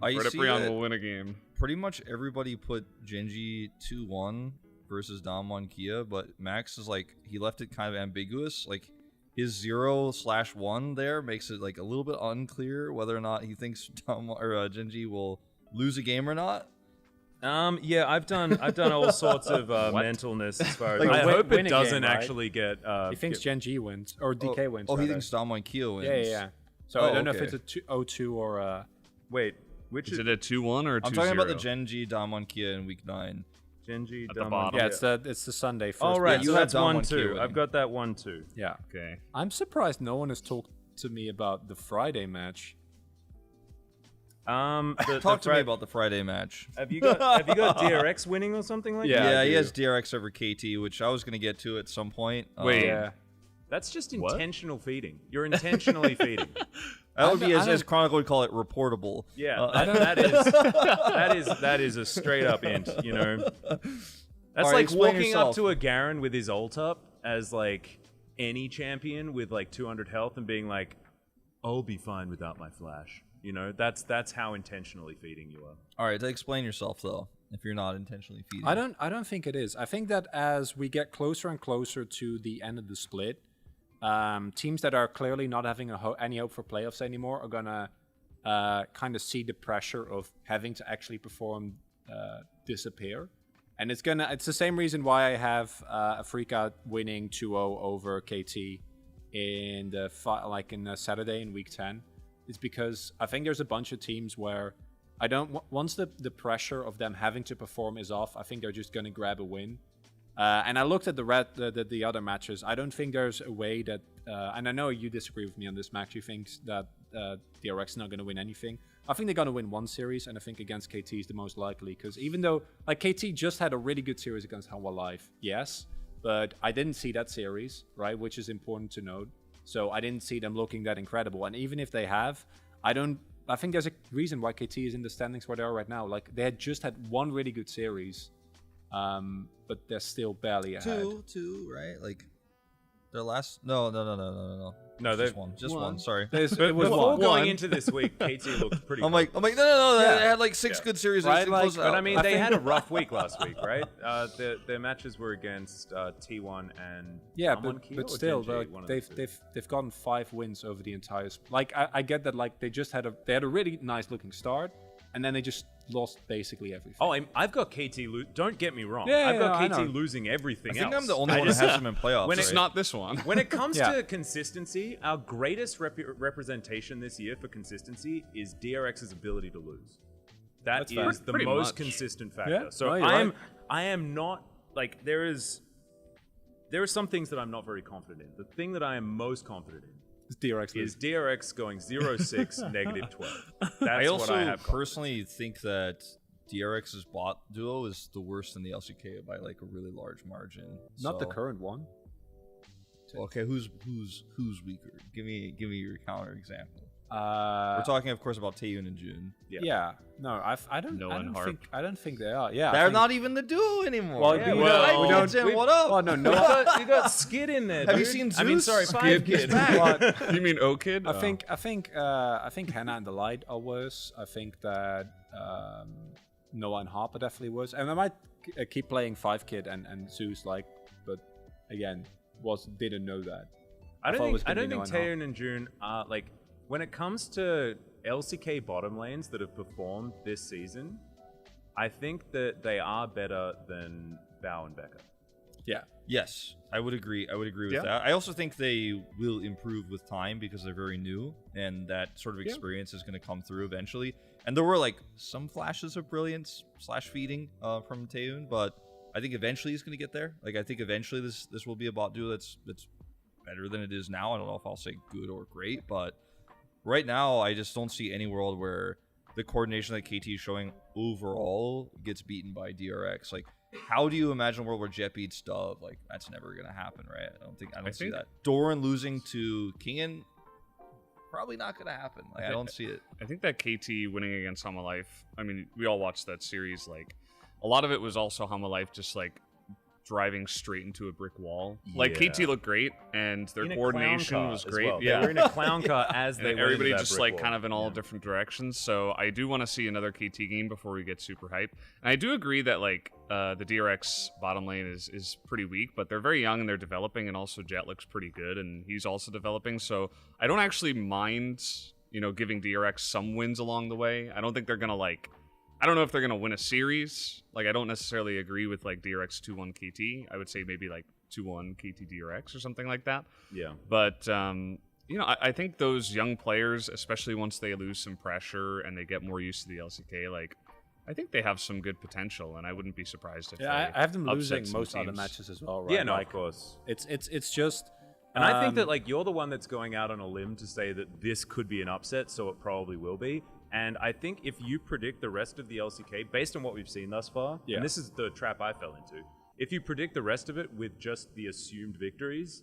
I Fred see Brion that will win a game. pretty much everybody put Genji 2-1 versus Damwon Kia, but Max is like, he left it kind of ambiguous. Like, his 0/1 there makes it like a little bit unclear whether or not he thinks Genji will lose a game or not. Yeah, I've done all sorts of mentalness as far as Like, I hope it win a game, doesn't right? actually get. He thinks Genji wins or DK wins. Oh, he rather. thinks Damwon Kia wins. Yeah. So I don't know if it's a 0-2 or a. Wait, which Is it a 2-1 or a 2-0? I'm talking about the Genji Damwon Kia in week 9. Genji At the Damwon bottom. Yeah, Kia. it's the Sunday first. Oh right, you so have that's Damwon 1-2. Kia winning. I've got that 1-2. Yeah. Okay. I'm surprised no one has talked to me about the Friday match. Talk to me about the Friday match. Have you got DRX winning or something like that? Yeah, he has DRX over KT, which I was gonna get to at some point. Wait. Yeah. That's just intentional feeding. You're intentionally feeding. That would be, as Chronicle would call it, reportable. Yeah, that is a straight up int. You know, that's Alright, like explain walking yourself. up to a Garen with his ult up as like any champion with like 200 health and being like, "I'll be fine without my flash." You know, that's how intentionally feeding you are. All right, to explain yourself though, if you're not intentionally feeding. I don't think it is. I think that as we get closer and closer to the end of the split, teams that are clearly not having any hope for playoffs anymore are gonna kind of see the pressure of having to actually perform disappear, and it's the same reason why I have Afrika winning 2-0 over KT in the Saturday in week 10. Is because I think there's a bunch of teams where once the pressure of them having to perform is off, I think they're just going to grab a win. And I looked at the other matches. I don't think there's a way that, and I know you disagree with me on this, Max. You think that DRX is not going to win anything. I think they're going to win one series, and I think against KT is the most likely. Because even though KT just had a really good series against Hanwha Live, yes, but I didn't see that series, right, which is important to note. So I didn't see them looking that incredible. And even if they have, I think there's a reason why KT is in the standings where they are right now. Like, they had just had one really good series, but they're still barely ahead. Two, right? Like, their last... No. No, just one. Just one, sorry. It was Before one. going into this week, KT looked pretty. I'm like, no. They had like 6 good series. Right, But I mean, they had a rough week last week, right? Their matches were against T1 and but still, they've gotten 5 wins over the entire. I get that. Like, they just had a really nice looking start, and then they just lost basically everything. Oh, I've got KT. Don't get me wrong. Yeah, I've got I KT know. losing everything I think else. I'm the only one who has them in playoffs. When It's not this one. When it comes to consistency, our greatest representation this year for consistency is DRX's ability to lose. That is the Pretty most much. consistent factor. Yeah, So no, you're I am not like there are some things that I'm not very confident in. The thing that I am most confident in It's DRX is DRX going 0-6 -12. That's I also what I have personally think that DRX's bot duo is the worst in the LCK by like a really large margin. Not the So- current one. Okay, who's weaker? Give me your counter example. We're We're talking, of course, about Taeyun and June. Yeah. No, I don't think they are. Yeah. They're not even the duo anymore. Well, yeah, we don't. Tim, what up? Oh no, you got Skid in there. Have you dude. seen Zeus? I mean, sorry, Five Kid. You mean O-Kid? I think Hannah and the Light are worse. I think that Noah and Harp are definitely worse. And I might keep playing 5 Kid and Zeus, but again, didn't know that. I don't think Noah and Harp. Taeyun and June are like when it comes to LCK bottom lanes that have performed this season. I think that they are better than Bao and Becca. Yeah. Yes, I would agree. I would agree with that. I also think they will improve with time because they're very new, and that sort of experience is going to come through eventually. And there were like some flashes of brilliance / feeding from Taeyun, but I think eventually he's going to get there. Like, I think eventually this will be a bot duo that's better than it is now. I don't know if I'll say good or great, but right now I just don't see any world where the coordination that KT is showing overall gets beaten by DRX. Like, how do you imagine a world where Jet beats Dove? Like, that's never gonna happen, right? I don't see that. Doran losing to Kingen, probably not gonna happen. Like, I don't see it. I think that KT winning against Hama Life, I mean, we all watched that series. Like, a lot of it was also Hama Life just like driving straight into a brick wall. Like Yeah. KT looked great, and their In a coordination clown car was as great. well. They Yeah, were in a clown car as they and went everybody into that just brick like wall. kind of in all different directions. So I do want to see another KT game before we get super hyped. And I do agree that like the DRX bottom lane is pretty weak, but they're very young and they're developing, and also Jet looks pretty good and he's also developing. So I don't actually mind, you know, giving DRX some wins along the way. I don't think they're gonna like. I don't know if they're gonna win a series. Like I don't necessarily agree with like DRX 2-1 KT. I would say maybe like 2-1 KT DRX or something like that. Yeah. But you know, I think those young players, especially once they lose some pressure and they get more used to the LCK, like I think they have some good potential, and I wouldn't be surprised if Yeah, they I have them upset losing some most other teams. matches as well, right? Yeah, no, like, of course. It's just. And I think that like you're the one that's going out on a limb to say that this could be an upset, so it probably will be. And I think if you predict the rest of the LCK based on what we've seen thus far, Yeah. and this is the trap I fell into, if you predict the rest of it with just the assumed victories,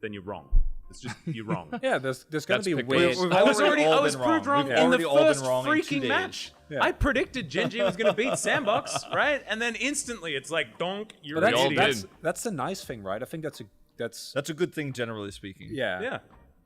then you're wrong. It's just you're wrong. Yeah, there's going to be picked weird. I was proved wrong We've in already the all been first wrong in 2 freaking days. match. Yeah. I predicted Genji was going to beat Sandbox, right? And then instantly it's like, donk, you're But an all idiot. did. that's the nice thing, right? I think that's That's a good thing, generally speaking. yeah. Yeah.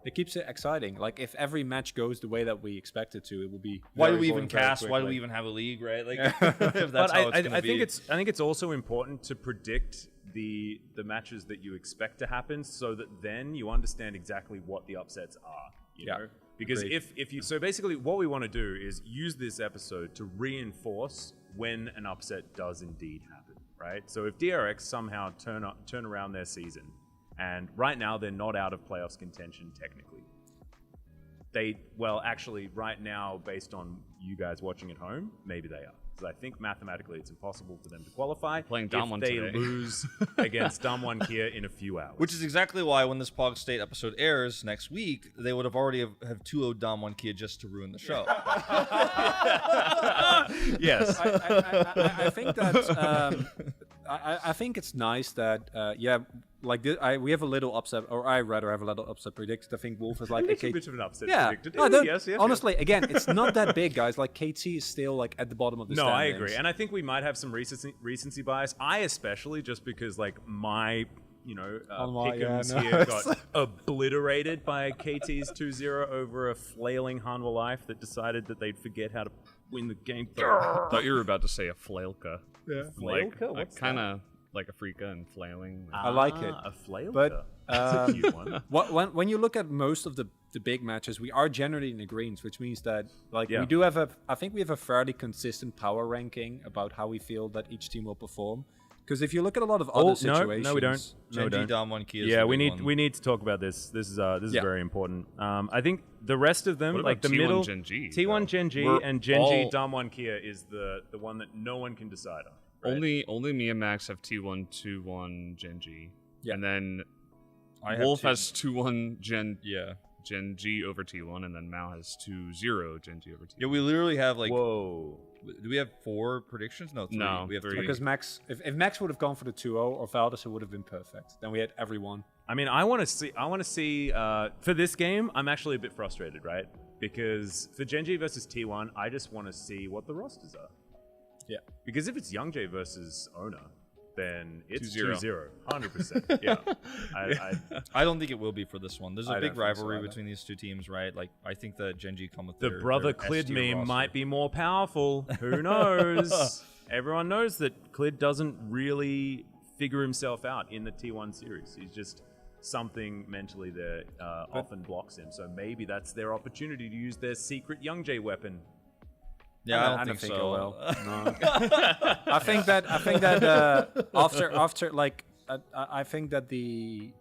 It keeps it exciting. Like if every match goes the way that we expect it to, it will be. Why do very we even boring very cast? Why do we quickly. even have a league, right? Like, if But that's how it's I gonna think be. I think it's also important to predict the matches that you expect to happen, so that then you understand exactly what the upsets are. You Yeah. know? Because Agreed. if you so basically what we want to do is use this episode to reinforce when an upset does indeed happen, right? So if DRX somehow turn around their season, and right now they're not out of playoffs contention technically. Actually, right now, based on you guys watching at home, maybe they are. Because I think mathematically it's impossible for them to qualify Playing if Damwon they today. lose against Damwon Kia in a few hours. Which is exactly why when this Pog State episode airs next week, they would have already have 2-0 Damwon Kia just to ruin the show. Yes. I think that I think it's nice that we have a little upset, or I rather have a little upset predicted. I think Wolf is like a bit of an upset yeah. predicted. No, Yes, honestly, again, it's not that big, guys. Like KT is still like at the bottom of the No, I standings. agree, and I think we might have some recency bias. I especially, just because like my Pick'ems here got obliterated by KT's 2-0 over a flailing Hanwha Life that decided that they'd forget how to win the game. I thought you were about to say a flailka. Yeah. Like Flailka? What's kind of like a freaka and flailing. I like it. A flailka. But That's a cute one. when you look at most of the big matches, we are generally in agreement, which means that Yeah. we do have I think we have a fairly consistent power ranking about how we feel that each team will perform. Because if you look at a lot of other situations, no, we don't. No, we Genji, don't. Damwon Kia is Yeah, the we big need one. we need to talk about this. This is Yeah. very important. I think the rest of them, What like about the T1 middle, Genji, T1 though? Genji We're and Genji all- Damwon Kia is the one that no one can decide on. Right? Only me and Max have T1 2-1 Genji. Yeah. And then I have Wolf two- has 2-1 Yeah. Genji over T1, and then Mao has 2-0 Genji over T1. Yeah, we literally have like. Whoa. Do we have 4 predictions? No, 3. No, we have 3. because Max, if Max would have gone for the 2-0 or Valdez, it would have been perfect. Then we had everyone. I mean, I want to see for this game. I'm actually a bit frustrated, right? Because for Genji versus T1, I just want to see what the rosters are. Yeah. Because if it's Youngjae versus Ona, then it's 2-0. 2-0, 100%. Yeah. I don't think it will be for this one. There's a I big don't think so rivalry either. between these two teams, right? Like, I think that Genji come with The their brother their Clid S-tier meme roster. might be more powerful. Who knows? Everyone knows that Clid doesn't really figure himself out in the T1 series. He's just something mentally that often blocks him. So maybe that's their opportunity to use their secret Youngjae weapon. Yeah, I don't think it so. will. No. I think that after like I think that the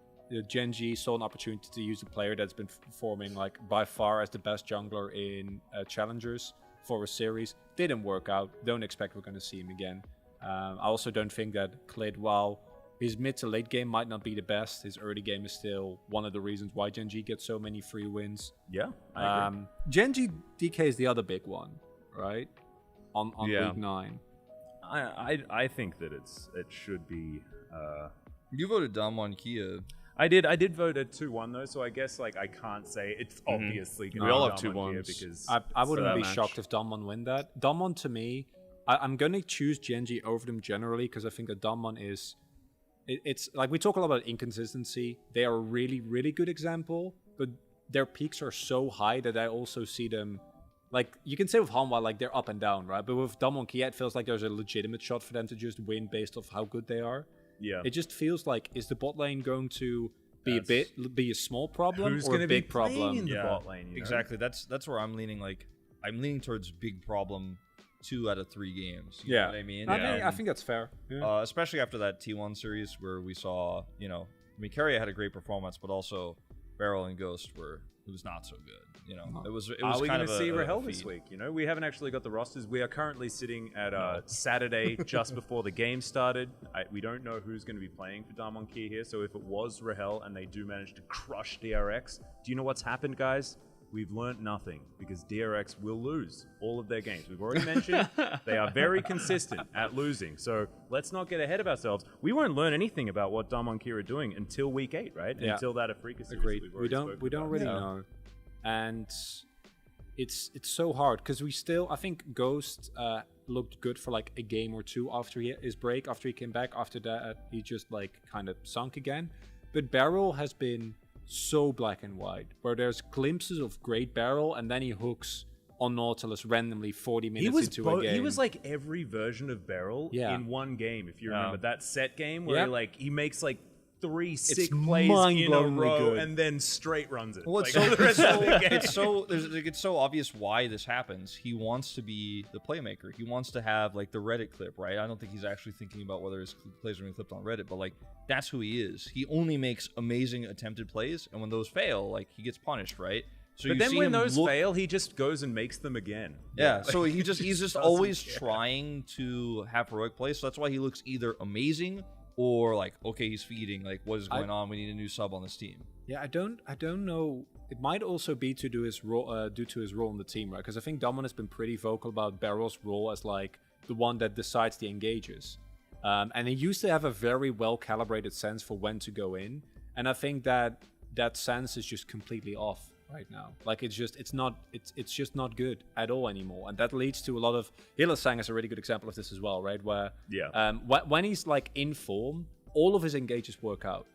Genji saw an opportunity to use a player that's been performing like by far as the best jungler in challengers for a series. Didn't work out. Don't expect we're going to see him again. I also don't think that Clid, while his mid to late game might not be the best, his early game is still one of the reasons why Genji gets so many free wins. Yeah, I agree. Genji DK is the other big one, right? On Yeah. week 9. I think that it should be. You voted Damwon Kia. I did vote a 2-1 though, so I guess like I can't say it's obviously going to We be all have Damwon Kia 2-1s. because I wouldn't that be match. shocked if Damwon win that. Damwon to me, I'm going to choose Genji over them generally because I think that Damwon is it's like we talk a lot about inconsistency. They are a really, really good example, but their peaks are so high that I also see them. Like, you can say with Hanwha, like, they're up and down, right? But with Damwon Kia, it feels like there's a legitimate shot for them to just win based off how good they are. Yeah. It just feels like, is the bot lane going to be a small problem Who's or a gonna big be playing problem? in the bot lane, you know? Exactly. That's where I'm leaning. Like, I'm leaning towards big problem 2 out of 3 games. You know what I mean? I think that's fair. Yeah. Especially after that T1 series where we saw, you know, I mean, Keria had a great performance, but also Beryl and Ghost it was not so good. You know, it was Are we kind going to of see a Rahel feat. this week? You know, we haven't actually got the rosters. We are currently sitting at Saturday, just before the game started. We don't know who's going to be playing for Damwon Kia here. So if it was Rahel and they do manage to crush DRX, do you know what's happened, guys? We've learnt nothing because DRX will lose all of their games. We've already mentioned they are very consistent at losing. So let's not get ahead of ourselves. We won't learn anything about what Damwon Kia are doing until week 8, right? Yeah. Until that Afrika series. Agreed. That we've already We don't really know, and it's so hard because we still. I think Ghost looked good for like a game or 2 after his break. After he came back, after that he just like kind of sunk again. But Beryl has been so black and white, where there's glimpses of great Beryl, and then he hooks on Nautilus randomly 40 minutes into a game. He was like every version of Beryl in one game. If you remember that set game where he makes like 3 sick plays in a row and then straight runs it. Well, it's so obvious why this happens. He wants to be the playmaker. He wants to have like the Reddit clip, right? I don't think he's actually thinking about whether his plays are being clipped on Reddit, but like that's who he is. He only makes amazing attempted plays, and when those fail, like he gets punished, right? So but then when those fail, he just goes and makes them again. Yeah, so he's just always trying to have heroic plays. So that's why he looks either amazing or like, okay, he's feeding. Like, what is going on? We need a new sub on this team. Yeah, I don't know. It might also be to do his role, due to his role in the team, right? Because I think Damwon has been pretty vocal about Beryl's role as like the one that decides the engages, and he used to have a very well calibrated sense for when to go in, and I think that sense is just completely off right now. Like it's just not good at all anymore, and that leads to a lot of. Hillesang is a really good example of this as well, right? Where when he's like in form, all of his engages work out,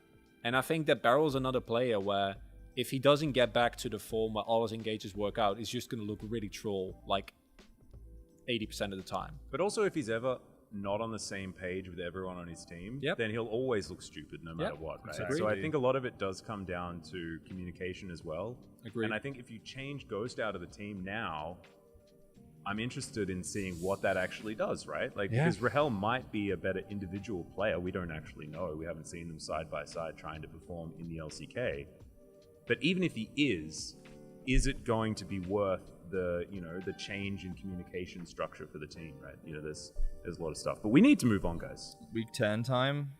and I think that Beryl's another player where if he doesn't get back to the form where all his engages work out, he's just going to look really troll like 80% of the time. But also, if he's ever not on the same page with everyone on his team, then he'll always look stupid no matter what, right? Exactly. So I think a lot of it does come down to communication as well. Agreed. And I think if you change Ghost out of the team now, I'm interested in seeing what that actually does, right? Like, because Rahel might be a better individual player. We don't actually know. We haven't seen them side by side trying to perform in the LCK. But even if he is it going to be worth the change in communication structure for the team, right? There's a lot of stuff, but we need to move on, guys. Week 10 time.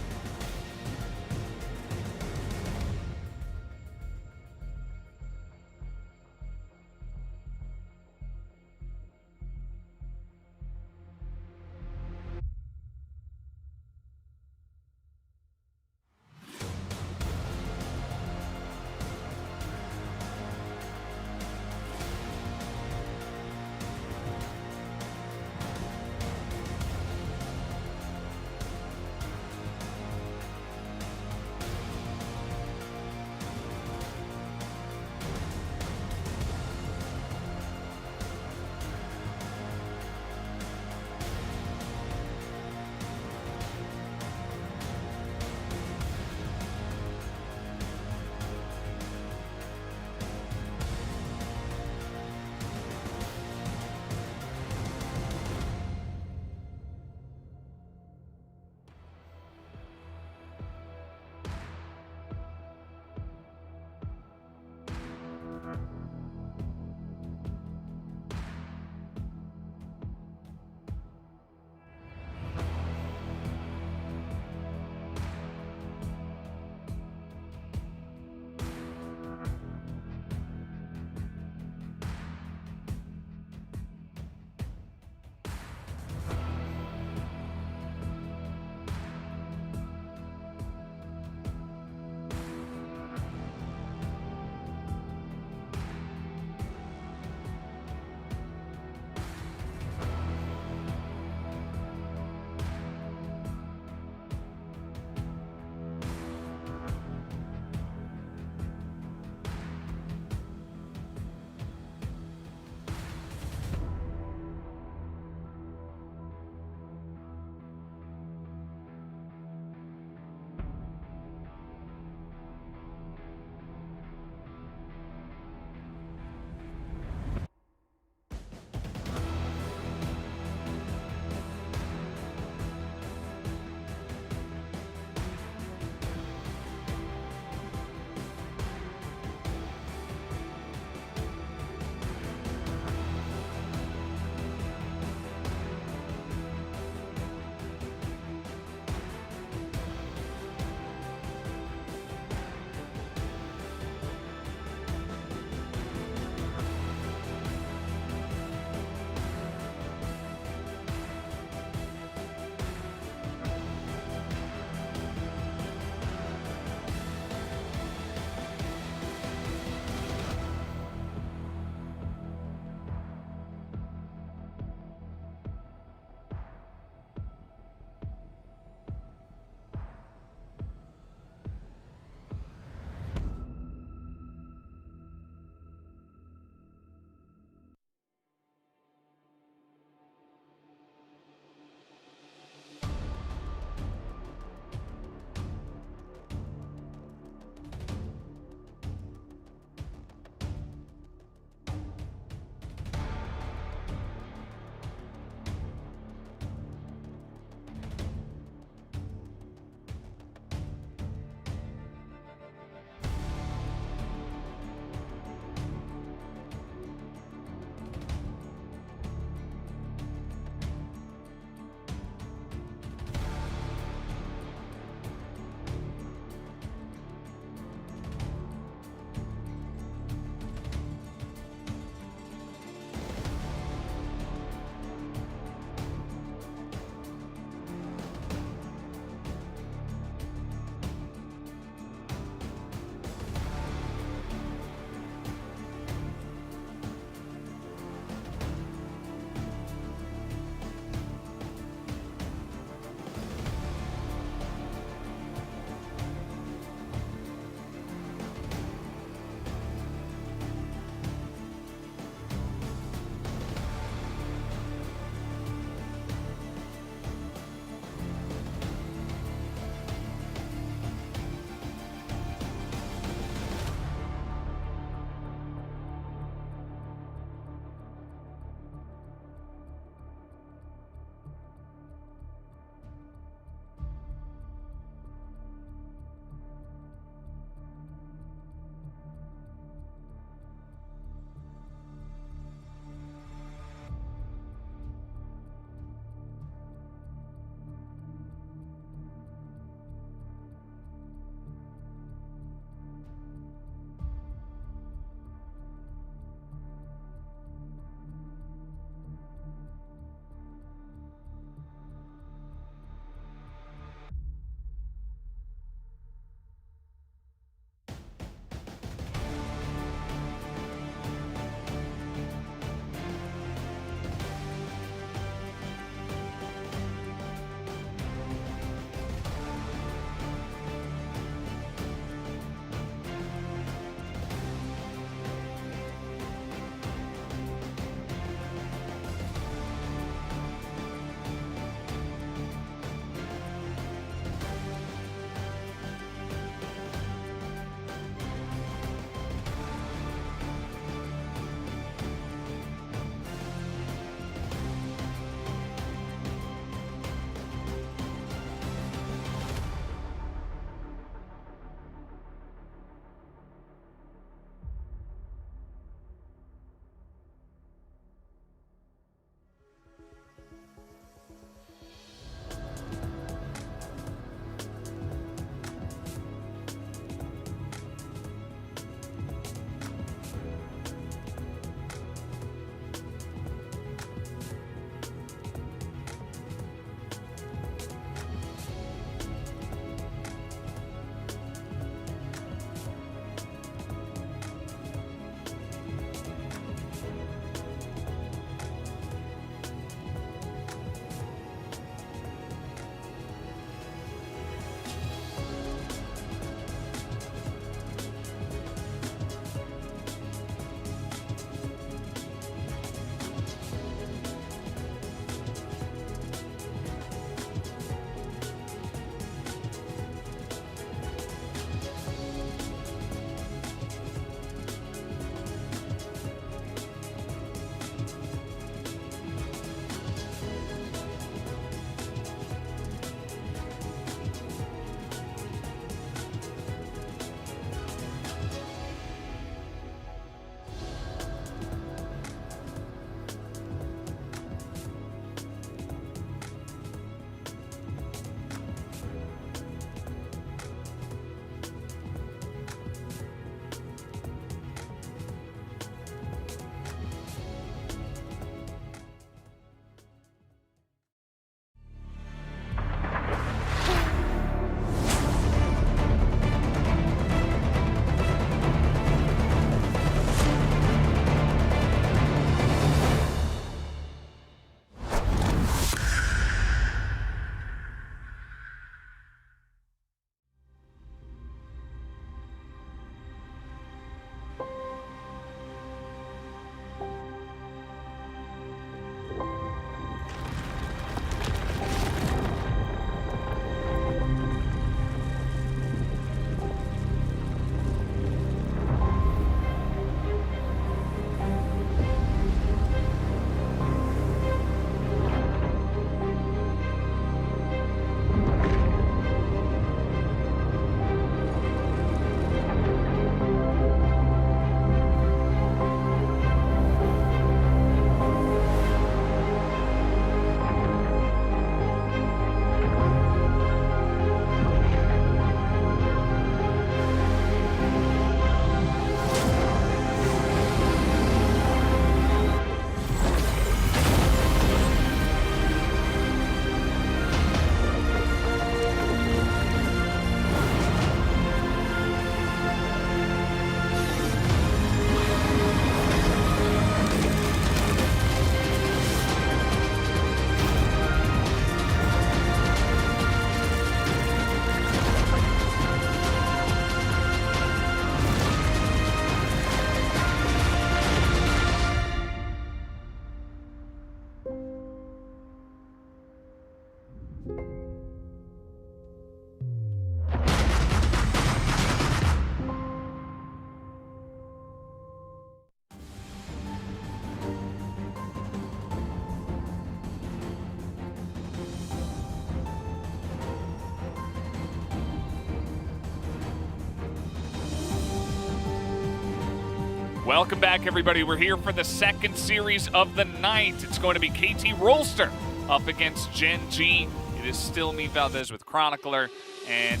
Welcome back, everybody. We're here for the second series of the night. It's going to be KT Rolster up against Gen G. It is still me, Valdez, with Chronicler, and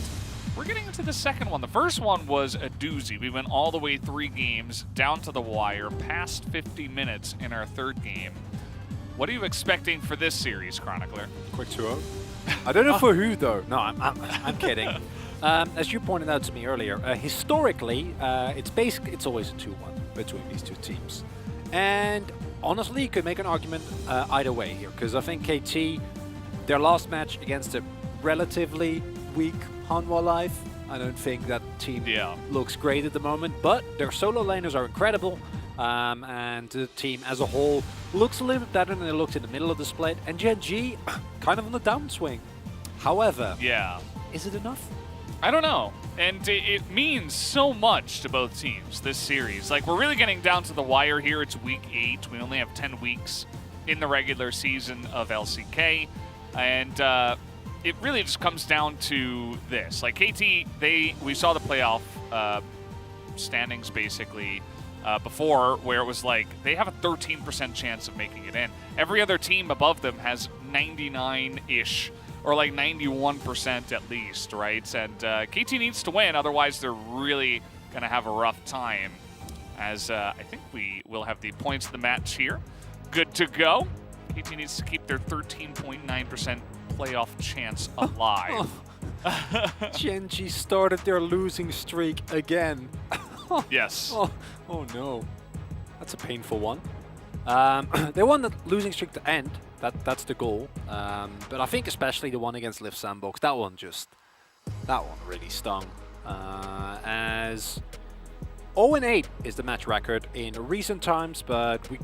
we're getting into the second one. The first one was a doozy. We went all the way 3 games, down to the wire, past 50 minutes in our third game. What are you expecting for this series, Chronicler? Quick 2-0. I don't know for who, though. No, I'm kidding. As you pointed out to me earlier, historically, it's always a 2-1 between these two teams. And honestly, you could make an argument either way here, because I think KT, their last match against a relatively weak Hanwha Life, I don't think that team looks great at the moment, but their solo laners are incredible, and the team as a whole looks a little bit better than it looked in the middle of the split, and Gen G kind of on the downswing. However, is it enough? I don't know. And it means so much to both teams, this series. Like, we're really getting down to the wire here. It's week 8. We only have 10 weeks in the regular season of LCK. And it really just comes down to this. Like, KT, we saw the playoff standings, basically, before, where it was like, they have a 13% chance of making it in. Every other team above them has 99-ish, or like 91% at least, right? And KT needs to win, otherwise they're really going to have a rough time. As I think we will have the points of the match here. Good to go. KT needs to keep their 13.9% playoff chance alive. Gen G started their losing streak again. Yes. Oh no. That's a painful one. They want the losing streak to end. That's the goal. But I think especially the one against Liv Sandbox, that one really stung. As 0-8 is the match record in recent times, but we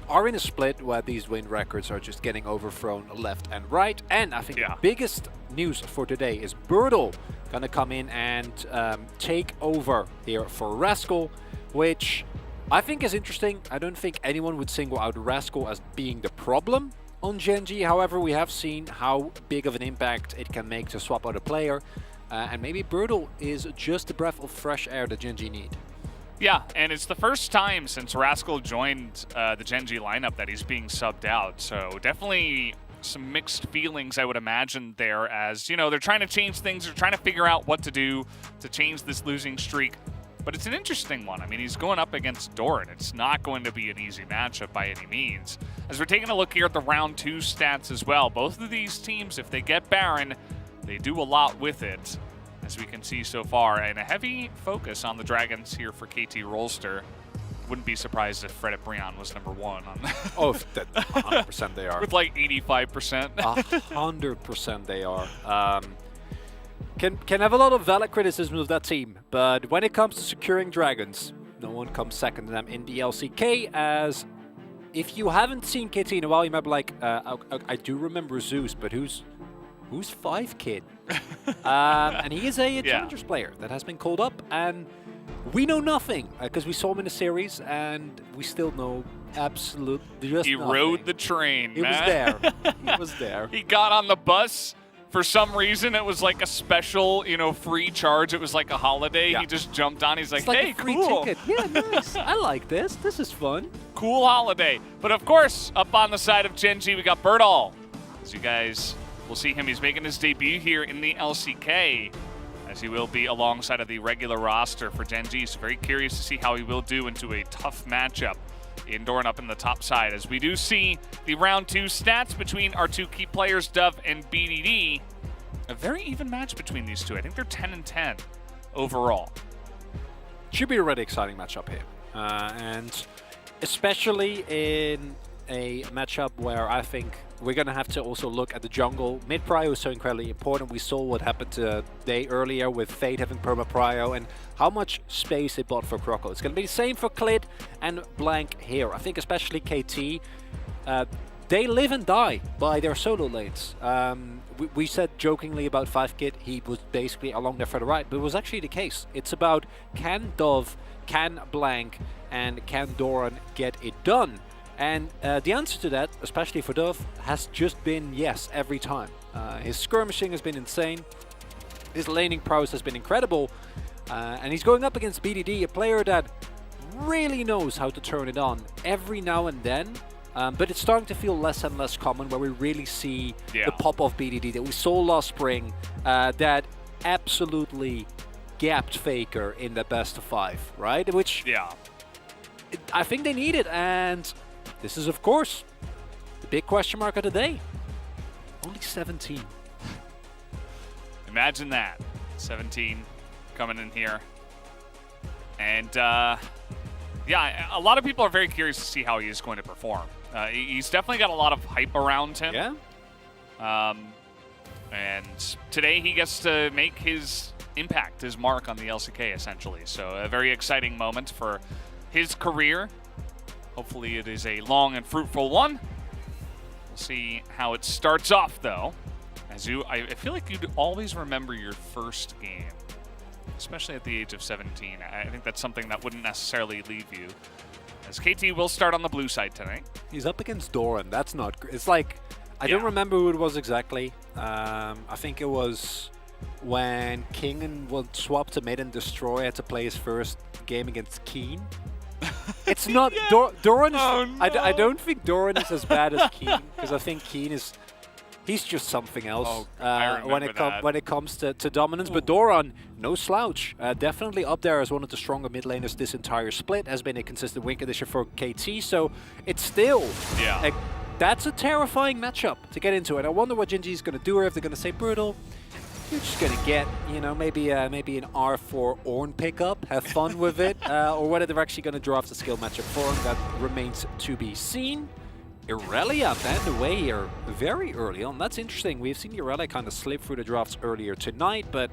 are in a split where these win records are just getting overthrown left and right. And I think the biggest news for today is Birdle gonna come in and take over here for Rascal, which I think is interesting. I don't think anyone would single out Rascal as being the problem on Gen G. However, we have seen how big of an impact it can make to swap out a player. And maybe Birdle is just a breath of fresh air that Gen G need. Yeah, and it's the first time since Rascal joined the Gen G lineup that he's being subbed out. So definitely some mixed feelings, I would imagine, there, as, you know, they're trying to change things. They're trying to figure out what to do to change this losing streak. But it's an interesting one. I mean, he's going up against Doran. It's not going to be an easy matchup by any means. As we're taking a look here at the round 2 stats as well, both of these teams, if they get Baron, they do a lot with it, as we can see so far. And a heavy focus on the Dragons here for KT Rolster. Wouldn't be surprised if Fred Brion was #1 on. Oh, 100% they are. With like 85%. 100% they are. Can have a lot of valid criticism of that team, but when it comes to securing Dragons, no one comes second to them in the LCK. As if you haven't seen KT in a while, you might be like, I do remember Zeus, but who's 5kid? And he is a Challengers player that has been called up, and we know nothing because we saw him in the series, and we still know absolutely just nothing. He rode the train, He was there. He was there. He got on the bus. For some reason, it was like a special, free charge. It was like a holiday. Yeah. He just jumped on. He's like, It's like hey, a free cool. ticket. Yeah, nice. I like this. This is fun. Cool holiday. But of course, up on the side of Gen G, we got Birdall. As you guys will see him, he's making his debut here in the LCK, as he will be alongside of the regular roster for Gen G. So very curious to see how he will do into a tough matchup in Doran up in the top side, as we do see the round 2 stats between our 2 key players, Dove and BDD. A very even match between these two. I think they're 10-10 overall. Should be a really exciting matchup here. And especially in a matchup where I think we're going to have to also look at the jungle. Mid-prio is so incredibly important. We saw what happened today earlier with Fade having perma-prio and how much space they bought for Croco. It's going to be the same for Clid and Blank here. I think especially KT, they live and die by their solo lanes. We said jokingly about 5kid, he was basically along there for the right, but it was actually the case. It's about can Dove, can Blank, and can Doran get it done? And the answer to that, especially for Dove, has just been yes every time. His skirmishing has been insane. His laning prowess has been incredible. And he's going up against BDD, a player that really knows how to turn it on every now and then. But it's starting to feel less and less common where we really see the pop-off BDD that we saw last spring, that absolutely gapped Faker in the best of 5, right? Which I think they need it, and this is, of course, the big question mark of the day. Only 17. Imagine that. 17 coming in here. And, yeah, a lot of people are very curious to see how he is going to perform. He's definitely got a lot of hype around him. Yeah. And today he gets to make his impact, his mark on the LCK, essentially. So a very exciting moment for his career. Hopefully it is a long and fruitful one. We'll see how it starts off, though. I feel like you'd always remember your first game, especially at the age of 17. I think that's something that wouldn't necessarily leave you. As KT will start on the blue side tonight. He's up against Doran. That's not... It's like... I don't remember who it was exactly. I think it was when King and swapped to mid and Destroy had to play his first game against Keen. It's not... Doran is... Oh, no. I don't think Doran is as bad as Keen, because I think Keen is... He's just something else when it comes to dominance. But Doran, no slouch. Definitely up there as one of the stronger mid laners this entire split. Has been a consistent win condition for KT. So it's still... that's a terrifying matchup to get into. And I wonder what Gen.G is going to do, or if they're going to say, Brutal, you're just going to get, you know, maybe an R4 Ornn pickup, have fun with it. Or whether they're actually going to draft a skill matchup for him, that remains to be seen. Irelia banned away here very early on. That's interesting. We've seen Irelia kind of slip through the drafts earlier tonight, but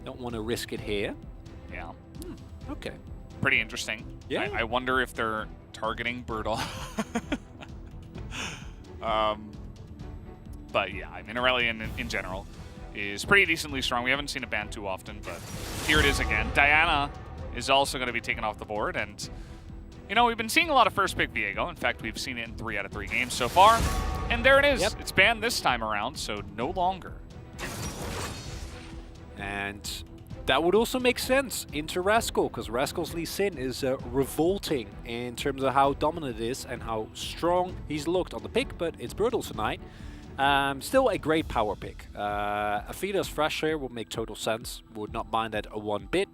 don't want to risk it here. Yeah. Okay. Pretty interesting. Yeah. I wonder if they're targeting Brutal. But yeah, I mean, Irelia in general is pretty decently strong. We haven't seen it banned too often, but here it is again. Diana is also going to be taken off the board, and you know, we've been seeing a lot of first pick Viego. In fact, we've seen it in 3 out of 3 games so far. And there it is. Yep. It's banned this time around, so no longer. And that would also make sense into Rascal, because Rascal's Lee Sin is revolting in terms of how dominant it is and how strong he's looked on the pick, but it's Brutal tonight. Still a great power pick. Afida's Thrasher would make total sense. Would not mind that a one bit.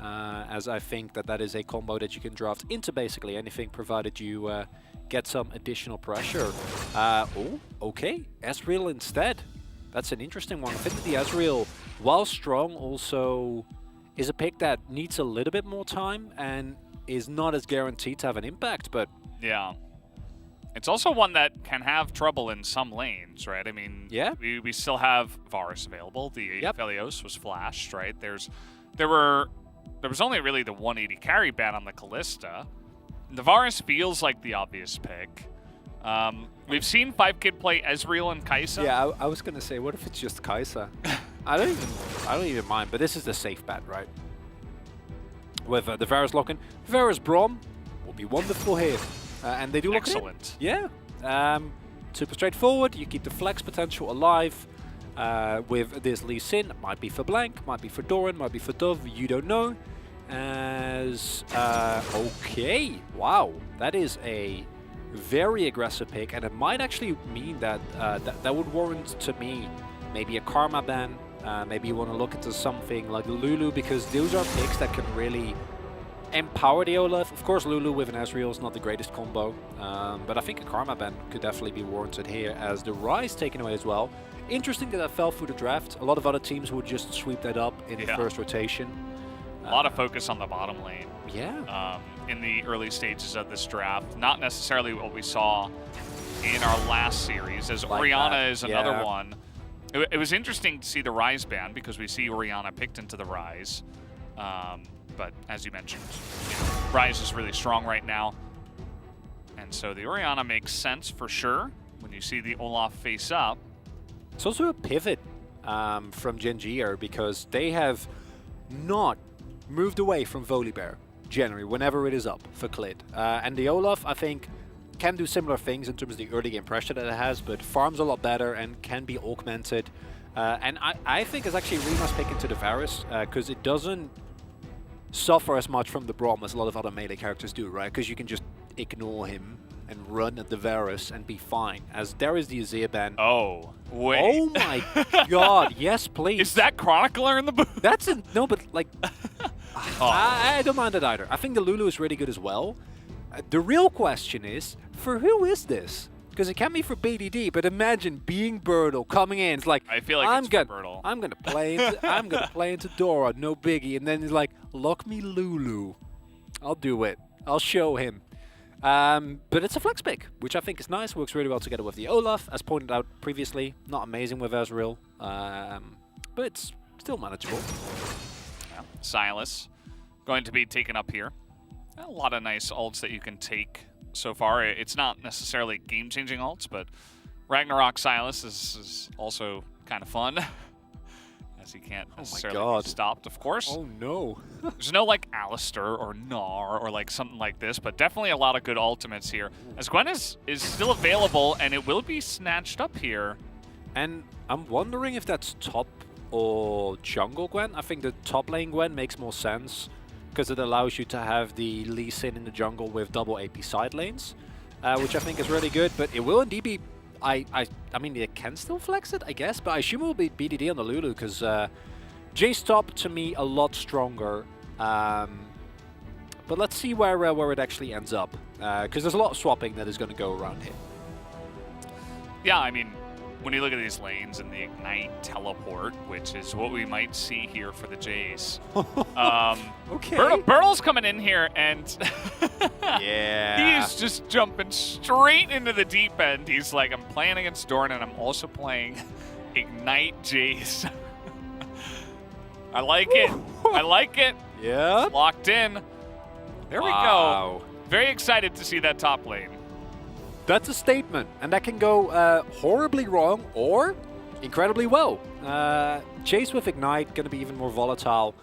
As I think that is a combo that you can draft into basically anything, provided you get some additional pressure. Oh, okay. Ezreal instead. That's an interesting one. I think that the Ezreal, while strong, also is a pick that needs a little bit more time and is not as guaranteed to have an impact, but... Yeah. It's also one that can have trouble in some lanes, right? I mean, we still have Varus available. The Aphelios was flashed, right? There was only really the 180 carry ban on the Kalista. The Varus feels like the obvious pick. We've seen 5kid play Ezreal and Kai'Sa. Yeah, I was gonna say, what if it's just Kai'Sa? I don't even mind, but this is the safe bet, right? With the Varus lock-in. Varus Braum will be wonderful here. And they do look excellent. Yeah. Super straightforward. You keep the flex potential alive. With this Lee Sin, might be for Blank, might be for Doran, might be for Dove, you don't know. As okay, wow, that is a very aggressive pick, and it might actually mean that that would warrant to me maybe a Karma ban. Maybe you want to look into something like Lulu, because those are picks that can really empower the Olaf. Of course, Lulu with an Ezreal is not the greatest combo, but I think a Karma ban could definitely be warranted here, as the Rise taken away as well. Interesting that fell through the draft. A lot of other teams would just sweep that up in the first rotation. A lot of focus on the bottom lane. Yeah. In the early stages of this draft. Not necessarily what we saw in our last series, as like Orianna is another one. It was interesting to see the Rise ban, because we see Orianna picked into the Rise. But as you mentioned, Rise is really strong right now. And so the Orianna makes sense for sure when you see the Olaf face up. It's also a pivot from Gen.G here, because they have not moved away from Volibear generally whenever it is up for Clid. And the Olaf, I think, can do similar things in terms of the early game pressure that it has, but farms a lot better and can be augmented. And I think it's actually a really nice pick into the Varus, because it doesn't suffer as much from the Braum as a lot of other melee characters do, right? Because you can just ignore him and run at the Varus and be fine. As there is the Azir ban. Oh, wait. Oh my god, yes please. Is that Chronicler in the booth? That's a, no, but like, I don't mind it either. I think the Lulu is really good as well. The real question is, for who is this? Because it can be for BDD, but imagine being Birdle coming in. It's like, I feel like it's for Birdle. I'm gonna play into Dora, no biggie, and then he's like, lock me Lulu. I'll do it. I'll show him. But it's a flex pick, which I think is nice. Works really well together with the Olaf, as pointed out previously. Not amazing with Ezreal, but it's still manageable. Yeah. Silas going to be taken up here. A lot of nice ults that you can take so far. It's not necessarily game-changing ults, but Ragnarok Silas is also kind of fun. As he can't necessarily be stopped, of course. Oh no. There's no like Alistair or Gnar or like something like this, but definitely a lot of good ultimates here. As Gwen is still available, and it will be snatched up here. And I'm wondering if that's top or jungle Gwen. I think the top lane Gwen makes more sense, because it allows you to have the Lee Sin in the jungle with double AP side lanes, which I think is really good, but it will indeed be... I mean, it can still flex it, I guess, but I assume it will be BDD on the Lulu, because Jay's top, to me, a lot stronger. But let's see where it actually ends up, because there's a lot of swapping that is going to go around here. Yeah, I mean, when you look at these lanes and the Ignite teleport, which is what we might see here for the Jays. Okay. Birdle's coming in here, and yeah, he's just jumping straight into the deep end. He's like, I'm playing against Doran, and I'm also playing Ignite Jays. I like it. I like it. Yeah. Locked in. There we go. Very excited to see that top lane. That's a statement, and that can go horribly wrong or incredibly well. Jace with Ignite going to be even more volatile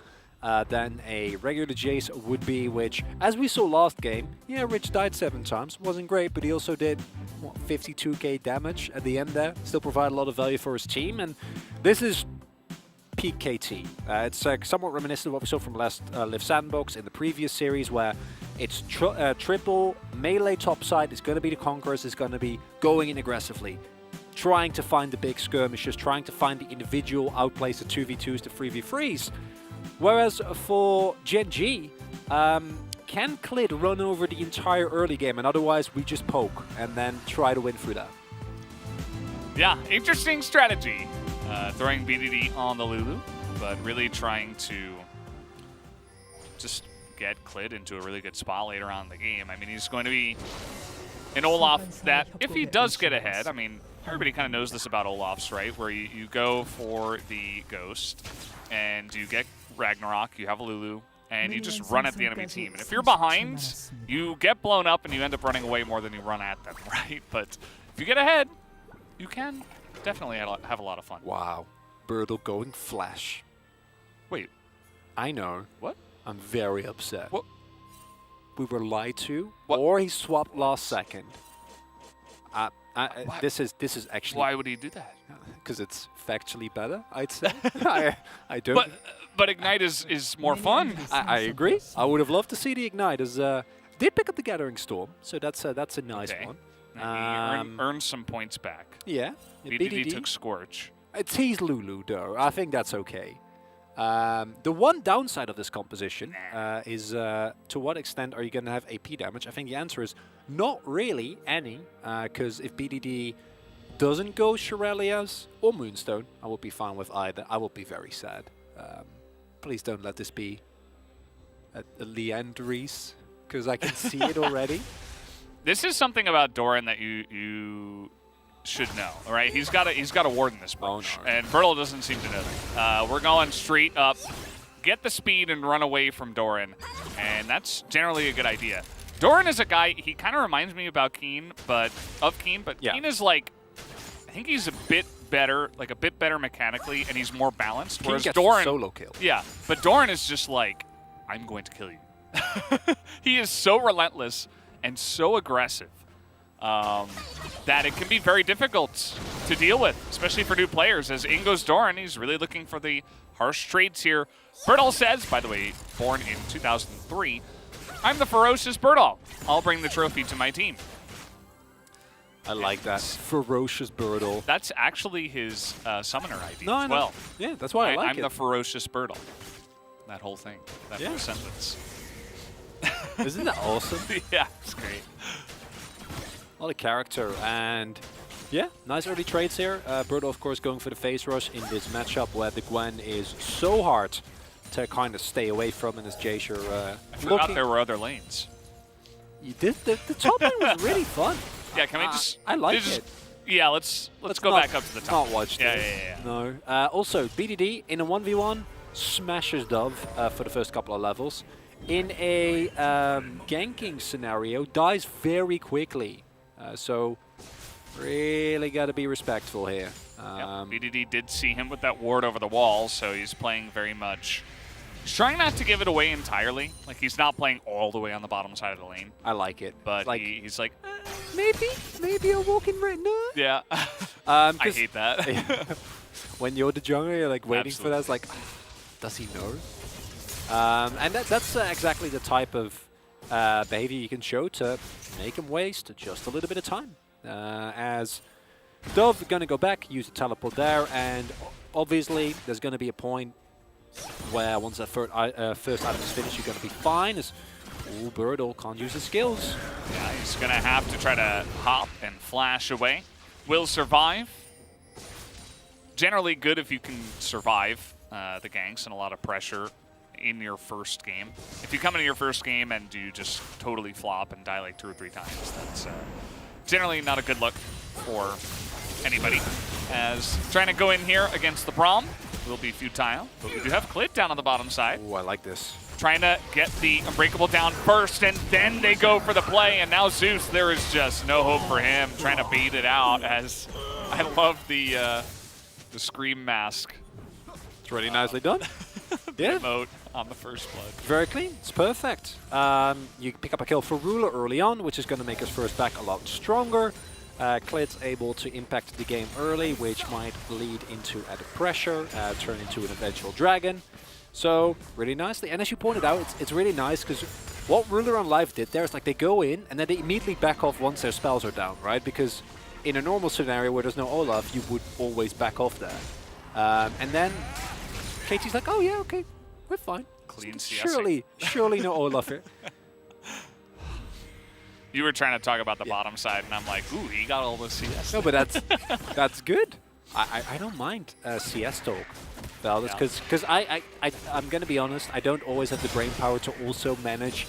than a regular Jace would be, which, as we saw last game, yeah, Rich died 7 times. Wasn't great, but he also did, what, 52k damage at the end there. Still provide a lot of value for his team, and this is peak KT. It's somewhat reminiscent of what we saw from last Live Sandbox in the previous series, where it's triple melee topside. It's going to be the Conquerors. It's going to be going in aggressively, trying to find the big skirmishes, trying to find the individual outplays, the 2v2s, the 3v3s. Whereas for Gen G, can Clid run over the entire early game, and otherwise we just poke and then try to win through that? Yeah, interesting strategy. Throwing BDD on the Lulu, but really trying to just get Clid into a really good spot later on in the game. I mean, he's going to be an Olaf that, if he does get ahead, I mean, everybody kind of knows this about Olafs, right? Where you go for the Ghost, and you get Ragnarok, you have a Lulu, and you just run at the enemy team. And if you're behind, you get blown up, and you end up running away more than you run at them, right? But if you get ahead, you can definitely have a lot of fun. Wow. Birdle going Flash. Wait. I know. What? I'm very upset. What? We were lied to, what? Or he swapped last second. This is actually... Why would he do that? Because it's factually better, I'd say. I don't... But Ignite is more fun. I agree. I would have loved to see the Ignite, as did pick up the Gathering Storm, so that's a nice one. Earn some points back. Yeah. BDD took Scorch. Tease Lulu, though. I think that's okay. The one downside of this composition is to what extent are you going to have AP damage? I think the answer is not really any, because if BDD doesn't go Shirelias or Moonstone, I will be fine with either. I will be very sad. Please don't let this be a Leandries, because I can see it already. This is something about Doran that you should know, all right? He's got a ward in this bunch, and Birdle doesn't seem to know that. We're going straight up, get the speed and run away from Doran, and that's generally a good idea. Doran is a guy, he kind of reminds me about Keen, but yeah. Keen is like, I think he's a bit better mechanically, and he's more balanced. Keen whereas gets Doran, solo kill. Yeah, but Doran is just like, I'm going to kill you. He is so relentless and so aggressive that it can be very difficult to deal with, especially for new players. As in goes Doran, he's really looking for the harsh traits here. Birdall says, by the way, born in 2003, I'm the ferocious Birdall. I'll bring the trophy to my team. I like that. Ferocious Birdall. That's actually his summoner ID No, as well. Yeah, that's why I like I'm it. the ferocious Birdall. That whole thing. That Yeah. whole sentence. Isn't that awesome? Yeah, it's great. A lot of character, and yeah, nice early trades here. Birdall, of course, going for the face rush in this matchup where the Gwen is so hard to kind of stay away from, and as Jasher I forgot there were other lanes. You did the top lane was really fun. Yeah, can we just? I like just- it. Yeah, let's go not- back up to the top. Not watch Yeah, this. yeah. No. Also, BDD in a 1v1 smashes Dove for the first couple of levels. In a ganking scenario, dies very quickly. So really got to be respectful here. BDD did see him with that ward over the wall, so he's playing very much. He's trying not to give it away entirely. Like, he's not playing all the way on the bottom side of the lane. I like it. But like, he's like, maybe a walking right now. yeah. I hate that. When you're the jungler, you're like waiting for that. It's like, does he know? And that's exactly the type of behavior you can show to make him waste just a little bit of time. As Dove going to go back, use the teleport there, and obviously there's going to be a point where once that first item is finished, you're going to be fine. As Birdall can't use his skills. Yeah, he's going to have to try to hop and flash away. Will survive. Generally good if you can survive the ganks and a lot of pressure in your first game. If you come into your first game and you just totally flop and die like 2 or 3 times, that's generally not a good look for anybody. As trying to go in here against the Braum will be futile, but we do have Clit down on the bottom side. Oh, I like this. Trying to get the Unbreakable down first, and then they go for the play, and now Zeus, there is just no hope for him, trying to bait it out, as I love the Scream mask. It's really nicely done. Yeah. Emote on the first blood. Very clean. It's perfect. You pick up a kill for Ruler early on, which is going to make his first back a lot stronger. Clit's able to impact the game early, which might lead into added pressure, turn into an eventual dragon. So, really nicely. And as you pointed out, it's really nice because what Ruler on Live did there is like they go in and then they immediately back off once their spells are down, right? Because in a normal scenario where there's no Olaf, you would always back off there. And then KT's like, oh yeah, okay, we're fine. Clean CSing. Surely no Olaf here. You were trying to talk about the bottom side, and I'm like, ooh, he got all the CS. No, but that's good. I don't mind CS talk, Valdez, because I'm going to be honest, I don't always have the brain power to also manage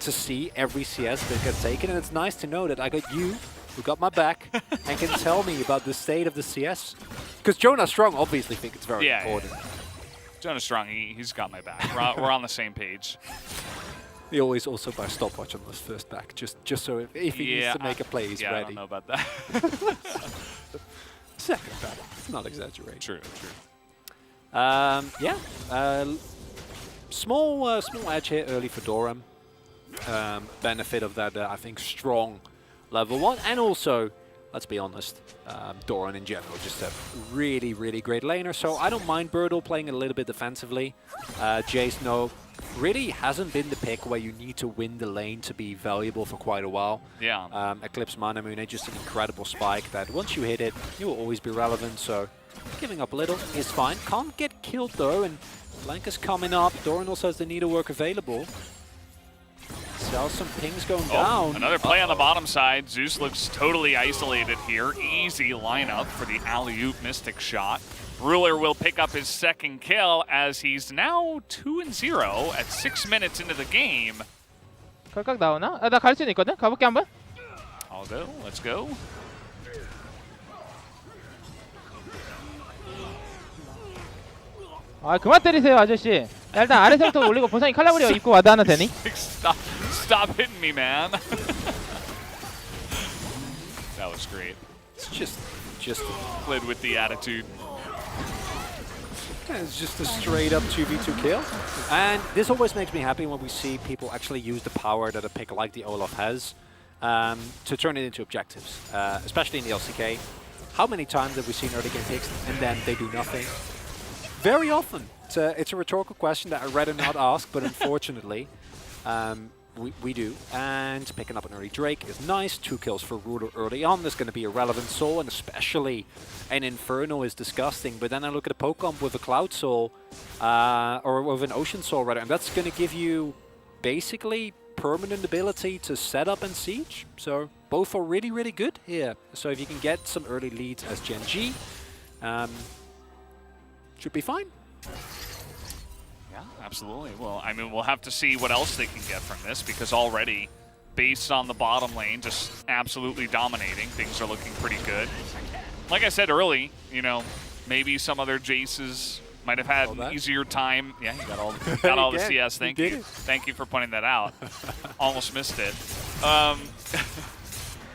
to see every CS that gets taken, and it's nice to know that I got you, who got my back, and can tell me about the state of the CS. Because Jonas Strong obviously think it's very important. Yeah. Jonas Strong, he's got my back. We're on the same page. He always also buys stopwatch on this first back, just so if he needs to make a play, he's ready. I don't know about that. Second back, not exaggerating. True. Small edge here early for Doran. Benefit of that, I think, strong level 1, and also, let's be honest, Doran in general, just a really, really great laner. So I don't mind Birdall playing a little bit defensively. Jace, really hasn't been the pick where you need to win the lane to be valuable for quite a while. Yeah. Eclipse Mana Moon, just an incredible spike that once you hit it, you will always be relevant. So giving up a little is fine. Can't get killed though, and Blanca's coming up. Doran also has the needlework available. Saw some pings going down. Another play on the bottom side. Zeus looks totally isolated here. Easy lineup for the alley-oop Mystic shot. Ruler will pick up his second kill as he's now 2-0 at 6 minutes into the game. 걸각 나오나? 나 갈 수는 있거든? 가볼게 한번. I'll go. Let's go. 아 그만 때리세요 아저씨. 야, 일단 아래서부터 올리고 보상이 칼라브리아 입고 와드 하나 되니? Stop hitting me, man. That was great. It's just played with the attitude. Yeah, it's just a straight up 2v2 kill. And this always makes me happy when we see people actually use the power that a pick like the Olaf has. to turn it into objectives, especially in the LCK. How many times have we seen early game picks and then they do nothing? Very often. It's a rhetorical question that I'd rather not ask, but unfortunately, we do. And picking up an early Drake is nice. 2 kills for Ruler early on. There's going to be a relevant soul, and especially an Inferno is disgusting. But then I look at a Pokemon with a Cloud Soul, or with an Ocean Soul rather, and that's going to give you basically permanent ability to set up and siege. So both are really, really good here. So if you can get some early leads as Gen G, should be fine. Yeah, absolutely. Well, I mean, we'll have to see what else they can get from this, because already, based on the bottom lane, just absolutely dominating, things are looking pretty good. Like I said early, you know, maybe some other Jaces might have had an easier time. Yeah, you got all the CS. Thank you. Thank you for pointing that out. Almost missed it.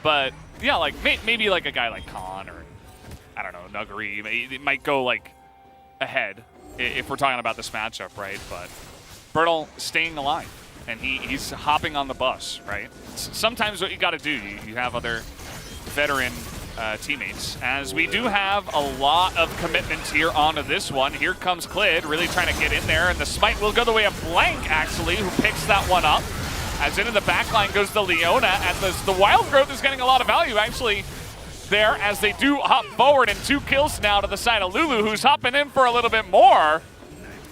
But yeah, like maybe like a guy like Khan or I don't know, Nuggery. It might go like ahead if we're talking about this matchup, right? But Bertle staying alive, and he's hopping on the bus, right? Sometimes what you got to do, you have other veteran teammates, as we do have a lot of commitments here onto this one. Here comes Clid, really trying to get in there, and the smite will go the way of Blank, actually, who picks that one up. As into the backline goes the Leona, and the Wild Growth is getting a lot of value, actually, there, as they do hop forward, and 2 kills now to the side of Lulu, who's hopping in for a little bit more.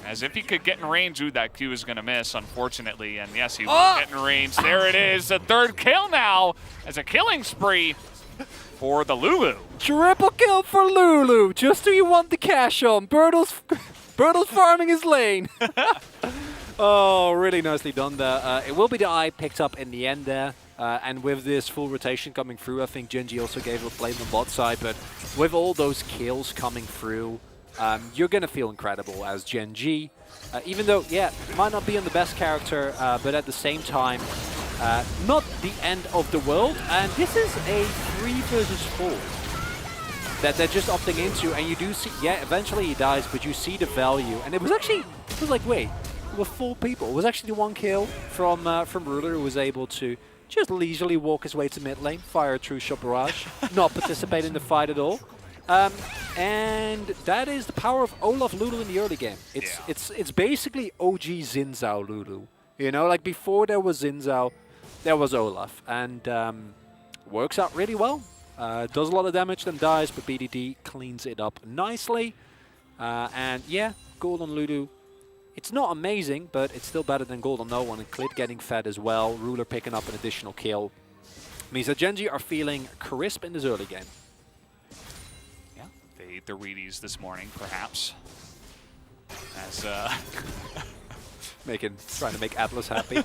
As if he could get in range. Ooh, that Q is going to miss, unfortunately, and yes, he will get in range. There it is, a 3rd kill now, as a killing spree for the Lulu. Triple kill for Lulu. Just who you want the cash on. Bertle's farming his lane. Oh, really nicely done there. It will be the eye picked up in the end there. And with this full rotation coming through, I think Gen G also gave a blame on bot side. But with all those kills coming through, you're going to feel incredible as Gen G. Even though, yeah, might not be on the best character, but at the same time, not the end of the world. And this is a 3 versus 4 that they're just opting into. And you do see, yeah, eventually he dies, but you see the value. And it was like, wait, there were 4 people. It was actually 1 kill from Ruler, who was able to just leisurely walk his way to mid lane, fire a true shot barrage, not participate in the fight at all. And that is the power of Olaf Lulu in the early game. It's basically OG Xin Zhao Lulu. You know, like before there was Xin Zhao, there was Olaf, and works out really well. Does a lot of damage, then dies, but BDD cleans it up nicely. And yeah, gold on Lulu. It's not amazing, but it's still better than gold on no one. And Clid getting fed as well. Ruler picking up an additional kill. Means that Gen G are feeling crisp in this early game. Yeah, they ate their Wheaties this morning, perhaps. As trying to make Atlas happy.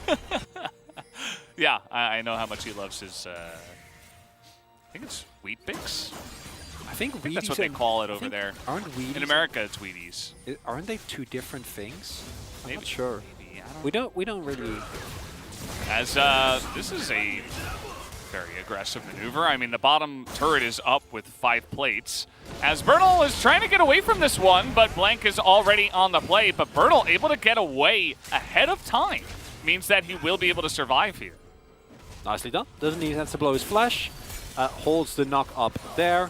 Yeah, I know how much he loves his. I think it's Wheat Bix. I think Wheaties, that's what they call it over there. Aren't Wheaties? In America, it's Wheaties. Aren't they 2 different things? Maybe. I'm not sure. Maybe. We don't really. As this is a very aggressive maneuver. I mean, the bottom turret is up with 5 plates. As Bertle is trying to get away from this one, but Blank is already on the play. But Bertle able to get away ahead of time means that he will be able to survive here. Nicely done. Doesn't need to blow his flash. Holds the knock up there,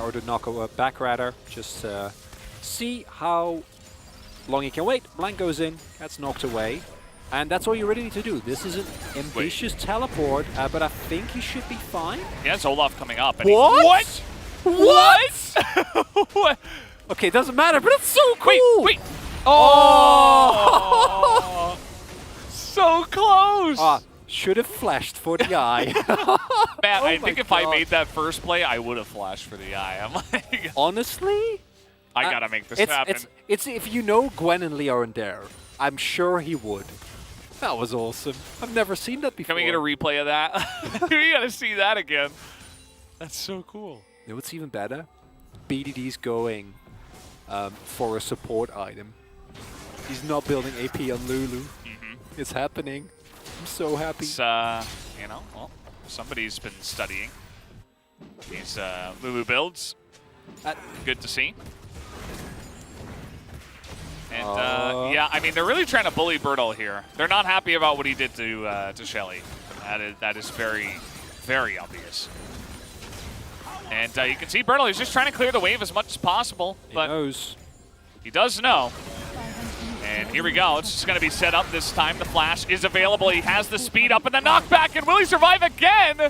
or the knock back rather. Just see how long he can wait. Blank goes in, gets knocked away. And that's all you really need to do. This is an ambitious teleport, but I think he should be fine. He has Olaf coming up. And What? What? Okay, doesn't matter, but it's so cool! Wait! Oh! So close! Should have flashed for the eye. Matt, I think if I made that first play, I would have flashed for the eye. I'm like, honestly, I gotta make this happen. It's if you know Gwen and Lee aren't there, I'm sure he would. That was awesome. I've never seen that before. Can we get a replay of that? We gotta see that again. That's so cool. You know what's even better? BDD's going for a support item. He's not building AP on Lulu. It's happening. I'm so happy. It's, you know, well, somebody's been studying these Lulu builds. Good to see. And yeah, I mean, they're really trying to bully Bertle here. They're not happy about what he did to Shelly. That is very very obvious. And you can see Bertle, he's just trying to clear the wave as much as possible. But he knows. He does know. And here we go. It's just going to be set up this time. The flash is available. He has the speed up and the knockback. And will he survive again?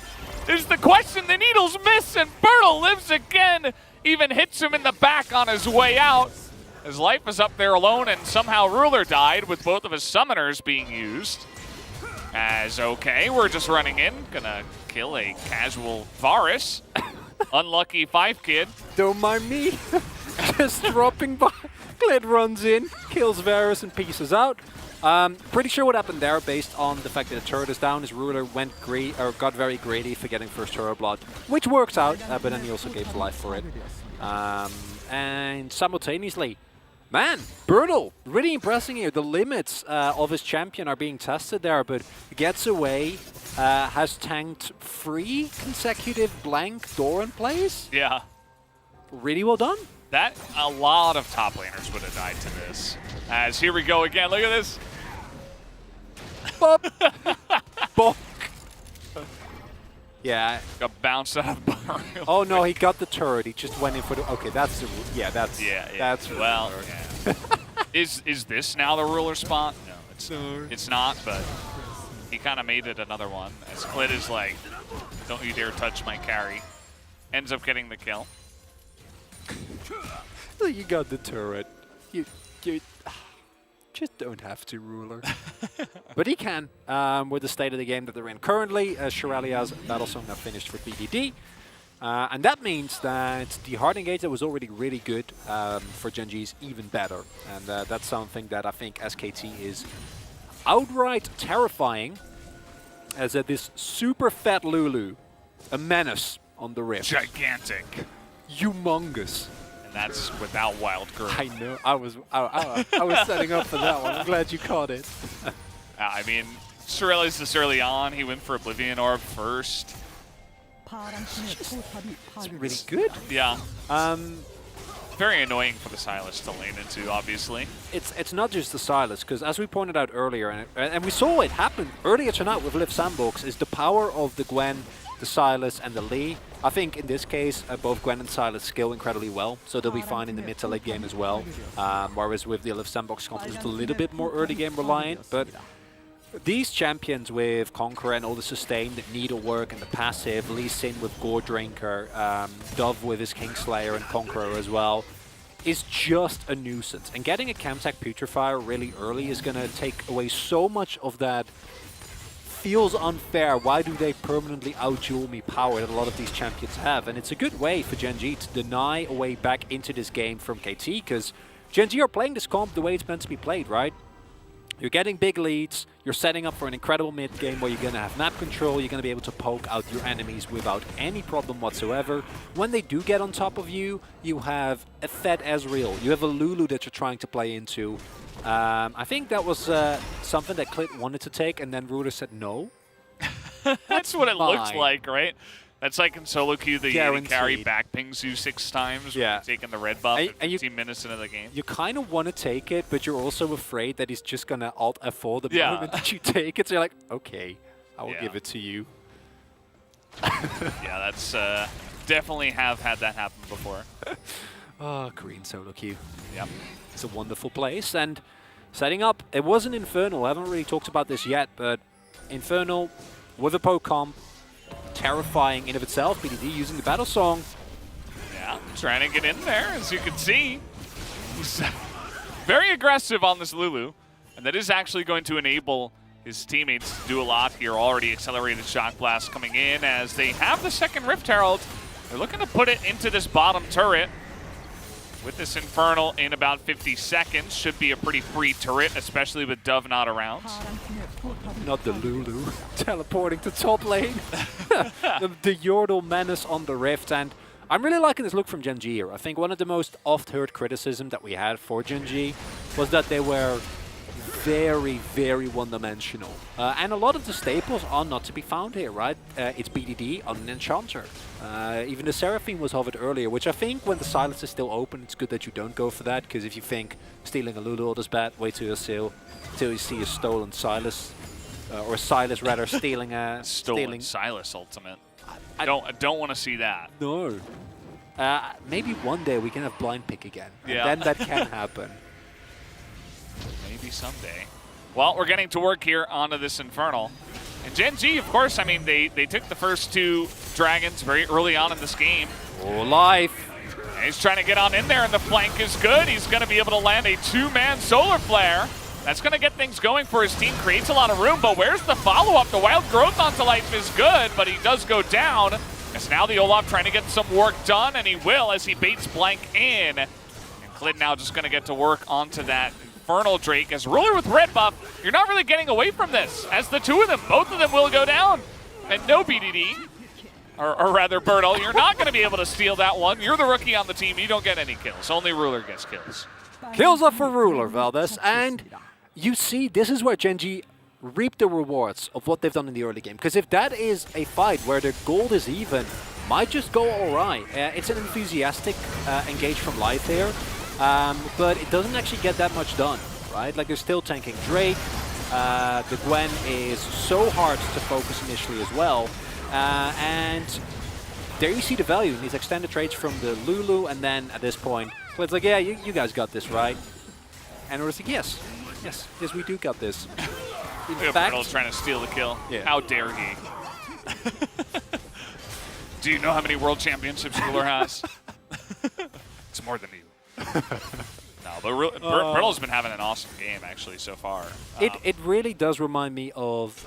Is the question. The needles miss and Bertle lives again. Even hits him in the back on his way out. His life is up there alone, and somehow Ruler died with both of his summoners being used. As okay, we're just running in. Gonna kill a casual Varus. Unlucky 5-kid. Don't mind me. Just dropping by. Klid runs in, kills Varus and pieces out. Pretty sure what happened there, based on the fact that the turret is down, is Ruler got very greedy for getting first turret blood, which works out, but then he also gave life for it. And simultaneously, man, Bertle, really impressing here. The limits of his champion are being tested there, but gets away, has tanked 3 consecutive blank Doran plays. Yeah. Really well done. That, a lot of top laners would have died to this. As here we go again, look at this. Bop. Bonk. Yeah. Got bounced out of the bar. Oh no, he got the turret. He just went in for the. Okay, that's the. Yeah, that's. Yeah. That's well. Yeah. Is this now the Ruler spot? No, it's not. But he kind of made it another one. As Klid is like, "Don't you dare touch my carry." Ends up getting the kill. You got the turret. You just don't have to, Ruler. But he can, with the state of the game that they're in currently. Shiralia's battle song now finished for BDD. And that means that the hard engage that was already really good for Gen.G is even better. And that's something that I think SKT is outright terrifying. As this super fat Lulu, a menace on the rift. Gigantic. Humongous. And that's without wild growth. I know. I was setting up for that one. I'm glad you caught it. I mean, Shirelli's this early on. He went for Oblivion Orb first. It's really good. Yeah. Very annoying for the Sylas to lane into, obviously. It's not just the Sylas, because as we pointed out earlier, and we saw it happen earlier tonight with Liv Sandbox, is the power of the Gwen, the Sylas, and the Lee. I think in this case, both Gwen and Sylas skill incredibly well, so they'll be fine in the mid to late game as well. Whereas with the Liv Sandbox comp, it's a little bit more early game reliant, but these champions with Conqueror and all the sustained needlework and the passive, Lee Sin with Gore Drinker, Dove with his Kingslayer and Conqueror as well, is just a nuisance. And getting a Camtech Putrefier really early is going to take away so much of that feels unfair. Why do they permanently out-duel me power that a lot of these champions have? And it's a good way for Gen.G to deny a way back into this game from KT, because Gen.G are playing this comp the way it's meant to be played, right? You're getting big leads, you're setting up for an incredible mid-game where you're going to have map control, you're going to be able to poke out your enemies without any problem whatsoever. When they do get on top of you, you have a fed Ezreal, you have a Lulu that you're trying to play into. I think that was something that Klid wanted to take, and then Ruler said no. That's what it looks like, right? That's like in solo queue, the carry back pings you 6 times. Yeah. Taking the red buff at 15 minutes into the game. You kind of want to take it, but you're also afraid that he's just going to alt F4 the moment that you take it. So you're like, okay, I will give it to you. Yeah, that's definitely have had that happen before. Oh, Korean solo queue. Yep. It's a wonderful place. And setting up, it was an Infernal. I haven't really talked about this yet, but Infernal with a poke comp, terrifying in of itself. BDD using the battle song. Yeah, trying to get in there, as you can see. He's very aggressive on this Lulu, and that is actually going to enable his teammates to do a lot here. Already accelerated Shock Blast coming in as they have the second Rift Herald. They're looking to put it into this bottom turret. With this Infernal in about 50 seconds, should be a pretty free turret, especially with Dove not around. Not the Lulu. Teleporting to top lane. the Yordle menace on the Rift, and I'm really liking this look from Gen.G here. I think one of the most oft-heard criticism that we had for Gen.G was that they were very, very one-dimensional. And a lot of the staples are not to be found here, right? It's BDD on an Enchanter. Even the Seraphine was hovered earlier, which I think when the Silence is still open, it's good that you don't go for that, because if you think stealing a Lulu is bad, wait till you see a stolen Sylas, or Sylas rather, stealing a... Stolen Sylas ultimate. I don't want to see that. No. Maybe one day we can have blind pick again. Yeah. And then that can happen. Maybe someday. Well, we're getting to work here onto this Infernal. And Gen G, of course, I mean, they took the first 2 dragons very early on in this game. Oh, life. And he's trying to get on in there, and the flank is good. He's going to be able to land a 2-man solar flare. That's going to get things going for his team, creates a lot of room, but where's the follow-up? The wild growth onto life is good, but he does go down. As now the Olaf trying to get some work done, and he will as he baits blank in. And Clid now just going to get to work onto that Infernal Drake. As Ruler with red buff, you're not really getting away from this. As the 2 of them, both of them will go down. And no BDD, or rather Bertle, you're not going to be able to steal that one. You're the rookie on the team, you don't get any kills. Only Ruler gets kills. Kills up for Ruler, Valdez, and you see, this is where Gen G reap the rewards of what they've done in the early game. Because if that is a fight where their gold is even, might just go all right. It's an enthusiastic engage from Life here, but it doesn't actually get that much done, right? Like, they're still tanking Drake. The Gwen is so hard to focus initially as well. And there you see the value in these extended trades from the Lulu, and then at this point, it's like, yeah, you guys got this, right? And we're like, yes, we do got this. In fact, Bertle's trying to steal the kill. Yeah. How dare he? Do you know how many world championships Ruler has? It's more than you. No, but Bertle's been having an awesome game actually so far. It really does remind me of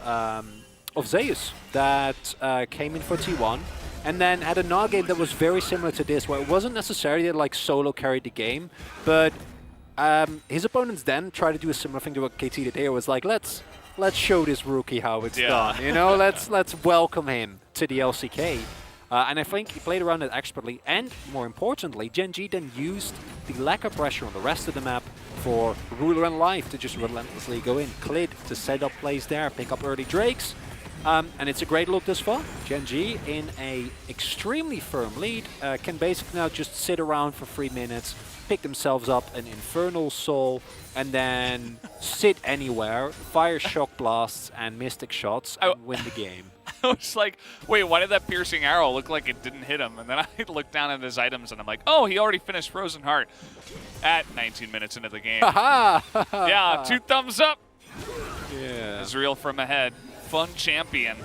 Zeus that came in for T1 and then had a NA game that was very similar to this, where it wasn't necessarily that like solo carried the game, but his opponents then tried to do a similar thing to what KT did here. Was like, let's show this rookie how it's done. You know, let's welcome him to the LCK. And I think he played around it expertly, and more importantly, Gen G then used the lack of pressure on the rest of the map for Ruler and Life to just relentlessly go in. Clid to set up plays there, pick up early Drakes, and it's a great look this far. Gen G in a extremely firm lead, can basically now just sit around for 3 minutes, pick themselves up an Infernal Soul, and then sit anywhere, fire shock blasts and mystic shots, and win the game. I was like, wait, why did that piercing arrow look like it didn't hit him? And then I looked down at his items and I'm like, oh, he already finished Frozen Heart at 19 minutes into the game. Yeah, 2 thumbs up. Yeah. Israel from ahead. Fun champion.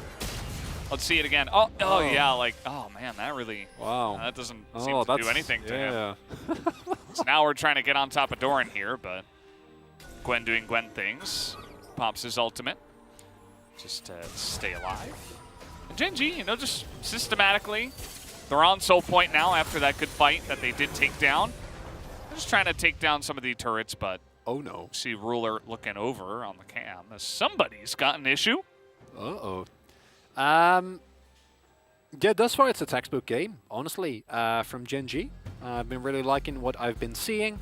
Let's see it again. Oh, yeah, like, oh man, that really, that doesn't seem to do anything to him. So now we're trying to get on top of Doran here, but Gwen doing Gwen things. Pops his ultimate. Just to stay alive. And Gen G, you know, just systematically, they're on soul point now after that good fight that they did take down. They're just trying to take down some of the turrets, but oh no. See Ruler looking over on the cam as somebody's got an issue. Uh-oh. Yeah, thus far it's a textbook game, honestly, from Gen G. I've been really liking what I've been seeing.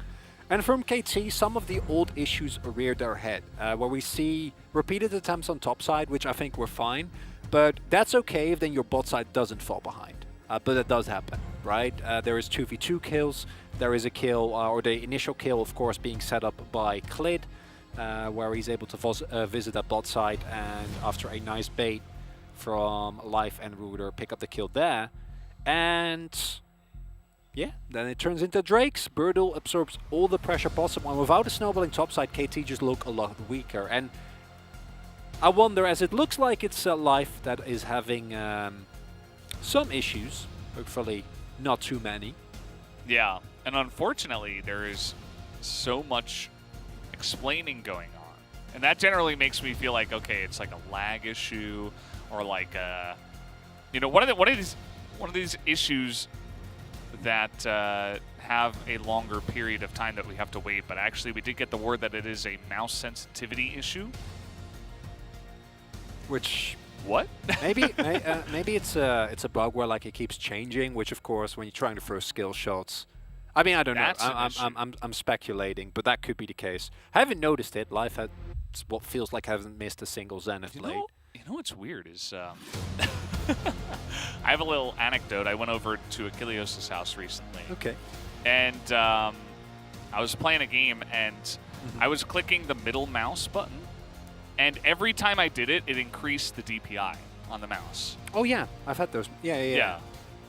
And from KT, some of the old issues reared their head, where we see repeated attempts on top side, which I think were fine, but that's okay if then your bot side doesn't fall behind. But it does happen, right? There is 2v2 kills, there is a kill, or the initial kill, of course, being set up by Clid, where he's able to visit that bot side, and after a nice bait from Life and Ruder, pick up the kill there. And yeah, then it turns into Drakes. Bertle absorbs all the pressure possible, and without a snowballing topside, KT just look a lot weaker. And I wonder, as it looks like it's Life that is having some issues, hopefully not too many. Yeah, and unfortunately, there is so much explaining going on. And that generally makes me feel like, okay, it's like a lag issue, or like, you know, one of these issues that have a longer period of time that we have to wait, but actually we did get the word that it is a mouse sensitivity issue. Which what? maybe it's a bug where like it keeps changing, which of course when you're trying to throw skill shots, I mean, I don't know. I'm speculating, but that could be the case. I haven't noticed it. Life has what feels like hasn't missed a single Zenith late. You know what's weird is I have a little anecdote. I went over to Achilleos' house recently. Okay. And I was playing a game, and I was clicking the middle mouse button, and every time I did it, it increased the DPI on the mouse. Oh yeah, I've had those. Yeah. Yeah.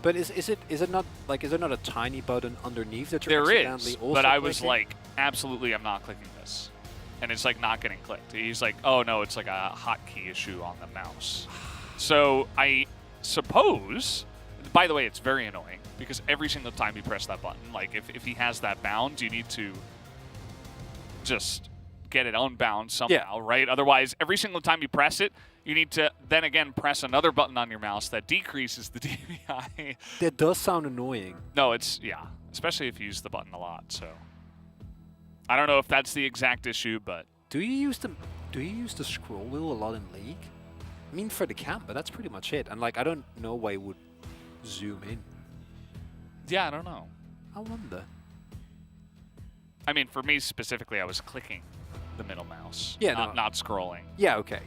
But is it not a tiny button underneath that you're There accidentally is, also but I was clicking? like, absolutely, I'm not clicking this. And it's like not getting clicked. He's like, oh no, it's like a hotkey issue on the mouse. So I suppose, by the way, it's very annoying because every single time you press that button, like if he has that bound, you need to just get it unbound somehow, right? Otherwise, every single time you press it, you need to then again press another button on your mouse that decreases the DPI. That does sound annoying. No, it's, yeah, especially if you use the button a lot, so. I don't know if that's the exact issue, but. Do you use the scroll wheel a lot in League? I mean, for the camp, but that's pretty much it. And like, I don't know why it would zoom in. Yeah, I don't know. I wonder. I mean, for me specifically, I was clicking the middle mouse. Yeah, not scrolling. Yeah, okay.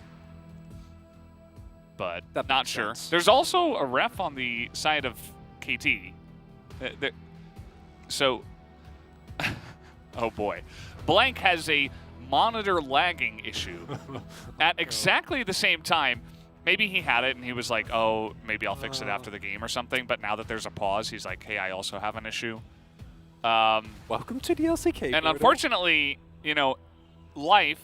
But That not makes sure. sense. There's also a ref on the side of KT. So, oh boy. Blank has a monitor lagging issue at exactly the same time. Maybe he had it and he was like, oh, maybe I'll fix it after the game or something. But now that there's a pause, he's like, hey, I also have an issue. Welcome to the LCK. And unfortunately, you know, Life,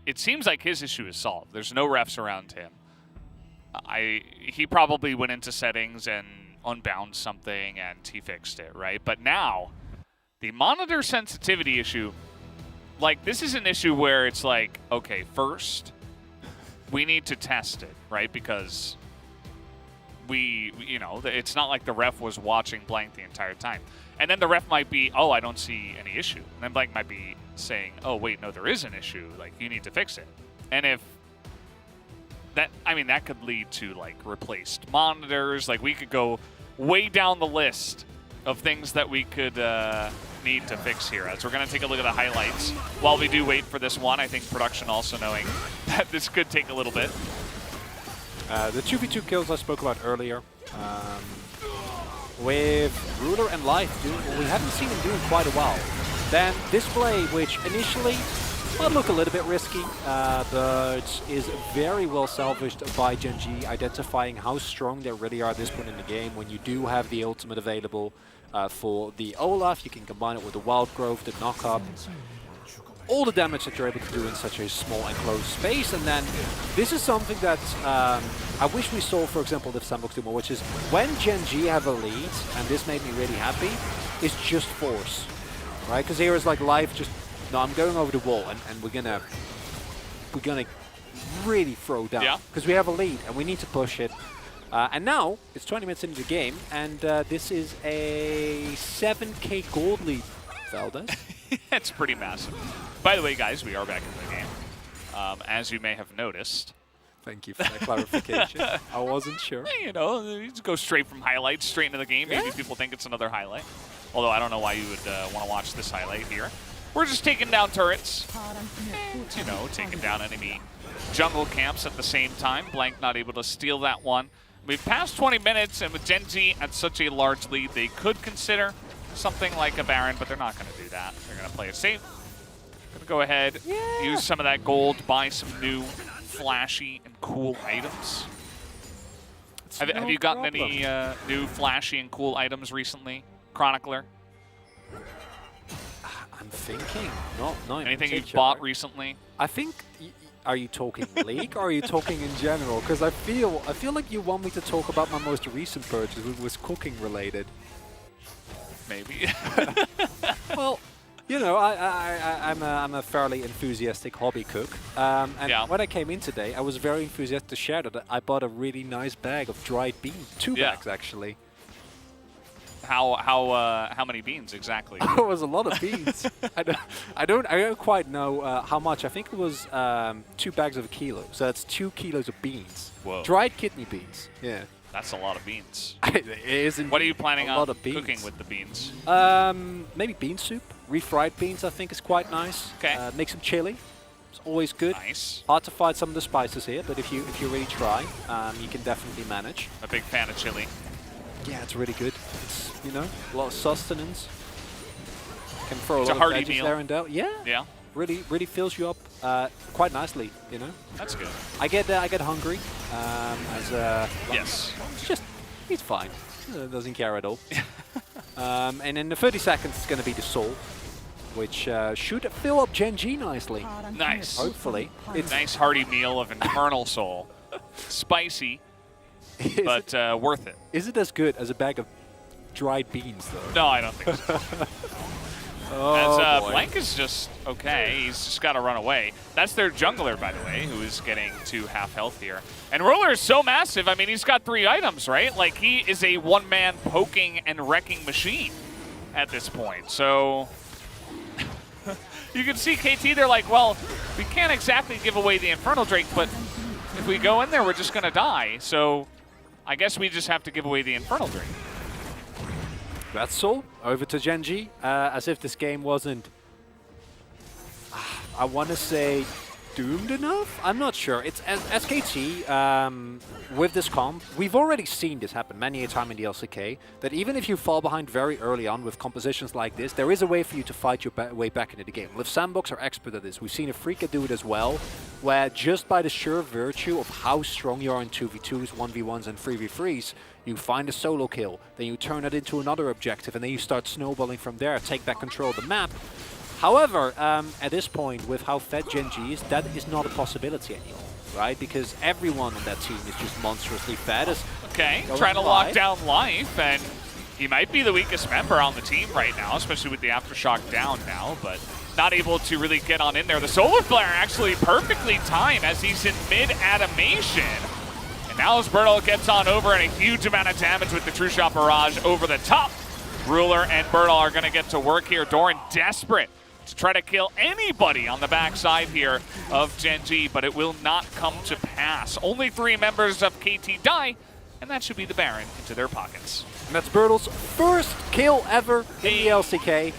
it seems like his issue is solved. There's no refs around him. He probably went into settings and unbound something and he fixed it, right? But now, the monitor sensitivity issue, like this is an issue where it's like, okay, first, we need to test it, right? Because you know, it's not like the ref was watching Blank the entire time. And then the ref might be, oh, I don't see any issue. And then Blank might be saying, oh, wait, no, there is an issue. Like, you need to fix it. And if that, I mean, that could lead to, like, replaced monitors. Like, we could go way down the list of things that we could need to fix here. As we're going to take a look at the highlights while we do wait for this one. I think production also knowing that this could take a little bit. The 2v2 kills I spoke about earlier. With Ruler and Life doing what we haven't seen him doing quite a while. Then Display, which initially might look a little bit risky, but is very well salvaged by Gen.G, identifying how strong they really are at this point in the game. When you do have the ultimate available for the Olaf, you can combine it with the Wild Growth, the knock-up, all the damage that you're able to do in such a small enclosed space. And then this is something that I wish we saw, for example, the Sandbox do more, which is when Gen.G have a lead, and this made me really happy, is just force, right? Because here is like Life just, no, I'm going over the wall, and we're gonna really throw down because we have a lead and we need to push it. And now it's 20 minutes into the game, and this is a 7k gold lead. Valdez. It's pretty massive. By the way, guys, we are back in the game. As you may have noticed. Thank you for that clarification. I wasn't sure. You know, you just go straight from highlights straight into the game. Maybe people think it's another highlight. Although I don't know why you would want to watch this highlight here. We're just taking down turrets. And, you know, taking down enemy jungle camps at the same time. Blank not able to steal that one. We've passed 20 minutes, and with Gen.G at such a large lead, they could consider something like a Baron, but they're not going to do that. They're going to play it safe. Going to go ahead, use some of that gold, buy some new flashy and cool items. Have you gotten any new flashy and cool items recently, Chronicler? I'm thinking, not anything you've bought recently? I think. Are you talking League or are you talking in general? Because I feel like you want me to talk about my most recent purchase, which was cooking related. Maybe. Well, you know, I'm a fairly enthusiastic hobby cook. And when I came in today, I was very enthusiastic to share that I bought a really nice bag of dried beans. 2 bags, actually. How many beans exactly? It was a lot of beans. I don't quite know how much. I think it was 2 bags of a kilo. So that's 2 kilos of beans. Whoa. Dried kidney beans. Yeah. That's a lot of beans. It is. What are you planning on cooking with the beans? Maybe bean soup. Refried beans, I think, is quite nice. Okay. Make some chili. It's always good. Nice. Hard to find some of the spices here, but if you really try, you can definitely manage. A big fan of chili. Yeah, it's really good. It's, you know, a lot of sustenance. Can throw It's a a lot hearty of veggies meal. there and out. Yeah. Yeah. Really fills you up quite nicely, you know. That's good. I get hungry Yes. He's fine. Doesn't care at all. And in the 30 seconds, it's going to be the Soul, which should fill up Gen G nicely. Nice. Hopefully. It's nice hearty meal of Infernal Soul. Spicy, but worth it. Is it as good as a bag of dried beans, though? No, I don't think so. As Blank is just okay. He's just got to run away. That's their jungler, by the way, who is getting to half health here. And Ruler is so massive. I mean, he's got 3 items, right? Like, he is a one-man poking and wrecking machine at this point. So you can see KT, they're like, well, we can't exactly give away the Infernal Drake, but if we go in there, we're just going to die. So I guess we just have to give away the Infernal Drake. That's Soul over to Gen G, as if this game wasn't, I want to say, doomed enough? I'm not sure. It's as KT, with this comp, we've already seen this happen many a time in the LCK, that even if you fall behind very early on with compositions like this, there is a way for you to fight your way back into the game. Liv Sandbox are expert at this. We've seen Afrika do it as well, where just by the sheer virtue of how strong you are in 2v2s, 1v1s, and 3v3s, you find a solo kill, then you turn it into another objective, and then you start snowballing from there, take back control of the map. However, at this point, with how fed Gen G is, that is not a possibility anymore, right? Because everyone on that team is just monstrously fed. Okay, trying to lock down Life, and he might be the weakest member on the team right now, especially with the Aftershock down now, but not able to really get on in there. The Solar Flare actually perfectly timed as he's in mid-animation. Now as Bertle gets on over and a huge amount of damage with the True Shot Barrage over the top. Ruler and Bertle are going to get to work here. Doran desperate to try to kill anybody on the backside here of Gen G, but it will not come to pass. Only 3 members of KT die, and that should be the Baron into their pockets. And that's Bertle's first kill ever in the LCK.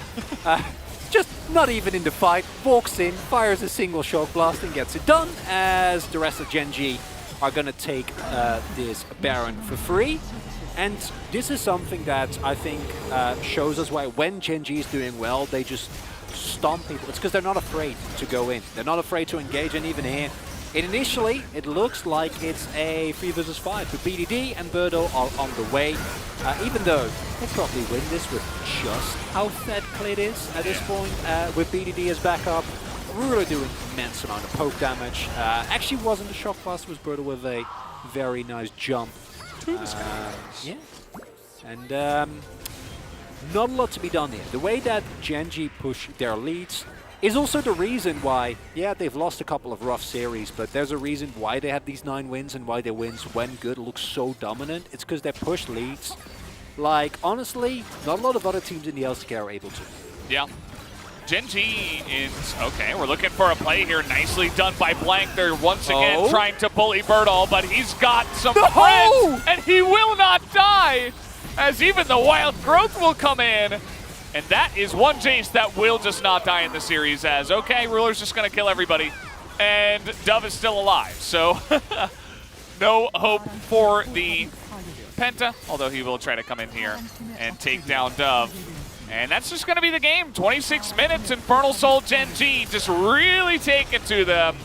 Just not even in the fight. Walks in, fires a single Shock Blast and gets it done, as the rest of Gen G are going to take this Baron for free. And this is something that I think shows us why when Gen G is doing well, they just stomp people. It's because they're not afraid to go in. They're not afraid to engage, and even here, initially, it looks like it's a 3 versus 5. But BDD and Bertle are on the way, even though they probably win this with just how fed Clit is at this point, with BDD as backup. Ruler doing immense amount of poke damage. Actually wasn't a Shock Blast, was Bertle with a very nice jump. Yeah. And not a lot to be done here. The way that Gen G push their leads is also the reason why, yeah, they've lost a couple of rough series, but there's a reason why they have these 9 wins and why their wins, when good, look so dominant. It's because they push leads. Like, honestly, not a lot of other teams in the LCK are able to. Yeah. Gen G is, okay, we're looking for a play here. Nicely done by Blank. They're once again trying to bully Bertle, but he's got some friends, and he will not die, as even the Wild Growth will come in. And that is one Jace that will just not die in the series, as, okay, Ruler's just going to kill everybody, and Dove is still alive. So no hope for the Penta, although he will try to come in here and take down Dove. And that's just going to be the game. 26 minutes, Infernal Soul Gen G just really take it to them,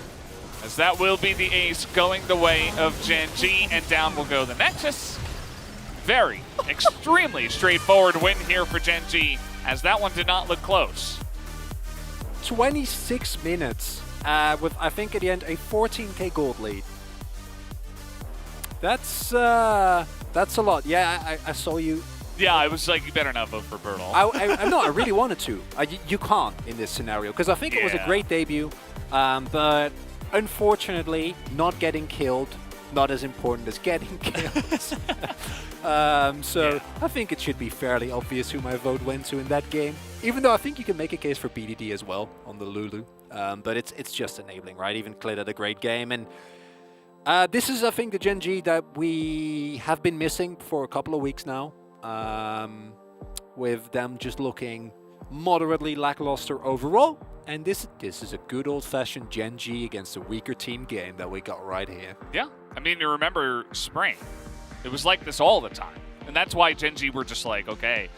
as that will be the ace going the way of Gen G, and down will go the Nexus. Very, extremely straightforward win here for Gen G, as that one did not look close. 26 minutes, with, I think, at the end, a 14k gold lead. That's a lot. Yeah, I saw you. Yeah, I was like, you better not vote for Bertle. No, I really wanted to. You can't in this scenario, because I think it was a great debut, but unfortunately, not getting killed, not as important as getting killed. I think it should be fairly obvious who my vote went to in that game, even though I think you can make a case for BDD as well on the Lulu, but it's just enabling, right? Even Clit had a great game, and this is, I think, the Gen G that we have been missing for a couple of weeks now. With them just looking moderately lackluster overall. And this is a good old-fashioned Gen G against a weaker team game that we got right here. Yeah, I mean, you remember Spring. It was like this all the time. And that's why Gen G were just like, okay,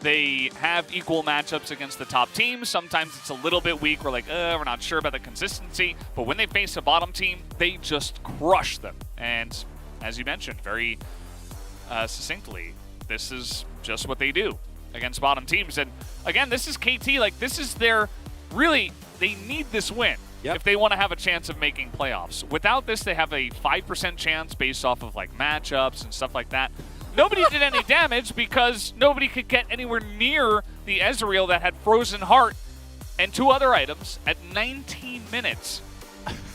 they have equal matchups against the top teams. Sometimes it's a little bit weak. We're like, we're not sure about the consistency. But when they face a bottom team, they just crush them. And as you mentioned, very succinctly, this is just what they do against bottom teams. And again, this is KT. Like, this is their really, they need this win if they want to have a chance of making playoffs. Without this, they have a 5% chance based off of like matchups and stuff like that. Nobody did any damage because nobody could get anywhere near the Ezreal that had Frozen Heart and 2 other items at 19 minutes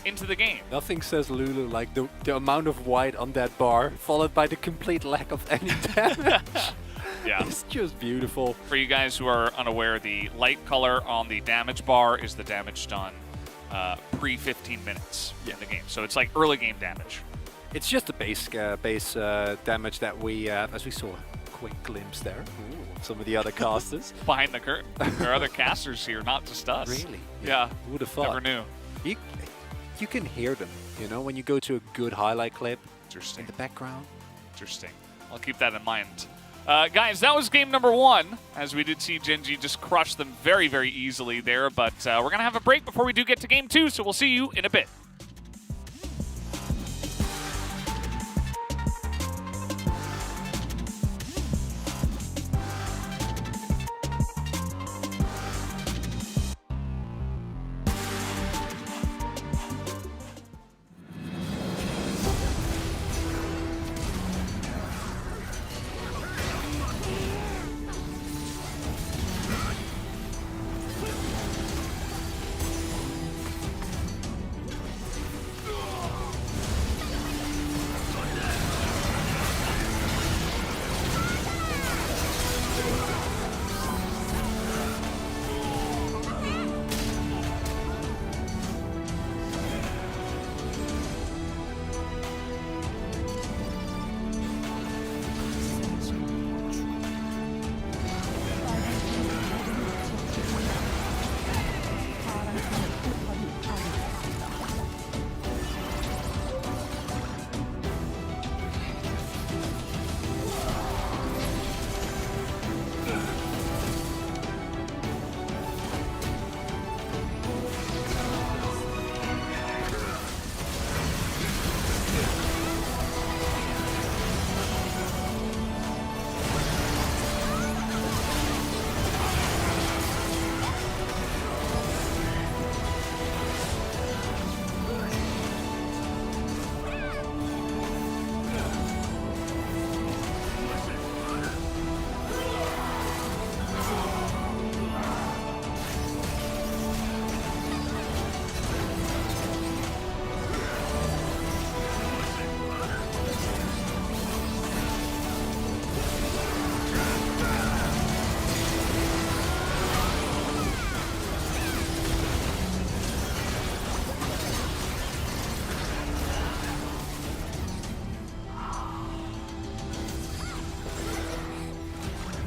into the game. Nothing says Lulu like the amount of white on that bar, followed by the complete lack of any damage. Yeah. It's just beautiful. For you guys who are unaware, the light color on the damage bar is the damage done pre-15 minutes in the game. So it's like early game damage. It's just the base damage that we, as we saw a quick glimpse there. Ooh, some of the other casters. Behind the curtain. There are other casters here, not just us. Really? Yeah. Who would have thought? Never knew. You can hear them, you know, when you go to a good highlight clip. Interesting. In the background. Interesting. I'll keep that in mind. Guys, that was game number 1, as we did see Gen.G just crush them very, very easily there. But we're going to have a break before we do get to game 2, so we'll see you in a bit.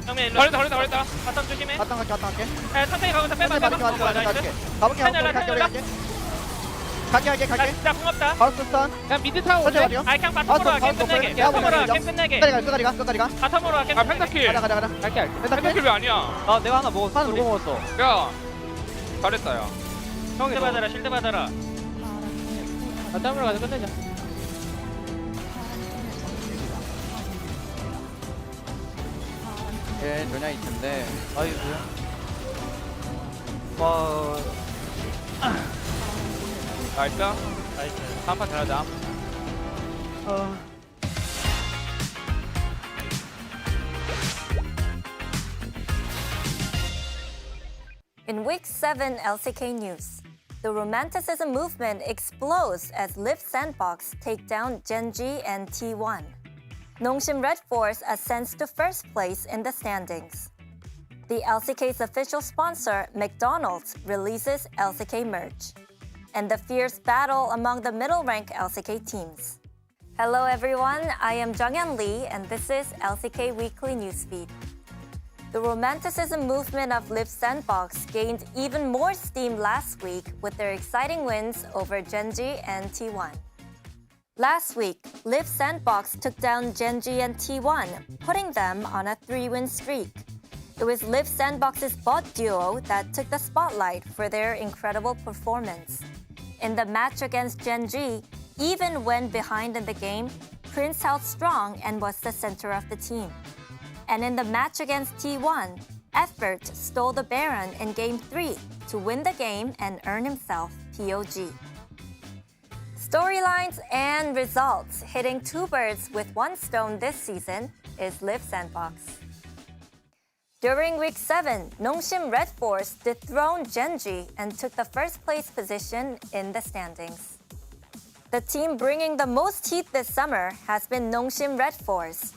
형님 일로 걸렸다. 바텀 조심해. 갔다 갈게. 천천히 가면서 빼봐. 가볼게. 갈게. 자, 궁합다. 바로 스턴. 그냥 미드 타워 올래? 천천히 아, 그냥 바텀으로 와. 게임 끝내게. 바텀으로 와. 게임 끝내게. 끝까지 가. 바텀으로 와. 게임 아, 끝내게. 펜타킬. 가자. 갈게. 펜타킬 왜 아니야? 아, 내가 하나 먹었어. 누구 먹었어? 야, 잘했다, 야. 실드 받아라. 바텀으로 가서 끝내자. 예, 전혀 있는데. 아이고. 와. 갈까? 한판 잘하자. In Week 7 LCK news, the Romanticism movement explodes as Live Sandbox take down Gen.G and T1. Nongshim Red Force ascends to first place in the standings. The LCK's official sponsor, McDonald's, releases LCK merch. And the fierce battle among the middle-rank LCK teams. Hello everyone, I am Junghyun Lee and this is LCK Weekly Newsfeed. The Romanticism movement of Live Sandbox gained even more steam last week with their exciting wins over Gen.G and T1. Last week, Live Sandbox took down Gen.G and T1, putting them on a 3-win streak. It was Liv Sandbox's bot duo that took the spotlight for their incredible performance. In the match against Gen G, even when behind in the game, Prince held strong and was the center of the team. And in the match against T1, Effort stole the Baron in Game 3 to win the game and earn himself POG. Storylines and results hitting two birds with one stone this season is Liv Sandbox. During Week 7, Nongshim Red Force dethroned Genji and took the first place position in the standings. The team bringing the most heat this summer has been Nongshim Red Force.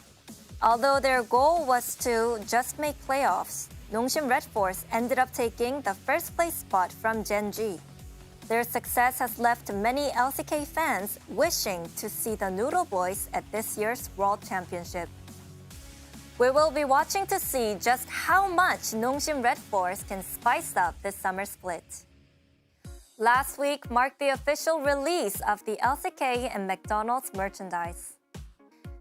Although their goal was to just make playoffs, Nongshim Red Force ended up taking the first place spot from Genji. Their success has left many LCK fans wishing to see the Noodle Boys at this year's World Championship. We will be watching to see just how much Nongshim Red Force can spice up this summer split. Last week marked the official release of the LCK and McDonald's merchandise.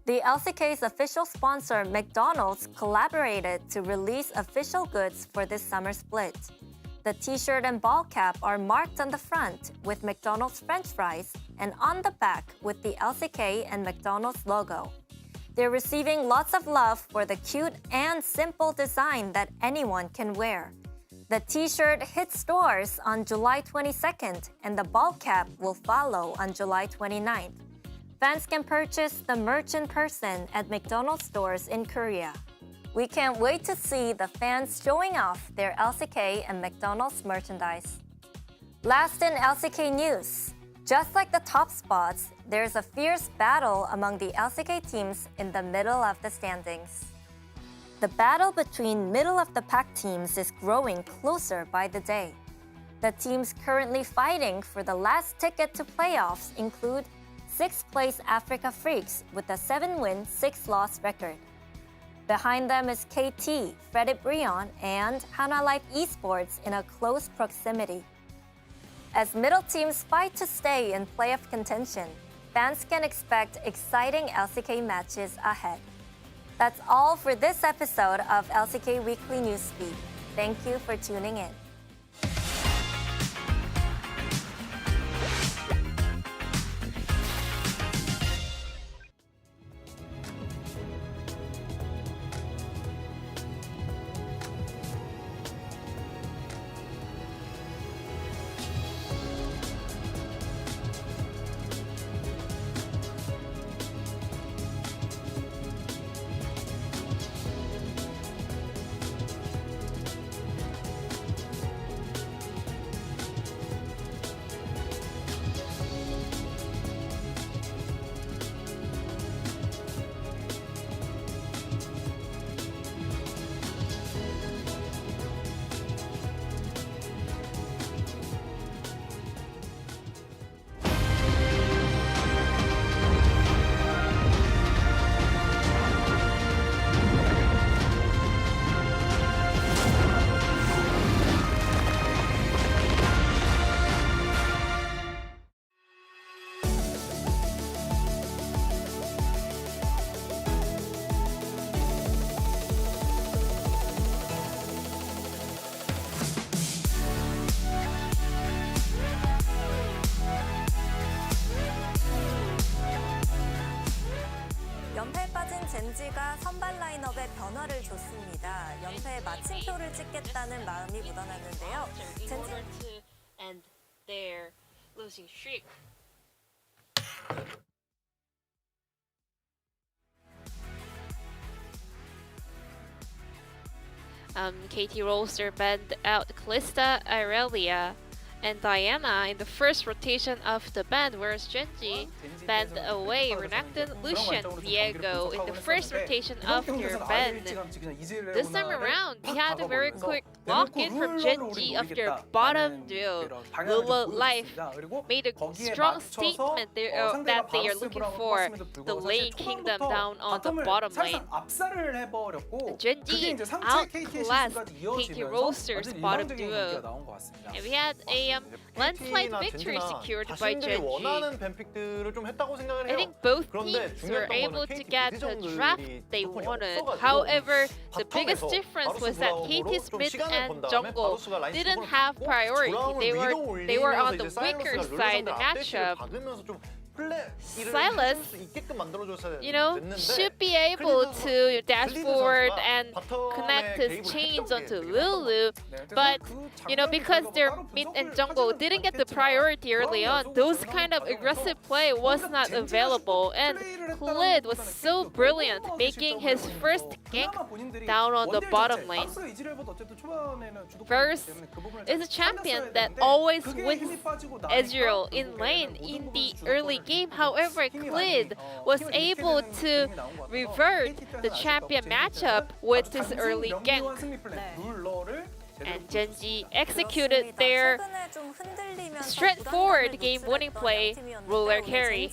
The LCK's official sponsor, McDonald's, collaborated to release official goods for this summer split. The t-shirt and ball cap are marked on the front with McDonald's French fries and on the back with the LCK and McDonald's logo. They're receiving lots of love for the cute and simple design that anyone can wear. The t-shirt hits stores on July 22nd and the ball cap will follow on July 29th. Fans can purchase the merch in person at McDonald's stores in Korea. We can't wait to see the fans showing off their LCK and McDonald's merchandise. Last in LCK news, just like the top spots, there's a fierce battle among the LCK teams in the middle of the standings. The battle between middle-of-the-pack teams is growing closer by the day. The teams currently fighting for the last ticket to playoffs include 6th place Africa Freaks with a 7-win, 6-loss record. Behind them is KT, Fredit Brion, and Hana Life Esports in a close proximity. As middle teams fight to stay in playoff contention, fans can expect exciting LCK matches ahead. That's all for this episode of LCK Weekly Newsfeed. Thank you for tuning in. 연패에 빠진 젠지가 선발 라인업에 변화를 줬습니다. 연패에 마침표를 찍겠다는 마음이 묻어났는데요. 젠지 and their losing streak. KT roster banned out Kalista, Irelia, and Diana in the first rotation of the ban, whereas Genji banned away Renekton, Lucian, Diego in the first rotation of their ban. This time around, we had a very quick walk in from Genji after bottom duo. Lulu Life made a strong statement there, that they are looking for the lane kingdom down on the bottom lane. Genji outclassed KT Roaster's bottom duo. And we had a landslide victory secured by Genji. I think both teams were able to get the draft they wanted. However, the biggest difference was that KT's mid and jungle didn't have priority. They were on the weaker side of the matchup. Silas, should be able to dash forward and connect his chains onto Lulu, but because their mid and jungle didn't get the priority early on, those kind of aggressive play was not available, and Klid was so brilliant, making his first gank down on the bottom lane. Varus is a champion that always wins Ezreal in lane in the early game. However, Klid was able to revert the champion matchup with his early gank. And Genji executed their straightforward game-winning play, ruler carry.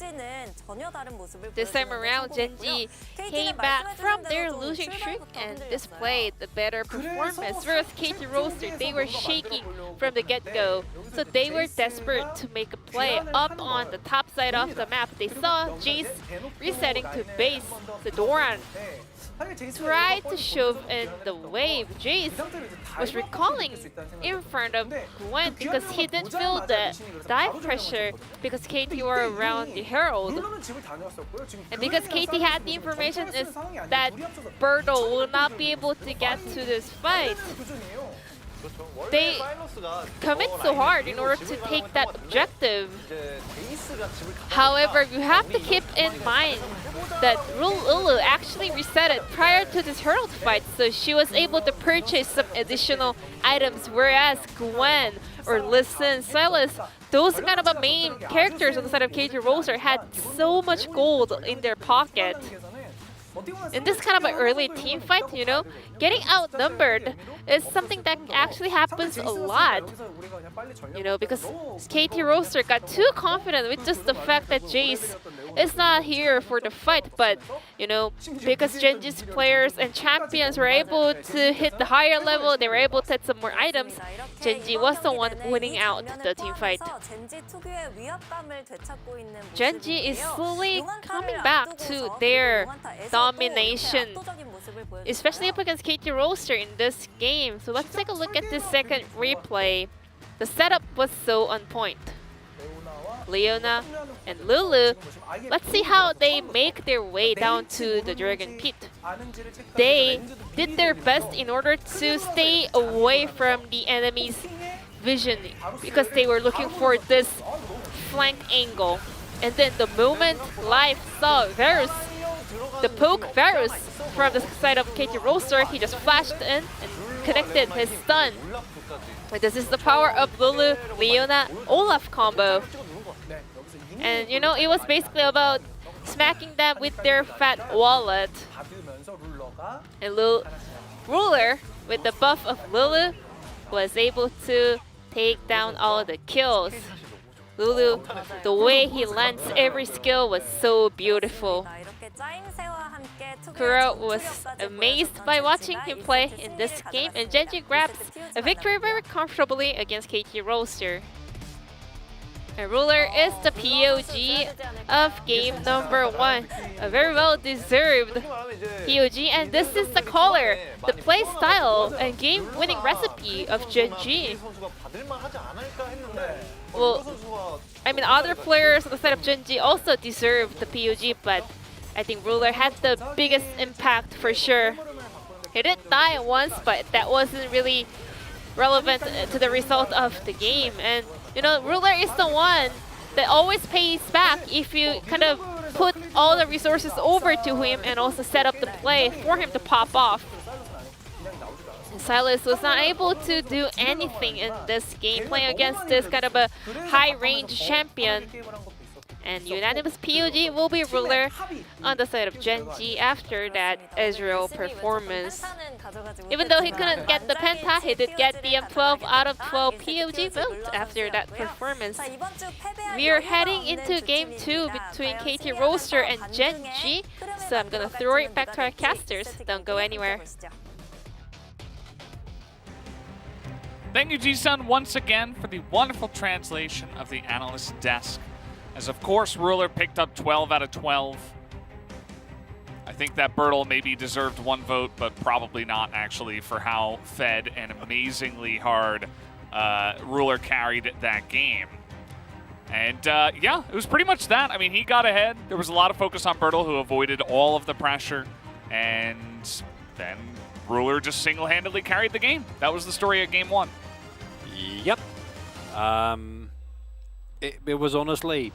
This time around, Genji came back from their losing streak and displayed the better performance. Whereas KT Roaster, they were shaking from the get-go, so they were desperate to make a play up on the top side of the map. They saw Jace resetting to base. The Doran tried to shove in the wave. Jace was recalling in front of Gwen because he didn't feel the dive pressure because KT were around the Herald. And because KT had the information is that Birdo will not be able to get to this fight, they commit so hard in order to take that objective. However, you have to keep in mind that Lulu actually reset it prior to this Herald fight, so she was able to purchase some additional items, whereas Gwen or Listen, Silas, those kind of main characters on the side of KT Roaster had so much gold in their pocket. In this kind of an early team fight, getting outnumbered is something that actually happens a lot. Because KT Roaster got too confident with just the fact that Jace is not here for the fight, but because Genji's players and champions were able to hit the higher level, they were able to hit some more items, Genji was the one winning out the team fight. Genji is slowly coming back to their domination, especially up against KT Roaster in this game. So let's take a look at this second replay. The setup was so on point. Leona and Lulu, let's see how they make their way down to the Dragon Pit. They did their best in order to stay away from the enemy's vision because they were looking for this flank angle. And then the moment Life saw Varus, the poke Varus from the side of KT Roaster, he just flashed in and connected his stun. This is the power of Lulu, Leona, Olaf combo. And it was basically about smacking them with their fat wallet. And Ruler, with the buff of Lulu, was able to take down all the kills. Lulu, the way he lands every skill was so beautiful. Kuro was amazed by watching him play in this game, and Genji grabs a victory very comfortably against KT Roaster. And Ruler is the POG of game number 1. A very well deserved POG, and this is the color, the play style, and game-winning recipe of Genji. Well, other players on the side of Genji also deserve the POG, but I think Ruler had the biggest impact for sure. He did die once, but that wasn't really relevant to the result of the game. And Ruler is the one that always pays back if you kind of put all the resources over to him and also set up the play for him to pop off. And Silas was not able to do anything in this game, playing against this kind of a high-range champion. And unanimous POG will be ruler on the side of Genji after that Ezreal performance. Even though he couldn't get the penta, he did get the 12 out of 12 POG vote after that performance. We are heading into game 2 between KT Roaster and Genji, so I'm gonna throw it back to our casters. Don't go anywhere. Thank you, Ji-sun, once again for the wonderful translation of the analyst desk. As of course, Ruler picked up 12 out of 12. I think that Bertle maybe deserved 1 vote, but probably not actually for how fed and amazingly hard Ruler carried that game. And yeah, it was pretty much that. I mean, he got ahead. There was a lot of focus on Bertle, who avoided all of the pressure. And then Ruler just single-handedly carried the game. That was the story of Game 1. Yep. It was honestly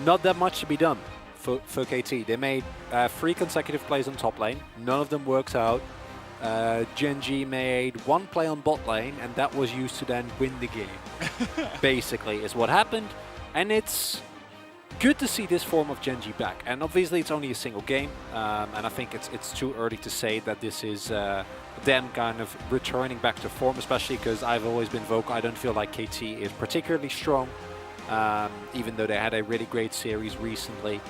not that much to be done for KT. They made 3 consecutive plays on top lane. None of them worked out. Genji made 1 play on bot lane, and that was used to then win the game. Basically, is what happened. And it's good to see this form of Genji back. And obviously, it's only a single game. And I think it's too early to say that this is them kind of returning back to form, especially because I've always been vocal. I don't feel like KT is particularly strong, even though they had a really great series recently.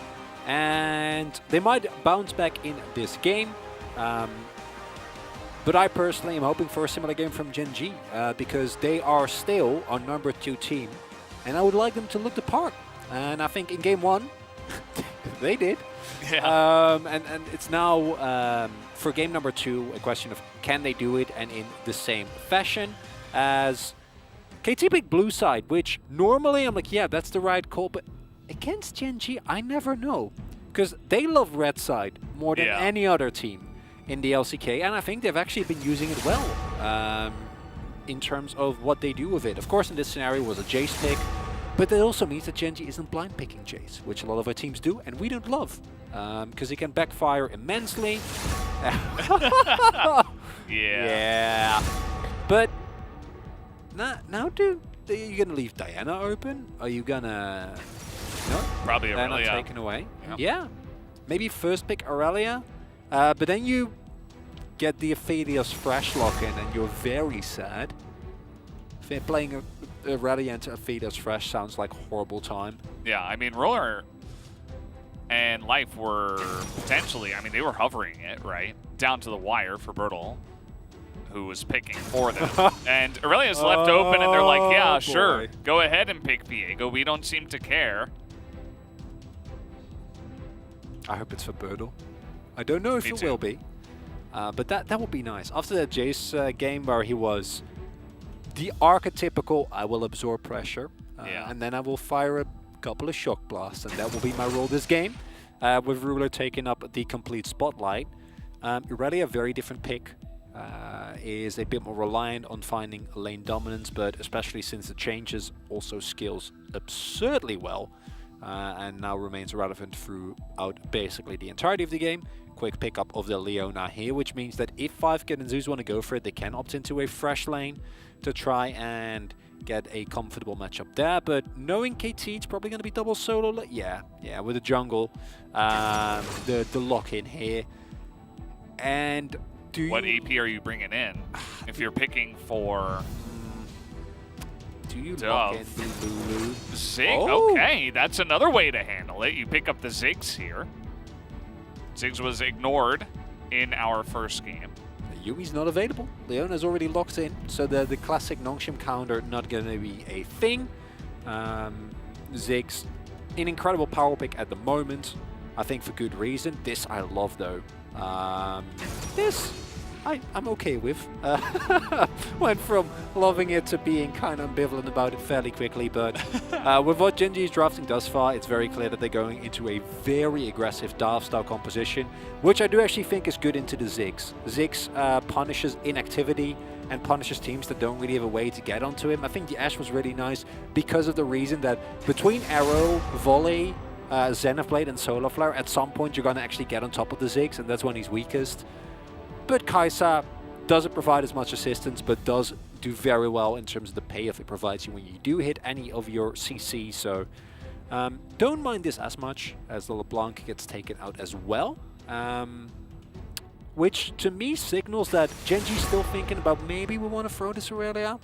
And they might bounce back in this game. But I personally am hoping for a similar game from Genji, because they are still our #2 team. And I would like them to look the part. And I think in Game 1, they did. Yeah. And it's now, for game #2, a question of can they do it, and in the same fashion as KT picked blue side, which normally I'm like, yeah, that's the right call. But against Genji, I never know. Because they love red side more than any other team in the LCK. And I think they've actually been using it well in terms of what they do with it. Of course, in this scenario, it was a Jace pick. But that also means that Genji isn't blind picking Jace, which a lot of our teams do, and we don't love. Because he can backfire immensely. Yeah. But now, dude, are you going to leave Diana open? Are you going to... No? Probably Diana Aurelia. taken away. Yep. Yeah. Maybe first pick Aurelia. But then you get the Aphelios Fresh lock in, and you're very sad. Playing Aurelia into Aphelios Fresh sounds like a horrible time. Yeah, I mean, Ruler and Life were potentially, I mean, they were hovering it, right? Down to the wire for Bertle, who was picking for them. And Aurelia's left open, and they're like, yeah, sure, go ahead and pick Viego. We don't seem to care. I hope it's for Bertle. I don't know if it will be, but that would be nice. After that Jace game where he was the archetypical, I will absorb pressure, and then I will fire a couple of shock blasts, and that will be my role this game, with Ruler taking up the complete spotlight. Aurelia, a very different pick, is a bit more reliant on finding lane dominance, but especially since the changes, also scales absurdly well, and now remains relevant throughout basically the entirety of the game. Quick pickup of the Leona here, which means that if 5kid and Zeus want to go for it, they can opt into a fresh lane to try and get a comfortable matchup there. But knowing KT, it's probably going to be double solo. Yeah, with the jungle, the lock in here. And what AP are you bringing in if you're picking for? Do you lock in the Lulu? Zig. Okay, that's another way to handle it. You pick up the Ziggs here. Ziggs was ignored in our first game. Yumi's not available. Leona's already locked in, so the classic Nongshim counter not going to be a thing. Ziggs, an incredible power pick at the moment, I think for good reason. This I love though. This I'm okay with. Went from loving it to being kind of ambivalent about it fairly quickly, but with what Genji is drafting thus far, it's very clear that they're going into a very aggressive Darth style composition, which I do actually think is good into the Ziggs. Ziggs punishes inactivity and punishes teams that don't really have a way to get onto him. I think the Ashe was really nice because of the reason that between Arrow, Volley, Zenith Blade and Solar Flare, at some point you're going to actually get on top of the Ziggs, and that's when he's weakest. But Kai'Sa doesn't provide as much assistance, but does do very well in terms of the payoff it provides you when you do hit any of your CC. So Don't mind this as much as the LeBlanc gets taken out as well. Which to me signals that Genji's still thinking about maybe we want to throw this Aurelia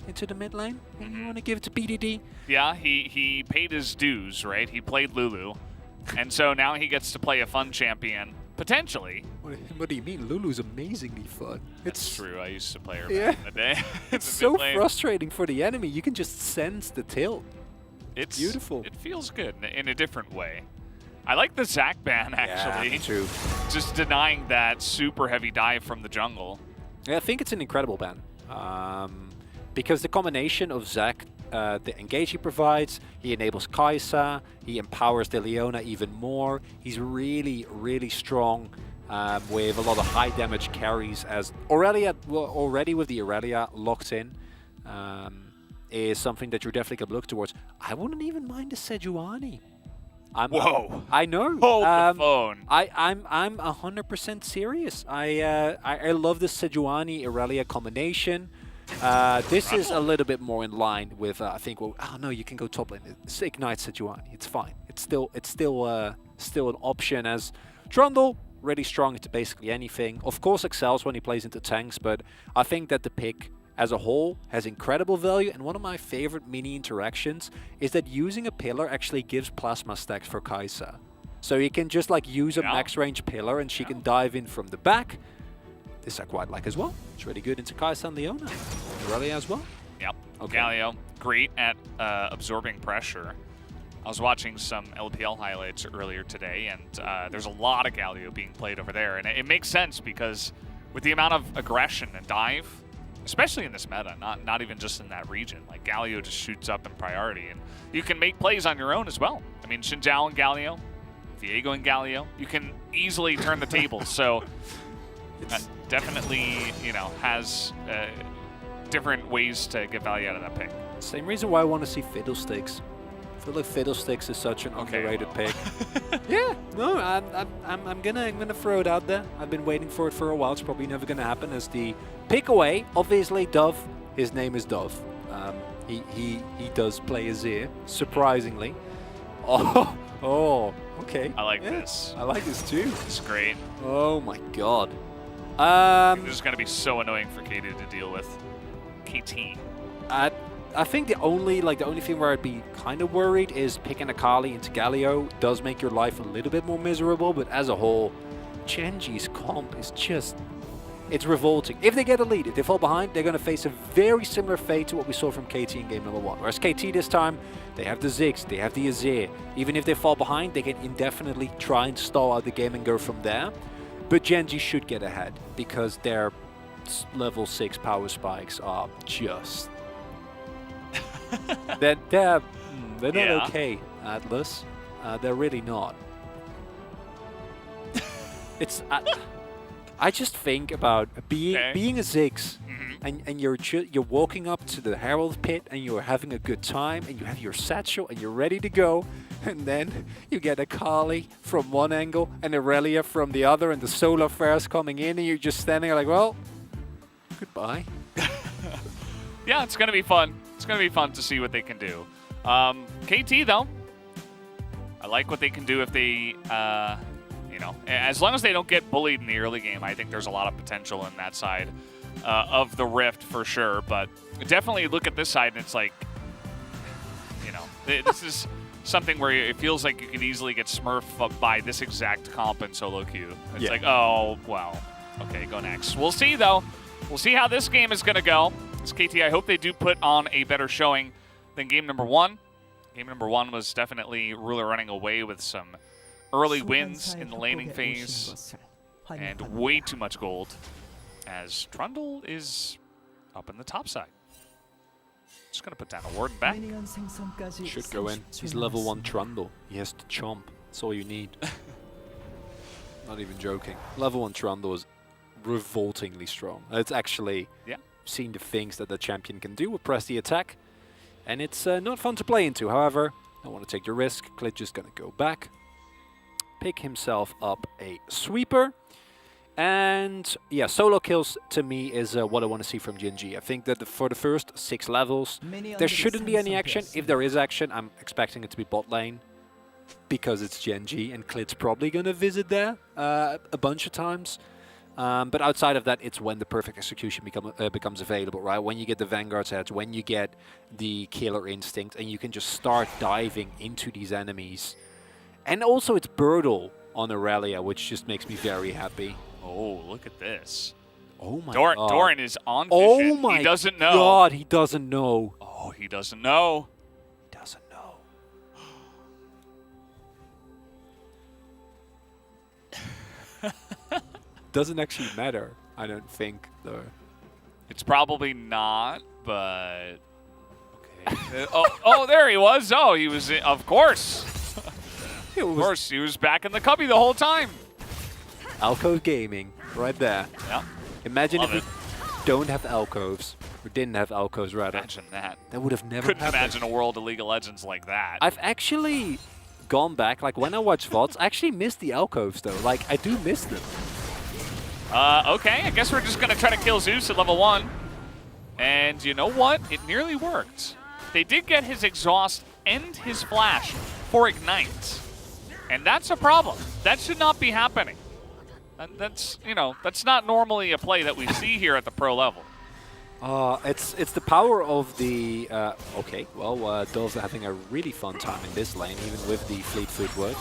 into the mid lane. Maybe we want to give it to BDD. Yeah, he paid his dues, right? He played Lulu. And so now he gets to play a fun champion, potentially. What do you mean? Lulu's amazingly fun. It's true, I used to play her Yeah. back in the day. It's so frustrating for the enemy. You can just sense the tilt. It's beautiful. It feels good in a different way. I like the Zac ban, actually. Yeah, true. Just denying that super heavy dive from the jungle. Yeah, I think it's an incredible ban. Because the combination of Zac, the engage he provides, he enables Kai'Sa, he empowers the Leona even more. He's really, really strong with a lot of high damage carries. As Aurelia, well, already with the Aurelia locked in, is something that you're definitely going to look towards. I wouldn't even mind a Sejuani. Whoa! I know. Hold the phone. I'm 100% serious. I love the Sejuani Aurelia combination. This is a little bit more in line with I think. Well, oh no, you can go top lane. It's Ignite Sejuani. It's fine. It's still an option as Trundle really strong into basically anything. Of course, excels when he plays into tanks, but I think that the pick as a whole has incredible value. And one of my favorite mini interactions is that using a pillar actually gives plasma stacks for Kai'Sa. So you can just like use a max range pillar and she can dive in from the back. This I quite like as well. It's really good into Kai'Sa and Leona. Aurelia as well. Yep. Okay. Galio, great at absorbing pressure. I was watching some LPL highlights earlier today, and there's a lot of Galio being played over there. And it makes sense because with the amount of aggression and dive, especially in this meta, not even just in that region, like Galio just shoots up in priority. And you can make plays on your own as well. I mean, Xin Zhao and Galio, Viego and Galio, you can easily turn the tables. So definitely, you know, has different ways to get value out of that pick. Same reason why I want to see Fiddlesticks. I feel like Fiddlesticks is such an underrated pick. Yeah, no, I'm gonna throw it out there. I've been waiting for it for a while. It's probably never gonna happen as the pick away. Obviously, Dove. His name is Dove. He does play Azir, surprisingly. Oh, okay. I like this. I like this too. It's great. Oh my god. This is gonna be so annoying for KT to deal with. KT. I think the only thing where I'd be kind of worried is picking Akali into Galio does make your life a little bit more miserable, but as a whole, Genji's comp is just, it's revolting. If they get a lead, if they fall behind, they're going to face a very similar fate to what we saw from KT in game number 1. Whereas KT this time, they have the Ziggs, they have the Azir. Even if they fall behind, they can indefinitely try and stall out the game and go from there. But Genji should get ahead because their level 6 power spikes are just... they're not okay, Atlas. They're really not. It's I just think about being a Ziggs, and you're walking up to the Herald pit and you're having a good time and you have your satchel and you're ready to go, and then you get a Kali from one angle and Aurelia from the other and the solar flares coming in and you're just standing there like, well, goodbye. Yeah, it's gonna be fun. It's going to be fun to see what they can do. KT, though, I like what they can do if they, you know, as long as they don't get bullied in the early game, I think there's a lot of potential in that side of the Rift for sure. But definitely look at this side, and it's like, you know, this is something where it feels like you could easily get smurfed up by this exact comp in solo queue. It's like, oh, well, okay, go next. We'll see, though. We'll see how this game is going to go. KT, I hope they do put on a better showing than game number 1. Game number 1 was definitely Ruler running away with some early wins in the laning phase and way too much gold, as Trundle is up in the top side. Just going to put down a ward and back. Should go in. He's level 1 Trundle. He has to chomp. That's all you need. Not even joking. Level 1 Trundle is revoltingly strong. It's actually... seen the things that the champion can do with press the attack, and it's not fun to play into. However, I want to take the risk. Klid just gonna go back, pick himself up a sweeper, And yeah, solo kills to me is what I want to see from Gen.G. I think that for the first 6 levels, there shouldn't be any action. If there is action, I'm expecting it to be bot lane, because it's Gen.G and Klid's probably going to visit there a bunch of times. But outside of that, it's when the perfect execution becomes available, right? When you get the Vanguard's heads, when you get the killer instinct, and you can just start diving into these enemies. And also it's Birdle on Aurelia, which just makes me very happy. Oh, look at this. Oh my god. Doran is on vision. Oh my he doesn't know. god, he doesn't know. Oh, he doesn't know. He doesn't know. Doesn't actually matter, I don't think, though. It's probably not, but... Okay. oh, there he was. Oh, he was... Of course. Of course, he was back in the cubby the whole time. Alcove Gaming, right there. Yeah. Imagine if we don't have alcoves, or didn't have alcoves, rather. Imagine that. That would have never Couldn't happened. imagine a world of League of Legends like that. I've actually gone back, like when I watch VODs, I actually miss the alcoves, though. Like, I do miss them. Okay, I guess we're just going to try to kill Zeus at level 1. And you know what? It nearly worked. They did get his exhaust and his flash for Ignite. And that's a problem. That should not be happening. That's, you know, that's not normally a play that we see here at the pro level. It's the power of the... okay, well, Dove's having a really fun time in this lane, even with the fleet footwork.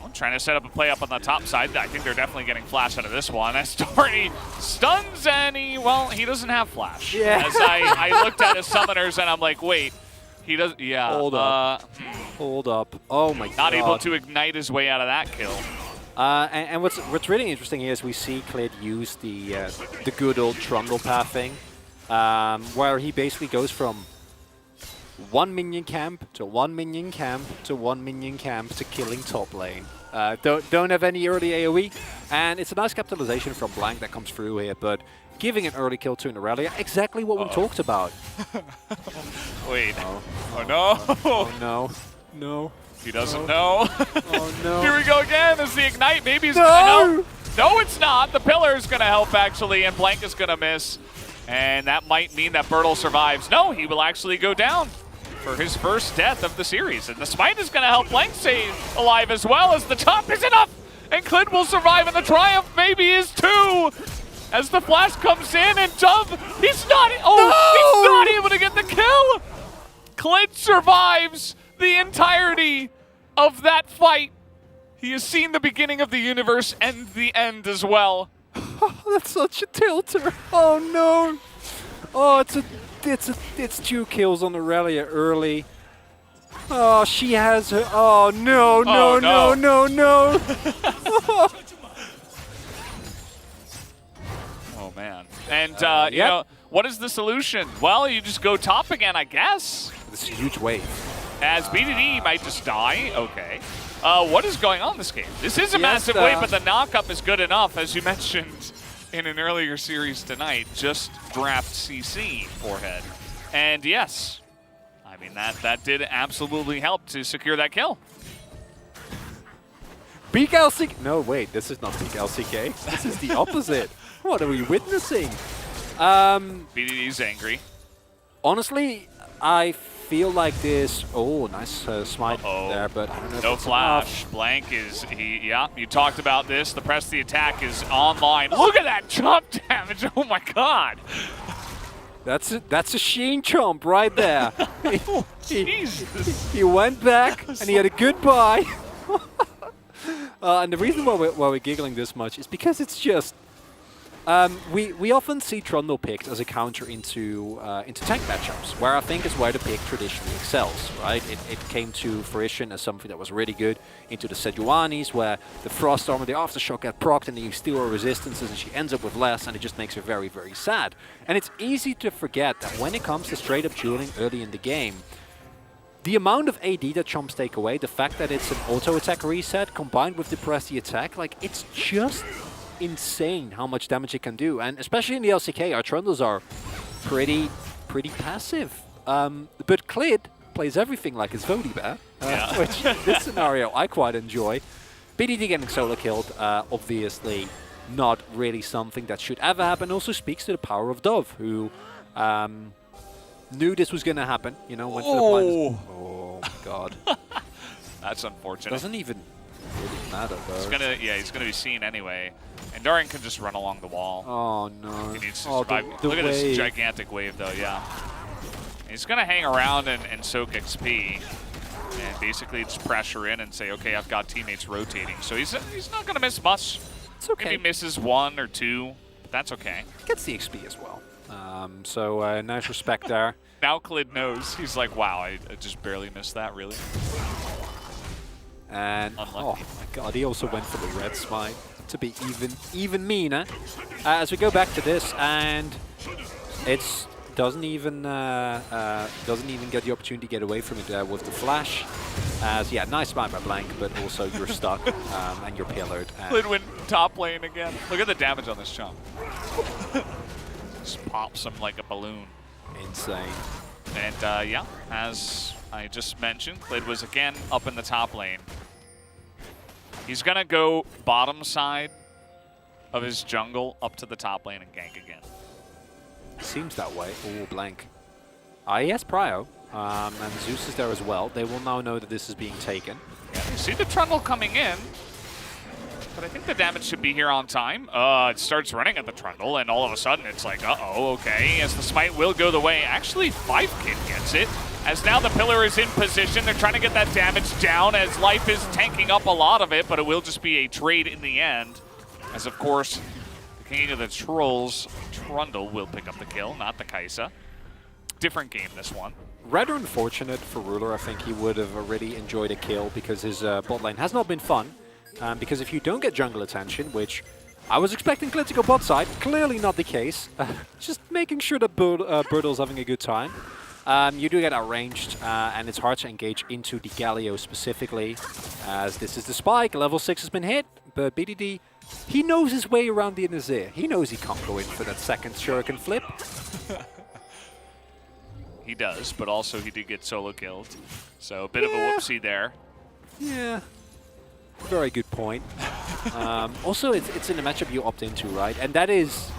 I'm trying to set up a play up on the top side. I think they're definitely getting flash out of this one. As Doherty stuns and he doesn't have flash. Yeah. As I looked at his summoners and I'm like, wait, he does, yeah. Hold up. Hold up. Oh my god. Not able to ignite his way out of that kill. And what's really interesting here is we see Klid use the good old trundle pathing, where he basically goes from 1 minion camp to 1 minion camp to 1 minion camp to killing top lane. Don't have any early AoE, and it's a nice capitalization from Blank that comes through here, but giving an early kill to an Aurelia, exactly what we talked about. Wait. Oh no. Oh no. No. He doesn't know. Oh no. Here we go again. There's the Ignite. Maybe he's gonna help. No, it's not. The pillar is gonna help actually, and Blank is gonna miss. And that might mean that Birdle survives. No, he will actually go down for his first death of the series. And the Smite is gonna help Blank stay alive as well, as the top is enough. And Klid will survive, and the Triumph maybe is too. As the flash comes in, and Dove, he's not able to get the kill. Klid survives the entirety of that fight. He has seen the beginning of the universe and the end as well. That's such a tilter. Oh no. Oh, it's 2 kills on Aurelia early. Oh, she has her. Oh no, no, no, no, no. Oh man. And you know, what is the solution? Well, you just go top again, I guess. This is a huge wave. As BDD might just die. Okay. What is going on this game? This is a massive wave, but the knock-up is good enough, as you mentioned in an earlier series tonight. Just draft CC forehead. And yes, I mean, that did absolutely help to secure that kill. Peak LCK. No, wait, this is not peak LCK. This is the opposite. What are we witnessing? BDD's angry. Honestly, I feel like this. Oh, nice smite there, but I don't know. No flash. Enough. Blank is yeah. You talked about this. The press the attack is online. Look at that jump damage. Oh my god. That's a Sheen chomp right there. Jesus. He went back and he had a goodbye. And the reason why we're giggling this much is because it's just we often see Trundle picked as a counter into tank matchups, where I think is where the pick traditionally excels, right? It came to fruition as something that was really good into the Sejuani's, where the Frost Armor, the Aftershock get procced, and you steal her resistances, and she ends up with less, and it just makes her very, very sad. And it's easy to forget that when it comes to straight-up dueling early in the game, the amount of AD that chomps take away, the fact that it's an auto-attack reset combined with the press the attack, like, it's just insane how much damage it can do. And especially in the LCK, our Trundles are pretty passive. But Klid plays everything like his VOD bear, which in this scenario I quite enjoy. BDD getting solo killed, obviously not really something that should ever happen. Also speaks to the power of Dove, who knew this was going to happen. You know, went for the blind. Oh my god. That's unfortunate. Doesn't even really matter though. He's gonna be seen anyway. And Dorian can just run along the wall. Oh no. He needs to survive. Look at this gigantic wave though, yeah. He's gonna hang around and soak XP. And basically just pressure in and say, okay, I've got teammates rotating. So he's not gonna miss much. It's okay. Maybe misses 1 or 2, but that's okay. Gets the XP as well. So nice respect there. Now Clid knows. He's like, wow, I just barely missed that, really. And unlucky. Oh my god, he also went for the red smite to be even meaner. As we go back to this, and it's doesn't even get the opportunity to get away from it with the flash. As yeah, nice smite by Blank, but also you're stuck and you're pillared. Clid went top lane again. Look at the damage on this chump. Just pops him like a balloon. Insane. And yeah, as I just mentioned, Clid was again up in the top lane. He's gonna go bottom side of his jungle up to the top lane and gank again. Seems that way. Oh, Blank. He has Prio, and Zeus is there as well. They will now know that this is being taken. Yeah, they see the trundle coming in, but I think the damage should be here on time. It starts running at the trundle, and all of a sudden it's like, uh-oh, okay, as the smite will go the way. Actually, 5-Kid gets it, as now the pillar is in position. They're trying to get that damage down, as life is tanking up a lot of it, but it will just be a trade in the end. As, of course, the King of the Trolls, Trundle, will pick up the kill, not the Kai'Sa. Different game, this one. Rather unfortunate for Ruler. I think he would have already enjoyed a kill because his bot lane has not been fun. Because if you don't get jungle attention, which I was expecting Clid to go bot side, clearly not the case. Just making sure that Birdle's having a good time. You do get outranged, and it's hard to engage into the Galio specifically, as this is the spike. Level 6 has been hit, but BDD, he knows his way around the Nazir. He knows he can't go in for that second shuriken flip. He does, but also he did get solo killed. So a bit of a whoopsie there. Yeah. Very good point. Also, it's in a matchup you opt into, right? And that is,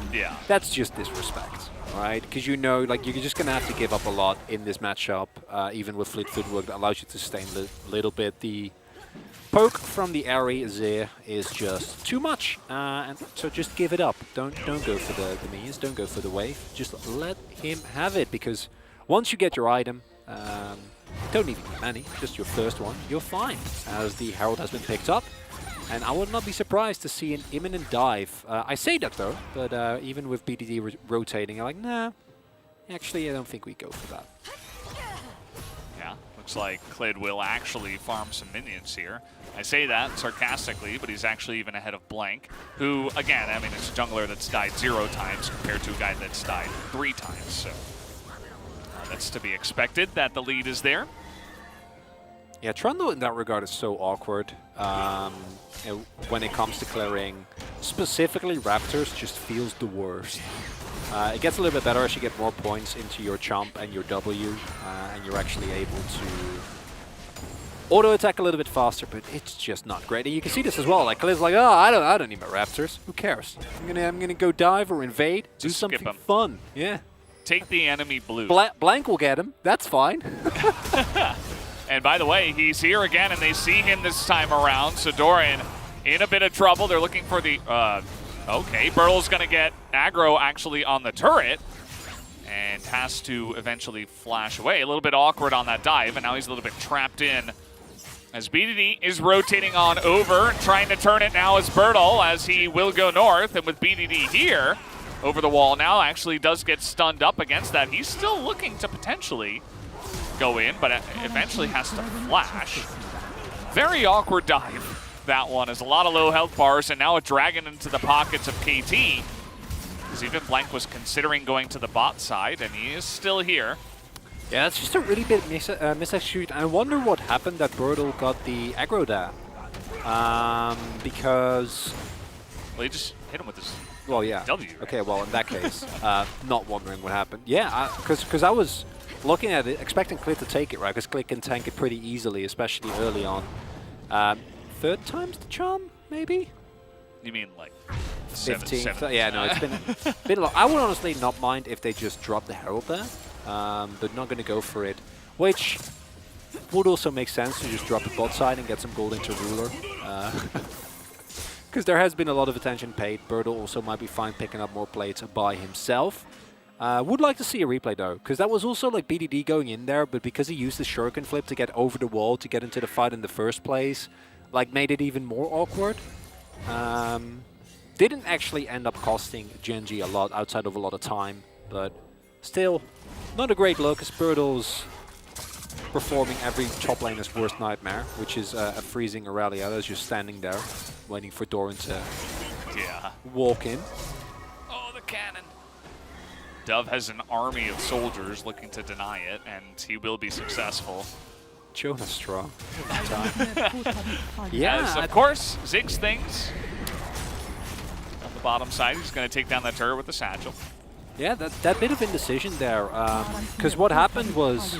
that's just disrespect, right? Because you know, like, you're just going to have to give up a lot in this matchup, even with fleet footwork that allows you to sustain a little bit. The poke from the Airy Azir is just too much, and so just give it up. Don't go for the minions, don't go for the wave. Just let him have it, because once you get your item, don't even need many, just your first one, you're fine, as the Herald has been picked up. And I would not be surprised to see an imminent dive. I say that though, but even with BDD rotating, I'm like, nah, actually I don't think we go for that. Yeah, looks like Clid will actually farm some minions here. I say that sarcastically, but he's actually even ahead of Blank, who, again, I mean, it's a jungler that's died 0 times compared to a guy that's died 3 times, so that's to be expected that the lead is there. Yeah, Trundle in that regard is so awkward. When it comes to clearing, specifically Raptors, just feels the worst. It gets a little bit better as you get more points into your Chomp and your W, and you're actually able to auto-attack a little bit faster, but it's just not great. And you can see this as well. Like, Clid's like, oh, I don't need my Raptors. Who cares? I'm gonna go dive or invade, do something fun. Yeah. Take the enemy blue. Blank will get him. That's fine. And by the way, he's here again, and they see him this time around. So Dorian in a bit of trouble. They're looking for the... okay, Birdle's going to get aggro actually on the turret and has to eventually flash away. A little bit awkward on that dive, and now he's a little bit trapped in as BDD is rotating on over, trying to turn it now as Birdle, as he will go north. And with BDD here, over the wall now, actually does get stunned up against that. He's still looking to potentially go in, but eventually has to flash. Very awkward dive, that one, is a lot of low health bars, and now a dragon into the pockets of KT. Because even Blank was considering going to the bot side, and he is still here. Yeah, it's just a really bit misexecute. I wonder what happened that Birdle got the aggro there. Because... well, he just hit him with his... well, yeah. W, right? Okay, well, in that case, not wondering what happened. Yeah, because I was looking at it, expecting Clid to take it, right? Because Clid can tank it pretty easily, especially early on. 3rd time's the charm, maybe? You mean like 15th. Yeah, no, it's been a lot. I would honestly not mind if they just drop the Herald there, but not going to go for it, which would also make sense to just drop the bot side and get some gold into Ruler. Because there has been a lot of attention paid. Birdle also might be fine picking up more plates by himself. Would like to see a replay though, because that was also like BDD going in there, but because he used the shuriken flip to get over the wall to get into the fight in the first place, like made it even more awkward. Didn't actually end up costing Gen.G a lot outside of a lot of time, but still not a great look as Birdle's performing every top laner's worst nightmare, which is a freezing Aurelia that's just standing there waiting for Doran to walk in. Oh, the cannon. Dove has an army of soldiers looking to deny it, and he will be successful. Jonah strong. As, of course, Ziggs things. On the bottom side, he's going to take down that turret with the satchel. Yeah, that bit of indecision there, because what happened was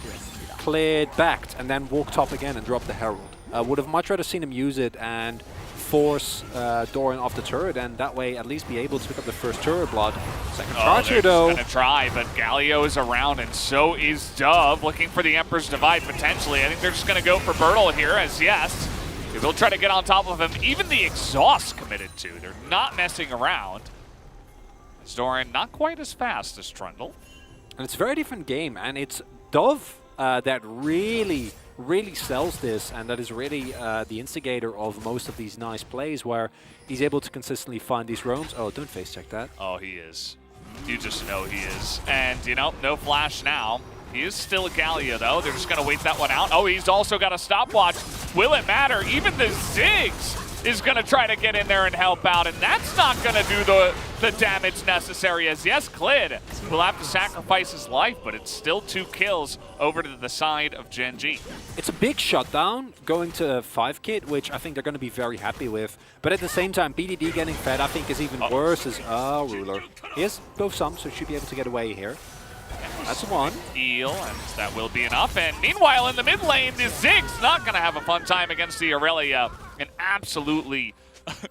Cleared backed and then walked top again and dropped the Herald. Would have much rather seen him use it and force Doran off the turret, and that way at least be able to pick up the first turret blood. Second charge here though. Gonna try, but Galio is around and so is Dove, looking for the Emperor's Divide potentially. I think they're just gonna go for Birdle here, as yes, they will try to get on top of him. Even the exhaust committed to. They're not messing around. As Doran not quite as fast as Trundle. And it's a very different game, and it's Dove that really sells this, and that is really the instigator of most of these nice plays where he's able to consistently find these roams. Oh, don't face check that. Oh, he is. You just know he is. And, you know, no flash now. He is still a Gallia, though. They're just going to wait that one out. Oh, he's also got a stopwatch. Will it matter? Even the Ziggs is going to try to get in there and help out, and that's not going to do the damage necessary, as yes, Clid will have to sacrifice his life, but it's still 2 kills over to the side of Gen.G. It's a big shutdown going to 5 kit, which I think they're going to be very happy with, but at the same time, BDD getting fed I think is even worse as Ruler. He has both some, so should be able to get away here. That's one. Heal, and that will be enough. And meanwhile, in the mid lane, the Ziggs not going to have a fun time against the Aurelia. An absolutely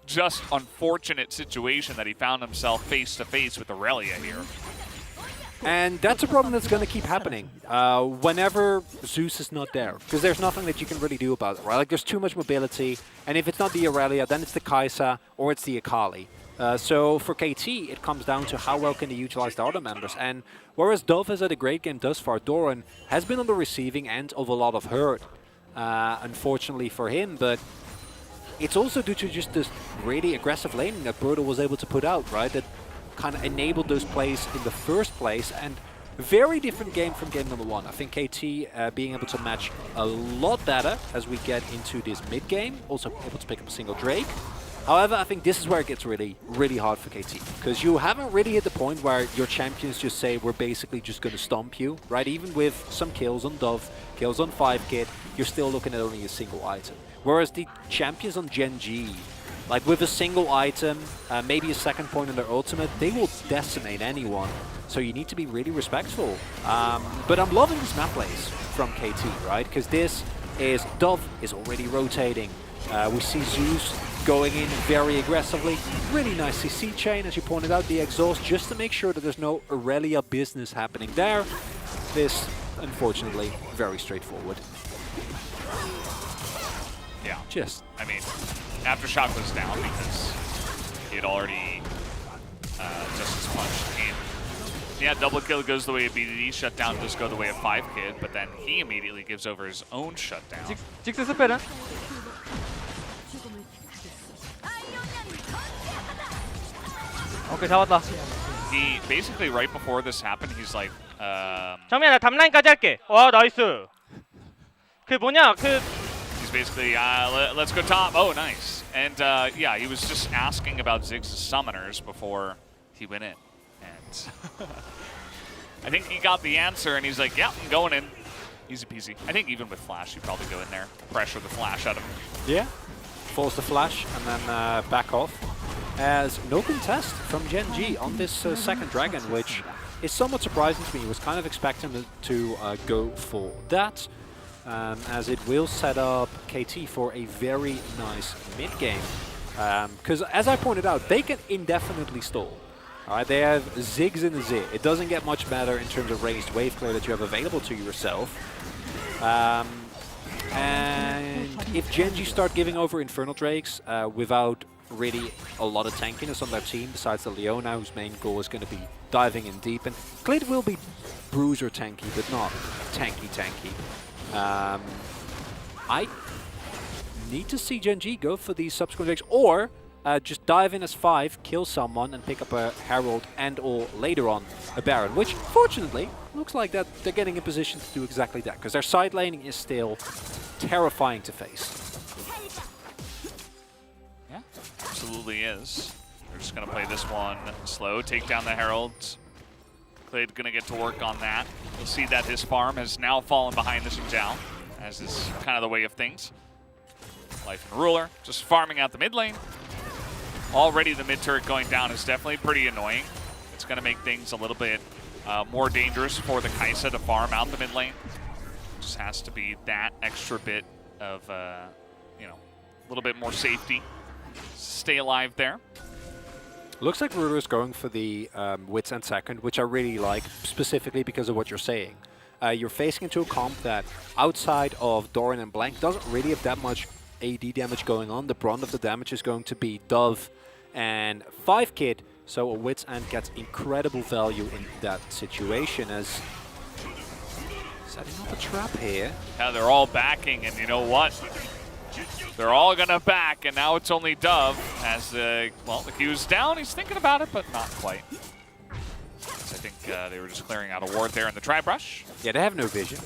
just unfortunate situation that he found himself face to face with Aurelia here. And that's a problem that's going to keep happening whenever Zeus is not there, because there's nothing that you can really do about it, right? Like, there's too much mobility, and if it's not the Aurelia, then it's the Kai'Sa or it's the Akali. So for KT, it comes down to how well can they utilize the other members. And whereas Dove has had a great game thus far, Doran has been on the receiving end of a lot of hurt, unfortunately for him. But it's also due to just this really aggressive laning that Birdle was able to put out, right? That kind of enabled those plays in the first place. And very different game from game number 1. I think KT being able to match a lot better as we get into this mid game. Also able to pick up a single Drake. However, I think this is where it gets really hard for KT, because you haven't really hit the point where your champions just say, we're basically just going to stomp you, right? Even with some kills on Dove, kills on 5-kit, you're still looking at only a single item. Whereas the champions on Gen.G, like with a single item, maybe a second point in their ultimate, they will decimate anyone. So you need to be really respectful. But I'm loving these map plays from KT, right? Because this is, Dove is already rotating. We see Zeus going in very aggressively. Really nice CC chain, as you pointed out, the exhaust, just to make sure that there's no Aurelia business happening there. This, unfortunately, very straightforward. Yeah. Just. I mean, Aftershock was down because he had already just as much in. Yeah, double kill goes the way of BDD, shutdown does go the way of 5-kid, but then he immediately gives over his own shutdown. 직스 스펠은? 오케이, 잡았다. He basically right before this happened, he's like, 정민아, 나 답라인까지 할게. 와, 나이스. 그 뭐냐, 그. He's basically, let's go top. Oh, nice. And yeah, he was just asking about Ziggs' summoners before he went in. And I think he got the answer, and he's like, yeah, I'm going in. Easy peasy. I think even with Flash, he'd probably go in there, pressure the Flash out of him. Yeah. Force the Flash, and then back off. As no contest from Gen.G on this second Dragon, which is somewhat surprising to me. Was kind of expecting to go for that, as it will set up KT for a very nice mid-game. Because as I pointed out, they can indefinitely stall. All right, they have Ziggs and Z. It doesn't get much better in terms of ranged wave clear that you have available to yourself. And if Genji start giving over Infernal Drakes without really a lot of tankiness on their team, besides the Leona, whose main goal is going to be diving in deep, and Clid will be bruiser tanky, but not tanky. I need to see Genji go for these subsequent Drakes, or just dive in as 5, kill someone, and pick up a Herald and/or later on a Baron, which fortunately looks like that they're getting in position to do exactly that, because their side laning is still terrifying to face. Yeah, absolutely is. They're just going to play this one slow, take down the Heralds. Clid going to get to work on that. You'll see that his farm has now fallen behind this Down, as is kind of the way of things. Life and Ruler just farming out the mid lane. Already the mid turret going down is definitely pretty annoying. It's going to make things a little bit more dangerous for the Kai'Sa to farm out the mid lane. Just has to be that extra bit of, you know, a little bit more safety. Stay alive there. Looks like Ruler is going for the Wits and second, which I really like, specifically because of what you're saying. You're facing into a comp that, outside of Doran and Blank, doesn't really have that much AD damage going on. The brunt of the damage is going to be Dove and 5-Kid, so a Wits End gets incredible value in that situation as setting up a trap here. Yeah, they're all backing, and you know what? They're all gonna back, and now it's only Dove as well, the Q's down. He's thinking about it, but not quite. I think they were just clearing out a ward there in the tri-brush. Yeah, they have no vision,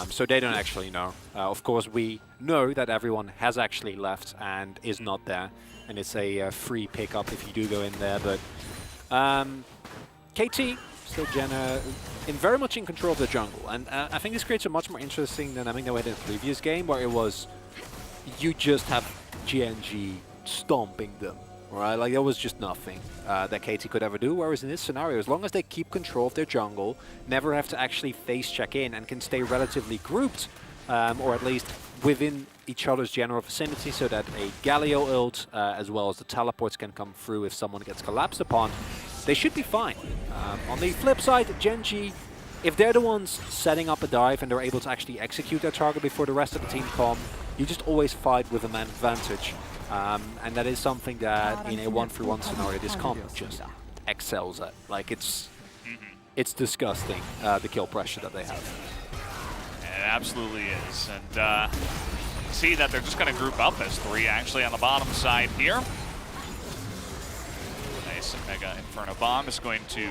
so they don't actually know. Of course, we know that everyone has actually left and is not there, and it's a free pickup if you do go in there. But KT still very much in control of the jungle, and I think this creates a much more interesting dynamic than we had in the previous game, where it was you just have GNG stomping them. Right, like there was just nothing that KT could ever do, whereas in this scenario, as long as they keep control of their jungle, never have to actually face check in, and can stay relatively grouped, or at least within each other's general vicinity, so that a Galio ult, as well as the teleports can come through if someone gets collapsed upon, they should be fine. On the flip side, Genji, if they're the ones setting up a dive and they're able to actually execute their target before the rest of the team come, you just always fight with a man advantage. And that is something that in a 1-3-1 scenario this comp just excels at. Like it's disgusting, the kill pressure that they have. It absolutely is. And see that they're just going to group up as 3 actually on the bottom side here. Nice Mega Inferno Bomb is going to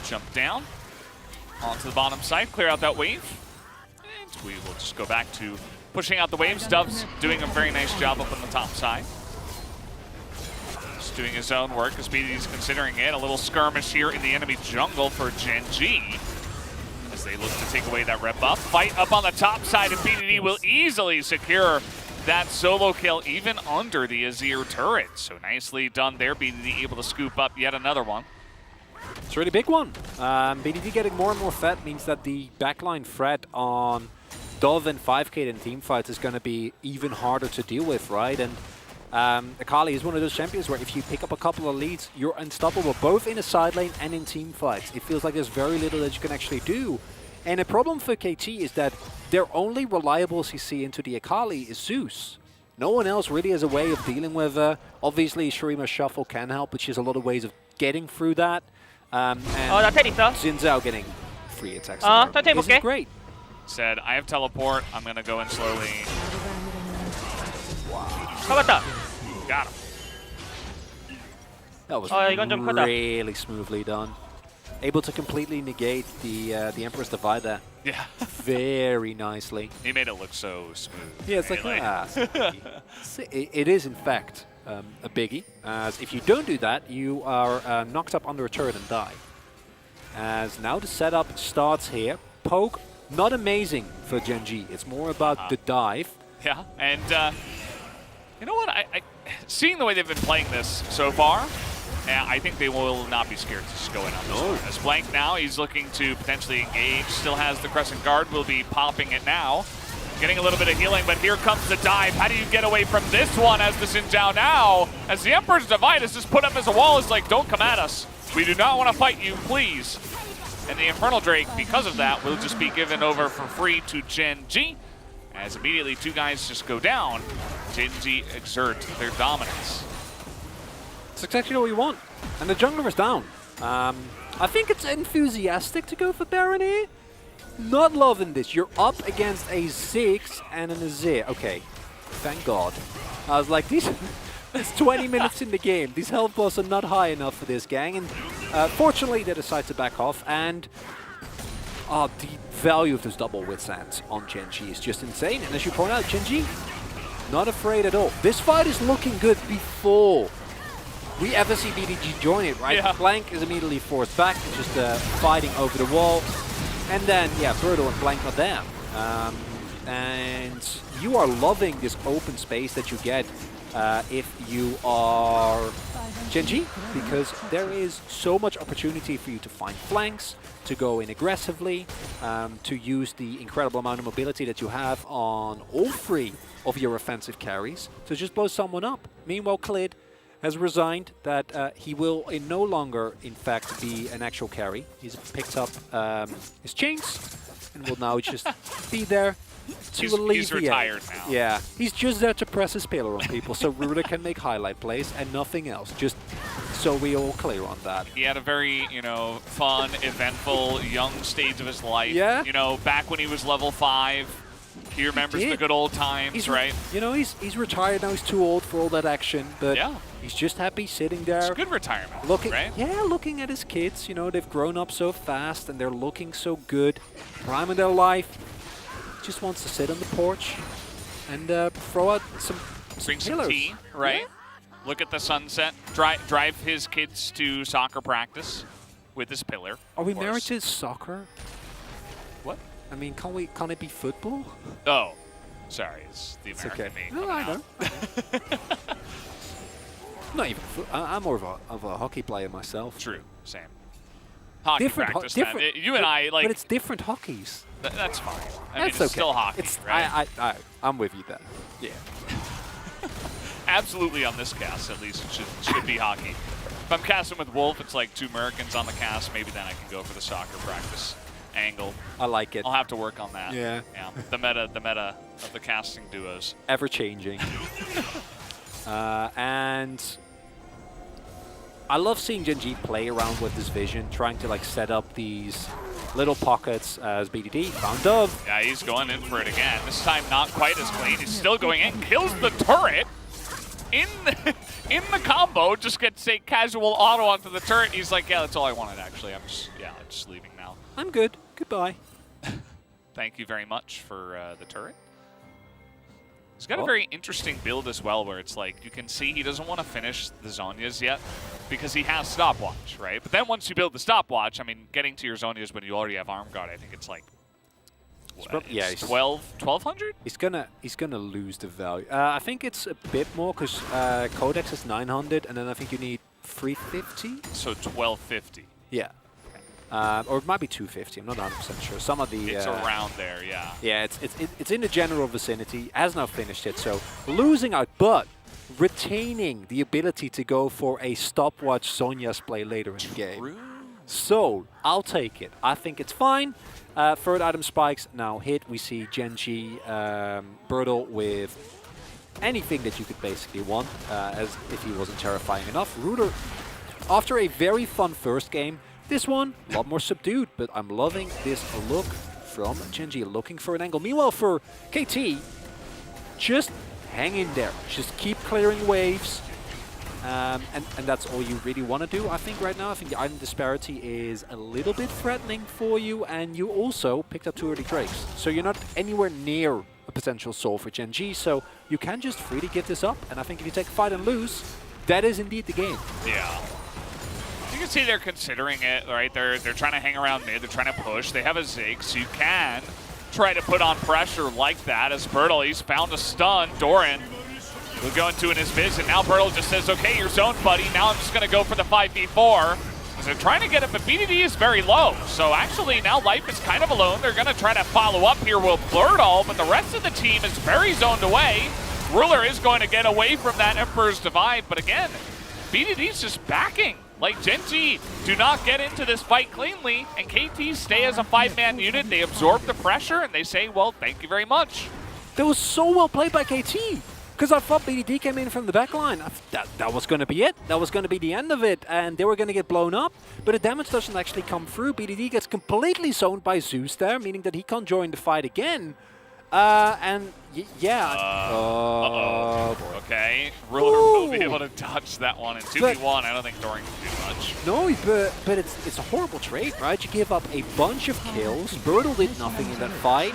jump down onto the bottom side, clear out that wave. And we will just go back to pushing out the waves. Dove's doing a very nice job up on the top side. Just doing his own work as BDD's considering it. A little skirmish here in the enemy jungle for Genji as they look to take away that rep buff. Fight up on the top side, and BDD will easily secure that solo kill even under the Azir turret. So nicely done there. BDD able to scoop up yet another one. It's a really big one. BDD getting more and more fed means that the backline threat on Dove and 5K in team fights is going to be even harder to deal with, right? And Akali is one of those champions where if you pick up a couple of leads, you're unstoppable, both in a side lane and in team fights. It feels like there's very little that you can actually do. And a problem for KT is that their only reliable CC into the Akali is Zeus. No one else really has a way of dealing with her. Obviously, Shurima's Shuffle can help, but she has a lot of ways of getting through that. And Xin Zhao getting free attacks isn't great. Said, I have teleport, I'm gonna go in slowly. 잡았다. Got him. That was 이건 좀 크다. really smoothly done. Able to completely negate the Emperor's Divide there. Yeah. Very nicely. He made it look so smooth. Yeah, it's like, it is in fact a biggie, as if you don't do that, you are knocked up under a turret and die. As now the setup starts here. Poke, not amazing for Genji. It's more about the dive. Yeah, and you know what? I seeing the way they've been playing this so far, I think they will not be scared to just go in on this one. As Blank now, he's looking to potentially engage. Still has the Crescent Guard, will be popping it now. getting a little bit of healing, but here comes the dive. How do you get away from this one as the Xin Zhao now? As the Emperor's Divide is just put up as a wall, it's like, don't come at us. We do not want to fight you, please. And the Infernal Drake, because of that, will just be given over for free to Gen G, as immediately 2 guys just go down. Gen G exert their dominance. It's exactly what we want. And the jungler is down. I think it's enthusiastic to go for Baron here. Not loving this. You're up against a Ziggs and an Azir. Okay, thank God. I was like, it's 20 minutes in the game. These health bars are not high enough for this gang. And fortunately, they decide to back off. And the value of this double withstand on Gen G is just insane. And as you point out, Gen G, not afraid at all. This fight is looking good before we ever see BDG join it, right? Yeah. Blank is immediately forced back, just fighting over the wall. And then, yeah, Birdo and Blank are there. And you are loving this open space that you get if you are Gen G, because there is so much opportunity for you to find flanks, to go in aggressively, to use the incredible amount of mobility that you have on all 3 of your offensive carries to just blow someone up. Meanwhile, Klid has resigned that he will no longer, in fact, be an actual carry. He's picked up his chains and will now just be there to alleviate. He's retired now. Yeah, he's just there to press his pillar on people so Ruda can make highlight plays and nothing else. Just so we all clear on that. He had a very, fun, eventful, young stage of his life. Yeah. Back when he was level 5. He remembers the good old times, right? He's retired now. He's too old for all that action, but he's just happy sitting there. It's a good retirement, right? Yeah, looking at his kids. They've grown up so fast and they're looking so good. Prime of their life. Just wants to sit on the porch and throw out some some tea, right? Yeah. Look at the sunset. Drive his kids to soccer practice with his pillar. Are we married to soccer? What? I mean, can't it be football? Oh, sorry, it's the American okay. me. No, I know. Not even. I'm more of a hockey player myself. True, same. Hockey practice. You and I like. But it's different hockeys. That's fine. I mean, That's it's okay. still hockey, right? I'm with you there. Yeah. Absolutely, on this cast, at least, it should be hockey. If I'm casting with Wolf, it's like 2 Americans on the cast. Maybe then I can go for the soccer practice angle. I like it. I'll have to work on that. Yeah. Yeah. The meta of the casting duos. Ever changing. And I love seeing Gen G play around with this vision, trying to set up these little pockets as BDD found Dove. Yeah, he's going in for it again. This time not quite as clean. He's still going in. Kills the turret. In the combo, just gets a casual auto onto the turret. He's like, yeah, that's all I wanted, actually. I'm just leaving now. I'm good. Goodbye. Thank you very much for the turret. He's got a very interesting build as well, where it's like, you can see he doesn't want to finish the Zhonya's yet, because he has stopwatch, right? But then once you build the stopwatch, I mean, getting to your Zhonya's when you already have arm guard, I think it's like, it's 1,200? He's gonna lose the value. I think it's a bit more because Codex is 900, and then I think you need 350. So 1,250. Yeah. Or it might be 250. I'm not 100% sure. Some of the it's around there, yeah. Yeah, it's in the general vicinity. Has now finished it, so losing out, but retaining the ability to go for a stopwatch Zhonya's play later in the game. So I'll take it. I think it's fine. Third item spikes now hit. We see Gen G Birdo with anything that you could basically want, as if he wasn't terrifying enough. Ruder, after a very fun first game, this one a lot more subdued, but I'm loving this look from Gen G, looking for an angle. Meanwhile, for KT, just hang in there. Just keep clearing waves. And that's all you really want to do, I think, right now. I think the item disparity is a little bit threatening for you, and you also picked up 2 early Drakes. So you're not anywhere near a potential soul for Gen G, so you can just freely give this up. And I think if you take a fight and lose, that is indeed the game. Yeah. You can see they're considering it, right? They're trying to hang around mid, they're trying to push. They have a Zig, so you can try to put on pressure like that. As Birtle, he's found a stun. Doran will go into in his vision. Now Birtle just says, okay, you're zoned, buddy. Now I'm just going to go for the 5v4. as they're trying to get it, but BDD is very low. So actually now Life is kind of alone. They're going to try to follow up here with Blurtall, but the rest of the team is very zoned away. Ruler is going to get away from that Emperor's Divide, but again, BDD's just backing. Like, Gen G do not get into this fight cleanly, and KT stay as a 5-man unit. They absorb the pressure, and they say, well, thank you very much. That was so well played by KT. Because I thought BDD came in from the backline. That was going to be it. That was going to be the end of it, and they were going to get blown up. But the damage doesn't actually come through. BDD gets completely zoned by Zeus there, meaning that he can't join the fight again. Okay, Ruler will be able to dodge that one in 2v1. I don't think Doran can do much. No, but it's a horrible trade, right? You give up a bunch of kills. Brutal did nothing in that fight.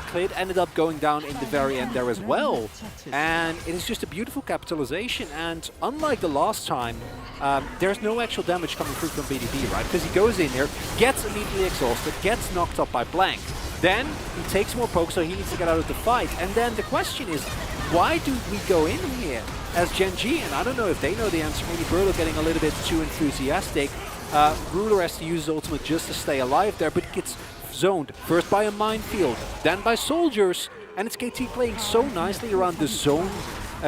Clid ended up going down in the very end there as well. And it is just a beautiful capitalization. And unlike the last time, there's no actual damage coming through from BDD, right? Because he goes in there, gets immediately exhausted, gets knocked up by Blank. Then he takes more pokes, so he needs to get out of the fight. And then the question is, why do we go in here as Gen G? And I don't know if they know the answer. Maybe Brutal getting a little bit too enthusiastic. Ruler has to use his ultimate just to stay alive there, but gets zoned first by a minefield, then by soldiers. And it's KT playing so nicely around the zone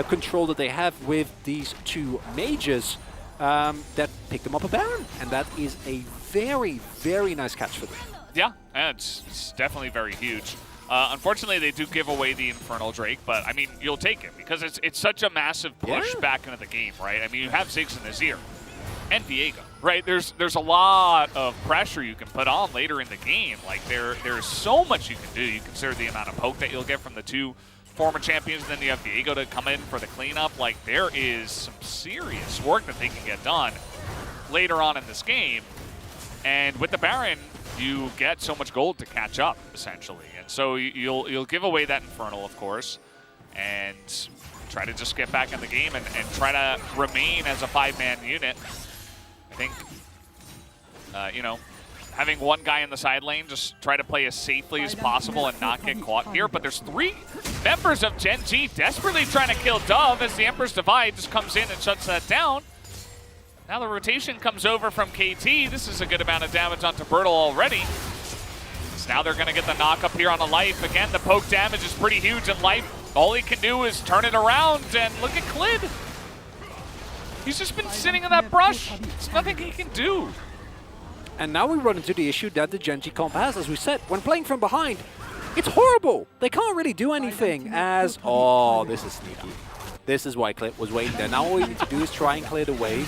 control that they have with these two mages that pick them up a Baron. And that is a very, very nice catch for them. Yeah, it's definitely very huge. Unfortunately, they do give away the Infernal Drake, but I mean, you'll take it because it's such a massive push back into the game, right? I mean, you have Ziggs in Azir and Viego, right? There's a lot of pressure you can put on later in the game. Like there's so much you can do. You consider the amount of poke that you'll get from the two former champions, and then you have Viego to come in for the cleanup. Like there is some serious work that they can get done later on in this game, and with the Baron, you get so much gold to catch up, essentially. And so you'll give away that Infernal, of course, and try to just get back in the game and try to remain as a 5-man unit. I think, you know, having one guy in the side lane, just try to play as safely as possible and not get caught here. But there's 3 members of Gen G desperately trying to kill Dove as the Emperor's Divide just comes in and shuts that down. Now the rotation comes over from KT. This is a good amount of damage onto Bertle already. So now they're going to get the knock up here on a Life. Again, the poke damage is pretty huge, and Life, all he can do is turn it around, and look at Clid. He's just been sitting in that brush. There's nothing he can do. And now we run into the issue that the Gen G comp has, as we said. When playing from behind, it's horrible. They can't really do anything as... Oh, this is sneaky. This is why Clid was waiting there. Now all we need to do is try and clear the wave.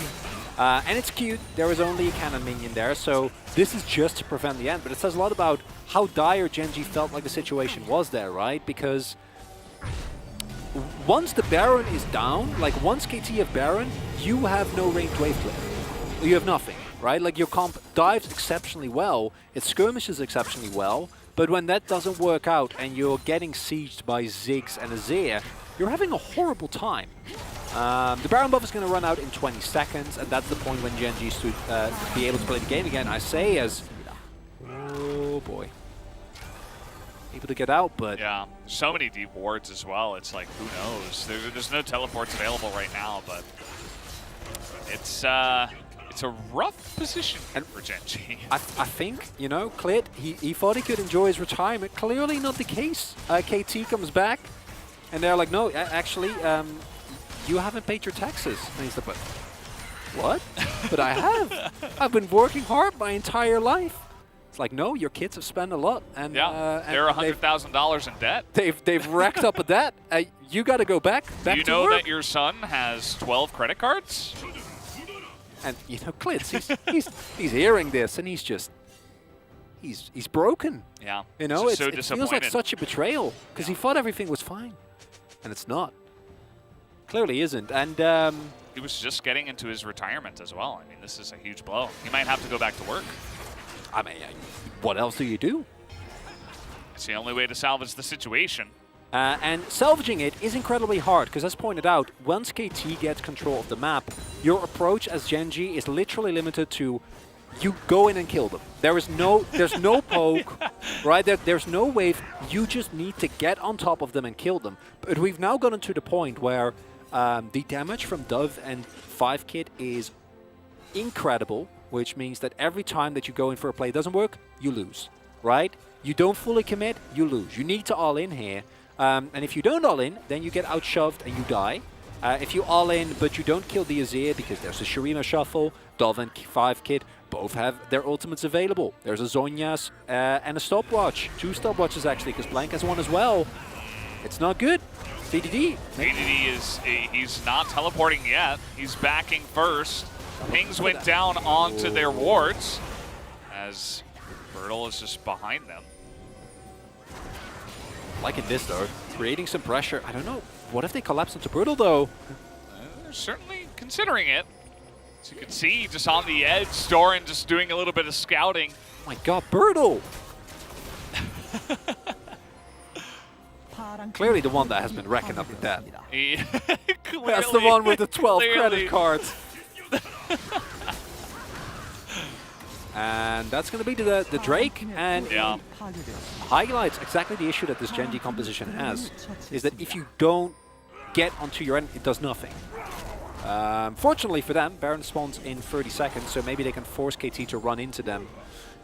And it's cute, there is only a cannon minion there, so this is just to prevent the end. But it says a lot about how dire Gen G felt like the situation was there, right? Because once the Baron is down, like once KT have Baron, you have no ranged wave clear. You have nothing, right? Like your comp dives exceptionally well, it skirmishes exceptionally well, but when that doesn't work out and you're getting sieged by Ziggs and Azir, you're having a horrible time. The Baron buff is going to run out in 20 seconds, and that's the point when Gen G should be able to play the game again. I say as... Oh boy. Able to get out, but... Yeah, so many deep wards as well. It's like, who knows? There's no teleports available right now, but it's a rough position for Gen G. I think, you know, Clid, he thought he could enjoy his retirement. Clearly not the case. KT comes back, and they're like, no, actually... you haven't paid your taxes. And he's like, but what? But I have. I've been working hard my entire life. It's like, no, your kids have spent a lot. And yeah, they're $100,000 in debt. They've racked up a debt. You got to go back to work. You know that your son has 12 credit cards? And, you know, Clids, he's hearing this, and he's just... He's broken. Yeah, you know, it feels like such a betrayal, because he thought everything was fine. And it's not. Clearly isn't, and he was just getting into his retirement as well. I mean, this is a huge blow. He might have to go back to work. I mean, what else do you do? It's the only way to salvage the situation. And salvaging it is incredibly hard, because as pointed out, once KT gets control of the map, your approach as Gen G is literally limited to you go in and kill them. There's no poke, right? There's no wave. You just need to get on top of them and kill them. But we've now gotten to the point where the damage from Dove and 5-Kit is incredible. which means that every time that you go in for a play doesn't work, you lose, right? You don't fully commit, you lose. You need to all in here. And if you don't all in, then you get outshoved and you die. If you all in, but you don't kill the Azir because there's a Shurima shuffle, Dove and 5-Kid both have their ultimates available. There's a Zhonya's and a stopwatch. 2 stopwatches actually, because Blank has one as well. It's not good. BDD. BDD he's not teleporting yet. He's backing first. Pings went down onto their wards as Bertle is just behind them. Liking this though, creating some pressure. I don't know. What if they collapse into Bertle though? They're certainly considering it. As you can see, just on the edge, Storin just doing a little bit of scouting. Oh my god, Bertle! Clearly the one that has been racking up the debt. That's the one with the 12 credit cards. And that's going to be the Drake, and highlights exactly the issue that this Gen G composition has, is that if you don't get onto your end, it does nothing. Fortunately for them, Baron spawns in 30 seconds, so maybe they can force KT to run into them.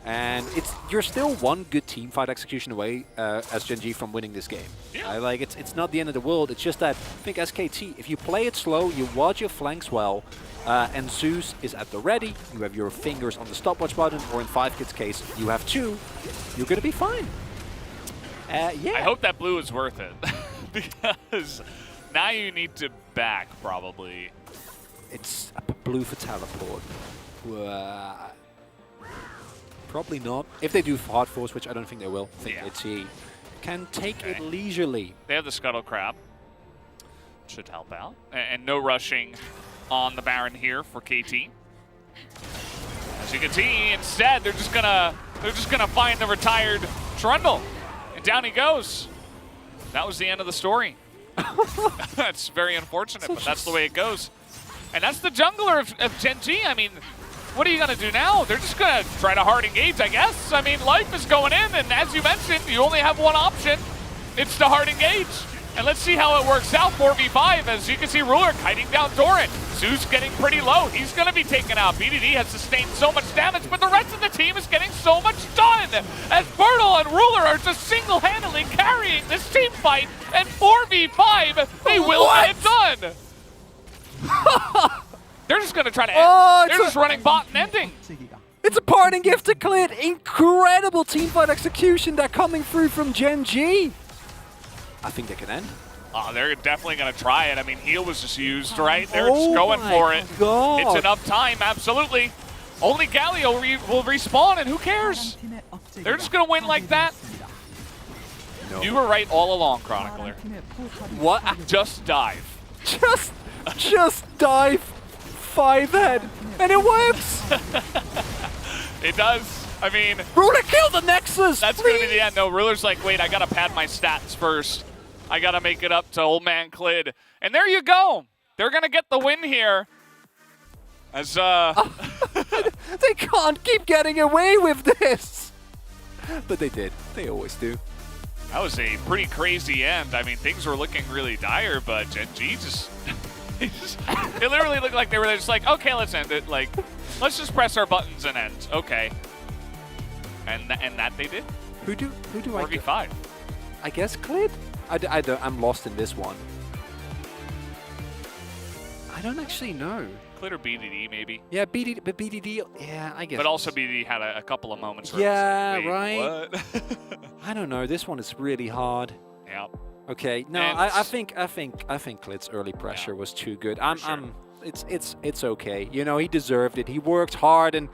And you're still one good team fight execution away as Gen G from winning this game. Like it's not the end of the world. It's just that I think as KT, if you play it slow, you watch your flanks well, and Zeus is at the ready. You have your fingers on the stopwatch button, or in 5-Kid's case, you have 2. You're gonna be fine. Yeah. I hope that blue is worth it because now you need to back probably. It's a blue for teleport. Probably not. If they do hard force, which I don't think they will, I think KT can take it leisurely. They have the Scuttle Crab. Should help out. And no rushing on the Baron here for KT. As you can see, instead they're just gonna find the retired Trundle. And down he goes. That was the end of the story. That's very unfortunate, but that's the way it goes. And that's the jungler of Gen G. I mean, what are you going to do now? They're just going to try to hard engage, I guess. I mean, life is going in, and as you mentioned, you only have one option. It's to hard engage. And let's see how it works out, 4v5. As you can see, Ruler kiting down Doran. Zeus getting pretty low. He's going to be taken out. BDD has sustained so much damage, but the rest of the team is getting so much done. As Bertle and Ruler are just single-handedly carrying this team fight. And 4v5, they will get it done. They're just going to try to end. They're just running bot and ending. It's a parting gift to Clit. Incredible teamfight execution that coming through from Gen G. I think they can end. They're definitely going to try it. I mean, heal was just used, right? They're just going for it. God. It's enough time, absolutely. Only Galio will respawn, and who cares? They're just going to win like that. No. You were right all along, Chronicler. What? Just dive. Just dive 5-head, and it works. It does. I mean, Ruler killed the Nexus. That's going to be the end. No, Ruler's like, wait, I got to pad my stats first. I got to make it up to old man Clid. And there you go. They're going to get the win here. As they can't keep getting away with this. But they did. They always do. That was a pretty crazy end. I mean, things were looking really dire, but Gen G just... it literally looked like they were just like, okay, let's end it. Like, let's just press our buttons and end. Okay. And that they did. Who do I 4v5. I guess Clid? I'm lost in this one. I don't actually know. Clid or BDD, maybe. Yeah, BDD, yeah, I guess. But also BDD had a couple of moments where yeah, it was like, right. What? I don't know. This one is really hard. Yeah. Okay. No, I think Clid's early pressure was too good. It's okay. You know, he deserved it. He worked hard, and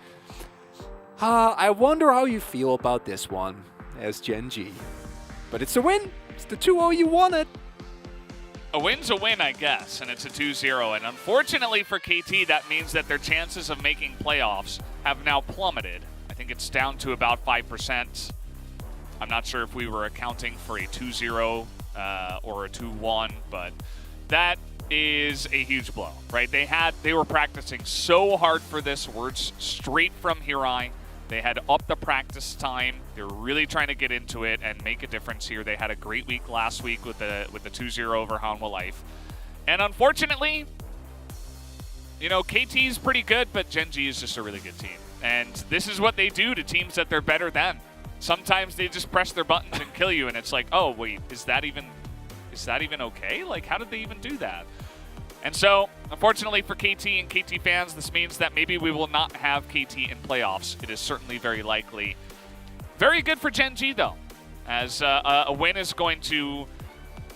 I wonder how you feel about this one as Gen G. But it's a win. It's the 2-0 you wanted. A win's a win, I guess, and it's a 2-0. And unfortunately for KT, that means that their chances of making playoffs have now plummeted. I think it's down to about 5%. I'm not sure if we were accounting for a 2-0 or a 2-1, but that is a huge blow, right? They were practicing so hard for this. Words straight from Hirai. They had upped the practice time. They're really trying to get into it and make a difference here. They had a great week last week with the 2-0 over Hanwha Life. And unfortunately, you know, KT's pretty good, but Gen G is just a really good team. And this is what they do to teams that they're better than. Sometimes they just press their buttons and kill you, and it's like, oh wait, is that even okay? Like, how did they even do that? And so, unfortunately for KT and KT fans, this means that maybe we will not have KT in playoffs. It is certainly very likely. Very good for Gen G, though, as a win is going to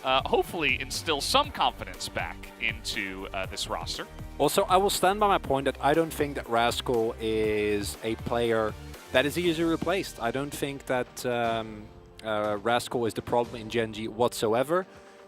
hopefully instill some confidence back into this roster. Also, I will stand by my point that I don't think that Rascal is a player that is easily replaced. I don't think that Rascal is the problem in Gen G whatsoever.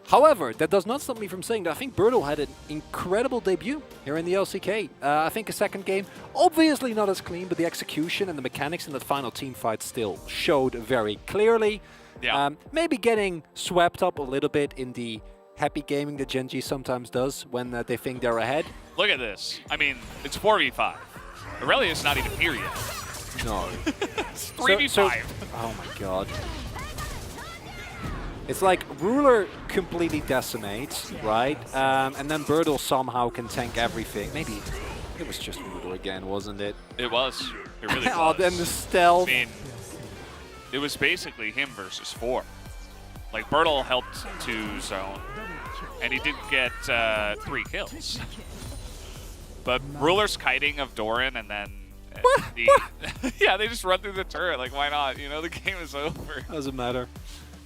However, that does not stop me from saying that I think Bertel had an incredible debut here in the LCK. I think a second game, obviously not as clean, but the execution and the mechanics in the final team fight still showed very clearly. Yeah. Maybe getting swept up a little bit in the happy gaming that Gen G sometimes does when they think they're ahead. Look at this. I mean, it's 4v5. Aurelia's not even here yet. No. It's 3v5. Oh my god. It's like Ruler completely decimates, right? And then Bertel somehow can tank everything. Maybe it was just Ruler again, wasn't it? It was. It really was. Oh, then the stealth. I mean, it was basically him versus 4. Like, Bertel helped to zone, and he did get 3 kills. But Ruler's kiting of Doran, and then yeah, they just run through the turret. Like, why not? You know, the game is over. Doesn't matter.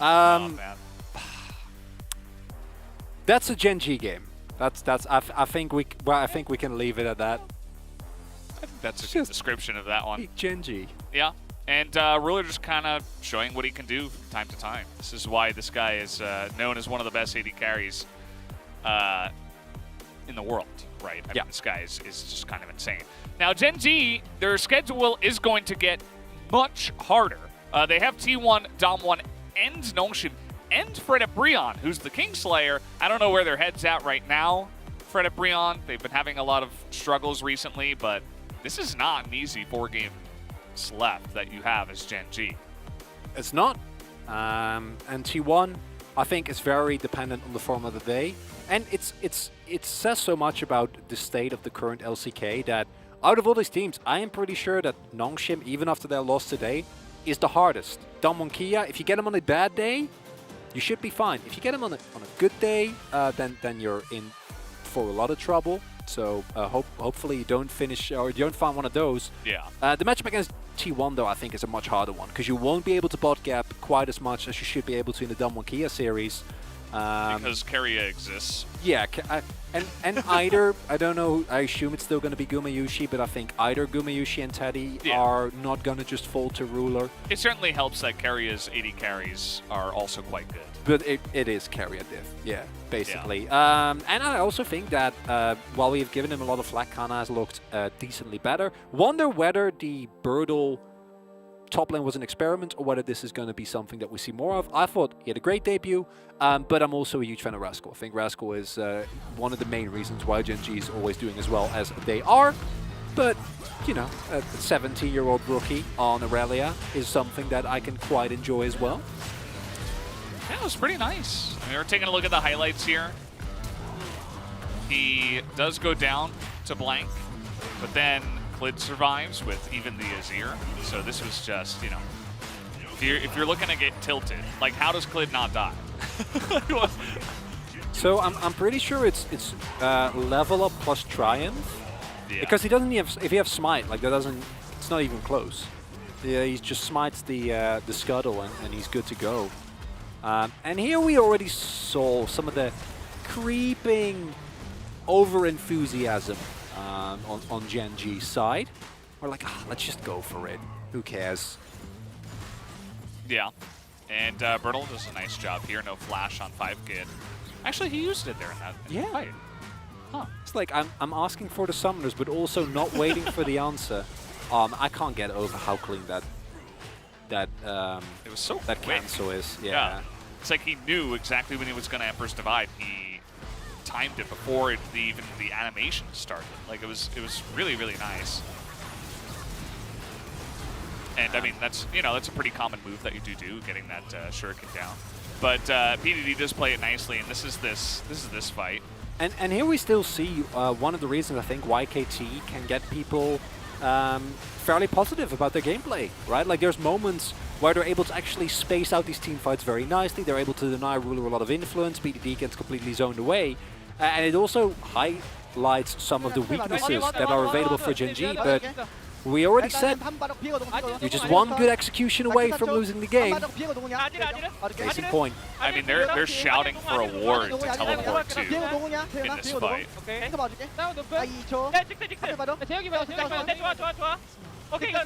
Oh, man. That's a Gen G game. I think we can leave it at that. I think that's a good description of that one. Gen G. Yeah. And Ruler just kind of showing what he can do from time to time. This is why this guy is known as one of the best AD carries in the world, right? I mean, this guy is just kind of insane. Now, Gen G, their schedule is going to get much harder. They have T1, Dom1, and Nongshim, and ㅣ2021, who's the Kingslayer. I don't know where their head's at right now. ㅣ2021, they've been having a lot of struggles recently, but this is not an easy 4-game left that you have as Gen G. It's not. And T1, I think, is very dependent on the form of the day. And it says so much about the state of the current LCK that out of all these teams, I am pretty sure that Nongshim, even after their loss today, is the hardest. Dom1 Kia, if you get him on a bad day, you should be fine. If you get him on a good day, then you're in for a lot of trouble. So hopefully you don't finish or you don't find one of those. Yeah. The matchup against T1 though I think is a much harder one because you won't be able to bot gap quite as much as you should be able to in the Dom1 Kia series. Because Keria exists. Yeah, and either, I don't know, I assume it's still going to be Gumayushi, but I think either Gumayushi and Teddy are not going to just fall to Ruler. It certainly helps that Keria's AD carries are also quite good. But it is Keria diff, yeah, basically. Yeah. And I also think that while we've given him a lot of flack, Kana has looked decently better. Wonder whether the Bertel top lane was an experiment or whether this is going to be something that we see more of. I thought he had a great debut, but I'm also a huge fan of Rascal. I think Rascal is one of the main reasons why Gen G is always doing as well as they are. But, you know, a 17-year-old rookie on Aurelia is something that I can quite enjoy as well. Yeah, it was pretty nice. I mean, we're taking a look at the highlights here. He does go down to blank, but then Clid survives with even the Azir. So this was just, you know, if you're looking to get tilted, like how does Clid not die? So I'm pretty sure it's level up plus triumph. Yeah. Because he doesn't have, if you have smite, like that doesn't, it's not even close. Yeah, he just smites the scuttle and he's good to go. And here we already saw some of the creeping over-enthusiasm on Gen G's side. We're like, let's just go for it. Who cares? Yeah. And Bertel does a nice job here. No flash on 5-Kid. Actually, he used it there in that fight. Huh. It's like I'm asking for the summoners, but also not waiting for the answer. I can't get over how clean that it was so that quick. cancel is. Yeah. It's like he knew exactly when he was going to Emperor's Divide. He timed it before even the animation started. Like it was really, really nice. And I mean that's a pretty common move that you do, getting that shuriken down. But PDD does play it nicely, and this is this fight. And here we still see one of the reasons I think why KT can get people fairly positive about their gameplay, right? Like there's moments where they're able to actually space out these team fights very nicely. They're able to deny Ruler a lot of influence. BDD gets completely zoned away. And it also highlights some of the weaknesses that are available for Gen G, but we already said you're just one good execution away from losing the game. Case in point. I mean, they're shouting for a ward to teleport to in this fight. It's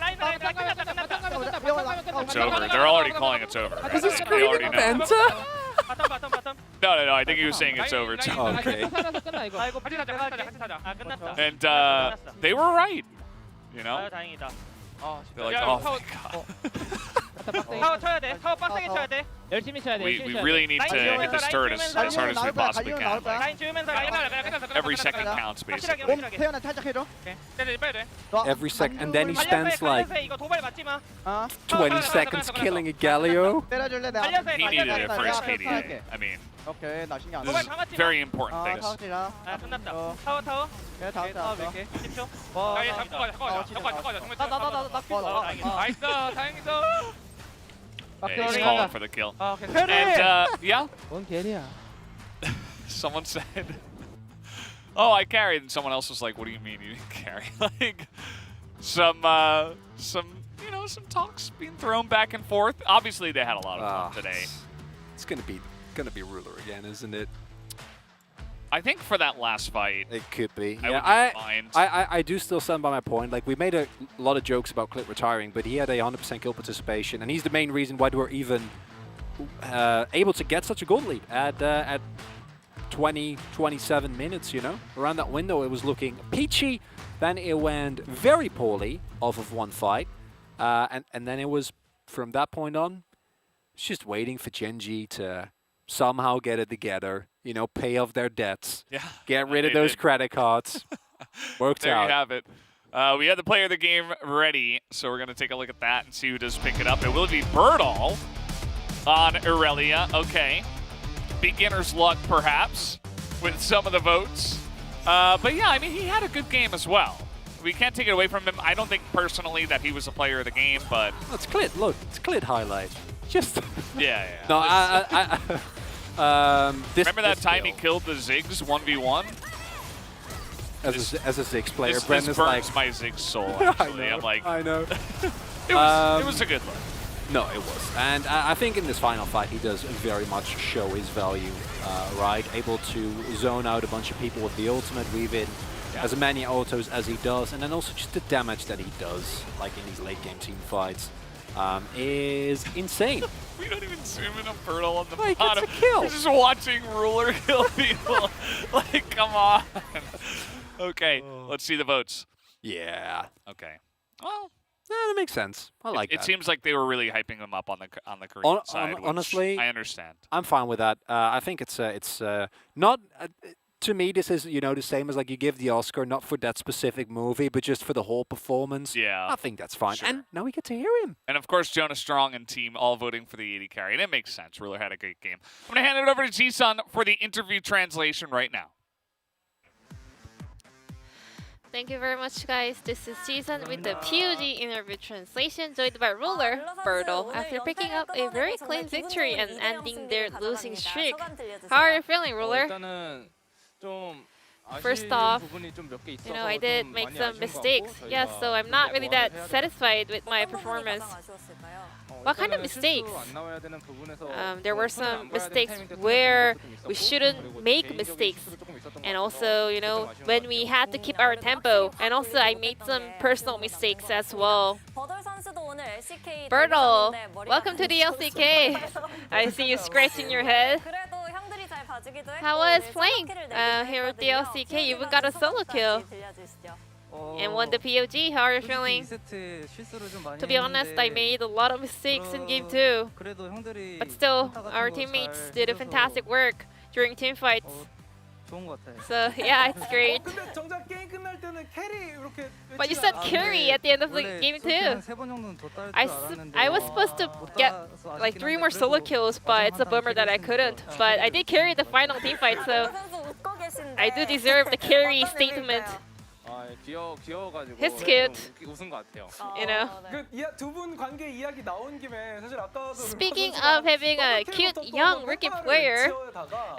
over. They're already calling it's over. Right? Is he screaming Penta? No, I think he was saying it's over too. Okay. And they were right. You know? They're like, oh my god. We really need to hit this turret as hard as we possibly can. Every second counts, basically. Every second, and then he spends like 20 seconds killing a Galio. He needed it for his KDA. I mean, this is very important things. Yeah, he's calling for the kill. And yeah, someone said, "Oh, I carried," and someone else was like, "What do you mean you didn't carry?" Like some talks being thrown back and forth. Obviously, they had a lot of fun today. It's gonna be Ruler again, isn't it? I think for that last fight, it could be. I do still stand by my point. Like we made a lot of jokes about Clit retiring, but he had a 100% kill participation, and he's the main reason why they were even able to get such a gold lead at 20, 27 minutes. You know, around that window, it was looking peachy. Then it went very poorly off of one fight, and then it was from that point on, it's just waiting for Gen G to somehow get it together, you know, pay off their debts, get rid of those credit cards. Worked there out. You have it. We had the player of the game ready, so we're going to take a look at that and see who does pick it up. It will be Birdall on Aurelia. Okay. Beginner's luck, perhaps, with some of the votes. But yeah, I mean, he had a good game as well. We can't take it away from him. I don't think personally that he was a player of the game, but... It's Clit. Look, it's Clit highlight. Just... yeah. No, remember that time he killed the Ziggs 1v1? As a Ziggs player, this Brendan's burns like... my Ziggs soul, actually. I know. It was a good look. No, it was. And I think in this final fight, he does very much show his value, right? Able to zone out a bunch of people with the ultimate, weave in as many autos as he does, and then also just the damage that he does, like in these late game team fights, is insane. We don't even zoom in a Birdall on the like, bottom. It's a kill. We're just watching Ruler kill people. Like, come on. Okay, let's see the votes. Yeah. Okay. Well, that makes sense. I like it. that. It seems like they were really hyping them up on the Korean side. Honestly, I understand. I'm fine with that. I think it's not. To me, this is, you know, the same as like you give the Oscar not for that specific movie, but just for the whole performance. Yeah. I think that's fine. Sure. And now we get to hear him. And of course, Jonas Strong and team all voting for the 80 carry. And it makes sense. Ruler had a great game. I'm going to hand it over to Ji-sun for the interview translation right now. Thank you very much, guys. This is Ji-sun with the POG interview translation, joined by Ruler, Birdall, after picking up a very clean victory and ending their losing streak. How are you feeling, Ruler? First off, you know, I did make some mistakes. Yes, so I'm not really that satisfied with my performance. What kind of mistakes? There were some mistakes where we shouldn't make mistakes. And also, you know, when we had to keep our tempo. And also, I made some personal mistakes as well. Birdall, welcome to the LCK. I see you scratching your head. How was playing here at the LCK? You even got a solo kill. And won the POG. How are you feeling? To be honest, I made a lot of mistakes in game 2. But still, our teammates did a fantastic work during team fights. So yeah, it's great. But you said carry at the end of the game too. I was supposed to get like 3 more solo kills, but it's a bummer that I couldn't. But I did carry the final team fight, so I do deserve the carry statement. He's cute. You know. 그두분 관계 이야기 나온 김에 사실 아까도 Speaking of having a cute young rookie player,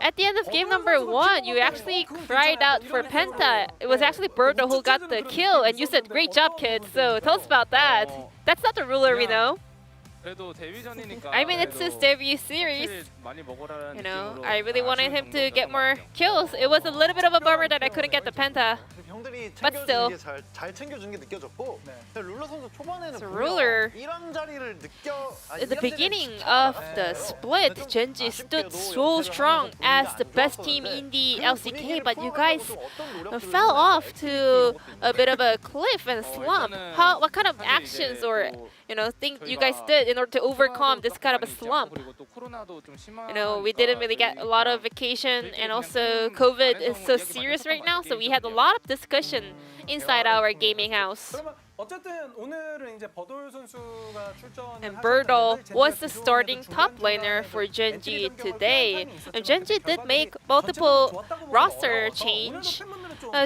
at the end of game number 1, you actually cried out for Penta. It was actually Birdo who got the kill, and you said, "Great job, kids." So tell us about that. That's not the ruler we know. I mean, it's his debut series. You know, I really wanted him to get more kills. It was a little bit of a bummer that I couldn't get the Penta. But still, it's a ruler. At the beginning of the split, Genji stood so strong as the best team in the LCK, but you guys fell off to a bit of a cliff and slump. What kind of actions or things you guys did in order to overcome this kind of a slump? We didn't really get a lot of vacation, and also COVID is so serious right now, so we had a lot of discussion inside our gaming house. And Birdo was the starting top laner for Genji today. And Genji did make multiple roster change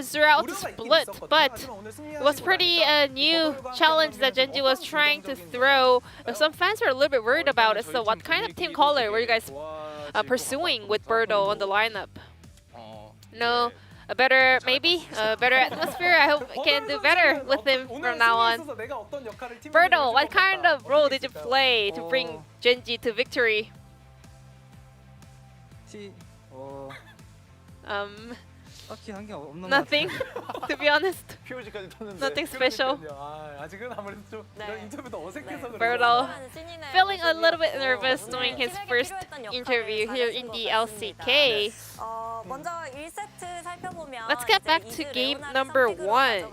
throughout the split, but it was pretty new challenge that Genji was trying to throw. Some fans were a little bit worried about it, so what kind of team color were you guys pursuing with Birdo on the lineup? No. A better atmosphere. I hope we can do better with him from now on. Birdo, what kind of role did you play to bring Genji to victory? Nothing, to be honest. Nothing special. Birdo feeling a little bit nervous doing his first interview here in the LCK. Let's get back to game number 1.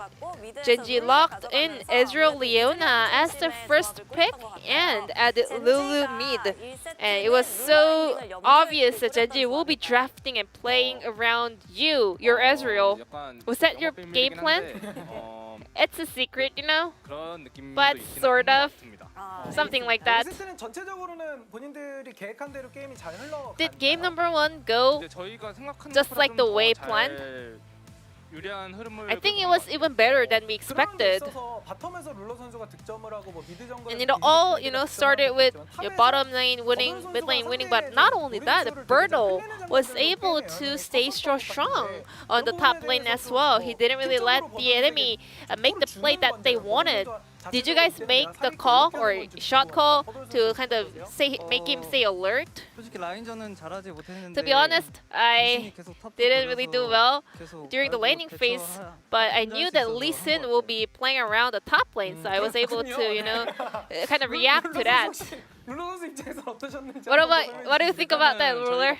Genji locked in Ezreal Leona as the first pick and added Lulu mid. And it was so obvious that Genji will be drafting and playing around you, your Ezreal. Was that your game plan? It's a secret, but sort of. Something like that. Did game number 1 go just like the way planned? I think it was even better than we expected. And it all, started with your bottom lane winning, mid lane winning, but not only that, Birdo was able to stay so strong on the top lane as well. He didn't really let the enemy make the play that they wanted. Did you guys make the call or shot call to kind of make him stay alert? To be honest, I didn't really do well during the laning phase, but I knew that Lee Sin will be playing around the top lane, so I was able to, kind of react to that. What do you think about that, Ruler?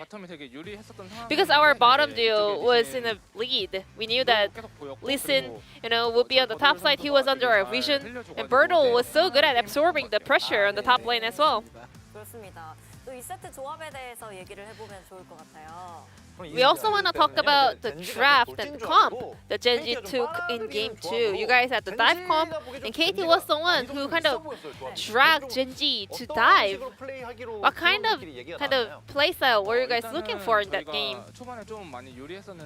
Because our bottom duo was in the lead. We knew that Lee Sin, would be on the top side. He was under our vision, and Birdo was so good at absorbing the pressure on the top lane as well. We also want to talk about the draft and comp that Genji took in game 2. You guys had the dive comp, and KT was the one who kind of dragged Genji to dive. What kind of playstyle were you guys looking for in that game?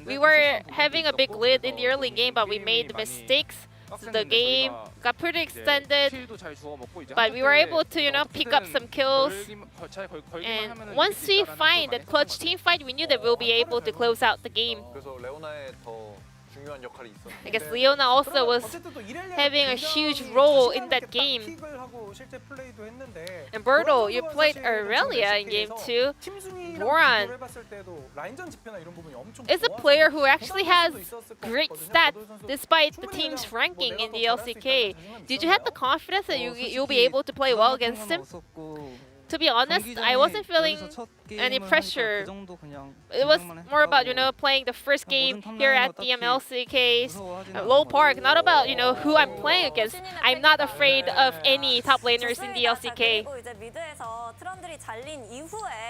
We were having a big lead in the early game, but we made mistakes. So the game got pretty extended, but we were able to, pick up some kills. And once we find that clutch team fight, we knew that we'll be able to close out the game. I guess Leona also was having a huge role in that game. And Birdo, you played Aurelia in game 2. Boran is a player who actually has great stats despite the team's ranking in the LCK. Did you have the confidence that you'll be able to play well against him? To be honest, I wasn't feeling any pressure. It was more about, playing the first game here at the LCK's Low Park. Not about, who I'm playing against. I'm not afraid of any top laners in the LCK.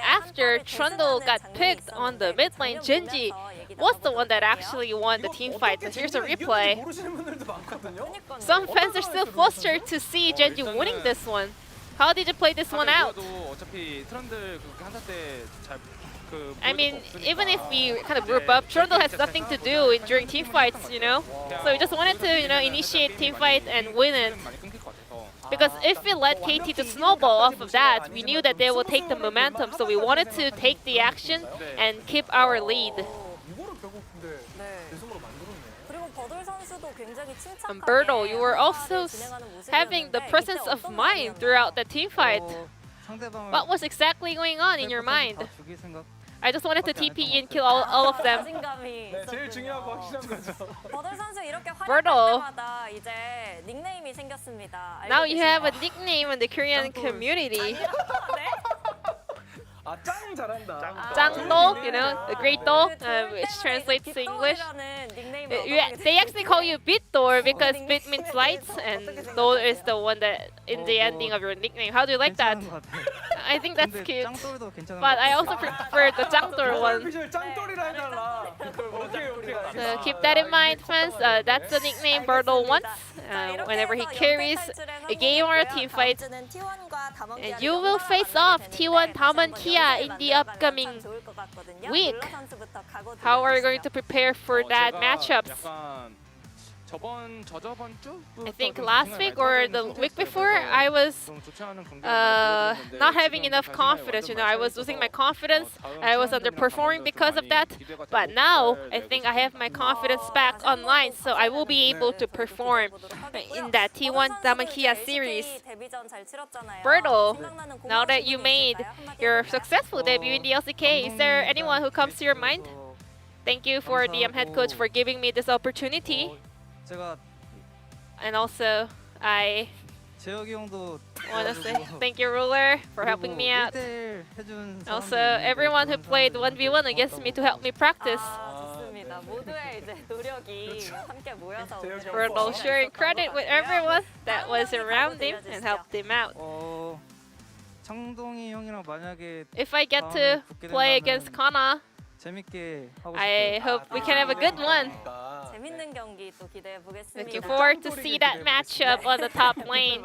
After Trundle got picked on the mid lane, Genji was the one that actually won the team fight. So here's a replay. Some fans are still flustered to see Genji winning this one. How did you play this one out? I mean, even if we kind of group up, Trundle has nothing to do during team fights, you know? So we just wanted to, you know, initiate team fight and win it. Because if we let KT to snowball off of that, we knew that they will take the momentum, so we wanted to take the action and keep our lead. And Bertle, you were also having the presence of mind throughout the team fight. What was exactly going on in your mind? I just wanted to TP and kill all of them. Bertle, now you have a nickname in the Korean community. 짱도, you know, the great Do, which translates to English. They actually call you Bitdo because Bit means lights, and Do is the one that in the ending of your nickname. How do you like that? I think that's cute. But I also prefer the 짱돌 one. So keep that in mind, fans. That's the nickname Bertle wants whenever he carries a game or a team fight. And you will face off T1 Daman Kia in the upcoming week. How are you going to prepare for that matchups? I think last week or the week before, I was not having enough confidence. You know, I was losing my confidence. I was underperforming because of that. But now, I think I have my confidence back online, so I will be able to perform in that T1 Daman Kia series. Bertle, now that you made your successful debut in the LCK, is there anyone who comes to your mind? Thank you for the head coach for giving me this opportunity. And also, I want to say thank you, Ruler, for helping me out. Also, everyone who played 1v1 against me to help me practice. Bertle sharing credit with everyone that was around him and helped him out. If I get to play against Kana, I hope we can have a good one. Looking forward to see that matchup on the top lane.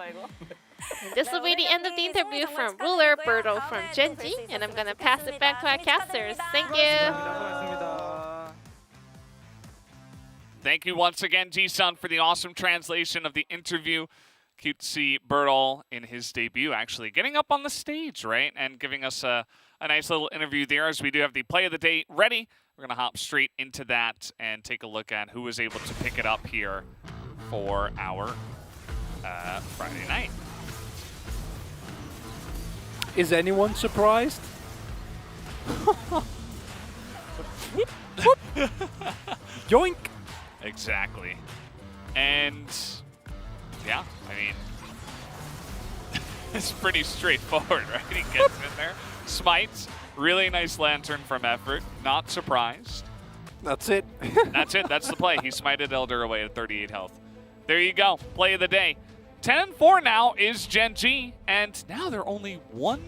And this will be the end of the interview from Ruler, Bertle from Genji, and I'm gonna pass it back to our casters. Thank you. Thank you once again, Ji-sun, for the awesome translation of the interview. Cute to see Bertle in his debut actually getting up on the stage, right? And giving us a nice little interview there, as we do have the play of the day ready. We're going to hop straight into that and take a look at who was able to pick it up here for our Friday night. Is anyone surprised? Yoink! Exactly. And yeah, I mean, it's pretty straightforward, right? He gets in there, smites, really nice lantern from Effort, not surprised. That's it. That's it, that's the play. He smited Elder away at 38 health. There you go, play of the day. 10-4 now is Genji, and now they're only 1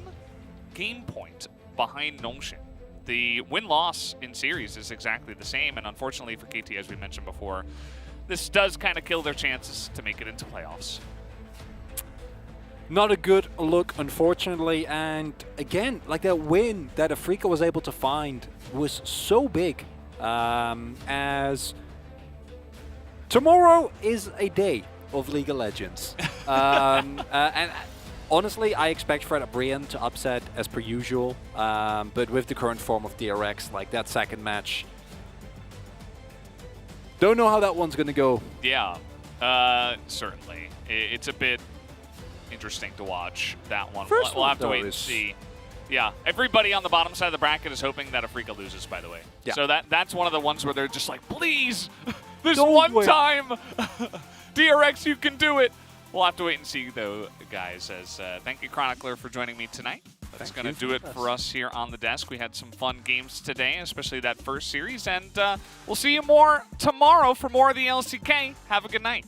game point behind Nongshim. The win-loss in series is exactly the same, and unfortunately for KT, as we mentioned before, this does kind of kill their chances to make it into playoffs. Not a good look, unfortunately, and again, like that win that Afrika was able to find was so big, as tomorrow is a day of League of Legends. And honestly, I expect Fred Brian to upset as per usual, but with the current form of DRX, like that second match, don't know how that one's going to go. Yeah, certainly. It's a bit interesting to watch, that one. We'll have to wait and see. Yeah, everybody on the bottom side of the bracket is hoping that Afrika loses, by the way. Yeah. So that's one of the ones where they're just like, please, this one time, DRX, you can do it. We'll have to wait and see, though, guys. As thank you, Chronicler, for joining me tonight. That's going to do it for us here on the desk. We had some fun games today, especially that first series, and we'll see you more tomorrow for more of the LCK. Have a good night.